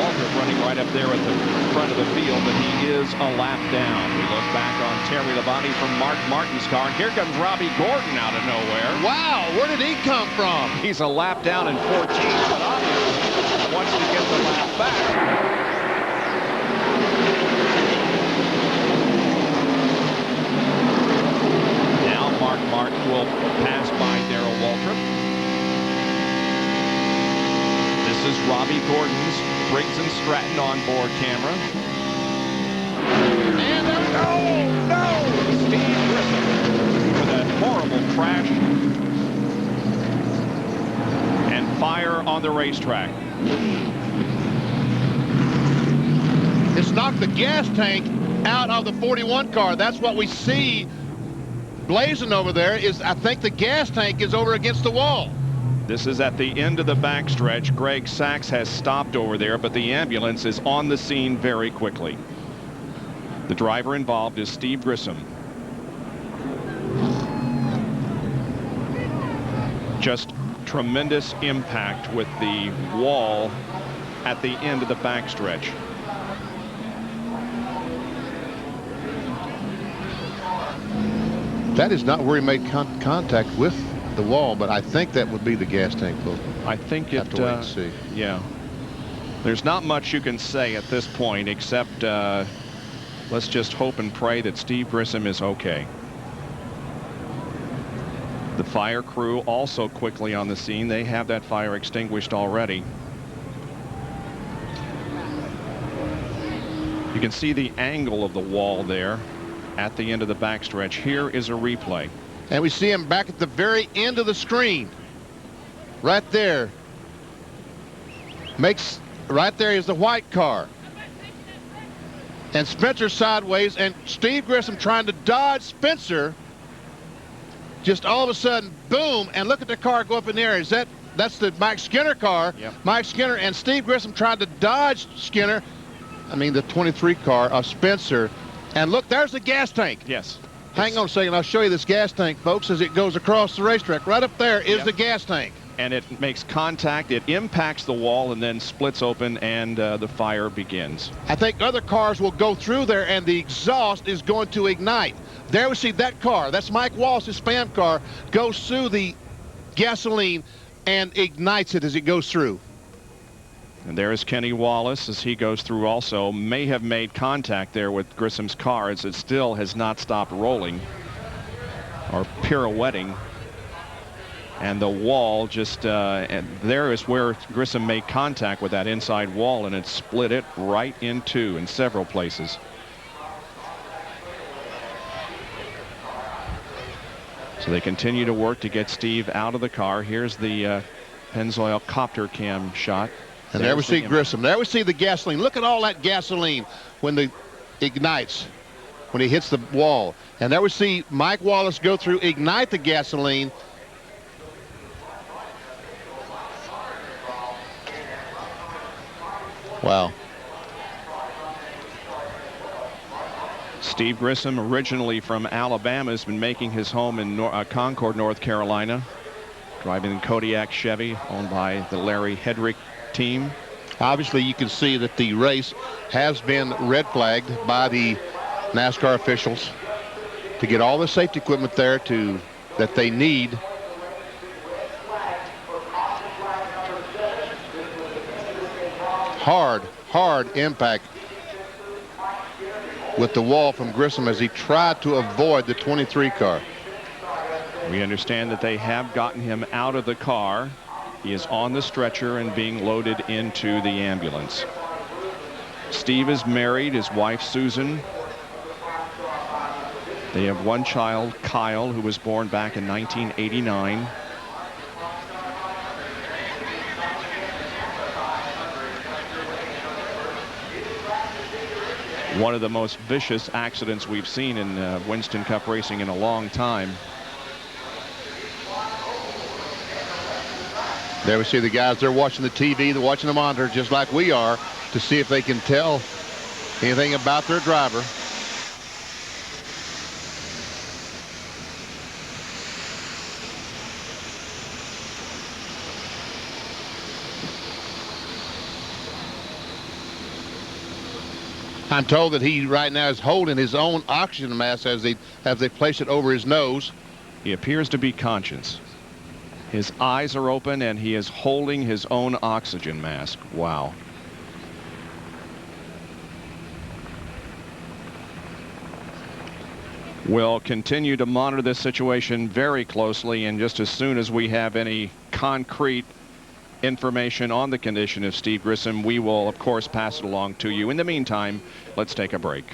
Walter running right up there at the front of the field, but he is a lap down. We look back on Terry Labonte from Mark Martin's car, and here comes Robbie Gordon out of nowhere. Wow, where did he come from? He's a lap down in 14th, but obviously wants to get the lap back. Mark Martin will pass by Darrell Waltrip. This is Robbie Gordon's Briggs and Stratton onboard camera. And no! Steve Grissom with a horrible crash and fire on the racetrack. It's knocked the gas tank out of the 41 car. That's what we see blazing over there. Is I think the gas tank is over against the wall. This is at the end of the backstretch. Greg Sachs has stopped over there, but the ambulance is on the scene very quickly. The driver involved is Steve Grissom. Just tremendous impact with the wall at the end of the backstretch. That is not where he made contact with the wall, but I think that would be the gas tank. I think it. Have to wait and see. Yeah. There's not much you can say at this point, except let's just hope and pray that Steve Grissom is okay. The fire crew also quickly on the scene. They have that fire extinguished already. You can see the angle of the wall there at the end of the backstretch. Here is a replay. And we see him back at the very end of the screen. Right there. Right there is the white car. And Spencer sideways, and Steve Grissom trying to dodge Spencer. Just all of a sudden, boom, and look at the car go up in the air. That's the Mike Skinner car. Yep. Mike Skinner and Steve Grissom trying to dodge Skinner. I mean, the 23 car of Spencer. And look, there's the gas tank. Yes. Hang on a second. I'll show you this gas tank, folks, as it goes across the racetrack. Right up there is the gas tank. And it makes contact. It impacts the wall and then splits open, and the fire begins. I think other cars will go through there, and the exhaust is going to ignite. There we see that car. That's Mike Wallace's Spam car. Goes through the gasoline and ignites it as it goes through. And there is Kenny Wallace as he goes through also. May have made contact there with Grissom's car, as it still has not stopped rolling or pirouetting. And the wall just, and there is where Grissom made contact with that inside wall, and it split it right in two in several places. So they continue to work to get Steve out of the car. Here's the Pennzoil Copter Cam shot. And there we see Grissom. There we see the gasoline. Look at all that gasoline when it ignites. when he hits the wall. And there we see Mike Wallace go through, ignite the gasoline. Wow. Steve Grissom, originally from Alabama, has been making his home in Concord, North Carolina, driving the Kodiak Chevy, owned by the Larry Hedrick team. Obviously, you can see that the race has been red flagged by the NASCAR officials to get all the safety equipment there that they need. Hard impact with the wall from Grissom as he tried to avoid the 23 car. We understand that they have gotten him out of the car. He is on the stretcher and being loaded into the ambulance. Steve is married, his wife Susan. They have one child, Kyle, who was born back in 1989. One of the most vicious accidents we've seen in Winston Cup racing in a long time. There we see the guys, they're watching the TV, they're watching the monitor just like we are to see if they can tell anything about their driver. I'm told that he right now is holding his own oxygen mask as they place it over his nose. He appears to be conscious. His eyes are open and he is holding his own oxygen mask. Wow. We'll continue to monitor this situation very closely, and just as soon as we have any concrete information on the condition of Steve Grissom, we will of course pass it along to you. In the meantime, let's take a break.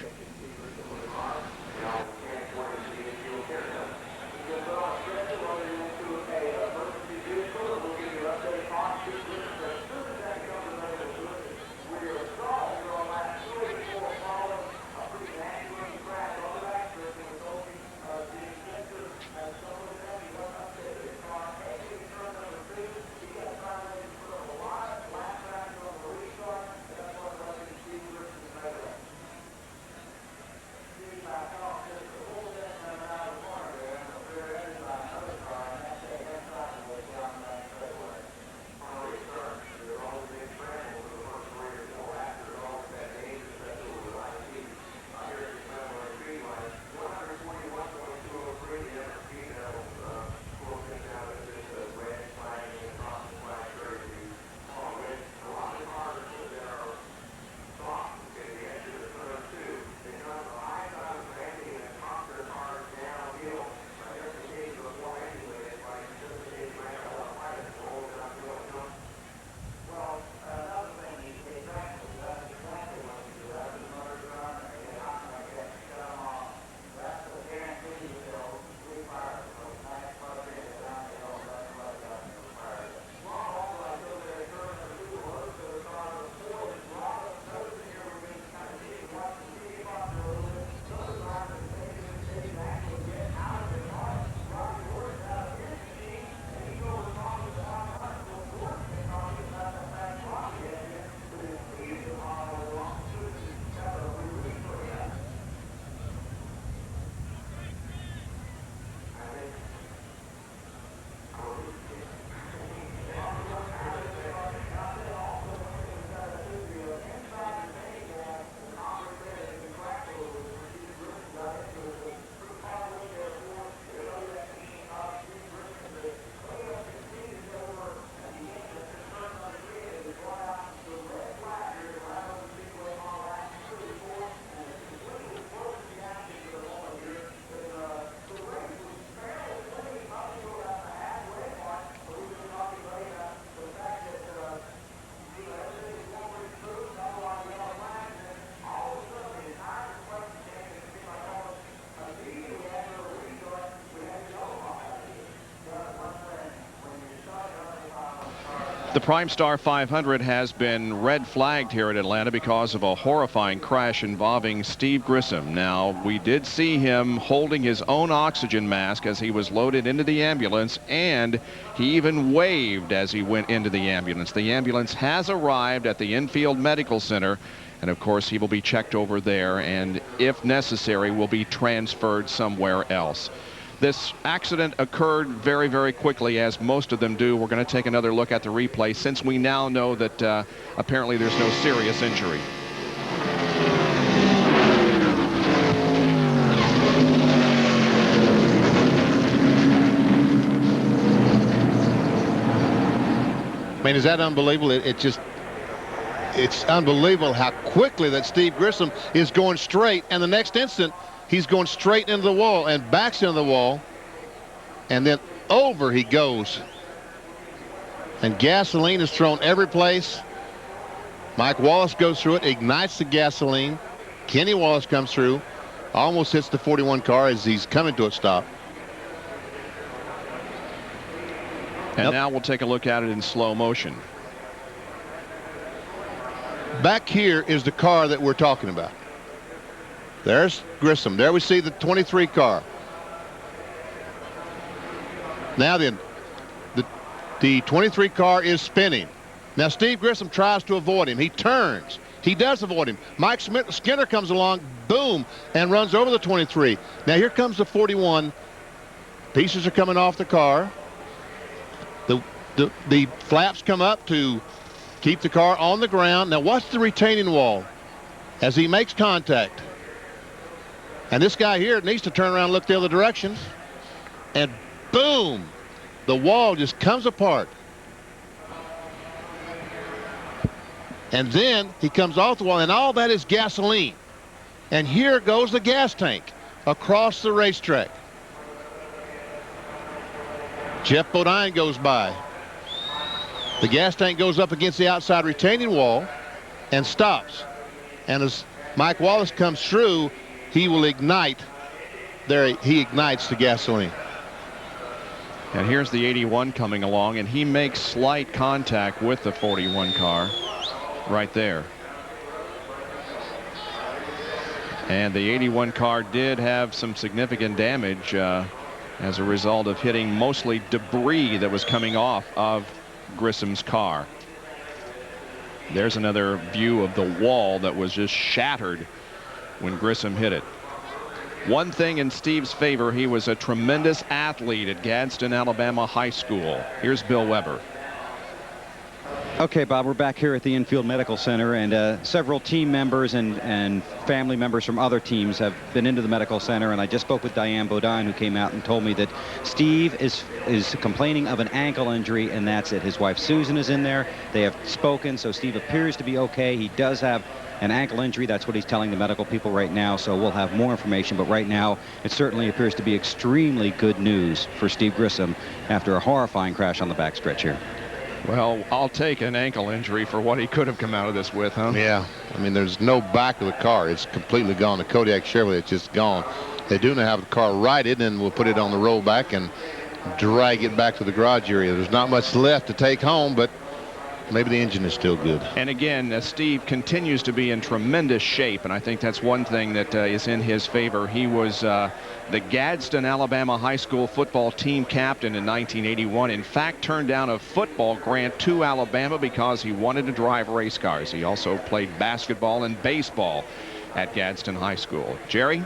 The PrimeStar 500 has been red flagged here at Atlanta because of a horrifying crash involving Steve Grissom. Now, we did see him holding his own oxygen mask as he was loaded into the ambulance, and he even waved as he went into the ambulance. The ambulance has arrived at the Infield Medical Center, and of course he will be checked over there, and if necessary will be transferred somewhere else. This accident occurred very, very quickly, as most of them do. We're going to take another look at the replay since we now know that apparently there's no serious injury. I mean, is that unbelievable? It's unbelievable how quickly that Steve Grissom is going straight, and the next instant he's going straight into the wall and backs into the wall, and then over he goes. And gasoline is thrown every place. Mike Wallace goes through it, ignites the gasoline. Kenny Wallace comes through, almost hits the 41 car as he's coming to a stop. And now we'll take a look at it in slow motion. Back here is the car that we're talking about. There's Grissom. There we see the 23 car. Now then, the 23 car is spinning. Now Steve Grissom tries to avoid him. He turns. He does avoid him. Mike Skinner comes along, boom, and runs over the 23. Now here comes the 41. Pieces are coming off the car. The flaps come up to keep the car on the ground. Now watch the retaining wall as he makes contact. And this guy here needs to turn around and look the other direction. And boom, the wall just comes apart. And then he comes off the wall, and all that is gasoline. And here goes the gas tank across the racetrack. Jeff Bodine goes by. The gas tank goes up against the outside retaining wall and stops. And as Mike Wallace comes through, he will ignite. There he ignites the gasoline. And here's the 81 coming along, and he makes slight contact with the 41 car right there. And the 81 car did have some significant damage as a result of hitting mostly debris that was coming off of Grissom's car. There's another view of the wall that was just shattered when Grissom hit it. One thing in Steve's favor, he was a tremendous athlete at Gadsden, Alabama High School. Here's Bill Weber. Okay, Bob, we're back here at the Infield Medical Center, and several team members and family members from other teams have been into the medical center, and I just spoke with Diane Bodine, who came out and told me that Steve is complaining of an ankle injury, and that's it. His wife Susan is in there. They have spoken, so Steve appears to be okay. He does have an ankle injury. That's what he's telling the medical people right now, so we'll have more information, but right now it certainly appears to be extremely good news for Steve Grissom after a horrifying crash on the backstretch here. Well, I'll take an ankle injury for what he could have come out of this with, huh? Yeah. I mean, there's no back of the car. It's completely gone. The Kodiak Chevrolet, it's just gone. They do now have the car righted, and we'll put it on the rollback and drag it back to the garage area. There's not much left to take home, but maybe the engine is still good. And again, Steve continues to be in tremendous shape, and I think that's one thing that is in his favor. He was the Gadsden, Alabama High School football team captain in 1981. In fact, turned down a football grant to Alabama because he wanted to drive race cars. He also played basketball and baseball at Gadsden High School. Jerry?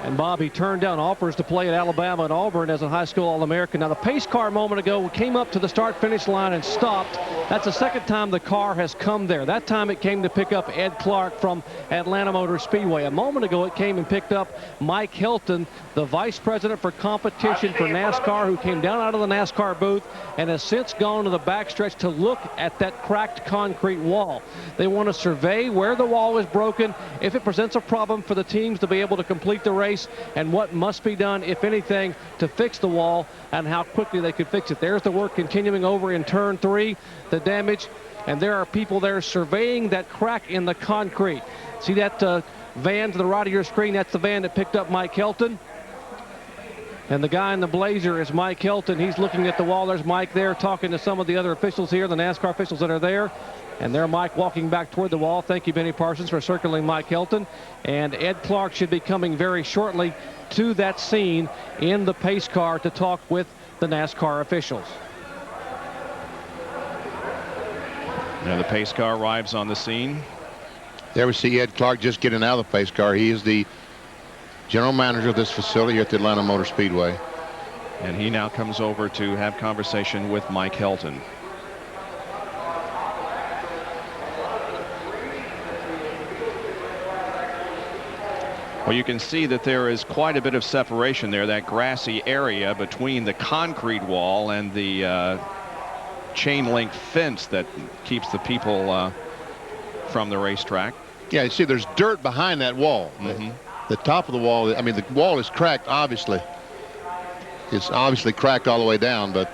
And Bob, he turned down offers to play at Alabama and Auburn as a high school All-American. Now, the pace car a moment ago came up to the start-finish line and stopped. That's the second time the car has come there. That time it came to pick up Ed Clark from Atlanta Motor Speedway. A moment ago it came and picked up Mike Hilton, the vice president for competition for NASCAR, who came down out of the NASCAR booth and has since gone to the backstretch to look at that cracked concrete wall. They want to survey where the wall is broken, if it presents a problem for the teams to be able to complete the race, and what must be done, if anything, to fix the wall and how quickly they could fix it. There's the work continuing over in turn 3, the damage, and there are people there surveying that crack in the concrete. See that van to the right of your screen? That's the van that picked up Mike Hilton. And the guy in the blazer is Mike Hilton. He's looking at the wall. There's Mike there talking to some of the other officials here, the NASCAR officials that are there. And there Mike walking back toward the wall. Thank you, Benny Parsons, for circling Mike Hilton. And Ed Clark should be coming very shortly to that scene in the pace car to talk with the NASCAR officials. Now the pace car arrives on the scene. There we see Ed Clark just getting out of the pace car. He is the general manager of this facility here at the Atlanta Motor Speedway. And he now comes over to have conversation with Mike Hilton. Well, you can see that there is quite a bit of separation there, that grassy area between the concrete wall and the chain link fence that keeps the people from the racetrack. Yeah, you see there's dirt behind that wall. The top of the wall, I mean, the wall is cracked, obviously. It's obviously cracked all the way down, but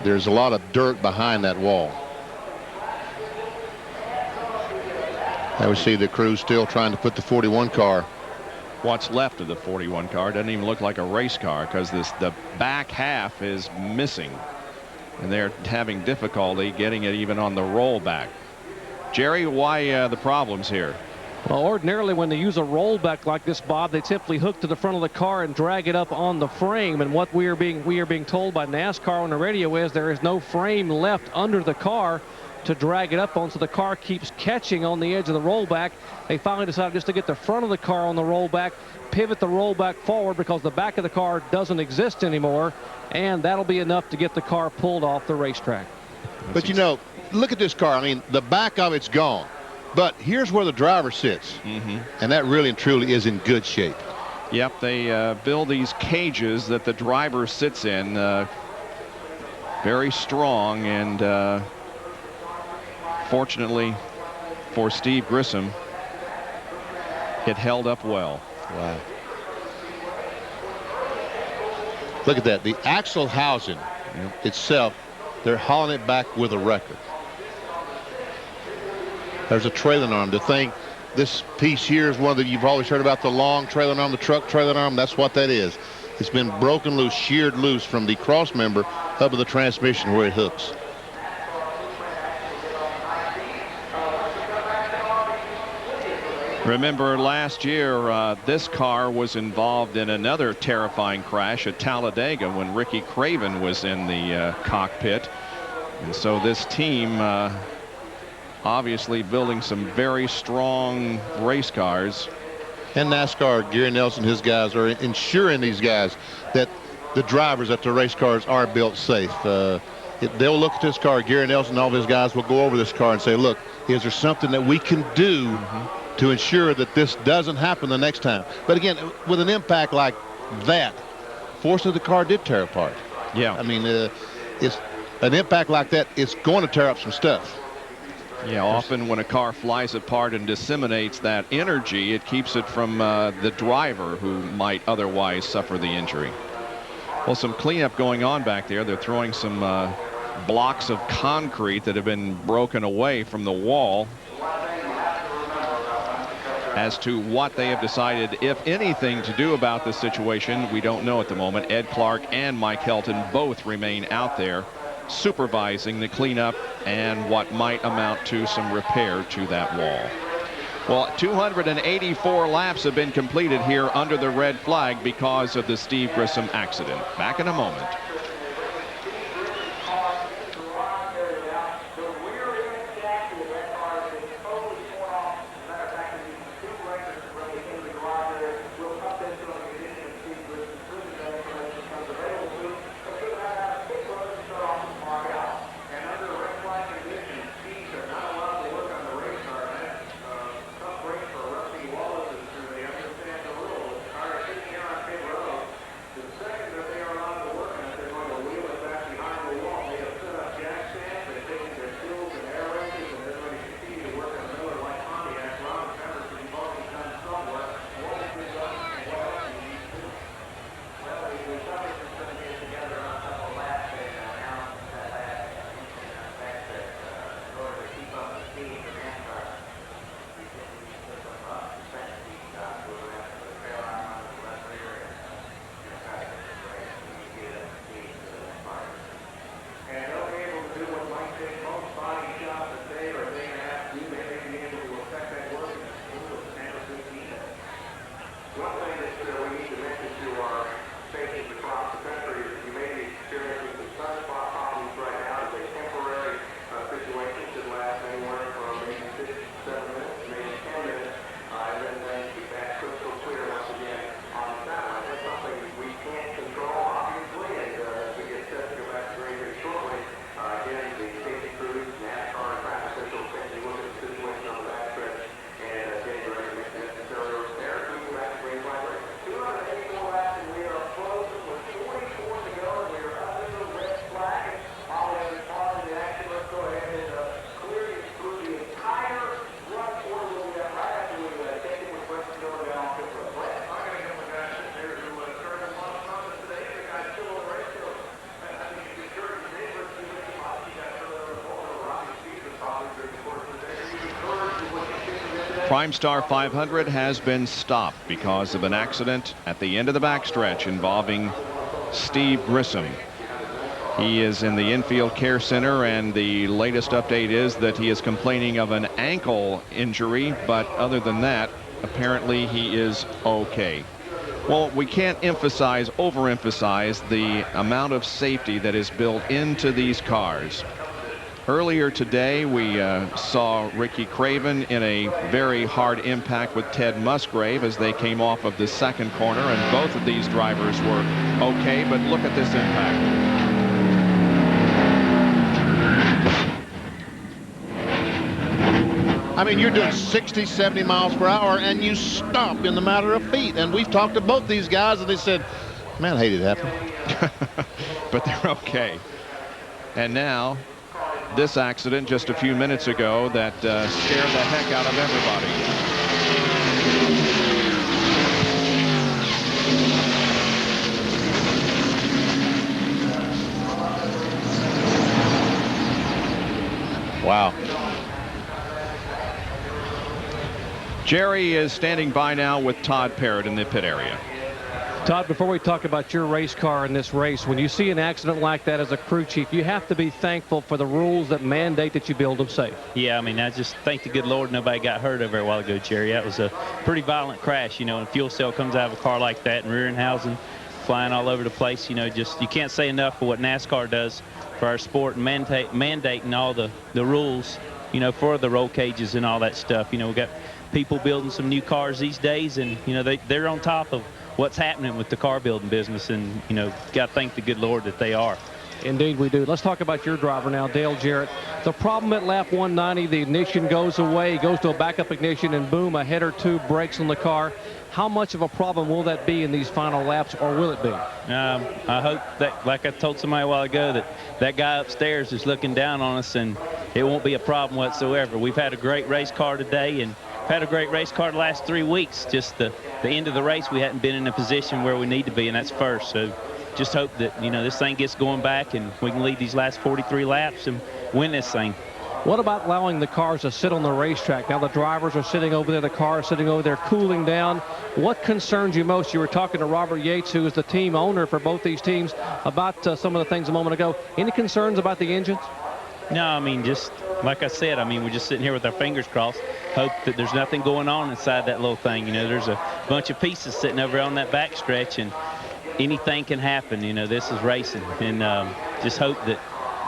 there's a lot of dirt behind that wall. I would see the crew still trying to put the 41 car. What's left of the 41 car doesn't even look like a race car because the back half is missing. And they're having difficulty getting it even on the rollback. Jerry, why the problems here? Well, ordinarily when they use a rollback like this, Bob, they simply hook to the front of the car and drag it up on the frame. And what we are being told by NASCAR on the radio is there is no frame left under the car to drag it up on, so the car keeps catching on the edge of the rollback. They finally decided just to get the front of the car on the rollback, pivot the rollback forward because the back of the car doesn't exist anymore, and that'll be enough to get the car pulled off the racetrack. But you know, look at this car. I mean, the back of it's gone. But here's where the driver sits. And that really and truly is in good shape. Yep, they build these cages that the driver sits in. Very strong, and fortunately for Steve Grissom, it held up well. Wow. Look at that. The axle housing itself, they're hauling it back with a record. There's a trailing arm. The thing, this piece here is one that you've always heard about, the long trailing arm, the truck trailing arm. That's what that is. It's been broken loose, sheared loose from the cross member up of the transmission where it hooks. Remember last year, this car was involved in another terrifying crash at Talladega when Ricky Craven was in the cockpit. And so this team obviously building some very strong race cars. And NASCAR, Gary Nelson, his guys are ensuring these guys that the drivers at the race cars are built safe. They'll look at this car. Gary Nelson and all of his guys will go over this car and say, look, is there something that we can do to ensure that this doesn't happen the next time? But again, with an impact like that, fortunately the car did tear apart. Yeah. I mean, it's an impact like that, it's going to tear up some stuff. Yeah, often when a car flies apart and disseminates that energy, it keeps it from the driver who might otherwise suffer the injury. Well, some cleanup going on back there. They're throwing some blocks of concrete that have been broken away from the wall. As to what they have decided, if anything, to do about this situation, we don't know at the moment. Ed Clark and Mike Hilton both remain out there supervising the cleanup and what might amount to some repair to that wall. Well, 284 laps have been completed here under the red flag because of the Steve Grissom accident. Back in a moment. PrimeStar 500 has been stopped because of an accident at the end of the backstretch involving Steve Grissom. He is in the infield care center, and the latest update is that he is complaining of an ankle injury, but other than that, apparently he is okay. Well, we can't overemphasize the amount of safety that is built into these cars. Earlier today, we saw Ricky Craven in a very hard impact with Ted Musgrave as they came off of the second corner, and both of these drivers were okay, but look at this impact. I mean, you're doing 60, 70 miles per hour, and you stop in the matter of feet. And we've talked to both these guys, and they said, man, I hate it happened. But they're okay. And now, this accident just a few minutes ago that scared the heck out of everybody. Wow. Jerry is standing by now with Todd Parrott in the pit area. Todd, before we talk about your race car in this race, when you see an accident like that as a crew chief, you have to be thankful for the rules that mandate that you build them safe. Yeah, I mean, I just thank the good Lord nobody got hurt over a while ago, Jerry. That was a pretty violent crash, you know, and a fuel cell comes out of a car like that and rear end housing flying all over the place. You know, just you can't say enough for what NASCAR does for our sport and mandating all the rules, you know, for the roll cages and all that stuff. You know, we got people building some new cars these days, and, you know, they're on top of what's happening with the car building business, and, you know, got to thank the good Lord that they are. Indeed we do. Let's talk about your driver now, Dale Jarrett. The problem at lap 190, the ignition goes away, goes to a backup ignition, and boom, a head or two breaks on the car. How much of a problem will that be in these final laps, or will it be? I hope that, like I told somebody a while ago, that guy upstairs is looking down on us, and it won't be a problem whatsoever. We've had a great race car today, and had a great race car the last 3 weeks. Just the end of the race, we hadn't been in a position where we need to be, and that's first. So just hope that, you know, this thing gets going back and we can lead these last 43 laps and win this thing. What about allowing the cars to sit on the racetrack? Now the drivers are sitting over there, the car is sitting over there cooling down. What concerns you most? You were talking to Robert Yates, who is the team owner for both these teams, about some of the things a moment ago. Any concerns about the engines? No, I mean, just like I said, I mean, we're just sitting here with our fingers crossed, hope that there's nothing going on inside that little thing. You know, there's a bunch of pieces sitting over on that back stretch, and anything can happen. You know, this is racing, and just hope that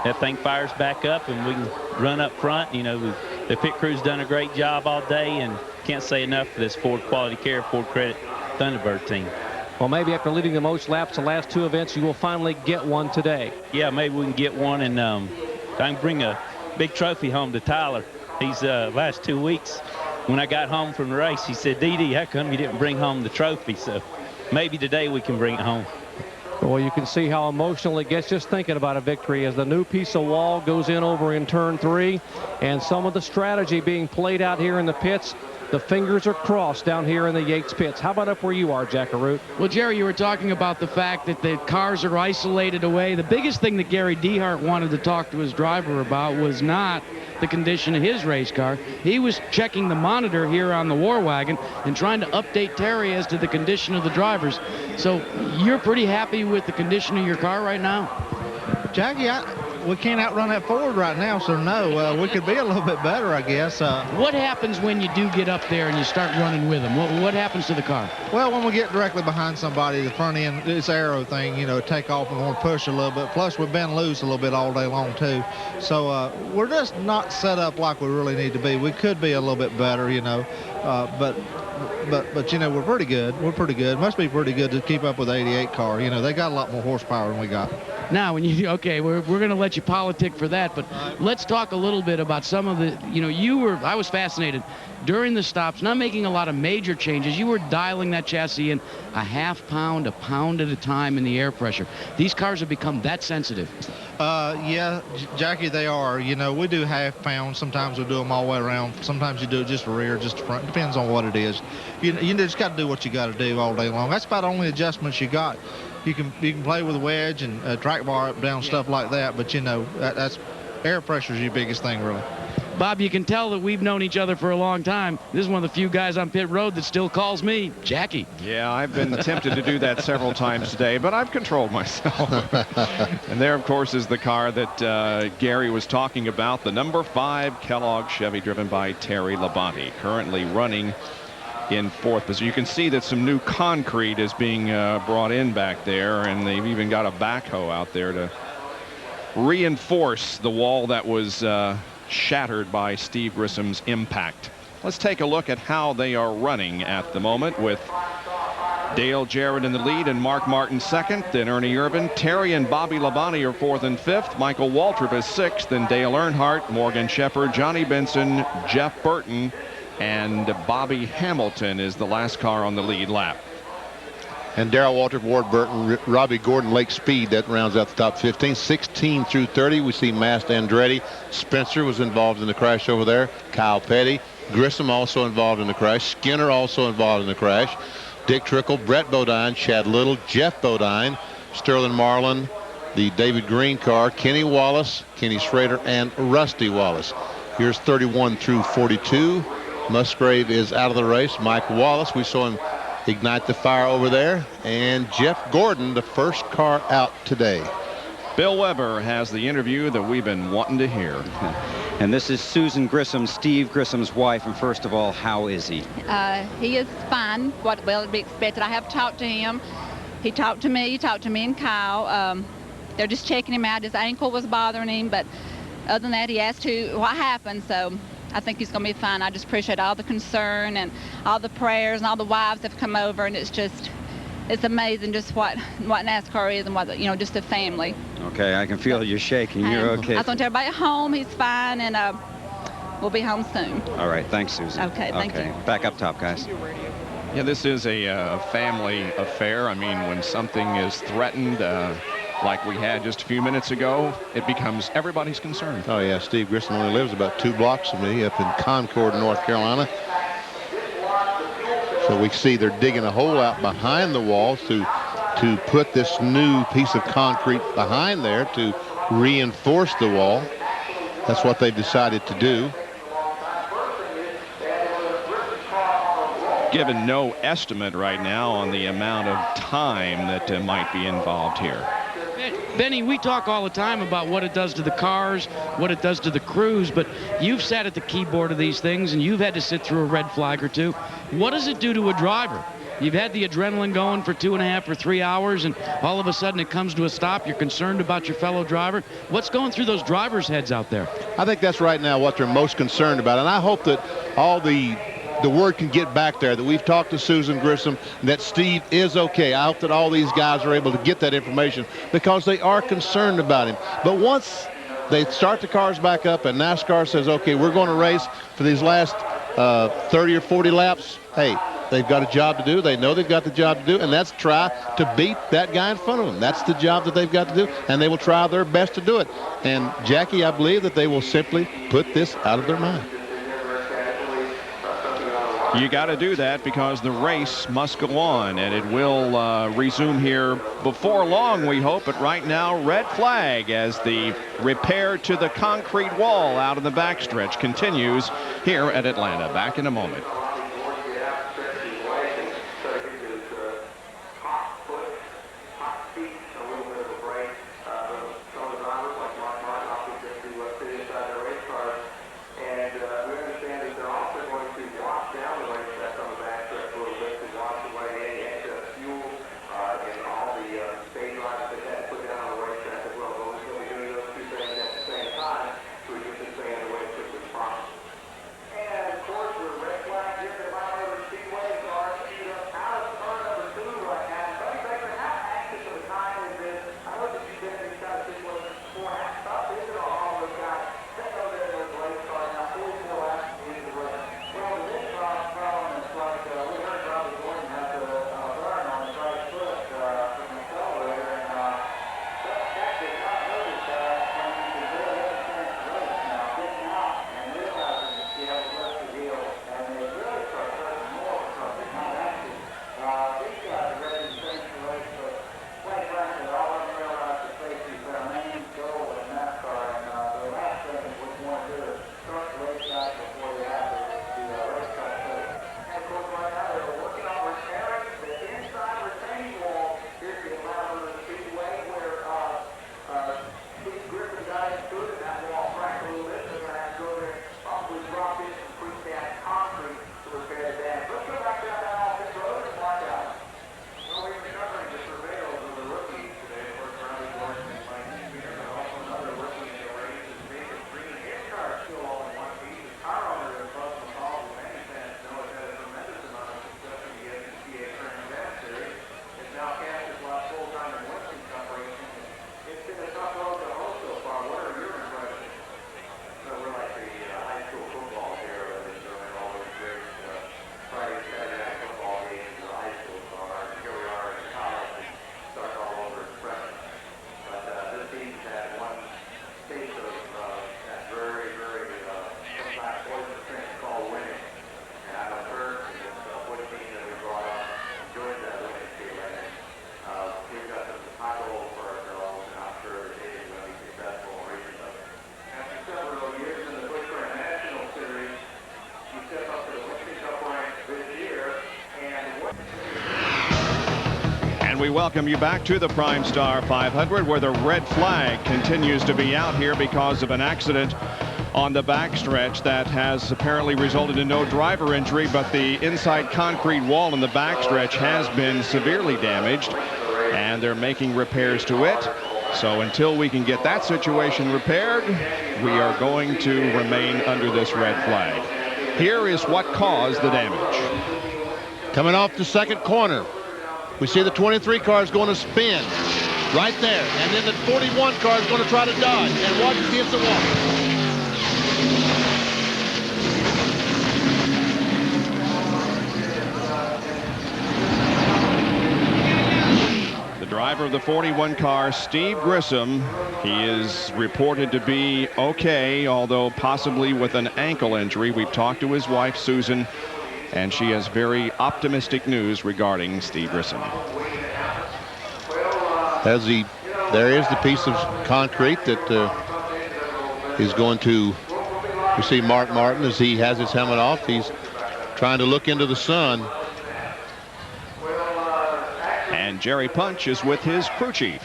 that thing fires back up and we can run up front. You know, the pit crew's done a great job all day, and can't say enough for this Ford Quality Care, Ford Credit Thunderbird team. Well, maybe after leading the most laps the last two events, you will finally get one today. Yeah, maybe we can get one, and I can bring a big trophy home to Tyler. He's last 2 weeks, when I got home from the race, he said, Dee, how come you didn't bring home the trophy? So maybe today we can bring it home. Well, you can see how emotional it gets just thinking about a victory as the new piece of wall goes in over in turn 3, and some of the strategy being played out here in the pits. The fingers are crossed down here in the Yates pits. How about up where you are, Jackaroo? Well, Jerry, you were talking about the fact that the cars are isolated away. The biggest thing that Gary Dehart wanted to talk to his driver about was not the condition of his race car. He was checking the monitor here on the War Wagon and trying to update Terry as to the condition of the drivers. So you're pretty happy with the condition of your car right now? Jackie, we can't outrun that Ford right now, so no, we could be a little bit better, I guess. What happens when you do get up there and you start running with them? What happens to the car? Well, when we get directly behind somebody, the front end, this arrow thing, you know, take off and want to push a little bit. Plus, we've been loose a little bit all day long, too. So we're just not set up like we really need to be. We could be a little bit better, you know, but you know, we're pretty good. We're pretty good. Must be pretty good to keep up with the 88 car. You know, they got a lot more horsepower than we got. Now, when you, okay, we're going to let you politic for that, but let's talk a little bit about some of the, you know, I was fascinated during the stops, not making a lot of major changes. You were dialing that chassis in a half pound, a pound at a time in the air pressure. These cars have become that sensitive. Yeah, Jackie, they are. You know, we do half pounds. Sometimes we do them all the way around. Sometimes you do just the rear, just the front. Depends on what it is. You just got to do what you got to do all day long. That's about the only adjustments you got. You can play with a wedge and track bar up, down, stuff like that. But, you know, that's air pressure is your biggest thing, really. Bob, you can tell that we've known each other for a long time. This is one of the few guys on pit road that still calls me Jackie. Yeah, I've been tempted to do that several times today, but I've controlled myself. And there, of course, is the car that Gary was talking about, the number 5 Kellogg Chevy driven by Terry Labonte, currently running in 4th position. You can see that some new concrete is being brought in back there, and they've even got a backhoe out there to reinforce the wall that was shattered by Steve Grissom's impact. Let's take a look at how they are running at the moment, with Dale Jarrett in the lead and Mark Martin second, then Ernie Irvin. Terry and Bobby Labonte are 4th and 5th. Michael Waltrip is 6th, then Dale Earnhardt, Morgan Shepherd, Johnny Benson, Jeff Burton, and Bobby Hamilton is the last car on the lead lap. And Darrell Waltrip, Ward Burton, Robbie Gordon, Lake Speed, that rounds out the top 15. 16 through 30, we see Mast Andretti. Spencer was involved in the crash over there. Kyle Petty. Grissom also involved in the crash. Skinner also involved in the crash. Dick Trickle, Brett Bodine, Chad Little, Jeff Bodine, Sterling Marlin, the David Green car, Kenny Wallace, Kenny Schrader, and Rusty Wallace. Here's 31 through 42. Musgrave is out of the race. Mike Wallace, we saw him ignite the fire over there, and Jeff Gordon, the first car out today. Bill Weber has the interview that we've been wanting to hear. And this is Susan Grissom, Steve Grissom's wife. And first of all, how is he? He is fine, what will be expected. I have talked to him. He talked to me and Kyle. They're just checking him out. His ankle was bothering him, but other than that, he asked what happened, so I think he's going to be fine. I just appreciate all the concern and all the prayers, and all the wives have come over, and it's amazing just what NASCAR is, and what, just a family. Okay, I can feel you shaking. You're okay. I just want everybody at home. He's fine, and we'll be home soon. All right, thanks, Susan. Okay, thank you. Back up top, guys. Yeah, this is a family affair. I mean, when something is threatened, like we had just a few minutes ago, it becomes everybody's concern. Oh, yeah, Steve Grissom only lives about 2 blocks from me up in Concord, North Carolina. So we see they're digging a hole out behind the wall to put this new piece of concrete behind there to reinforce the wall. That's what they've decided to do. Given no estimate right now on the amount of time that might be involved here. Benny, we talk all the time about what it does to the cars, what it does to the crews, but you've sat at the keyboard of these things, and you've had to sit through a red flag or two. What does it do to a driver? You've had the adrenaline going for 2.5 or 3 hours, and all of a sudden it comes to a stop. You're concerned about your fellow driver. What's going through those drivers' heads out there? I think that's right now what they're most concerned about, and I hope that all the word can get back there, that we've talked to Susan Grissom, that Steve is okay. I hope that all these guys are able to get that information, because they are concerned about him. But once they start the cars back up and NASCAR says, okay, we're going to race for these last 30 or 40 laps, hey, they've got a job to do. They know they've got the job to do, and that's try to beat that guy in front of them. That's the job that they've got to do, and they will try their best to do it. And Jackie, I believe that they will simply put this out of their mind. You got to do that because the race must go on, and it will resume here before long, we hope. But right now, red flag as the repair to the concrete wall out of the backstretch continues here at Atlanta. Back in a moment. And of course, the red flag And we welcome you back to the PrimeStar 500, where the red flag continues to be out here because of an accident on the backstretch that has apparently resulted in no driver injury, but the inside concrete wall in the backstretch has been severely damaged, and they're making repairs to it. So until we can get that situation repaired, we are going to remain under this red flag. Here is what caused the damage. Coming off the second corner, we see the 23 car is going to spin right there, and then the 41 car is going to try to dodge, and watch it hits the wall. Driver of the 41 car, Steve Grissom, he is reported to be okay, although possibly with an ankle injury. We've talked to his wife, Susan, and she has very optimistic news regarding Steve Grissom. There is the piece of concrete that is going to, you see Mark Martin as he has his helmet off. He's trying to look into the sun. And Jerry Punch is with his crew chief.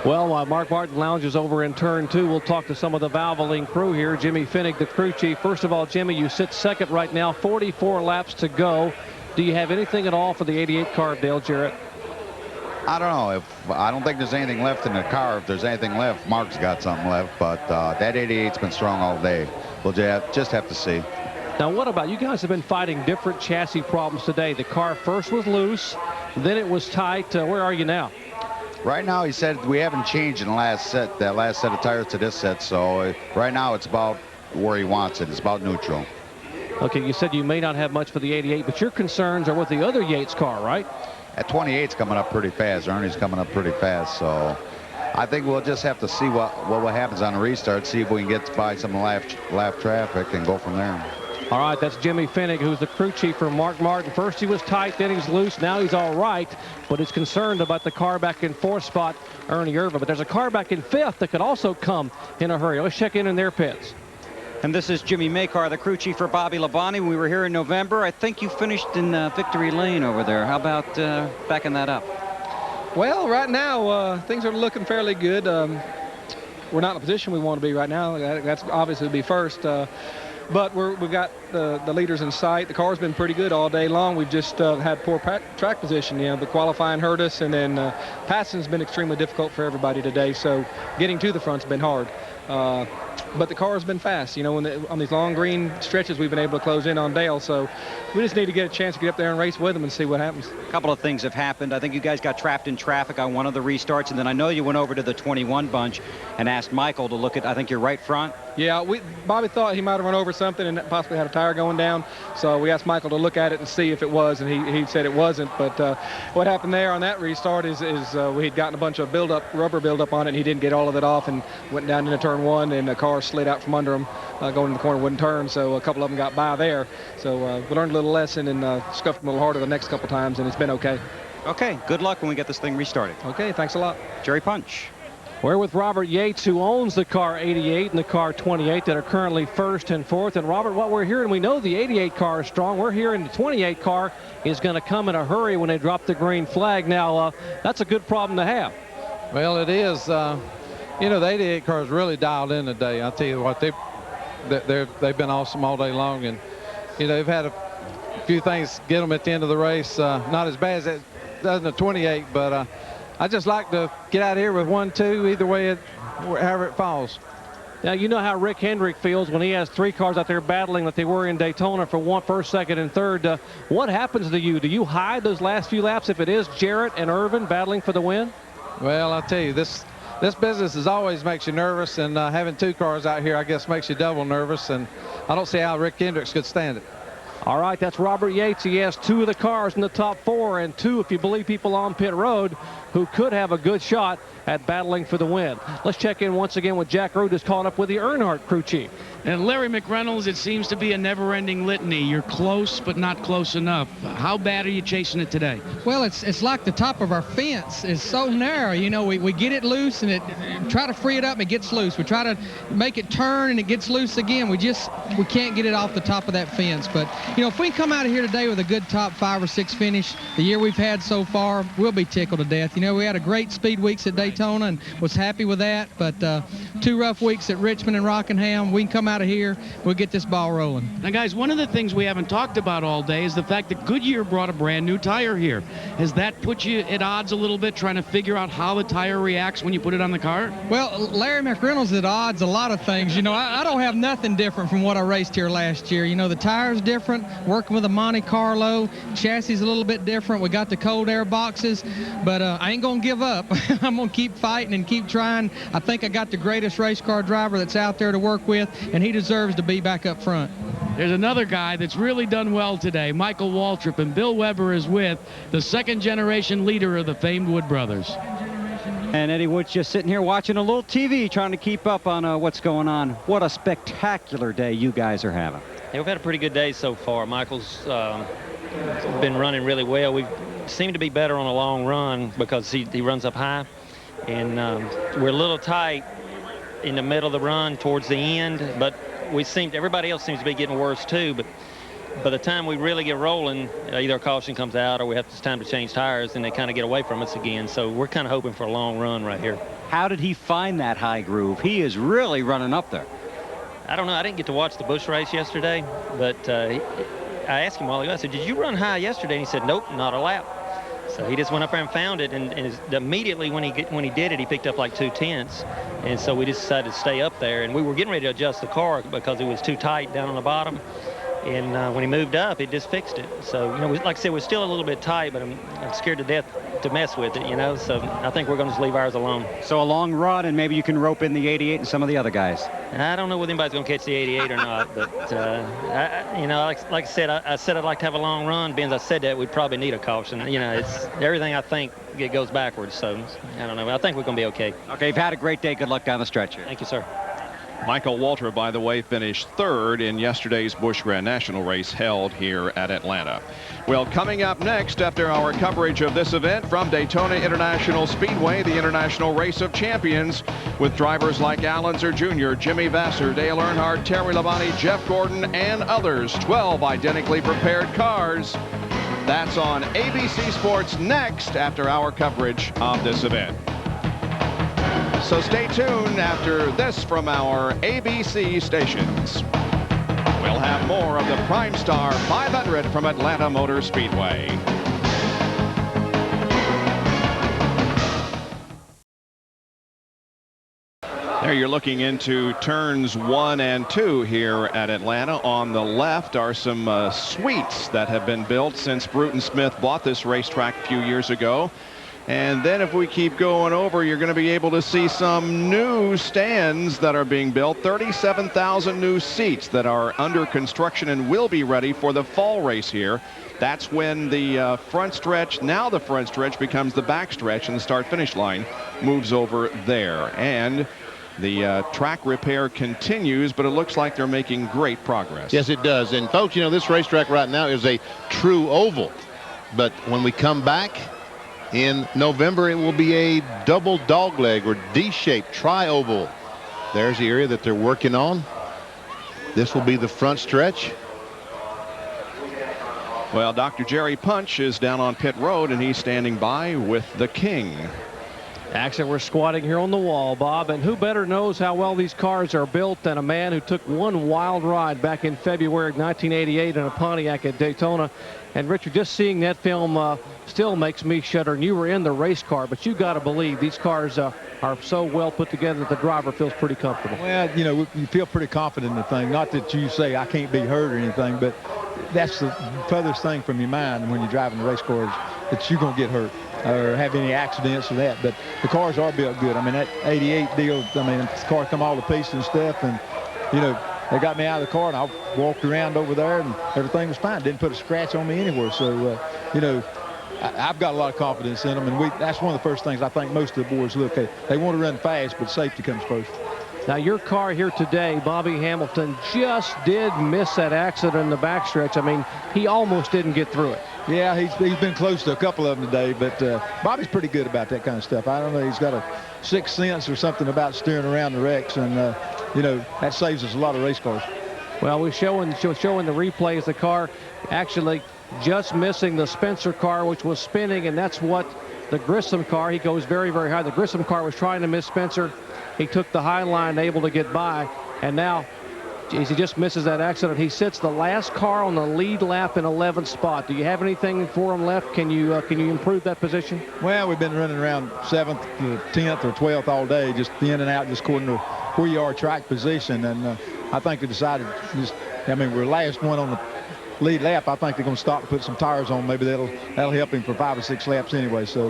Well, while Mark Martin lounges over in turn 2, we'll talk to some of the Valvoline crew here. Jimmy Finnick, the crew chief. First of all, Jimmy, you sit second right now, 44 laps to go. Do you have anything at all for the 88 car of Dale Jarrett? I don't know. I don't think there's anything left in the car. If there's anything left, Mark's got something left. But that 88's been strong all day. We'll just have to see. Now, what about you guys have been fighting different chassis problems today? The car first was loose, then it was tight. Where are you now? Right now, he said we haven't changed in the last set, that last set of tires to this set. So right now, it's about where he wants it. It's about neutral. Okay, you said you may not have much for the 88, but your concerns are with the other Yates car, right? At 28's coming up pretty fast. Ernie's coming up pretty fast. So I think we'll just have to see what happens on the restart, see if we can get by some lap traffic and go from there. All right, that's Jimmy Finnick, who's the crew chief for Mark Martin. First he was tight, then he's loose, now he's all right, but he's concerned about the car back in 4th spot, Ernie Irva. But there's a car back in 5th that could also come in a hurry. Let's check in their pits. And this is Jimmy Makar, the crew chief for Bobby Labonte. We were here in November. I think you finished in victory lane over there. How about backing that up? Well, right now, things are looking fairly good. We're not in the position we want to be right now. That's obviously be first. But we've got the leaders in sight. The car's been pretty good all day long. We've just had poor track position. You know, the qualifying hurt us, and then passing's been extremely difficult for everybody today. So getting to the front's been hard. But the car's been fast. You know, on these long green stretches, we've been able to close in on Dale. So we just need to get a chance to get up there and race with him and see what happens. A couple of things have happened. I think you guys got trapped in traffic on one of the restarts, and then I know you went over to the 21 bunch and asked Michael to look at, I think, your right front. Yeah, Bobby thought he might have run over something and possibly had a tire going down. So we asked Michael to look at it and see if it was, and he said it wasn't. But what happened there on that restart is we had gotten a bunch of rubber buildup on it, and he didn't get all of it off and went down into turn 1, and the car slid out from under him going in the corner, wouldn't turn. So a couple of them got by there. So we learned a little lesson and scuffed them a little harder the next couple times, and it's been okay. Okay, good luck when we get this thing restarted. Okay, thanks a lot. Jerry Punch. We're with Robert Yates, who owns the car 88 and the car 28 that are currently 1st and 4th. And Robert, what we're hearing, we know the 88 car is strong. We're hearing the 28 car is going to come in a hurry when they drop the green flag. Now, that's a good problem to have. Well, it is. You know, the 88 car is really dialed in today. I'll tell you what, they've been awesome all day long. And, you know, they've had a few things get them at the end of the race. Not as bad as it does in the 28, but I just like to get out of here with 1-2, either way, however it falls. Now, you know how Rick Hendrick feels when he has 3 cars out there battling like they were in Daytona for 1st, 2nd, and 3rd. What happens to you? Do you hide those last few laps if it is Jarrett and Irvin battling for the win? Well, I'll tell you, this business always makes you nervous, and having 2 cars out here, I guess, makes you double nervous, and I don't see how Rick Hendricks could stand it. All right, that's Robert Yates. He has 2 of the cars in the top 4, and 2, if you believe people on pit road, who could have a good shot at battling for the win. Let's check in once again with Jack Root, who's caught up with the Earnhardt crew chief. And Larry McReynolds, it seems to be a never-ending litany. You're close, but not close enough. How bad are you chasing it today? Well, it's like the top of our fence is so narrow. You know, we get it loose and try to free it up and it gets loose. We try to make it turn and it gets loose again. We can't get it off the top of that fence. But, you know, if we come out of here today with a good top 5 or 6 finish, the year we've had so far, we'll be tickled to death. You know, we had a great speed weeks at Daytona and was happy with that. But 2 rough weeks at Richmond and Rockingham, we can come out of here, we'll get this ball rolling. Now, guys, one of the things we haven't talked about all day is the fact that Goodyear brought a brand new tire here. Has that put you at odds a little bit, trying to figure out how the tire reacts when you put it on the car? Well, Larry McReynolds at odds a lot of things. You know, I don't have nothing different from what I raced here last year. You know, the tire's different, working with a Monte Carlo, chassis is a little bit different. We got the cold air boxes, but I ain't going to give up. I'm going to keep fighting and keep trying. I think I got the greatest race car driver that's out there to work with, and he deserves to be back up front. There's another guy that's really done well today, Michael Waltrip, and Bill Weber is with the second-generation leader of the famed Wood brothers. And Eddie Wood's just sitting here watching a little TV, trying to keep up on what's going on. What a spectacular day you guys are having. Yeah, we've had a pretty good day so far. Michael's been running really well. We seem to be better on a long run because he runs up high. And we're a little tight in the middle of the run towards the end, but everybody else seems to be getting worse too. But by the time we really get rolling, either a caution comes out or it's time to change tires, and they kind of get away from us again. So we're kind of hoping for a long run right here. How did he find that high groove? He is really running up there. I don't know. I didn't get to watch the Busch race yesterday, but I asked him while ago. I said, "Did you run high yesterday?" And he said, "Nope, not a lap." So he just went up there and found it, and immediately when he did it, he picked up like 2/10, and so we just decided to stay up there. And we were getting ready to adjust the car because it was too tight down on the bottom. And when he moved up, it just fixed it. So, you know, like I said, we're still a little bit tight, but I'm scared to death to mess with it, you know. So I think we're going to just leave ours alone. So a long run, and maybe you can rope in the 88 and some of the other guys. I don't know whether anybody's going to catch the 88 or not, but, you know, like I said, I said I'd like to have a long run. Being as I said that, we'd probably need a caution. You know, it's everything I think it goes backwards. So I don't know. I think we're going to be okay. Okay, you've had a great day. Good luck down the stretch here. Thank you, sir. Michael Waltrip, by the way, finished 3rd in yesterday's Busch Grand National race held here at Atlanta. Well, coming up next after our coverage of this event from Daytona International Speedway, the International Race of Champions, with drivers like Al Unser Jr., Jimmy Vasser, Dale Earnhardt, Terry Labonte, Jeff Gordon, and others. 12 identically prepared cars. That's on ABC Sports next after our coverage of this event. So stay tuned after this from our ABC stations. We'll have more of the PrimeStar 500 from Atlanta Motor Speedway. There you're looking into turns 1 and 2 here at Atlanta. On the left are some suites that have been built since Bruton Smith bought this racetrack a few years ago. And then if we keep going over, you're going to be able to see some new stands that are being built. 37,000 new seats that are under construction and will be ready for the fall race here. That's when the front stretch, now the front stretch, becomes the back stretch, and the start-finish line moves over there. And the track repair continues, but it looks like they're making great progress. Yes, it does. And folks, you know, this racetrack right now is a true oval. But when we come back in November, it will be a double dogleg or D-shaped tri-oval. There's the area that they're working on. This will be the front stretch. Well, Dr. Jerry Punch is down on pit road, and he's standing by with the King. Actually, we're squatting here on the wall, Bob, and who better knows how well these cars are built than a man who took one wild ride back in February of 1988 in a Pontiac at Daytona. And Richard, just seeing that film still makes me shudder. And you were in the race car, but you got to believe these cars are so well put together that the driver feels pretty comfortable. Well, you know, you feel pretty confident in the thing. Not that you say I can't be hurt or anything, but that's the furthest thing from your mind when you're driving the race cars, that you're going to get hurt or have any accidents or that. But the cars are built good. I mean, that 88 deal, I mean, the car come all to pieces and stuff, and, you know, they got me out of the car, and I walked around over there, and everything was fine. Didn't put a scratch on me anywhere. So, you know, I've got a lot of confidence in them, and that's one of the first things I think most of the boys look at. They want to run fast, but safety comes first. Now, your car here today, Bobby Hamilton, just did miss that accident in the backstretch. I mean, he almost didn't get through it. Yeah, he's been close to a couple of them today, but Bobby's pretty good about that kind of stuff. I don't know, he's got a sixth sense or something about steering around the wrecks, and you know, that saves us a lot of race cars. Well, we're showing the replays. The car actually just missing the Spencer car, which was spinning, and that's what the Grissom car, he goes very, very high. The Grissom car was trying to miss Spencer. He took the high line, able to get by, and now, geez, he just misses that accident. He sits the last car on the lead lap in 11th spot. Do you have anything for him left? Can you improve that position? Well, we've been running around 7th to 10th or 12th all day, just in and out, just according to where you are track position. And I think we decided, we're last one on the lead lap. I think they're going to stop and put some tires on. Maybe that'll help him for 5 or 6 laps anyway. So,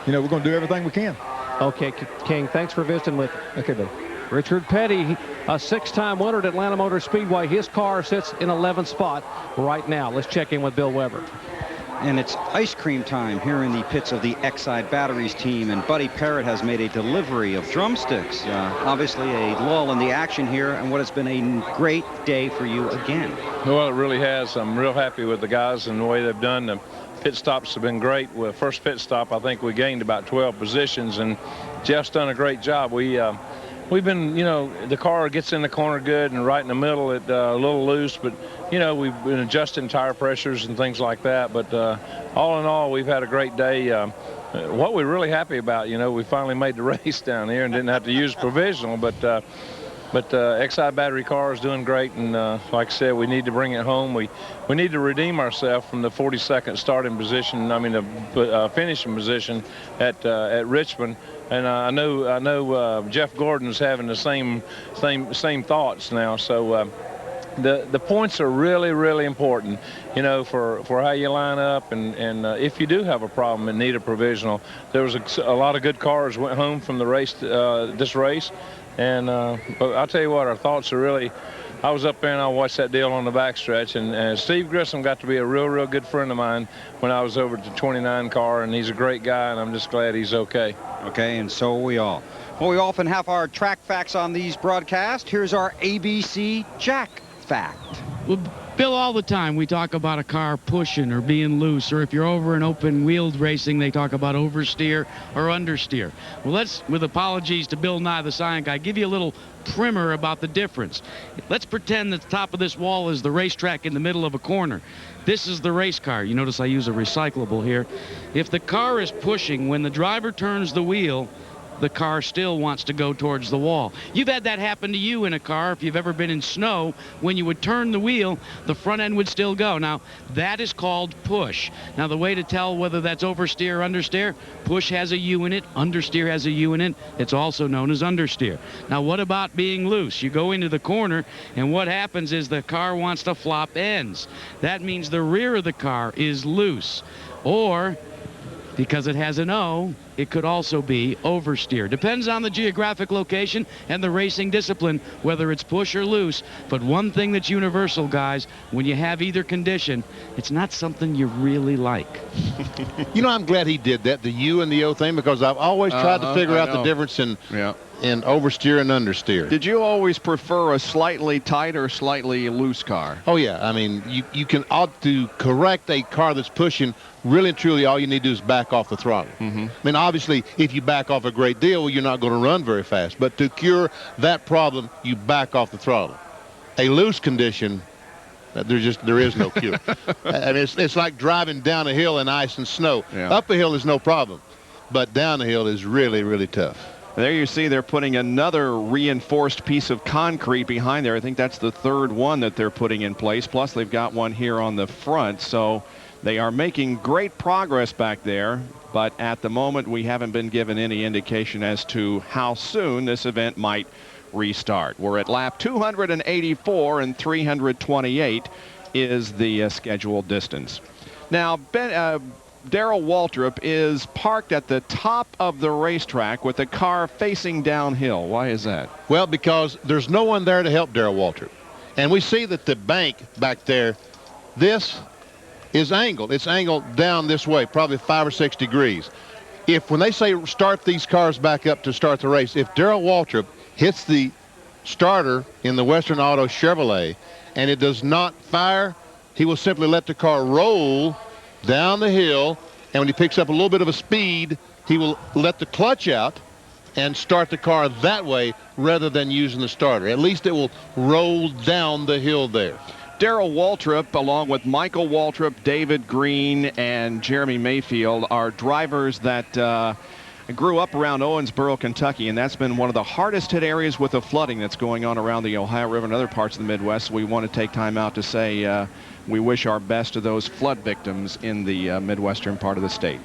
we're going to do everything we can. Okay, King, thanks for visiting with me. Okay, buddy. Richard Petty, a 6-time winner at Atlanta Motor Speedway. His car sits in 11th spot right now. Let's check in with Bill Weber. And it's ice cream time here in the pits of the Exide Batteries team, and Buddy Parrott has made a delivery of drumsticks. Obviously a lull in the action here, and what has been a great day for you again. Well, it really has. I'm real happy with the guys and the way they've done. The pit stops have been great. With first pit stop, I think we gained about 12 positions, and Jeff's done a great job. We've been, the car gets in the corner good and right in the middle, it a little loose, but, we've been adjusting tire pressures and things like that. But all in all, we've had a great day. What we're really happy about, we finally made the race down here and didn't have to use provisional, but Exide battery car is doing great, and like I said, we need to bring it home. We need to redeem ourselves from the 42nd starting position, the finishing position at Richmond. And I know Jeff Gordon's having the same thoughts now. So the points are really, really important, for how you line up, and if you do have a problem and need a provisional. There was a lot of good cars went home from the race, this race. And but I'll tell you what, our thoughts are really, I was up there and I watched that deal on the backstretch, and Steve Grissom got to be a real good friend of mine when I was over at the 29 car, and he's a great guy, and I'm just glad he's okay. Okay, and so are we all. Well, we often have our track facts on these broadcasts. Here's our ABC Jack fact. Well, Bill, all the time we talk about a car pushing or being loose, or if you're over in open-wheeled racing, they talk about oversteer or understeer. Well, let's, with apologies to Bill Nye, the science guy, give you a little primer about the difference. Let's pretend that the top of this wall is the racetrack in the middle of a corner. This is the race car. You notice I use a recyclable here. If the car is pushing, when the driver turns the wheel, the car still wants to go towards the wall. You've had that happen to you in a car. If you've ever been in snow, when you would turn the wheel, the front end would still go. Now, that is called push. Now, the way to tell whether that's oversteer or understeer, push has a U in it, understeer has a U in it. It's also known as understeer. Now, what about being loose? You go into the corner, and what happens is the car wants to flop ends. That means the rear of the car is loose. Or, because it has an O, it could also be oversteer. Depends on the geographic location and the racing discipline, whether it's push or loose. But one thing that's universal, guys, when you have either condition, it's not something you really like. I'm glad he did that, the U and the O thing, because I've always tried to figure out the difference in oversteer and understeer. Did you always prefer a slightly tight or slightly loose car? Oh, yeah. I mean, you can ought to correct a car that's pushing. Really and truly, all you need to do is back off the throttle. I mean, obviously, if you back off a great deal, you're not going to run very fast. But to cure that problem, you back off the throttle. A loose condition, there is no cure. I mean, it's like driving down a hill in ice and snow. Up a hill is no problem, but down a hill is really, really tough. There you see they're putting another reinforced piece of concrete behind there. I think that's the third one that they're putting in place. Plus, they've got one here on the front. So they are making great progress back there. But at the moment, we haven't been given any indication as to how soon this event might restart. We're at lap 284, and 328 is the scheduled distance. Now, Darrell Waltrip is parked at the top of the racetrack with the car facing downhill. Why is that? Well, because there's no one there to help Darrell Waltrip. And we see that the bank back there, this is angled. It's angled down this way, probably 5 or 6 degrees. When they say start these cars back up to start the race, if Darrell Waltrip hits the starter in the Western Auto Chevrolet and it does not fire, he will simply let the car roll down the hill, and when he picks up a little bit of a speed, he will let the clutch out and start the car that way rather than using the starter. At least it will roll down the hill there. Darrell Waltrip, along with Michael Waltrip, David Green, and Jeremy Mayfield, are drivers that grew up around Owensboro, Kentucky, and that's been one of the hardest hit areas with the flooding that's going on around the Ohio River and other parts of the Midwest. We want to take time out to say we wish our best to those flood victims in the Midwestern part of the state.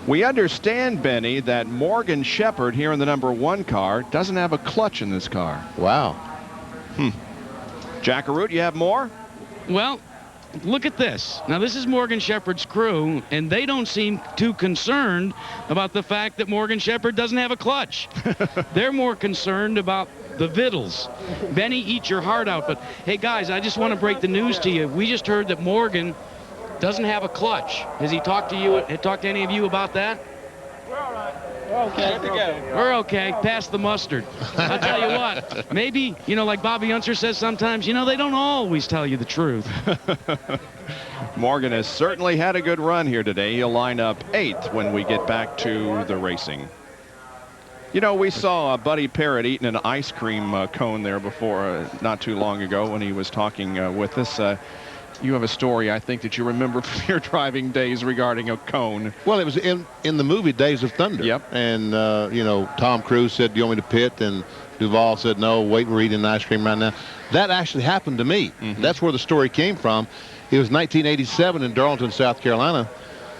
We understand, Benny, that Morgan Shepherd here in the #1 car doesn't have a clutch in this car. Wow. Jackaroot, you have more? Well, look at this. Now, this is Morgan Shepherd's crew, and they don't seem too concerned about the fact that Morgan Shepherd doesn't have a clutch. They're more concerned about the vittles. Benny, eat your heart out. But, hey, guys, I just want to break the news to you. We just heard that Morgan doesn't have a clutch. Has he talked to you? Talked to any of you about that? We're all right. We're okay. Good to go. We're okay. Pass the mustard. I'll tell you what. Maybe, you know, like Bobby Unser says sometimes, you know, they don't always tell you the truth. Morgan has certainly had a good run here today. He'll line up 8th when we get back to the racing. You know, we saw Buddy Parrott eating an ice cream cone there before, not too long ago when he was talking with us. You have a story, I think, that you remember from your driving days regarding a cone. Well, it was in the movie Days of Thunder. Yep. And, you know, Tom Cruise said, do you want me to pit? And Duvall said, no, wait, we're eating ice cream right now. That actually happened to me. That's where the story came from. It was 1987 in Darlington, South Carolina,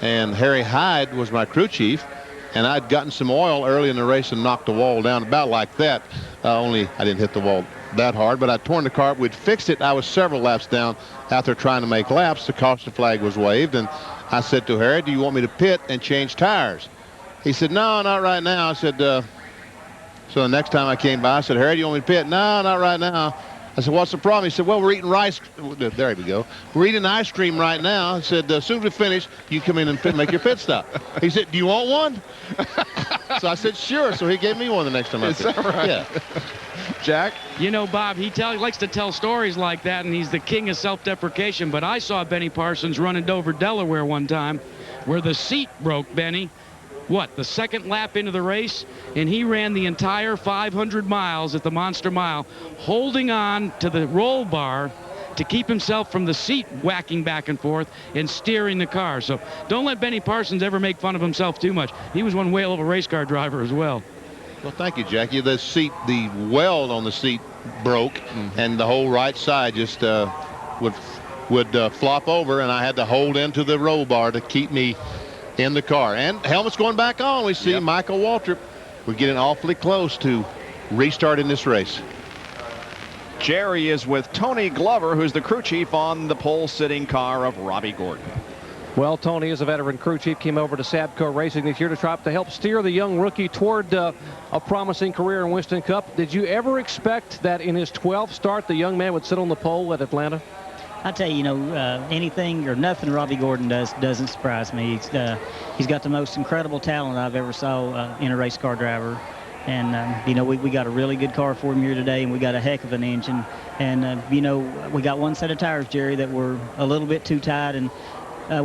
and Harry Hyde was my crew chief, and I'd gotten some oil early in the race and knocked the wall down about like that. Only I didn't hit the wall that hard, but I'd torn the car up. We'd fixed it. I was several laps down out there trying to make laps. The caution flag was waved, and I said to Harry, do you want me to pit and change tires? He said, no, not right now. I said, so the next time I came by, I said, Harry, do you want me to pit? No, not right now. I said, what's the problem? He said, well, we're eating rice. There we go. We're eating ice cream right now. I said, as soon as we finish, you come in and make your pit stop. He said, do you want one? So I said, sure. So he gave me one the next time I pitted. Is that right? Yeah. Jack? You know, Bob, he likes to tell stories like that, and he's the king of self-deprecation. But I saw Benny Parsons run in Dover, Delaware one time where the seat broke, Benny. What, the second lap into the race? And he ran the entire 500 miles at the Monster Mile, holding on to the roll bar to keep himself from the seat whacking back and forth and steering the car. So don't let Benny Parsons ever make fun of himself too much. He was one whale of a race car driver as well. Well, thank you, Jackie. The weld on the seat broke, and the whole right side just would flop over, and I had to hold into the roll bar to keep me in the car. And helmet's going back on. We see Michael Waltrip. We're getting awfully close to restarting this race. Jerry is with Tony Glover, who's the crew chief on the pole-sitting car of Robbie Gordon. Well, Tony, as a veteran crew chief, came over to Sabco Racing this year to try to help steer the young rookie toward a promising career in Winston Cup. Did you ever expect that in his 12th start, the young man would sit on the pole at Atlanta? I tell you, you know, anything or nothing Robbie Gordon does doesn't surprise me. He's got the most incredible talent I've ever saw in a race car driver. And, you know, we got a really good car for him here today, and we got a heck of an engine. And, you know, we got one set of tires, Jerry, that were a little bit too tight, and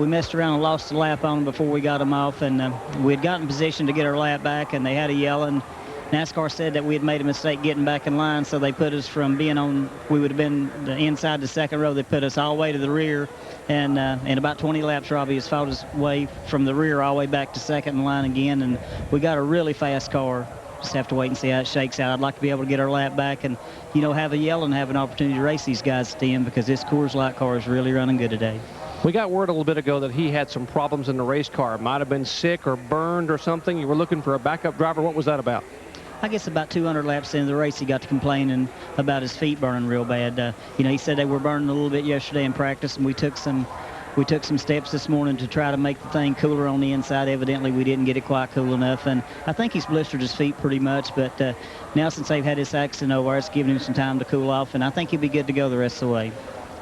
we messed around and lost a lap on them before we got them off. And we had gotten in position to get our lap back, and they had a yelling. NASCAR said that we had made a mistake getting back in line, so they put us from being on, we would have been inside the second row. They put us all the way to the rear, and in about 20 laps, Robbie has fought his way from the rear all the way back to second in line again, and we got a really fast car. Just have to wait and see how it shakes out. I'd like to be able to get our lap back and, you know, have a yell and have an opportunity to race these guys at the end, because this Coors Light car is really running good today. We got word a little bit ago that he had some problems in the race car. Might have been sick or burned or something. You were looking for a backup driver. What was that about? I guess about 200 laps into the race, he got to complaining about his feet burning real bad. You know, he said they were burning a little bit yesterday in practice, and we took some steps this morning to try to make the thing cooler on the inside. Evidently, we didn't get it quite cool enough, and I think he's blistered his feet pretty much. But now, since they've had this accident over, it's giving him some time to cool off, and I think he'll be good to go the rest of the way.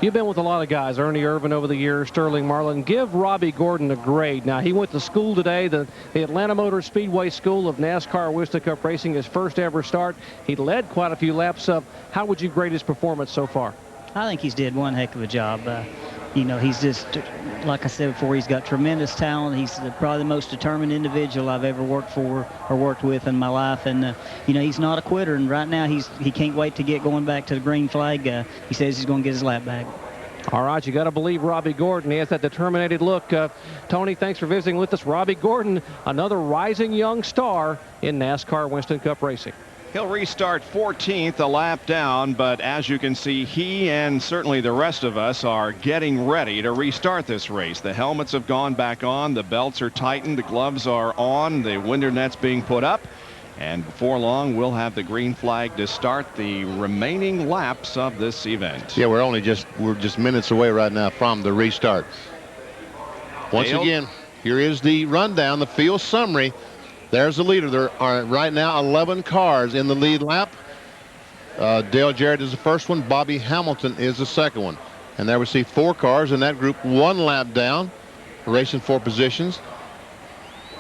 You've been with a lot of guys, Ernie Irvin over the years, Sterling Marlin. Give Robbie Gordon a grade. Now, he went to school today, the Atlanta Motor Speedway School of NASCAR Winston Cup Racing, his first ever start. He led quite a few laps up. How would you grade his performance so far? I think he's did one heck of a job. You know, he's just, like I said before, he's got tremendous talent. He's probably the most determined individual I've ever worked for or worked with in my life. And, you know, he's not a quitter. And right now he can't wait to get going back to the green flag. He says he's going to get his lap back. All right, you got to believe Robbie Gordon. He has that determined look. Tony, thanks for visiting with us. Robbie Gordon, another rising young star in NASCAR Winston Cup Racing. He'll restart 14th, a lap down, but as you can see, he and certainly the rest of us are getting ready to restart this race. The helmets have gone back on, the belts are tightened, the gloves are on, the winter net's being put up, and before long we'll have the green flag to start the remaining laps of this event. Yeah, we're just minutes away right now from the restart. Once again, here is the rundown, the field summary. There's the leader. There are right now 11 cars in the lead lap. Dale Jarrett is the first one. Bobby Hamilton is the second one. And there we see 4 cars in that group, 1 lap down, racing for positions.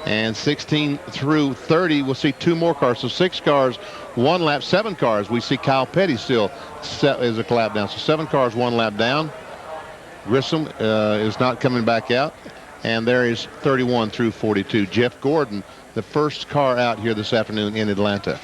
And 16 through 30, we'll see 2 more cars. So 6 cars, 1 lap, 7 cars. We see Kyle Petty still is a lap down. So 7 cars, 1 lap down. Grissom is not coming back out. And there is 31 through 42. Jeff Gordon, the first car out here this afternoon in Atlanta.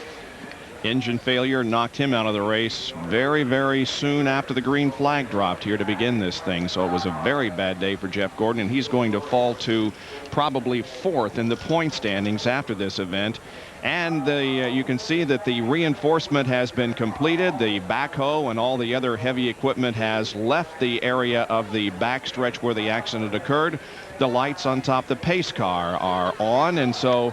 Engine failure knocked him out of the race very, very soon after the green flag dropped here to begin this thing. So it was a very bad day for Jeff Gordon, and he's going to fall to probably 4th in the point standings after this event. And you can see that the reinforcement has been completed. The backhoe and all the other heavy equipment has left the area of the backstretch where the accident occurred. The lights on top of the pace car are on, and so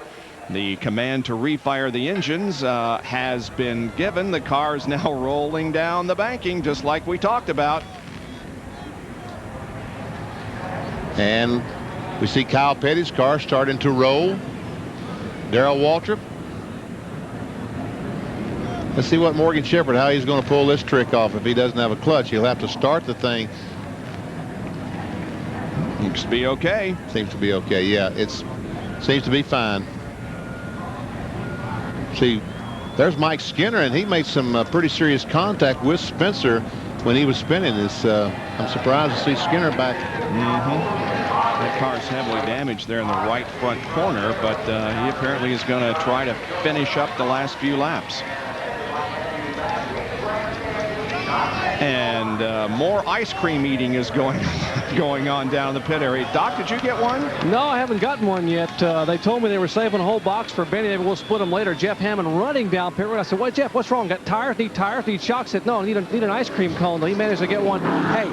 the command to refire the engines has been given. The car is now rolling down the banking just like we talked about. And we see Kyle Petty's car starting to roll. Darrell Waltrip. Let's see what Morgan Shepherd, how he's going to pull this trick off. If he doesn't have a clutch, he'll have to start the thing. Seems to be okay. Seems to be okay, yeah. It seems to be fine. See, there's Mike Skinner, and he made some pretty serious contact with Spencer when he was spinning. I'm surprised to see Skinner back. That car's heavily damaged there in the right front corner, but he apparently is going to try to finish up the last few laps. And more ice cream eating is going on down the pit area. Doc, did you get one? No, I haven't gotten one yet. They told me they were saving a whole box for Benny. Maybe we'll split them later. Jeff Hammond running down pit road. I said, "What, Jeff? What's wrong? Got tires? Need tires? Need shocks?" Said, "No, I need an ice cream cone." He managed to get one. Hey,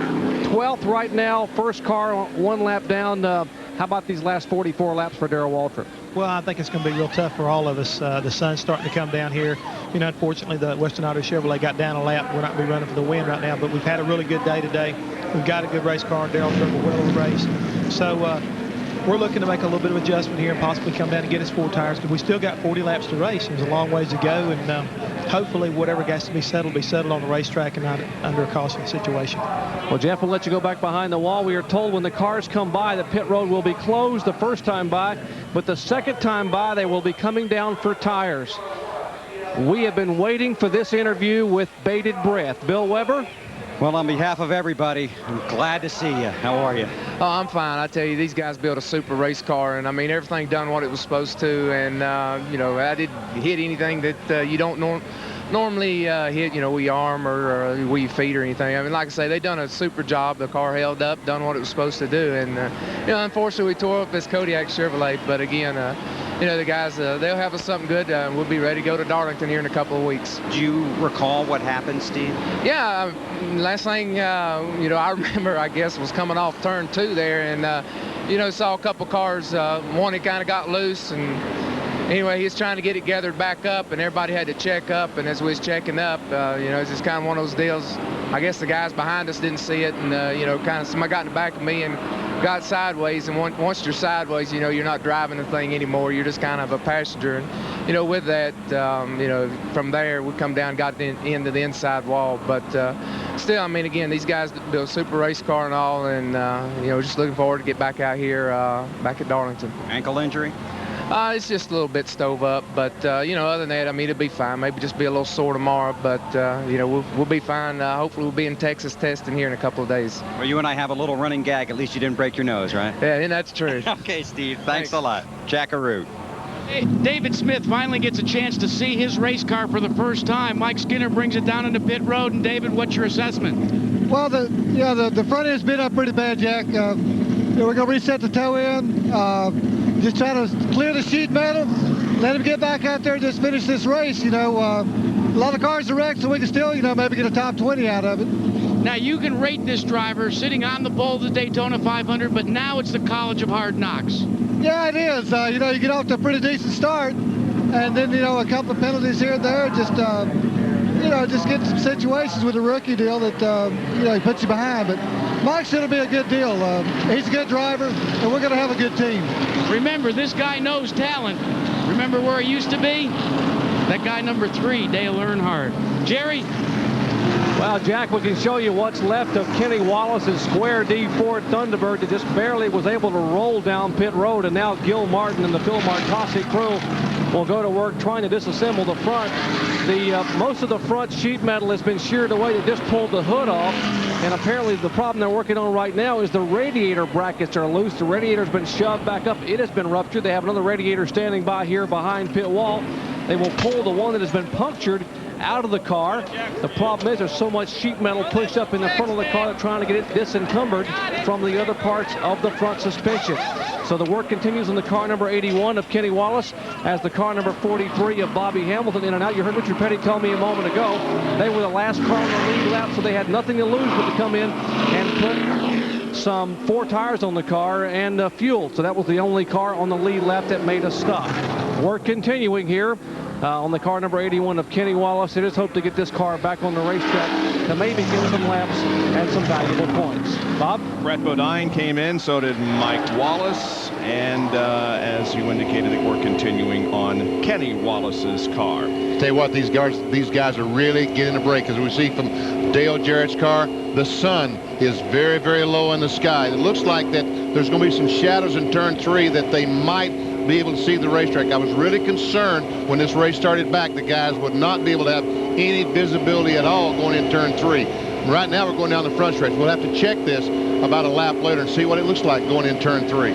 12th right now. First car, 1 lap down. How about these last 44 laps for Darrell Waltrip? Well, I think it's going to be real tough for all of us. The sun's starting to come down here. You know, unfortunately, the Western Auto Chevrolet got down a lap. We're not going to be running for the win right now, but we've had a really good day today. We've got a good race car. Darrell drove a well of the race. So we're looking to make a little bit of adjustment here and possibly come down and get us 4 tires because we still got 40 laps to race. There's a long ways to go, and hopefully whatever has to be settled on the racetrack and not under a caution situation. Well, Jeff, we'll let you go back behind the wall. We are told when the cars come by, the pit road will be closed the first time by, but the second time by, they will be coming down for tires. We have been waiting for this interview with bated breath. Bill Weber? Well, on behalf of everybody, I'm glad to see you. How are you? Oh, I'm fine. I tell you, these guys built a super race car, and I mean, everything done what it was supposed to, and you know, I didn't hit anything that you don't normally hit, you know, with your arm or with your feet or anything. I mean, like I say, they done a super job. The car held up, done what it was supposed to do, and you know, unfortunately, we tore up this Kodiak Chevrolet, but again, you know, the guys, they'll have us something good. We'll be ready to go to Darlington here in a couple of weeks. Do you recall what happened, Steve? Yeah, last thing, you know, I remember, I guess, was coming off turn 2 there, and, you know, saw a couple cars. One, it kind of got loose, and anyway, he was trying to get it gathered back up, and everybody had to check up, and as we was checking up, you know, it's just kind of one of those deals. I guess the guys behind us didn't see it, and, you know, kind of somebody got in the back of me and got sideways, and once you're sideways, you know, you're not driving the thing anymore. You're just kind of a passenger, and, you know, with that, you know, from there, we come down, got into the inside wall, but still, I mean, again, these guys build a super race car and all, and you know, just looking forward to get back out here, back at Darlington. Ankle injury? It's just a little bit stove up, but you know, other than that, I mean, it'll be fine. Maybe just be a little sore tomorrow, but you know, we'll be fine. Hopefully, we'll be in Texas testing here in a couple of days. Well, you and I have a little running gag. At least you didn't break your nose, right? Yeah, and that's true. Okay, Steve. Thanks a lot. Jackaroo. Hey, David Smith finally gets a chance to see his race car for the first time. Mike Skinner brings it down into pit road. And David, what's your assessment? Well, the front end's been up pretty bad, Jack. We're going to reset the toe end. Just try to clear the sheet metal. Let him get back out there and just finish this race. You know, a lot of cars are wrecked, so we can still, you know, maybe get a top 20 out of it. Now, you can rate this driver sitting on the bowl of the Daytona 500, but now it's the College of Hard Knocks. Yeah, it is. You know, you get off to a pretty decent start, and then, you know, a couple of penalties here and there, just, you know, just get some situations with a rookie deal that, you know, he puts you behind. But Mike's going to be a good deal. He's a good driver, and we're going to have a good team. Remember, this guy knows talent. Remember where he used to be? That guy number 3, Dale Earnhardt. Jerry? Well, Jack, we can show you what's left of Kenny Wallace's Square D Ford Thunderbird that just barely was able to roll down pit road, and now Gil Martin and the Phil Martossi crew will go to work trying to disassemble the front. Most of the front sheet metal has been sheared away. They just pulled the hood off, and apparently the problem they're working on right now is the radiator brackets are loose. The radiator's been shoved back up. It has been ruptured. They have another radiator standing by here behind pit wall. They will pull the one that has been punctured out of the car. The problem is there's so much sheet metal pushed up in the front of the car, they're trying to get it disencumbered from the other parts of the front suspension. So the work continues on the car number 81 of Kenny Wallace as the car number 43 of Bobby Hamilton in and out. You heard Richard Petty tell me a moment ago they were the last car on the lead lap, so they had nothing to lose but to come in and put some 4 tires on the car and fuel. So that was the only car on the lead lap that made a stop. Work continuing here on the car number 81 of Kenny Wallace. It is hoped to get this car back on the racetrack to maybe get some laps and some valuable points. Bob? Brett Bodine came in, so did Mike Wallace, and as you indicated, that we're continuing on Kenny Wallace's car. Tell you what, these guys are really getting a break. As we see from Dale Jarrett's car, the sun is very, very low in the sky. It looks like that there's going to be some shadows in turn 3 that they might be able to see the racetrack. I was really concerned when this race started back the guys would not be able to have any visibility at all going in turn 3. Right now we're going down the front stretch. We'll have to check this about a lap later and see what it looks like going in turn 3.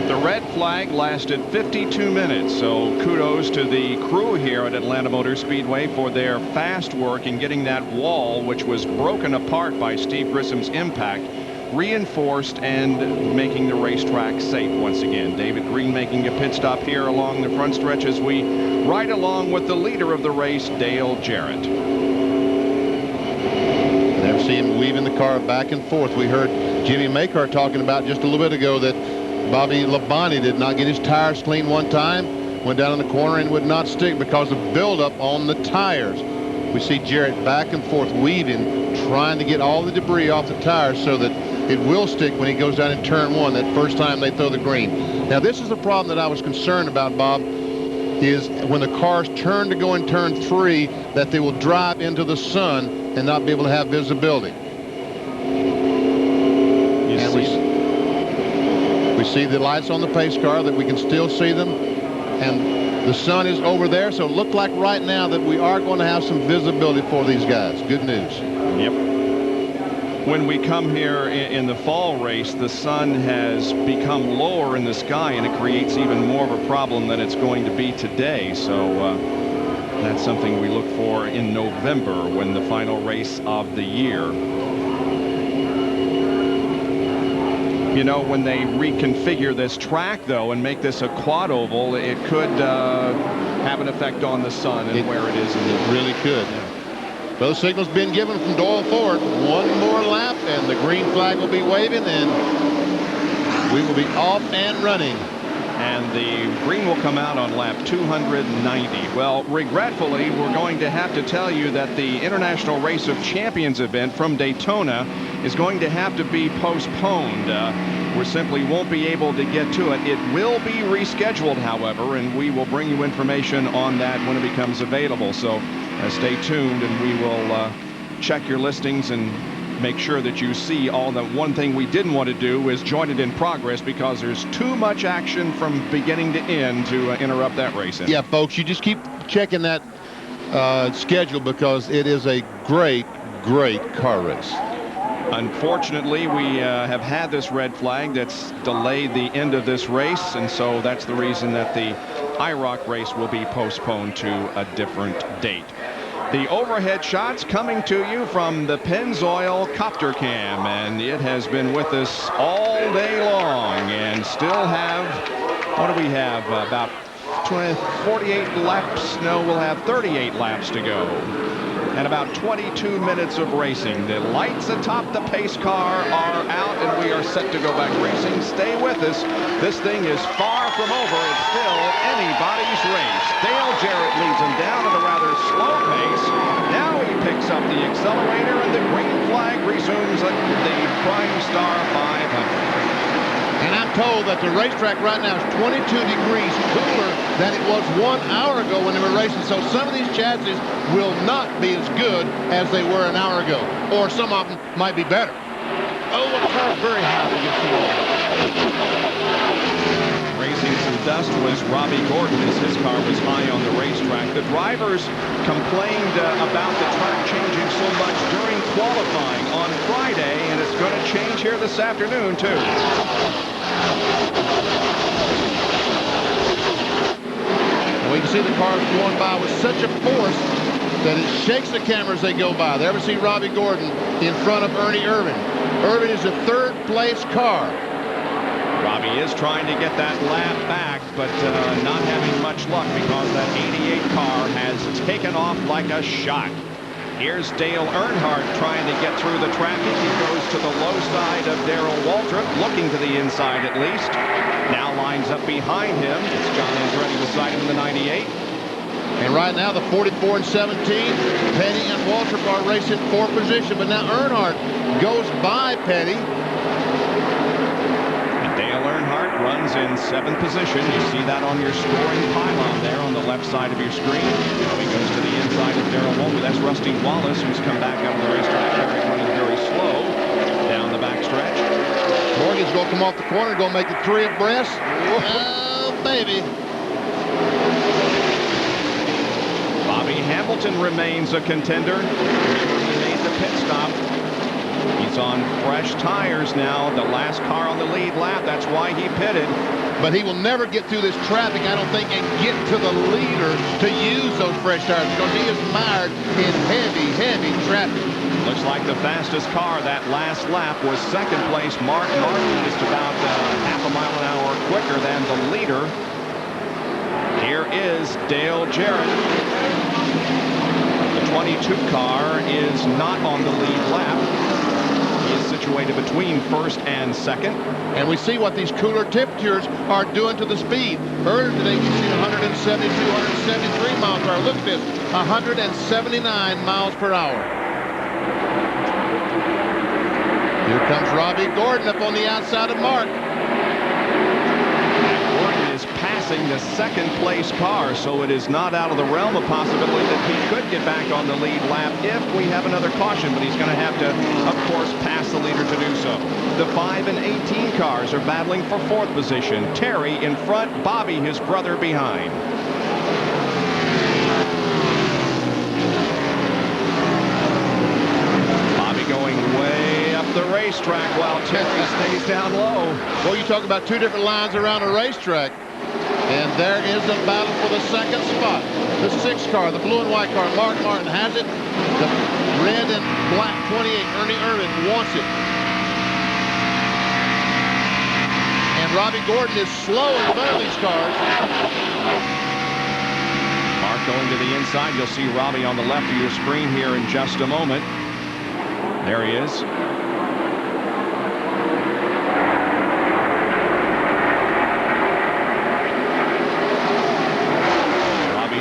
The red flag lasted 52 minutes, so kudos to the crew here at Atlanta Motor Speedway for their fast work in getting that wall, which was broken apart by Steve Grissom's impact, reinforced and making the racetrack safe once again. David Green making a pit stop here along the front stretch as we ride along with the leader of the race, Dale Jarrett. Never see him weaving the car back and forth. We heard Jimmy Makar talking about just a little bit ago that Bobby Labonte did not get his tires clean one time, went down in the corner and would not stick because of buildup on the tires. We see Jarrett back and forth weaving, trying to get all the debris off the tires so that it will stick when he goes down in turn 1 that first time they throw the green. Now this is the problem that I was concerned about, Bob, is when the cars turn to go in turn 3 that they will drive into the sun and not be able to have visibility. We see the lights on the pace car that we can still see them, and the sun is over there, so it looked like right now that we are going to have some visibility for these guys. Good news. Yep. When we come here in the fall race, the sun has become lower in the sky, and it creates even more of a problem than it's going to be today. So that's something we look for in November when the final race of the year. You know, when they reconfigure this track, though, and make this a quad oval, it could have an effect on the sun and where it is. It really could. Those signals been given from Doyle Ford. One more lap, and the green flag will be waving, and we will be off and running. And the green will come out on lap 290. Well, regretfully, we're going to have to tell you that the International Race of Champions event from Daytona is going to have to be postponed. We simply won't be able to get to it. It will be rescheduled, however, and we will bring you information on that when it becomes available. So stay tuned, and we will check your listings and make sure that you see all that. One thing we didn't want to do is join it in progress because there's too much action from beginning to end to interrupt that racing. Yeah, folks, you just keep checking that schedule because it is a great car race. Unfortunately, we have had this red flag that's delayed the end of this race, and so that's the reason that the IROC race will be postponed to a different date. The overhead shots coming to you from the Pennzoil Copter Cam, and it has been with us all day long and still have, what do we have, about 48 laps? No, we'll have 38 laps to go. And about 22 minutes of racing. The lights atop the pace car are out, and we are set to go back racing. Stay with us. This thing is far from over. It's still anybody's race. Dale Jarrett leads him down at a rather slow pace. Now he picks up the accelerator, and the green flag resumes at the PRIMESTAR 500. And I'm told that the racetrack right now is 22 degrees cooler than it was 1 hour ago when they were racing. So some of these chassis will not be as good as they were an hour ago. Or some of them might be better. Oh, the car's very high to get through. Raising some dust was Robbie Gordon as his car was high on the racetrack. The drivers complained about the track changing so much during qualifying on Friday, and it's going to change here this afternoon, too. We can see the cars going by with such a force that it shakes the camera as they go by. There we see Robbie Gordon in front of Ernie Irvin. Irvin is a third-place car. Robbie is trying to get that lap back, but not having much luck because that 88 car has taken off like a shot. Here's Dale Earnhardt trying to get through the traffic. He goes to the low side of Darrell Waltrip, looking to the inside at least. Now lines up behind him. It's John Andretti beside him in the 98. And right now the 44 and 17, Petty and Waltrip are racing for position, but now Earnhardt goes by Petty. Dale Earnhardt runs in 7th position. You see that on your scoring pylon there on the left side of your screen. Now he goes to the inside of Darrell Waltrip. That's Rusty Wallace, who's come back out of the racetrack. Running very slow down the backstretch. Morgan's going to come off the corner, going to make it 3 abreast. Oh, baby. Bobby Hamilton remains a contender. He made the pit stop. He's on fresh tires now. The last car on the lead lap. That's why he pitted. But he will never get through this traffic, I don't think, and get to the leader to use those fresh tires because he is mired in heavy traffic. Looks like the fastest car that last lap was second place Mark Martin, just about half a mile an hour quicker than the leader. Here is Dale Jarrett. The 22 car is not on the lead lap. He is situated between first and second. And we see what these cooler temperatures are doing to the speed. Earlier today, we've seen 172, 173 miles per hour. Look at this, 179 miles per hour. Here comes Robbie Gordon up on the outside of Mark. Gordon is passing the second place car, so it is not out of the realm of possibility that he could get back on the lead lap if we have another caution, but he's going to have to, of course, pass the leader to do so. The 5 and 18 cars are battling for 4th position. Terry in front, Bobby, his brother, behind. Bobby going way up the racetrack while Terry stays down low. Well, you talk about 2 different lines around a racetrack. And there is a battle for the second spot. The 6 car, the blue and white car, Mark Martin has it. The red and black 28, Ernie Irvin wants it. And Robbie Gordon is slow in front of these cars. Mark going to the inside. You'll see Robbie on the left of your screen here in just a moment. There he is.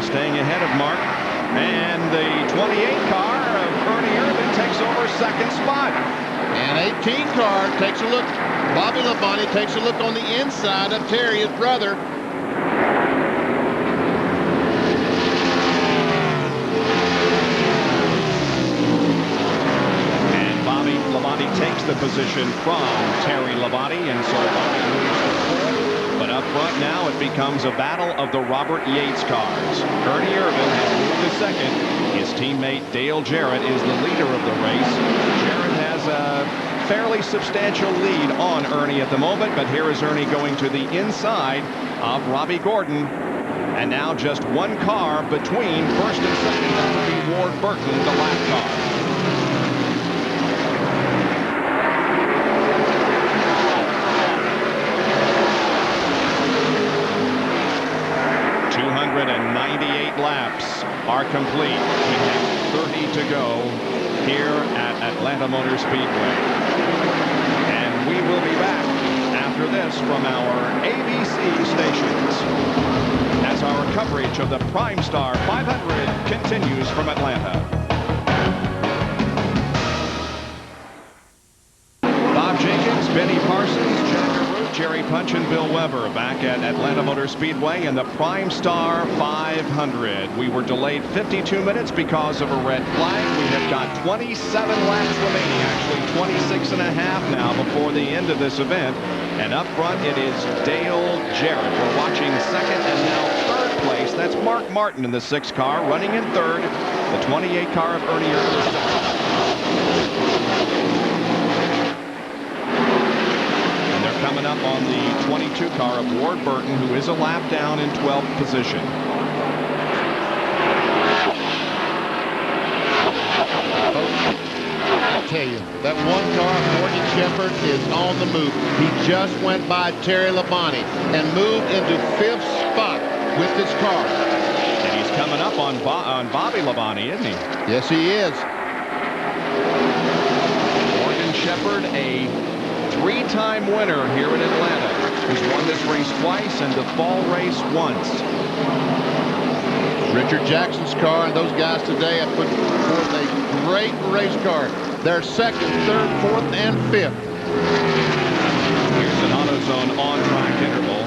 Staying ahead of Mark, and the 28 car of Ernie Irvin takes over second spot. And 18 car takes a look. Bobby Labonte takes a look on the inside of Terry, his brother. the position from Terry Labonte, and so Labonte moves to fourth. But up front now, it becomes a battle of the Robert Yates cars. Ernie Irvin has moved to second. His teammate Dale Jarrett is the leader of the race. Jarrett has a fairly substantial lead on Ernie at the moment, but here is Ernie going to the inside of Robbie Gordon. And now just one car between first and second. That would be Ward Burton, the lap car. 298 laps are complete. We have 30 to go here at Atlanta Motor Speedway. And we will be back after this from our ABC stations as our coverage of the PRIMESTAR 500 continues from Atlanta. Bob Jenkins, Benny Parsons, Jack Root, Jerry Punch, and Bill Weber back at Atlanta Motor Speedway in the PRIMESTAR 500. We were delayed 52 minutes because of a red flag. We have got 27 laps remaining, actually 26 and a half now before the end of this event. And up front, it is Dale Jarrett. We're watching second and now third place. That's Mark Martin in the 6 car, running in third. The 28 car of Ernie Irvin. Coming up on the 22 car of Ward Burton, who is a lap down in 12th position. I'll tell you, that one car, Morgan Shepherd, is on the move. He just went by Terry Labonte and moved into 5th spot with this car. And he's coming up on Bobby Labonte, isn't he? Yes, he is. Morgan Shepherd, a 3-time winner here in Atlanta. He's won this race twice and the fall race once. Richard Jackson's car and those guys today have put forth a great race car. They're second, third, fourth, and fifth. Here's an AutoZone on-track interval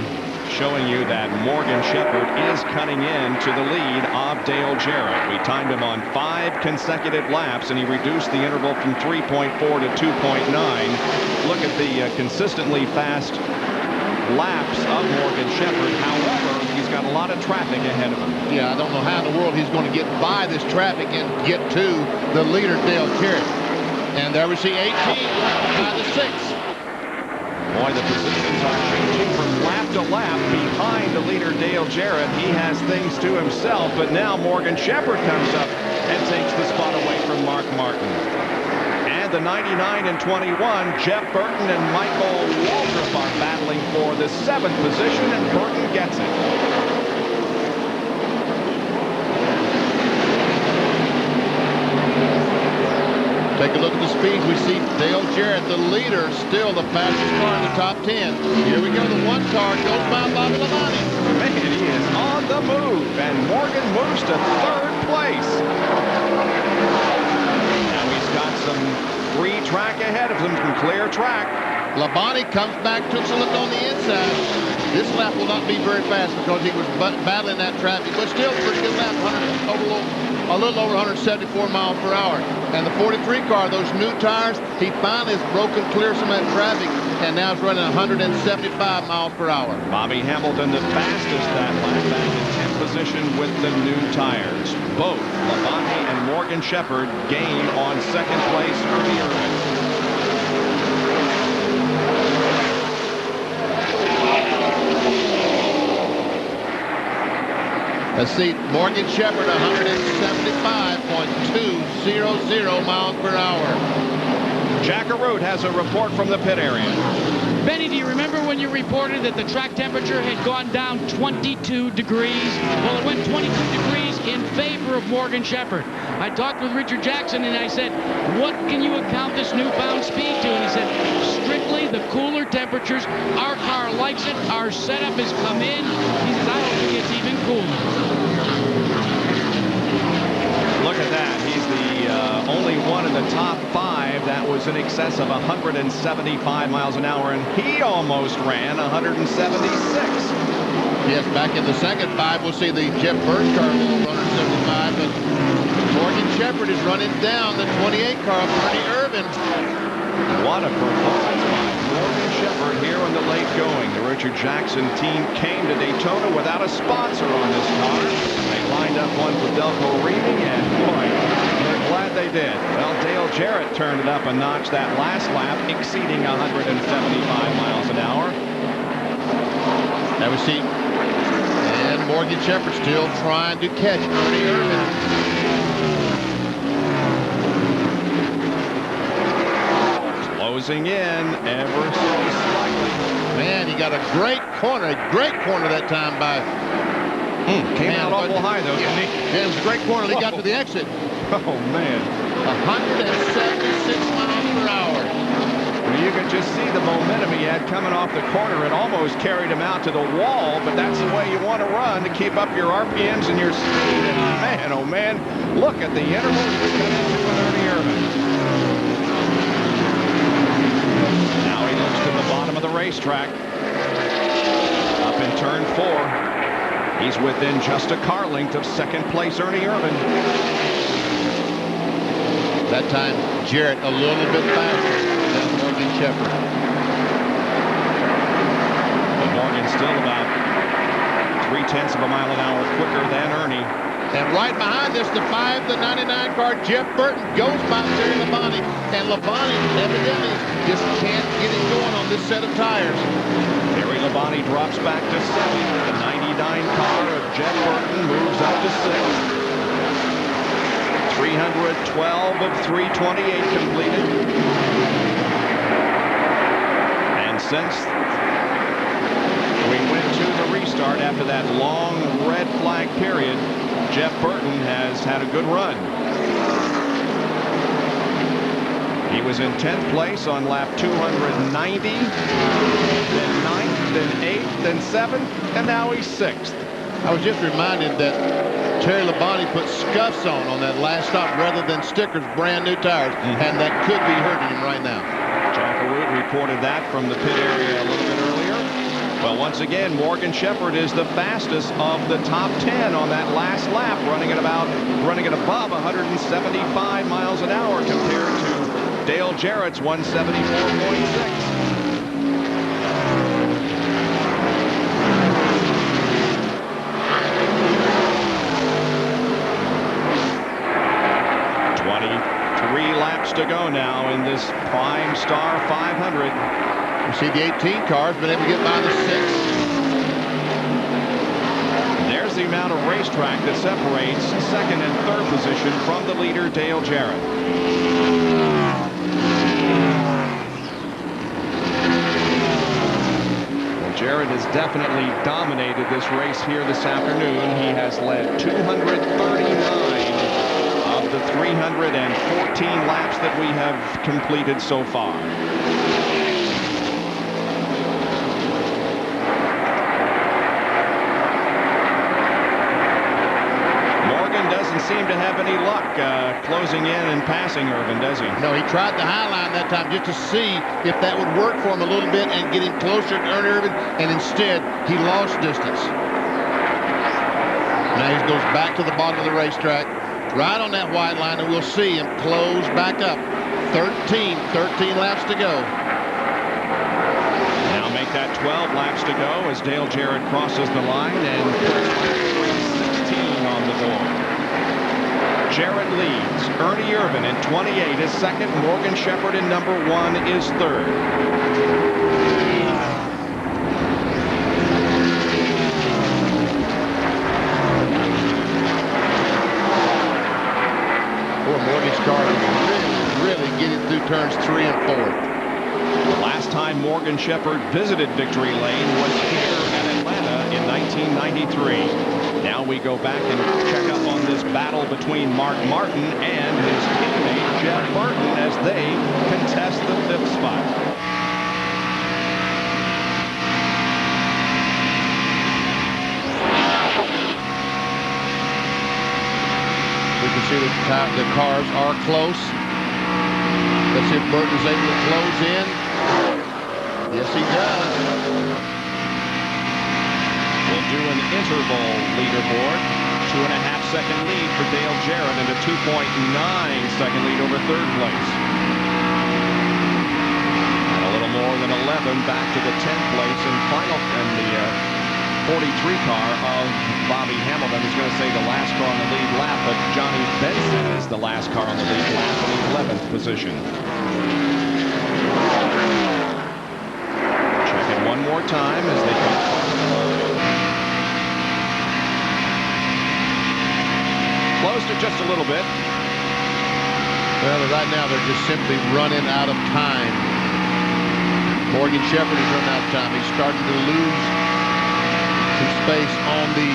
showing you that Morgan Shepherd is cutting in to the lead of Dale Jarrett. We timed him on 5 consecutive laps, and he reduced the interval from 3.4 to 2.9. Look at the consistently fast laps of Morgan Shepherd. However, he's got a lot of traffic ahead of him. Yeah, I don't know how in the world he's going to get by this traffic and get to the leader, Dale Jarrett. And there we see 18 by the 6. Boy, the positions are changing from lap to lap behind the leader, Dale Jarrett. He has things to himself, but now Morgan Shepherd comes up and takes the spot away from Mark Martin. And the 99 and 21, Jeff Burton and Michael Waltrip are battling for the 7th position, and Burton gets it. Take a look at the speeds. We see Dale Jarrett, the leader, still the fastest car in the top 10. Here we go. The 1 car goes by Bobby Labonte. Man, he is on the move, and Morgan moves to 3rd place. Now he's got some free track ahead of him, some clear track. Labonte comes back, took a look on the inside. This lap will not be very fast because he was battling that traffic, but still a pretty good lap, a little over 174 miles per hour. And the 43 car, those new tires, he finally has broken clear some of that traffic and now is running 175 miles per hour. Bobby Hamilton, the fastest that lap, back in 10th position with the new tires. Both Labonte and Morgan Shepherd gain on 2nd place Ernie Irvin. Let's see, Morgan Shepherd, 175.200 miles per hour. Jack Root has a report from the pit area. Benny, do you remember when you reported that the track temperature had gone down 22 degrees? Well, it went 22 degrees in favor of Morgan Shepherd. I talked with Richard Jackson and I said, what can you account this newfound speed to? And he said, strictly the cooler temperatures. Our car likes it. Our setup has come in. He says, I don't think it's even cooler. Look at that. He's the only one in the top 5 that was in excess of 175 miles an hour, and he almost ran 176. Yes, back in the second 5, we'll see the Jeff Burton car will 175, but Morgan Shepherd is running down the 28 car of Ernie Irvin. What a performance by Morgan Shepherd here in the late going. The Richard Jackson team came to Daytona without a sponsor on this car. They lined up one for Delco Reaming, and boy, they're glad they did. Well, Dale Jarrett turned it up a notch that last lap, exceeding 175 miles an hour. Now we see, and Morgan Shepherd still trying to catch Ernie Irvin. Closing in ever so slightly. Man, he got a great corner that time by. Came out awful high though, didn't he? Yeah, it was a great corner. He got to the exit. Oh man, 176 miles per hour. Well, you could just see the momentum he had coming off the corner. It almost carried him out to the wall, but that's the way you want to run to keep up your RPMs and your speed. And man, oh man, look at the interval he's coming to with Ernie Irvin. Now he looks to the bottom of the racetrack. Up in turn 4. He's within just a car length of second place Ernie Irvin. That time, Jarrett a little bit faster than Morgan Shepherd. But Morgan's still about 0.3 of a mile an hour quicker than Ernie. And right behind this, the 5 to 99 car, Jeff Burton, goes by Terry Labonte. And Labonte evidently just can't get it going on this set of tires. Terry Labonte drops back to 7th. The 99 car of Jeff Burton moves up to 6th. 312 of 328 completed. And since we went to the restart after that long red flag period, Jeff Burton has had a good run. He was in 10th place on lap 290, then 9th, then 8th, then 7th, and now he's 6th. I was just reminded that Terry Labonte put scuffs on that last stop rather than stickers, brand new tires, and that could be hurting him right now. Jack Wood reported that from the pit area a little bit earlier. Well, once again, Morgan Shepherd is the fastest of the top 10 on that last lap, running at above 175 miles an hour compared to Dale Jarrett's 174.6. Laps to go now in this PRIMESTAR 500. You see the 18 cars been able to get by the 6. There's the amount of racetrack that separates second and third position from the leader, Dale Jarrett. Well, Jarrett has definitely dominated this race here this afternoon. He has led 239 of the 314 laps that we have completed so far. Morgan doesn't seem to have any luck closing in and passing Irvin, does he? No, he tried the high line that time just to see if that would work for him a little bit and get him closer to Ernie Irvin, and instead he lost distance. Now he goes back to the bottom of the racetrack, right on that white line, and we'll see him close back up. 13 laps to go. Now make that 12 laps to go as Dale Jarrett crosses the line and puts 16 on the door. Jarrett leads. Ernie Irvin in 28 is second. Morgan Shepherd in number 1 is third. Morgan's car really getting through turns 3 and 4. The last time Morgan Shepherd visited Victory Lane was here at Atlanta in 1993. Now we go back and check up on this battle between Mark Martin and his teammate Jeff Burton as they contest the 5th spot. You can see the cars are close. Let's see if Burton's able to close in. Yes, he does. We'll do an interval leaderboard. 2.5-second lead for Dale Jarrett and a 2.9-second lead over third place. more than 11 back to the 10th place and final in the 43 car of Bobby Hamilton. He's going to say the last car on the lead lap, but Johnny Benson is the last car on the lead lap in 11th position. Check it one more time as they come. Closed it just a little bit. Well, right now they're just simply running out of time. Morgan Shepherd is running out of time. He's starting to lose some space on the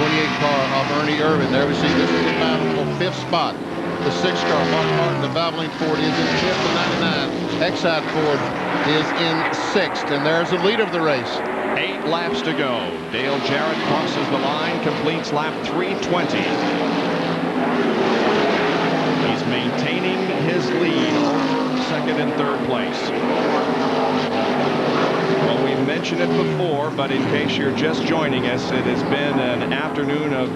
28 car of Ernie Irvin. There we see this is the battle for 5th spot. The 6 car, Mark Martin, the Valvoline Ford is in 5th and 99. Exide Ford is in 6th, and there's the leader of the race. 8 laps to go. Dale Jarrett crosses the line, completes lap 320. He's maintaining his lead, 2nd and 3rd place. Well, we mentioned it before, but in case you're just joining us, it has been an afternoon of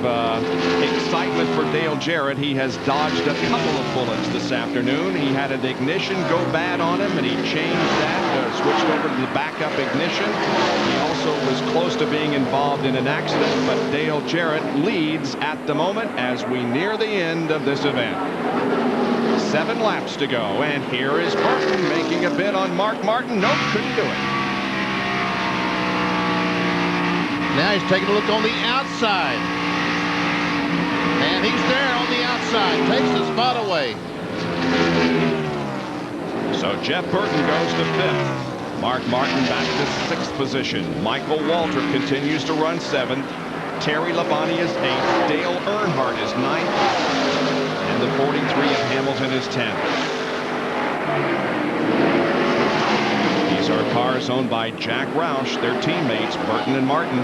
excitement for Dale Jarrett. He has dodged a couple of bullets this afternoon. He had an ignition go bad on him, and he changed that, switched over to the backup ignition. He also was close to being involved in an accident, but Dale Jarrett leads at the moment as we near the end of this event. 7 laps to go, and here is Burton making a bid on Mark Martin. Nope, couldn't do it. Now he's taking a look on the outside. And he's there on the outside. Takes the spot away. So Jeff Burton goes to 5th. Mark Martin back to 6th position. Michael Waltrip continues to run 7th. Terry Labonte is 8th. Dale Earnhardt is 9th. And the 43 of Hamilton is 10th. These are cars owned by Jack Roush, their teammates, Burton and Martin.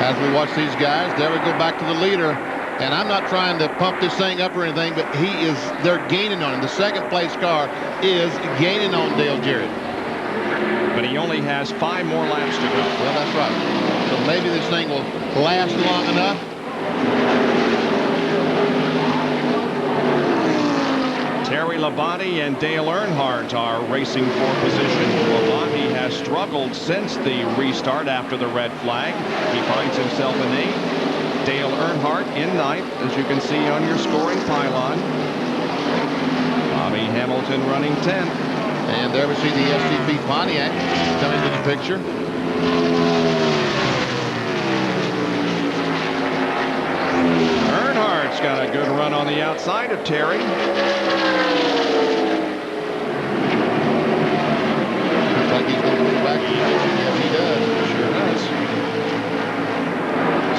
As we watch these guys, there we go back to the leader. And I'm not trying to pump this thing up or anything, but they're gaining on him. The 2nd place car is gaining on Dale Jarrett. But he only has 5 more laps to go. Well, that's right. So maybe this thing will last long enough. Terry Labonte and Dale Earnhardt are racing for position. Labonte has struggled since the restart after the red flag. He finds himself in 8th. Dale Earnhardt in 9th, as you can see on your scoring pylon. Bobby Hamilton running 10th. And there we see the SCP Pontiac coming to the picture. Earnhardt's got a good run on the outside of Terry. Looks like he's going to move back. Yes, he does. Sure does.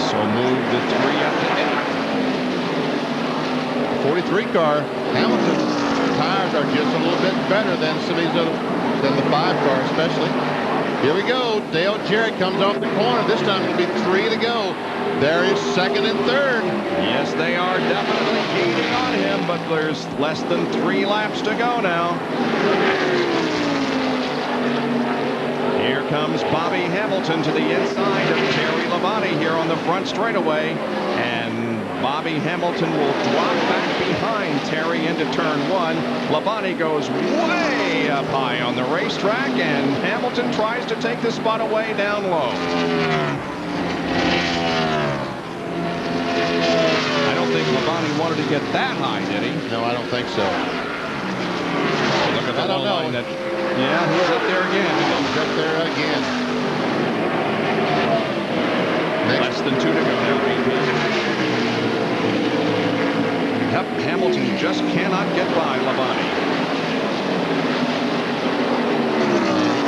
So move the 3 up to 8. 43 car, Hamilton. Tires are just a little bit better than some of these other, than the 5 car especially. Here we go. Dale Jarrett comes off the corner. This time it'll be 3 to go. There is 2nd and 3rd. Yes, they are definitely gaining on him, but there's less than 3 laps to go now. Here comes Bobby Hamilton to the inside of Terry Labonte here on the front straightaway, and Bobby Hamilton will drop back behind Terry into turn 1. Labonte goes way up high on the racetrack, and Hamilton tries to take the spot away down low. I don't think Labonte wanted to get that high, did he? No, I don't think so. Look at the low line. Yeah, he's up there again. He's up there again. Less than 2 to go now, BP. Yep, Hamilton just cannot get by Labonte.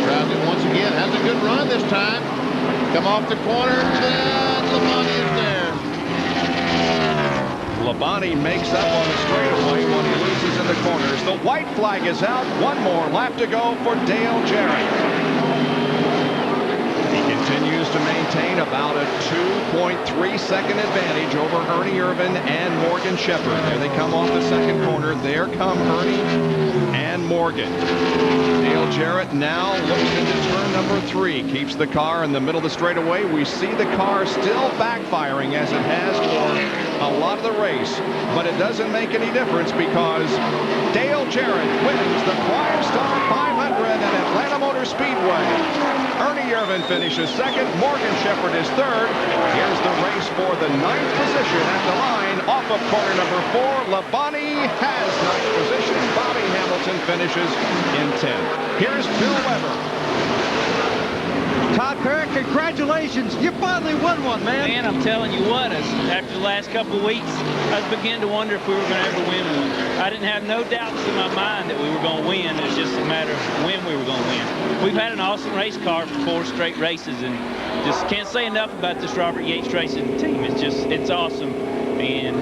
Tries it once again. Has a good run this time. Come off the corner, and Labonte is there. Labonte makes up on the straightaway when he loses in the corners. The white flag is out. 1 more lap to go for Dale Jarrett. He continues to maintain about a 2.3-second advantage over Ernie Irvin and Morgan Shepherd. There they come off the 2nd corner. There come Ernie and Morgan. Dale Jarrett now looks into turn number 3. Keeps the car in the middle of the straightaway. We see the car still backfiring as it has for a lot of the race, but it doesn't make any difference because Dale Jarrett wins the PRIMESTAR 500 at Atlanta Motor Speedway. Ernie Irvan finishes second. Morgan Shepherd is third. Here's the race for the 9th position at the line off of corner number 4. Labonte has 9th position. Bobby Hamilton finishes in 10th. Here's Bill Weber. Todd Parrott, congratulations. You finally won one, man. Man, I'm telling you what, after the last couple of weeks, I was beginning to wonder if we were going to ever win one. I didn't have no doubts in my mind that we were going to win. It was just a matter of when we were going to win. We've had an awesome race car for 4 straight races, and just can't say enough about this Robert Yates racing team. It's awesome. And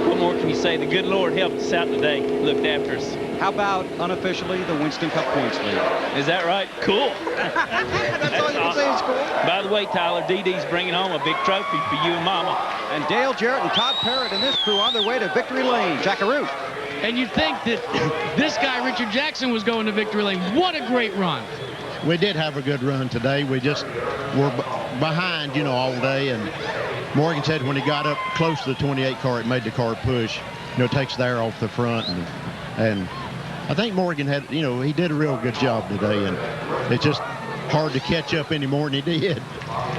what more can you say? The good Lord helped us out today, looked after us. How about unofficially the Winston Cup points lead? Is that right? Cool. That's all you can say is cool. By the way, Tyler, DD's bringing home a big trophy for you and Mama. And Dale Jarrett and Todd Parrott and this crew on their way to victory lane. Jackaroo. And you'd think that this guy, Richard Jackson, was going to victory lane. What a great run. We did have a good run today. We just were behind, you know, all day. And Morgan said when he got up close to the 28 car, it made the car push. You know, takes the air off the front. And I think Morgan had, you know, he did a real good job today. And it's just hard to catch up any more than he did.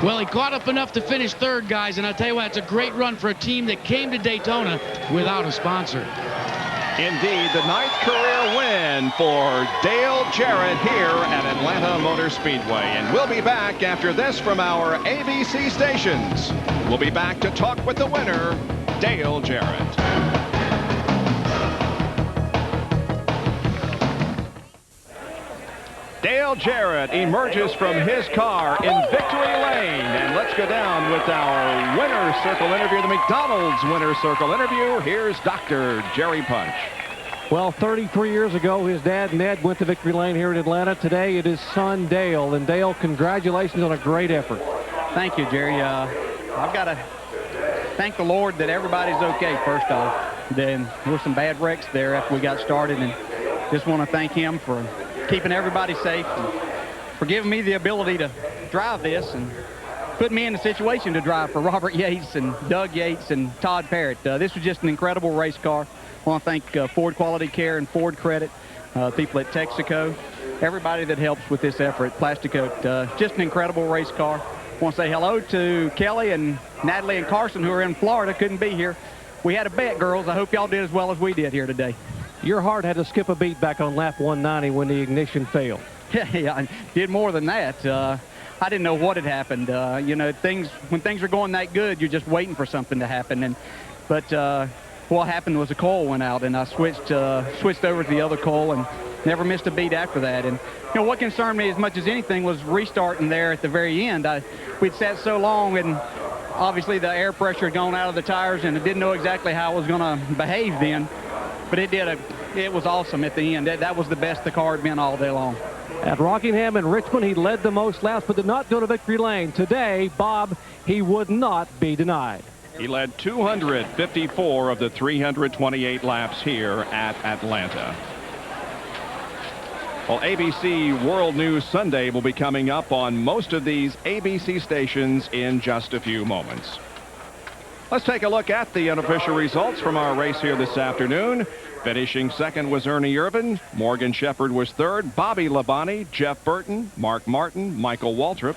Well, he caught up enough to finish third, guys. And I'll tell you what, it's a great run for a team that came to Daytona without a sponsor. Indeed, the 9th career win for Dale Jarrett here at Atlanta Motor Speedway. And we'll be back after this from our ABC stations. We'll be back to talk with the winner, Dale Jarrett. Dale Jarrett emerges from his car in victory lane. And let's go down with our winner's circle interview, the McDonald's winner's circle interview. Here's Dr. Jerry Punch. Well, 33 years ago, his dad, Ned, went to victory lane here in Atlanta. Today, it is son, Dale. And Dale, congratulations on a great effort. Thank you, Jerry. I've got to thank the Lord that everybody's okay, first off. Then there were some bad wrecks there after we got started, and just want to thank him for keeping everybody safe and for giving me the ability to drive this and put me in a situation to drive for Robert Yates and Doug Yates and Todd Parrott. This was just an incredible race car. I want to thank Ford Quality Care and Ford Credit, people at Texaco, everybody that helps with this effort, Plasticoat. Just an incredible race car. I want to say hello to Kelly and Natalie and Carson, who are in Florida, couldn't be here. We had a bet, girls. I hope y'all did as well as we did here today. Your heart had to skip a beat back on lap 190 when the ignition failed. Yeah, I did more than that. I didn't know what had happened. You know, when things are going that good, you're just waiting for something to happen. But what happened was a coil went out, and I switched over to the other coil and never missed a beat after that. And you know what concerned me as much as anything was restarting there at the very end. We'd sat so long, and obviously the air pressure had gone out of the tires, and I didn't know exactly how I was going to behave then. But it was awesome at the end. That was the best the car had been all day long. At Rockingham and Richmond, he led the most laps, but did not go to victory lane. Today, Bob, he would not be denied. He led 254 of the 328 laps here at Atlanta. Well, ABC World News Sunday will be coming up on most of these ABC stations in just a few moments. Let's take a look at the unofficial results from our race here this afternoon. Finishing second was Ernie Irvan. Morgan Shepherd was third. Bobby Labonte, Jeff Burton, Mark Martin, Michael Waltrip,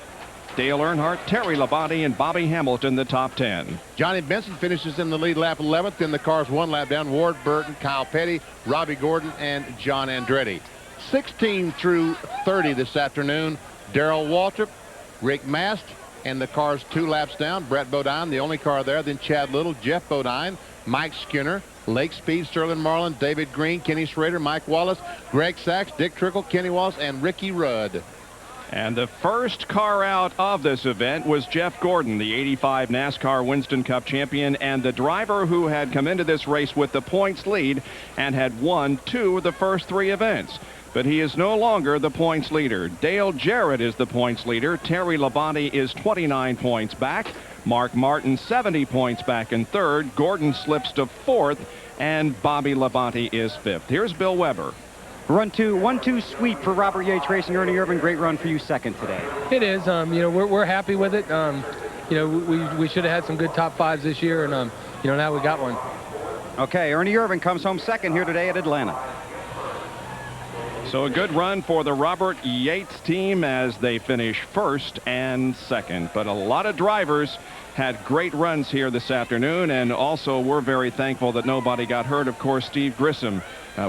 Dale Earnhardt, Terry Labonte, and Bobby Hamilton, the top 10. Johnny Benson finishes in the lead, lap 11th. In the cars one lap down, Ward Burton, Kyle Petty, Robbie Gordon, and John Andretti. 16 through 30 this afternoon, Darrell Waltrip, Rick Mast, and the cars 2 laps down, Brett Bodine, the only car there, then Chad Little, Jeff Bodine, Mike Skinner, Lake Speed, Sterling Marlin, David Green, Kenny Schrader, Mike Wallace, Greg Sachs, Dick Trickle, Kenny Wallace, and Ricky Rudd. And the first car out of this event was Jeff Gordon, the 85 NASCAR Winston Cup champion and the driver who had come into this race with the points lead and had won 2 of the first 3 events. But he is no longer the points leader. Dale Jarrett is the points leader. Terry Labonte is 29 points back. Mark Martin 70 points back in third. Gordon slips to 4th, and Bobby Labonte is 5th. Here's Bill Weber. Run 2, 1-2 sweep for Robert Yates Racing. Ernie Irvan, great run for you second today. It is. You know, we're happy with it. You know, we should have had some good top 5s this year, and now we got one. Okay, Ernie Irvin comes home second here today at Atlanta. So a good run for the Robert Yates team as they finish first and second. But a lot of drivers had great runs here this afternoon, and also we're very thankful that nobody got hurt. Of course, Steve Grissom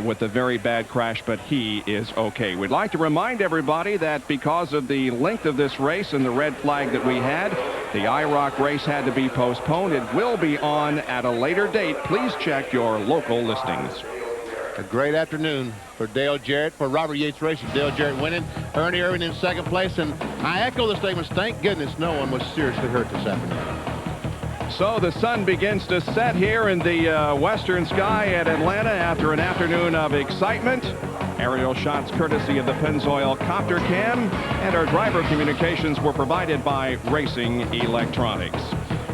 with a very bad crash, but he is okay. We'd like to remind everybody that because of the length of this race and the red flag that we had, the IROC race had to be postponed. It will be on at a later date. Please check your local listings. A great afternoon for Dale Jarrett, for Robert Yates Racing. Dale Jarrett winning, Ernie Irvin in second place, and I echo the statements. Thank goodness no one was seriously hurt this afternoon. So the sun begins to set here in the western sky at Atlanta after an afternoon of excitement. Aerial shots courtesy of the Pennzoil Copter Cam, and our driver communications were provided by Racing Electronics.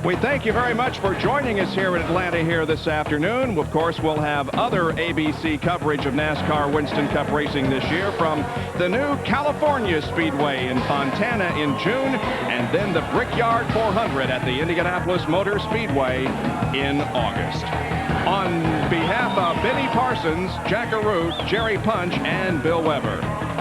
We thank you very much for joining us here in Atlanta here this afternoon. Of course, we'll have other ABC coverage of NASCAR Winston Cup racing this year from the new California Speedway in Fontana in June, and then the Brickyard 400 at the Indianapolis Motor Speedway in August. On behalf of Benny Parsons, Jack Arute, Jerry Punch, and Bill Weber,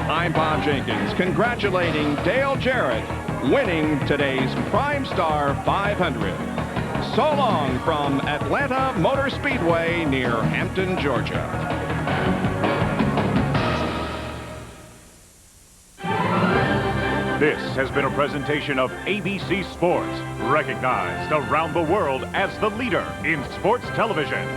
I'm Bob Jenkins, congratulating Dale Jarrett, winning today's PRIMESTAR 500. So long from Atlanta Motor Speedway near Hampton, Georgia. This has been a presentation of ABC Sports, recognized around the world as the leader in sports television.